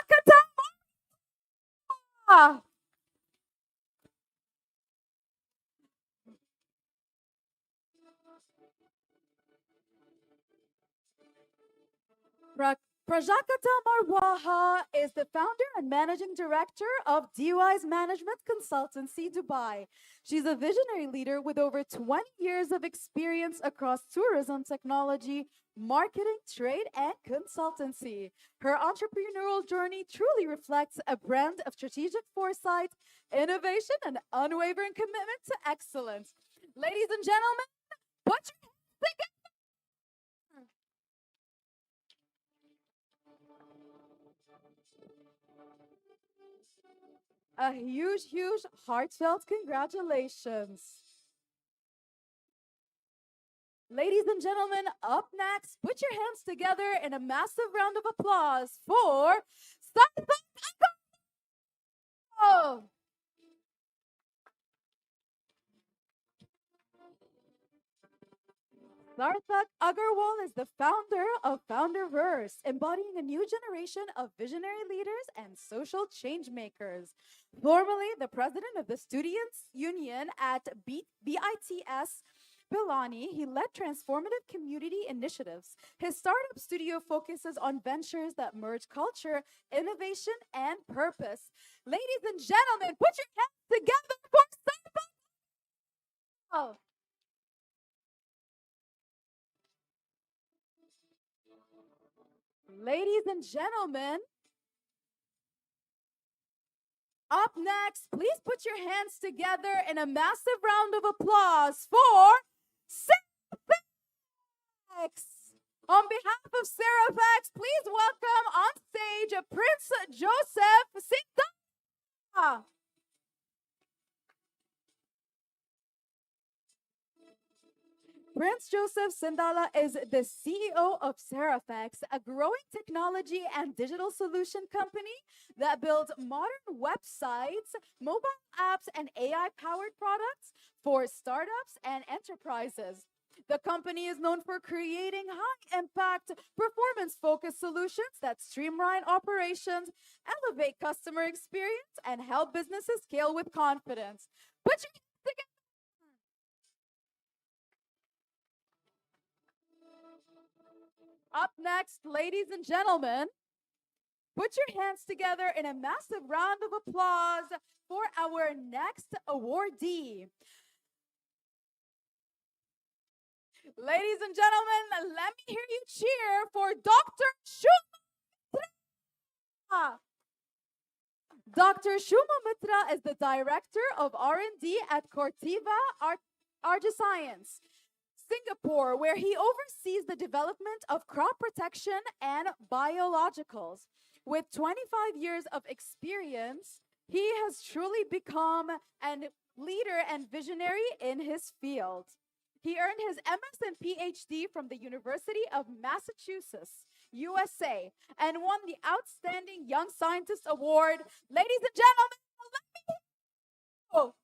Prajakata Marwaha is the founder and managing director of DUI's Management Consultancy Dubai. She's a visionary leader with over 20 years of experience across tourism technology, marketing, trade, and consultancy. Her entrepreneurial journey truly reflects a brand of strategic foresight, innovation, and unwavering commitment to excellence. Ladies and gentlemen, put your hands together. A huge, heartfelt congratulations. Ladies and gentlemen, up next, put your hands together in a massive round of applause for Sarthak. Sarthak Agarwal is the founder of Founderverse, embodying a new generation of visionary leaders and social change makers. Formerly the president of the Students Union at BITS Pilani, he led transformative community initiatives. His startup studio focuses on ventures that merge culture, innovation, and purpose. Ladies and gentlemen, put your hands together for Sarthak. Ladies and gentlemen, up next, please put your hands together in a massive round of applause for Serafax. On behalf of Serafax, please welcome on stage Prince Joseph Singh. Prince Joseph Sindala is the CEO of Serafax, a growing technology and digital solution company that builds modern websites, mobile apps, and AI-powered products for startups and enterprises. The company is known for creating high-impact, performance-focused solutions that streamline operations, elevate customer experience, and help businesses scale with confidence. Put your hands together. Up next, ladies and gentlemen, put your hands together in a massive round of applause for our next awardee. Ladies and gentlemen, let me hear you cheer for Dr. Shuma Mitra. Dr. Shuma Mitra is the Director of R&D at Cortiva Argiscience. Singapore, where he oversees the development of crop protection and biologicals. With 25 years of experience, he has truly become a leader and visionary in his field. He earned his MS and PhD from the University of Massachusetts, USA, and won the Outstanding Young Scientist Award. Ladies and gentlemen, let me go.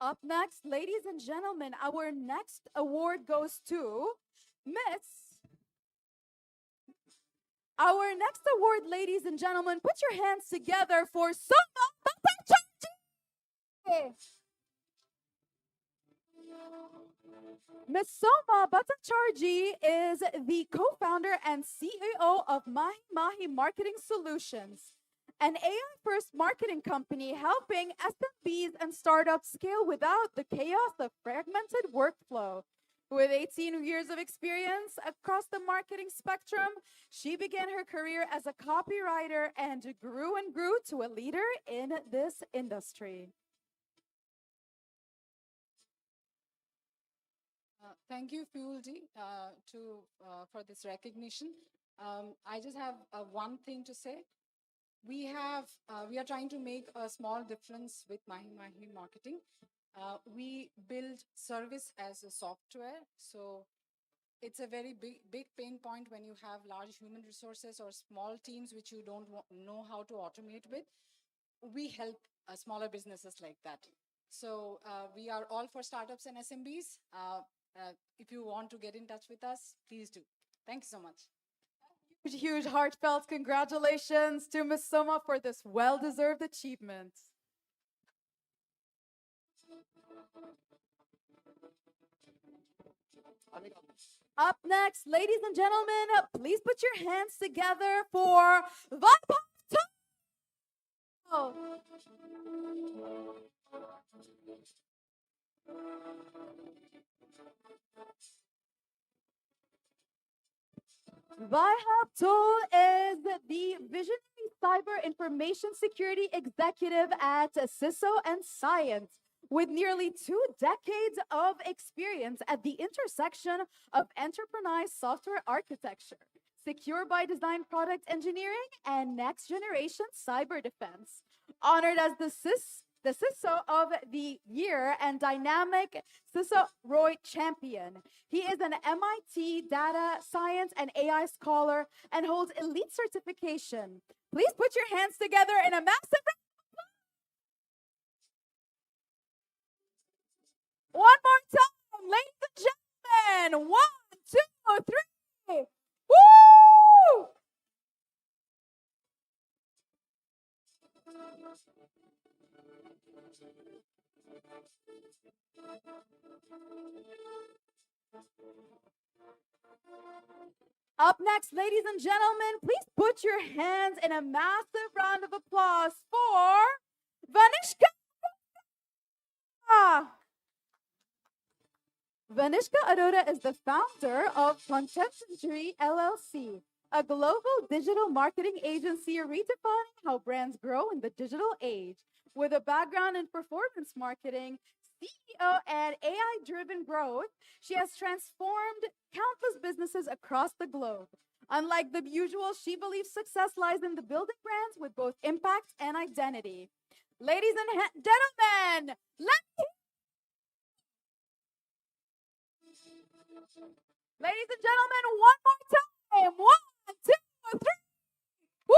Up next, ladies and gentlemen, our next award goes to Miss. Our next award, ladies and gentlemen, put your hands together for Soma Bhattacharjee. Ms. Soma Bhattacharjee is the co-founder and CEO of Mahi Mahi Marketing Solutions, an AI-first marketing company helping SMBs and startups scale without the chaos of fragmented workflow. With 18 years of experience across the marketing spectrum, she began her career as a copywriter and grew to a leader in this industry. Thank you, FUELD, for this recognition. I just have one thing to say. We are trying to make a small difference with Mahi Mahi Marketing. We build service as a software, so it's a very big pain point when you have large human resources or small teams which you don't know how to automate with. We help smaller businesses like that. So we are all for startups and SMBs. If you want to get in touch with us, please do. Thank you so much. Huge heartfelt congratulations to Ms. Soma for this well-deserved achievement. Up next, ladies and gentlemen, please put your hands together for Vaibhav. Vaibhav Tool is the visionary cyber information security executive at CISO and Science, with nearly 2 decades of experience at the intersection of enterprise software architecture, secure by design product engineering, and next generation cyber defense. Honored as the CISO of the Year and Dynamic CISO Roy Champion. He is an MIT data science and AI scholar and holds elite certification. Please put your hands together in a massive one more time, ladies and gentlemen. 1, 2, 3. Woo! Up next, ladies and gentlemen, please put your hands in a massive round of applause for Vanishka. Vanishka Arora is the founder of Contemporary LLC, a global digital marketing agency redefining how brands grow in the digital age. With a background in performance marketing, CEO, and AI-driven growth, she has transformed countless businesses across the globe. Unlike the usual, she believes success lies in the building brands with both impact and identity. Ladies and gentlemen, ladies and gentlemen, one more time. 1, 2, 3. Woo!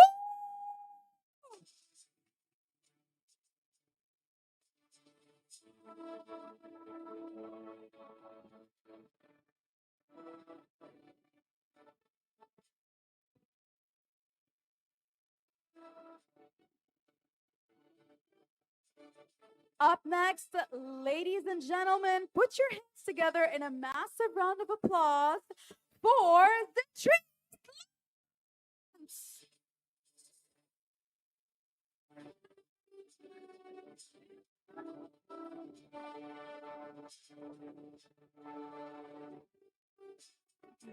Up next, ladies and gentlemen, put your hands together in a massive round of applause for the Trends.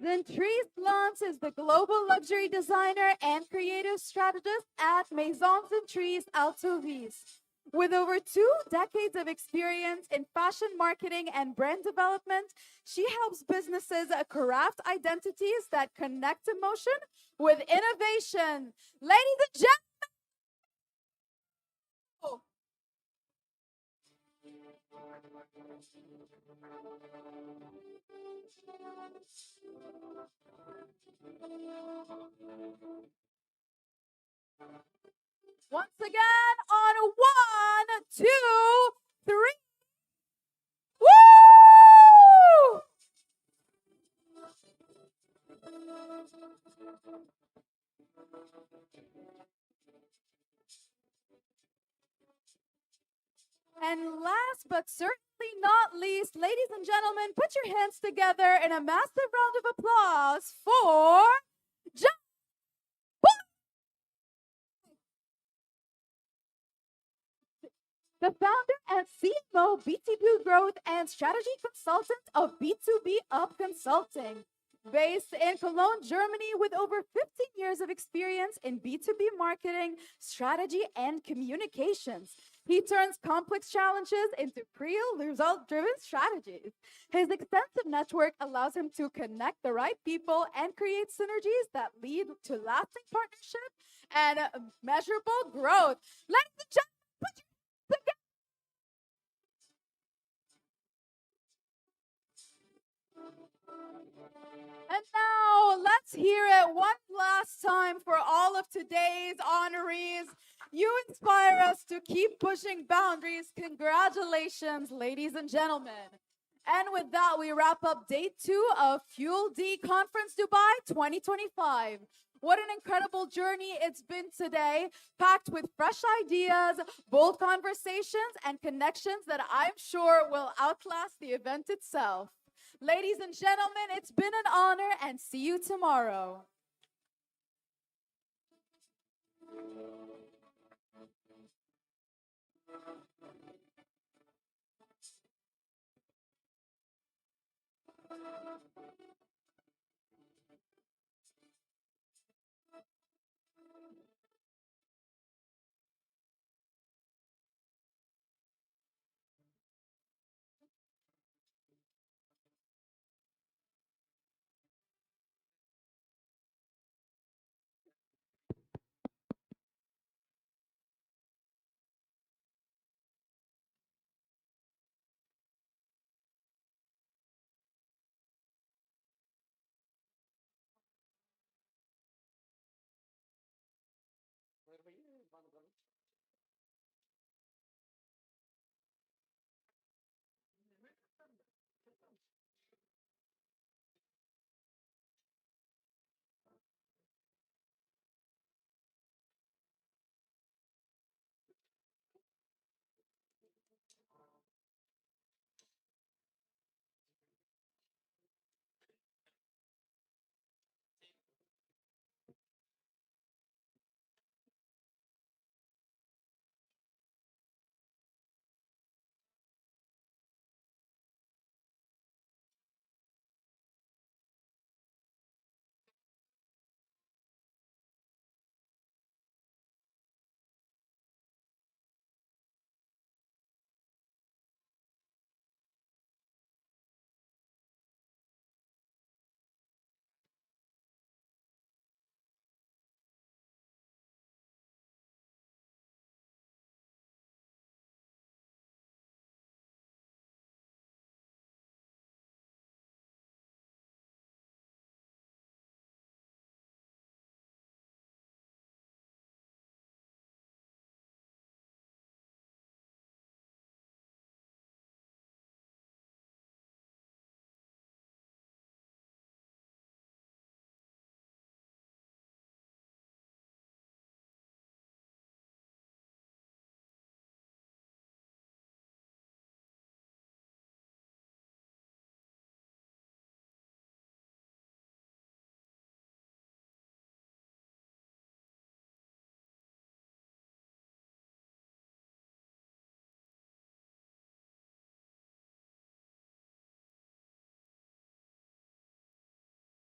Zentrice Lance is the global luxury designer and creative strategist at Maison Zentrice Altovis. With over 2 decades of experience in fashion marketing and brand development, she helps businesses craft identities that connect emotion with innovation. Ladies and gentlemen, once again on 1, 2, 3. Woo! And last but certainly not least, ladies and gentlemen, put your hands together in a massive round of applause for John. The founder and CMO, B2B Growth and Strategy Consultant of B2B Up Consulting. Based in Cologne, Germany, with over 15 years of experience in B2B marketing, strategy, and communications. He turns complex challenges into real result-driven strategies. His extensive network allows him to connect the right people and create synergies that lead to lasting partnership and measurable growth. Ladies and gentlemen, put your hands And now let's hear it one last time for all of today's honorees. You inspire us to keep pushing boundaries. Congratulations, ladies and gentlemen. And with that, we wrap up day 2 of FUELD Conference Dubai 2025. What an incredible journey it's been today, packed with fresh ideas, bold conversations, and connections that I'm sure will outlast the event itself. Ladies and gentlemen, it's been an honor and see you tomorrow.